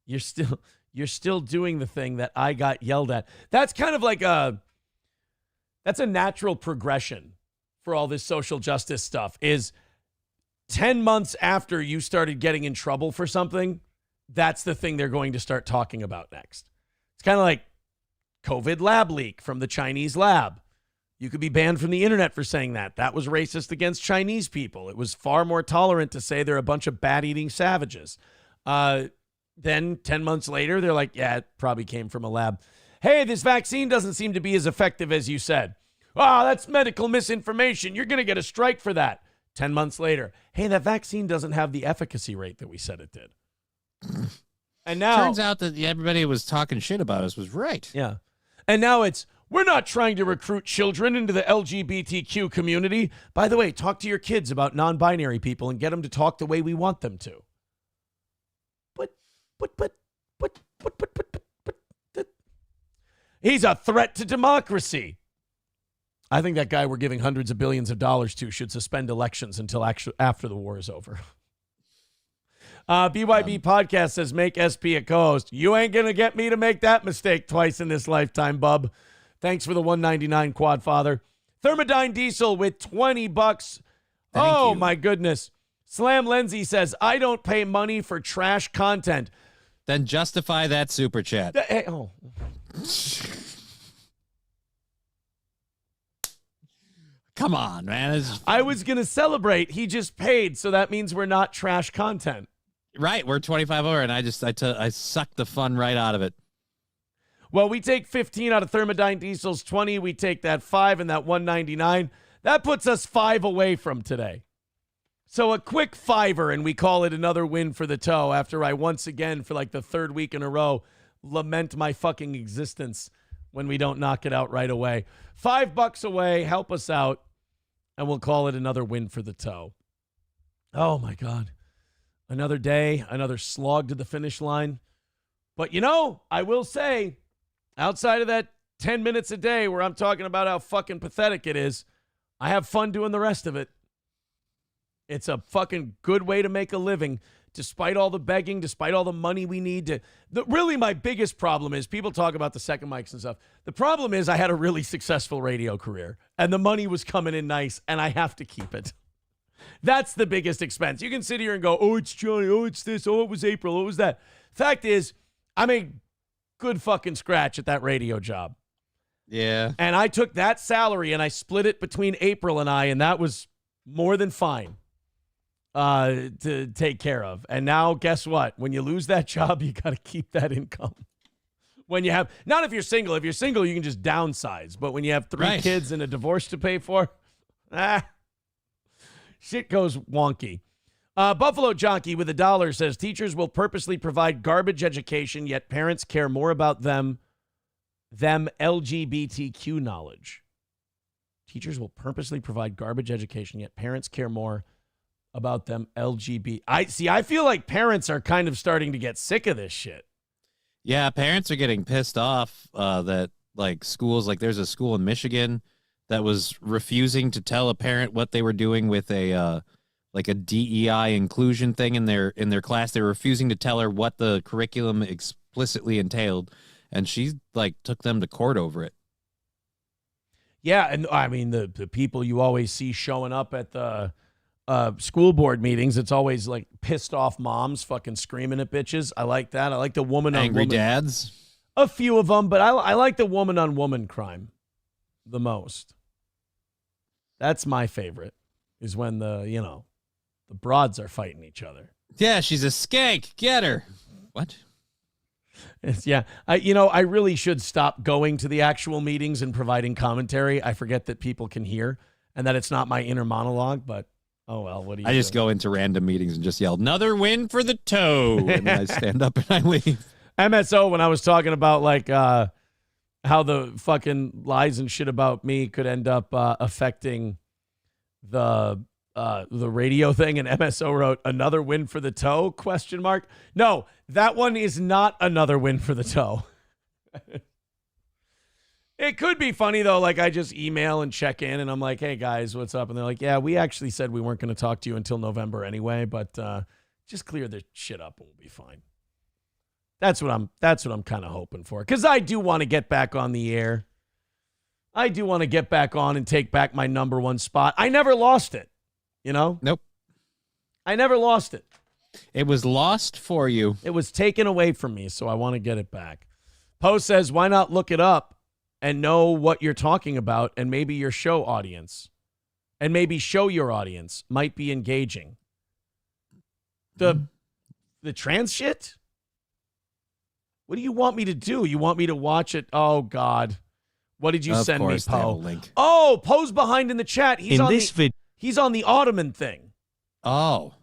You're still doing the thing that I got yelled at. That's kind of like that's a natural progression for all this social justice stuff is 10 months after you started getting in trouble for something, that's the thing they're going to start talking about next. It's kind of like COVID lab leak from the Chinese lab. You could be banned from the internet for saying that. That was racist against Chinese people. It was far more tolerant to say they're a bunch of bat-eating savages. Then 10 months later, they're like, yeah, it probably came from a lab. Hey, this vaccine doesn't seem to be as effective as you said. Oh, that's medical misinformation. You're going to get a strike for that. 10 months later, hey, that vaccine doesn't have the efficacy rate that we said it did. And now turns out that everybody who was talking shit about us was right. Yeah. And now we're not trying to recruit children into the LGBTQ community. By the way, talk to your kids about non-binary people and get them to talk the way we want them to. But he's a threat to democracy. I think that guy we're giving hundreds of billions of dollars to should suspend elections until after the war is over. BYB Podcast says, make SP a co-host. You ain't going to get me to make that mistake twice in this lifetime, bub. Thanks for the $1.99 quad father. Thermodyne Diesel with $20. Oh, my goodness. Slam Lenzy says, I don't pay money for trash content. Then justify that super chat. Come on, man. I was going to celebrate. He just paid, so that means we're not trash content. Right, we're 25 over, and I sucked the fun right out of it. Well, we take 15 out of Thermodyne Diesel's 20. We take that 5 and that $1.99. That puts us 5 away from today. So a quick $5, and we call it another win for the toe after I once again, for like the third week in a row, lament my fucking existence when we don't knock it out right away. $5 away. Help us out, and we'll call it another win for the toe. Oh, my God. Another day, another slog to the finish line. But, I will say, outside of that 10 minutes a day where I'm talking about how fucking pathetic it is, I have fun doing the rest of it. It's a fucking good way to make a living, despite all the begging, despite all the money we need to. Really, my biggest problem is people talk about the second mics and stuff. The problem is I had a really successful radio career, and the money was coming in nice, and I have to keep it. That's the biggest expense. You can sit here and go, oh, it's Johnny, oh, it's this, oh, it was April, oh, it was that. Fact is, I made good fucking scratch at that radio job. Yeah. And I took that salary and I split it between April and I, and that was more than fine to take care of. And now, guess what? When you lose that job, you got to keep that income. When you have, not if you're single. If you're single, you can just downsize. But when you have 3 kids and a divorce to pay for, shit goes wonky. Buffalo Jockey with $1 says, teachers will purposely provide garbage education, yet parents care more about them LGBTQ knowledge. Teachers will purposely provide garbage education, yet parents care more about them LGBT. I feel like parents are kind of starting to get sick of this shit. Yeah, parents are getting pissed off that like schools, like there's a school in Michigan that was refusing to tell a parent what they were doing with a like a DEI inclusion thing in their class. They were refusing to tell her what the curriculum explicitly entailed, and she like took them to court over it. Yeah, and I mean the people you always see showing up at the school board meetings, it's always like pissed off moms fucking screaming at bitches. I like that. I like the woman on angry woman. dads. A few of them, but I like the woman on woman crime the most. That's my favorite, is when the, The broads are fighting each other. Yeah, she's a skank. Get her. What? Yeah. I really should stop going to the actual meetings and providing commentary. I forget that people can hear and that it's not my inner monologue, but oh well, what do you I just go into random meetings and just yell, another win for the toe. And then I stand up and I leave. MSO, when I was talking about like how the fucking lies and shit about me could end up affecting the radio thing, and MSO wrote another win for the toe ? No, that one is not another win for the toe. It could be funny though, like I just email and check in and I'm like, hey guys, what's up? And they're like, yeah, we actually said we weren't going to talk to you until November anyway, but just clear the shit up and we'll be fine. That's what I'm kind of hoping for, because I do want to get back on the air. I do want to get back on and take back my number one spot. I never lost it, you know? Nope. I never lost it. It was lost for you. It was taken away from me, so I want to get it back. Poe says, why not look it up and know what you're talking about, and maybe your show audience, and maybe show your audience might be engaging. The trans shit? What do you want me to do? You want me to watch it? Oh, God. What did you send me, Poe? Oh, Poe's behind in the chat. He's he's on the Otoman thing. Oh.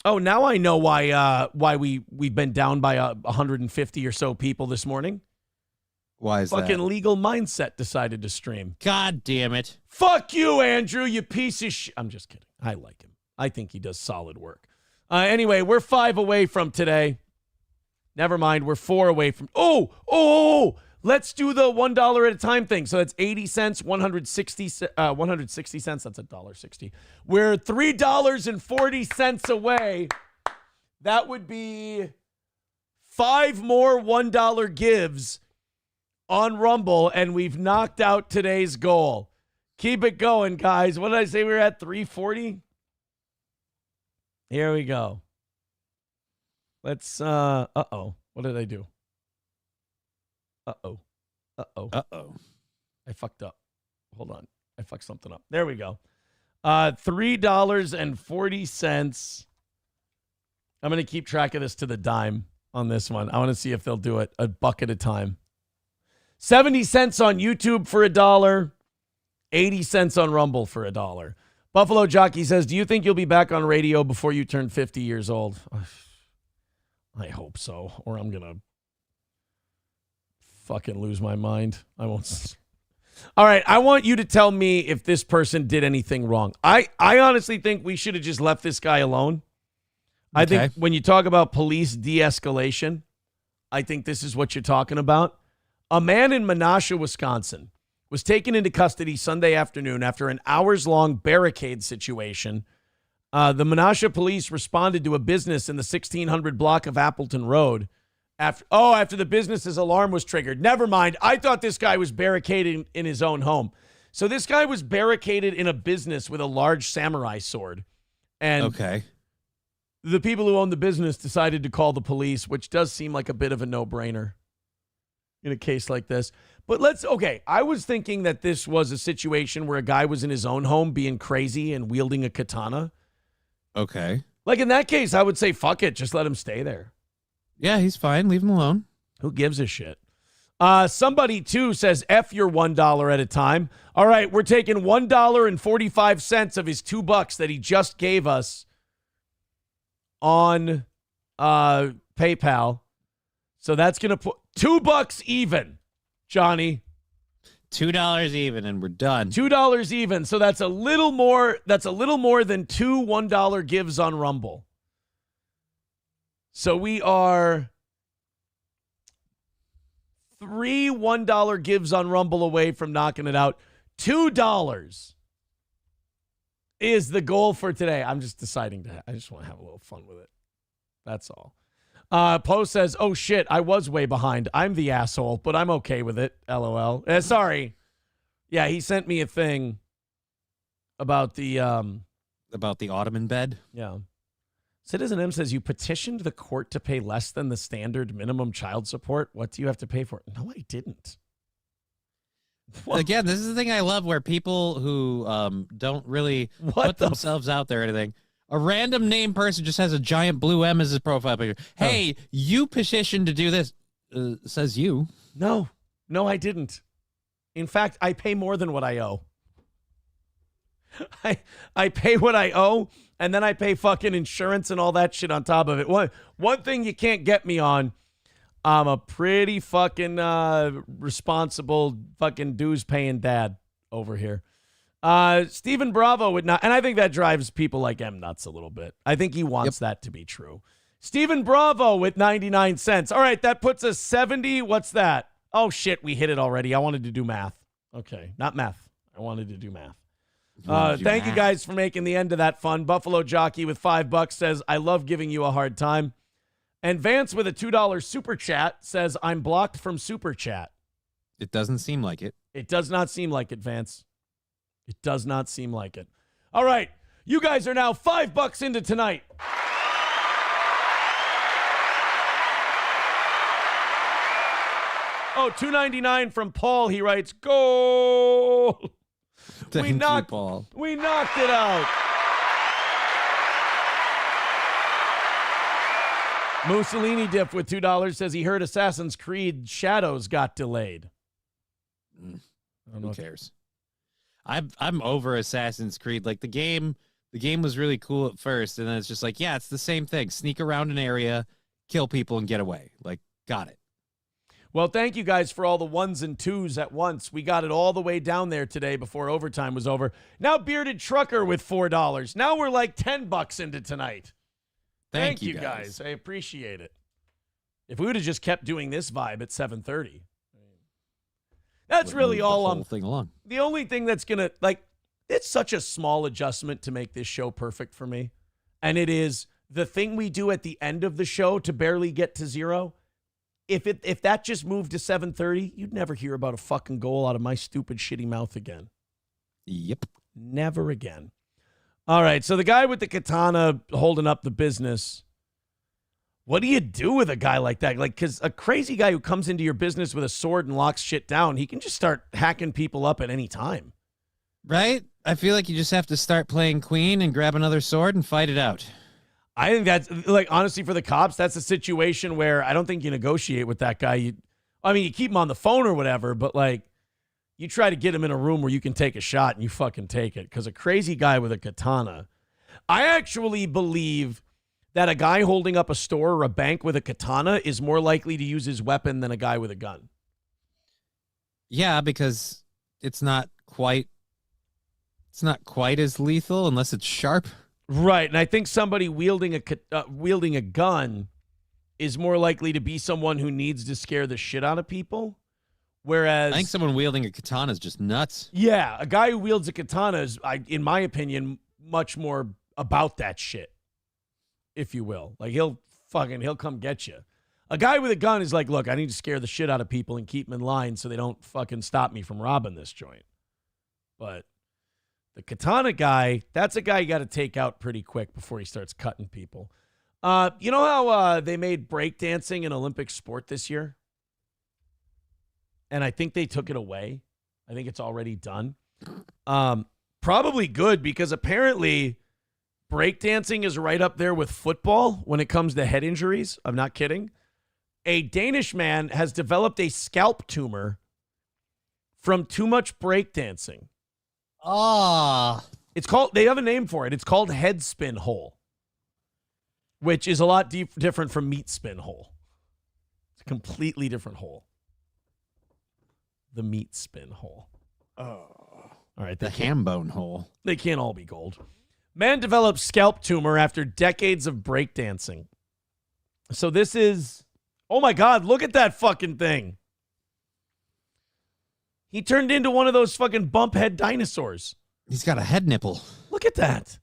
Oh, now I know why we've been down by 150 or so people this morning. Why is Fucking that? Legal Mindset decided to stream. God damn it. Fuck you, Andrew, you piece of shit. I'm just kidding. I like him. I think he does solid work. Anyway, we're 5 away from today. Never mind, we're 4 away from... Oh! Let's do the $1 at a time thing. So that's 80 cents, 160 cents. That's $1.60. We're $3.40 away. That would be 5 more $1 gives on Rumble, and we've knocked out today's goal. Keep it going, guys. What did I say? We were at 340? Here we go. Let's, uh-oh. What did I do? Uh-oh. I fucked up. Hold on. I fucked something up. There we go. $3.40. I'm going to keep track of this to the dime on this one. I want to see if they'll do it a buck at a time. 70 cents on YouTube for $1. 80 cents on Rumble for $1. Buffalo Jockey says, do you think you'll be back on radio before you turn 50 years old? I hope so, or I'm going to fucking lose my mind. I won't. All right, I want you to tell me if this person did anything wrong. I honestly think we should have just left this guy alone. I think when you talk about police de-escalation, I think this is what you're talking about. A man in Menasha, Wisconsin, was taken into custody Sunday afternoon after an hours-long barricade situation. The Menasha police responded to a business in the 1600 block of Appleton Road after the business's alarm was triggered. Never mind. I thought this guy was barricaded in his own home. So this guy was barricaded in a business with a large samurai sword. And the people who own the business decided to call the police, which does seem like a bit of a no-brainer in a case like this. But I was thinking that this was a situation where a guy was in his own home being crazy and wielding a katana. Okay. Like in that case, I would say, fuck it, just let him stay there. Yeah, he's fine. Leave him alone. Who gives a shit? Somebody, too, says, F your $1 at a time. All right, we're taking $1.45 of his $2 that he just gave us on PayPal. So that's going to put $2 even, Johnny. $2 even, and we're done. $2 even. So that's a little more. That's a little more than 2 $1 gives on Rumble. So we are 3 $1 gives on Rumble away from knocking it out. $2 is the goal for today. I'm just deciding I just want to have a little fun with it. That's all. Poe says, oh shit, I was way behind. I'm the asshole, but I'm okay with it. LOL. Sorry. Yeah, he sent me a thing about the Ottoman bed. Yeah. Citizen M says, you petitioned the court to pay less than the standard minimum child support. What do you have to pay for? No, I didn't. What? Again, this is the thing I love, where people who don't really put themselves out there or anything A random name person just has a giant blue M as his profile picture. Hey, you petitioned to do this. Says you. No, I didn't. In fact, I pay more than what I owe. I pay what I owe, and then I pay fucking insurance and all that shit on top of it. One thing you can't get me on, I'm a pretty fucking responsible fucking dues-paying dad over here. Stephen Bravo would not, and I think that drives people like M nuts a little bit. I think he wants that to be true. Stephen Bravo with 99 cents. All right, that puts us 70. What's that? Oh, shit, we hit it already. I wanted to do math. Okay, not math. I wanted to do math. Thank you guys for making the end of that fun. Buffalo Jockey with $5 says, I love giving you a hard time. And Vance with a $2 super chat says, I'm blocked from super chat. It doesn't seem like it. It does not seem like it, Vance. It does not seem like it. All right. You guys are now $5 into tonight. Oh, $2.99 from Paul. He writes, goal. Thank you, Paul. We knocked it out. Mussolini Dip with $2 says he heard Assassin's Creed Shadows got delayed. Who cares? I'm over Assassin's Creed. Like the game was really cool at first, and then it's just like, yeah, it's the same thing. Sneak around an area, kill people, and get away. Like, got it. Well, thank you guys for all the ones and twos at once. We got it all the way down there today before overtime was over. Now Bearded Trucker with $4. Now we're like $10 into tonight. Thank you guys. I appreciate it. If we would have just kept doing this vibe at 7:30. That's really all I'm thing along. The only thing that's going to, like, it's such a small adjustment to make this show perfect for me. And it is the thing we do at the end of the show to barely get to zero. If that just moved to 7:30, you'd never hear about a fucking goal out of my stupid, shitty mouth again. Yep. Never again. All right, so the guy with the katana holding up the business, what do you do with a guy like that? Like, because a crazy guy who comes into your business with a sword and locks shit down, he can just start hacking people up at any time. Right? I feel like you just have to start playing Queen and grab another sword and fight it out. I think that's, like, honestly, for the cops, that's a situation where I don't think you negotiate with that guy. You keep him on the phone or whatever, but, like, you try to get him in a room where you can take a shot and you fucking take it. Because a crazy guy with a katana, I actually believe that a guy holding up a store or a bank with a katana is more likely to use his weapon than a guy with a gun. Yeah, because it's not quite as lethal unless it's sharp. Right, and I think somebody wielding a gun is more likely to be someone who needs to scare the shit out of people. Whereas I think someone wielding a katana is just nuts. Yeah, a guy who wields a katana is, in my opinion, much more about that shit, if you will. Like, he'll come get you. A guy with a gun is like, look, I need to scare the shit out of people and keep them in line so they don't fucking stop me from robbing this joint. But the katana guy, that's a guy you got to take out pretty quick before he starts cutting people. You know how they made breakdancing an Olympic sport this year? And I think they took it away. I think it's already done. Probably good, because apparently breakdancing is right up there with football when it comes to head injuries. I'm not kidding. A Danish man has developed a scalp tumor from too much breakdancing. They have a name for it. It's called head spin hole, which is a lot different from meat spin hole. It's a completely different hole. The meat spin hole. Oh. All right. The ham bone hole. They can't all be gold. Man developed scalp tumor after decades of breakdancing. So this is, oh my God, look at that fucking thing. He turned into one of those fucking bump head dinosaurs. He's got a head nipple. Look at that.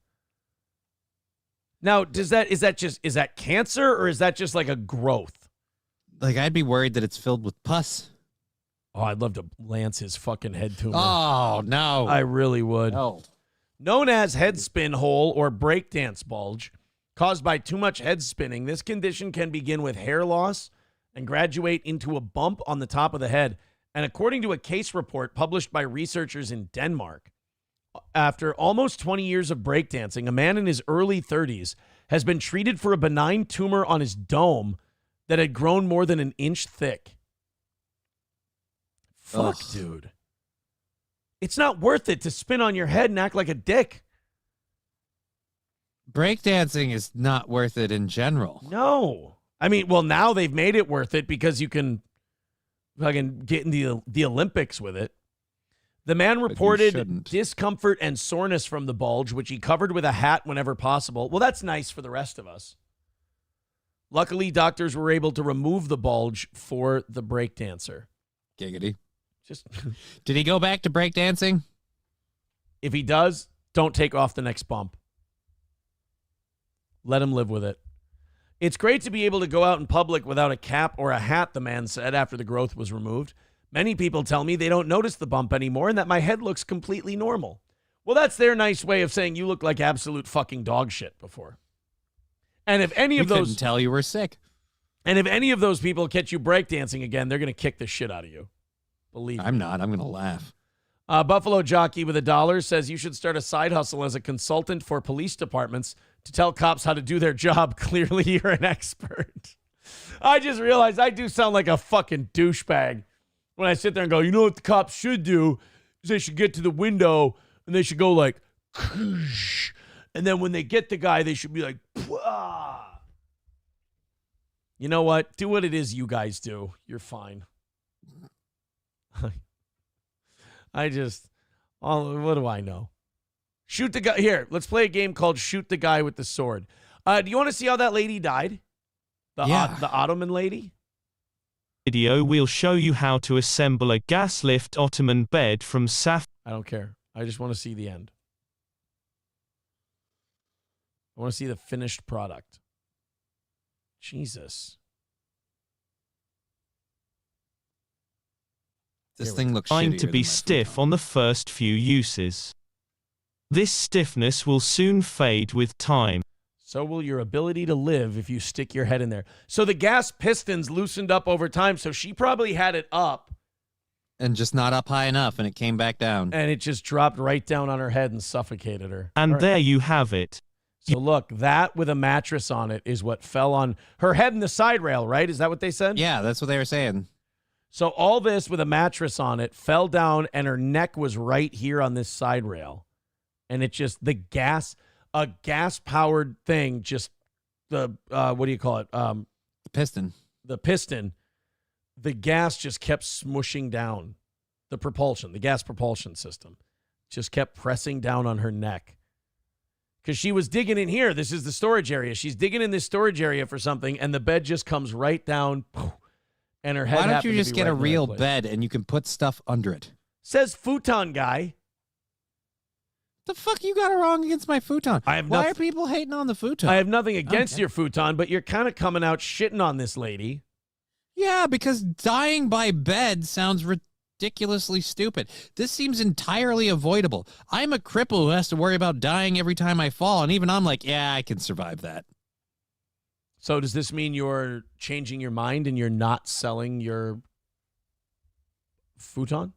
Now, is that cancer, or is that just like a growth? Like, I'd be worried that it's filled with pus. Oh, I'd love to lance his fucking head tumor. Oh, no. I really would. No. Known as head spin hole or breakdance bulge, caused by too much head spinning, this condition can begin with hair loss and graduate into a bump on the top of the head. And according to a case report published by researchers in Denmark, After almost 20 years of breakdancing, a man in his early 30s has been treated for a benign tumor on his dome that had grown more than an inch thick. Fuck, dude. It's not worth it to spin on your head and act like a dick. Breakdancing is not worth it in general. No. I mean, well, now they've made it worth it because you can fucking get in the Olympics with it. The man reported discomfort and soreness from the bulge, which he covered with a hat whenever possible. Well, that's nice for the rest of us. Luckily, doctors were able to remove the bulge for the breakdancer. Giggity. Just Did he go back to breakdancing? If he does, don't take off the next bump. Let him live with it. It's great to be able to go out in public without a cap or a hat, the man said after the growth was removed. Many people tell me they don't notice the bump anymore and that my head looks completely normal. Well, that's their nice way of saying you look like absolute fucking dog shit before. And if any of those couldn't tell you were sick. And if any of those people catch you breakdancing again, they're going to kick the shit out of you. Believe me. I'm not. I'm going to laugh. Buffalo Jockey with $1 says you should start a side hustle as a consultant for police departments to tell cops how to do their job. Clearly, you're an expert. I just realized I do sound like a fucking douchebag when I sit there and go, you know what the cops should do is they should get to the window and they should go like, Koosh. And then when they get the guy, they should be like, Pwah. You know what? Do what it is you guys do. You're fine. What do I know? Shoot the guy. Here, let's play a game called Shoot the Guy with the Sword. Do you want to see how that lady died? The Ottoman lady? Video, we'll show you how to assemble a gas lift Ottoman bed from sapphire. I don't care. I just want to see the end. I want to see the finished product. Jesus. This thing looks designed shittier to be than my stiff on the first few uses. This stiffness will soon fade with time. So will your ability to live if you stick your head in there. So the gas pistons loosened up over time, so she probably had it up. And just not up high enough, and it came back down. And it just dropped right down on her head and suffocated her. And there you have it. So look, that with a mattress on it is what fell on her head and the side rail, right? Is that what they said? Yeah, that's what they were saying. So all this with a mattress on it fell down, and her neck was right here on this side rail. And it just, a gas-powered thing, just what do you call it? The piston. The piston. The gas just kept smushing down. The gas propulsion system just kept pressing down on her neck. Because she was digging in here. This is the storage area. She's digging in this storage area for something, and the bed just comes right down, and her head. Why don't you just get a real bed and you can put stuff under it? Says futon guy. The fuck you got wrong against my futon? Why are people hating on the futon? I have nothing against your futon, but you're kind of coming out shitting on this lady. Yeah, because dying by bed sounds ridiculously stupid. This seems entirely avoidable. I'm a cripple who has to worry about dying every time I fall, and even I'm like, yeah, I can survive that. So does this mean you're changing your mind and you're not selling your futon?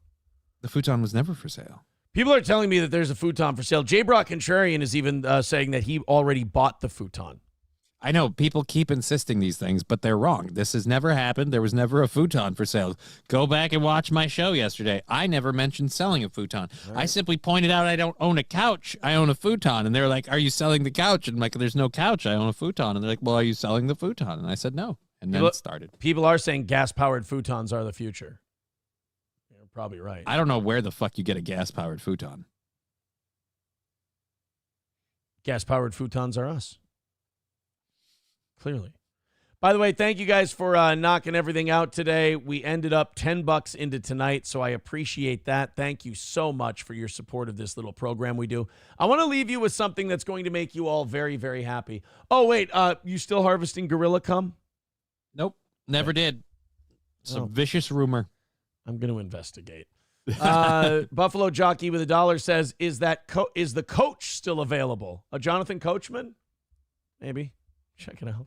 The futon was never for sale. People are telling me that there's a futon for sale. J. Brock Contrarian is even saying that he already bought the futon. I know people keep insisting these things, but they're wrong. This has never happened. There was never a futon for sale. Go back and watch my show yesterday. I never mentioned selling a futon. Right. I simply pointed out I don't own a couch. I own a futon. And they're like, are you selling the couch? And I'm like, there's no couch. I own a futon. And they're like, well, are you selling the futon? And I said, no. And then it started. People are saying gas-powered futons are the future. You're probably right. I don't know where the fuck you get a gas-powered futon. Gas-powered futons are us. Clearly. By the way, thank you guys for knocking everything out today. We ended up $10 into tonight, so I appreciate that. Thank you so much for your support of this little program we do. I want to leave you with something that's going to make you all very, very happy. Oh, wait, you still harvesting gorilla cum? Nope, never did. It's a vicious rumor. I'm going to investigate. Buffalo Jockey with $1 says, is the coach still available? A Jonathan Coachman? Maybe. Check it out.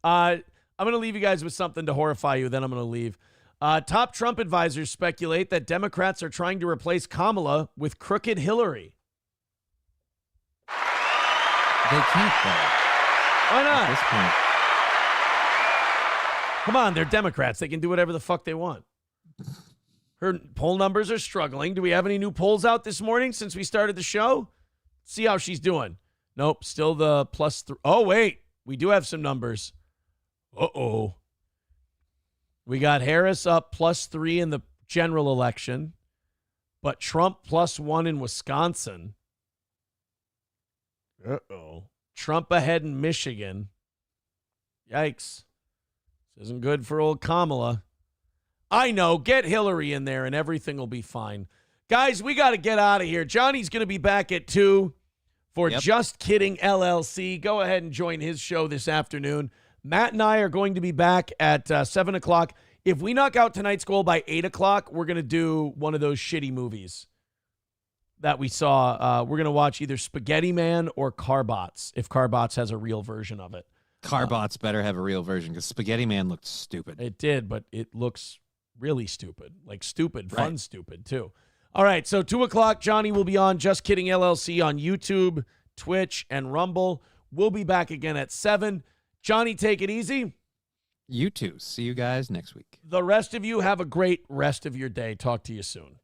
I'm going to leave you guys with something to horrify you, then I'm going to leave. Top Trump advisors speculate that Democrats are trying to replace Kamala with crooked Hillary. They can't, though. Why not? At this point. Come on, they're Democrats. They can do whatever the fuck they want. Her poll numbers are struggling. Do we have any new polls out this morning since we started the show? See how she's doing. Nope, still the +3. Oh, wait. We do have some numbers. Uh-oh. We got Harris up +3 in the general election, but Trump +1 in Wisconsin. Uh-oh. Trump ahead in Michigan. Yikes. This isn't good for old Kamala. I know. Get Hillary in there and everything will be fine. Guys, we got to get out of here. Johnny's going to be back at 2 for Just Kidding LLC. Go ahead and join his show this afternoon. Matt and I are going to be back at 7 o'clock. If we knock out tonight's goal by 8 o'clock, we're going to do one of those shitty movies that we saw. We're going to watch either Spaghetti Man or Carbots, if Carbots has a real version of it. Carbots better have a real version because Spaghetti Man looked stupid. It did, but it looks really stupid. Like stupid, fun stupid, too. All right, so 2 o'clock, Johnny will be on Just Kidding LLC on YouTube, Twitch, and Rumble. We'll be back again at 7. Johnny, take it easy. You too. See you guys next week. The rest of you have a great rest of your day. Talk to you soon.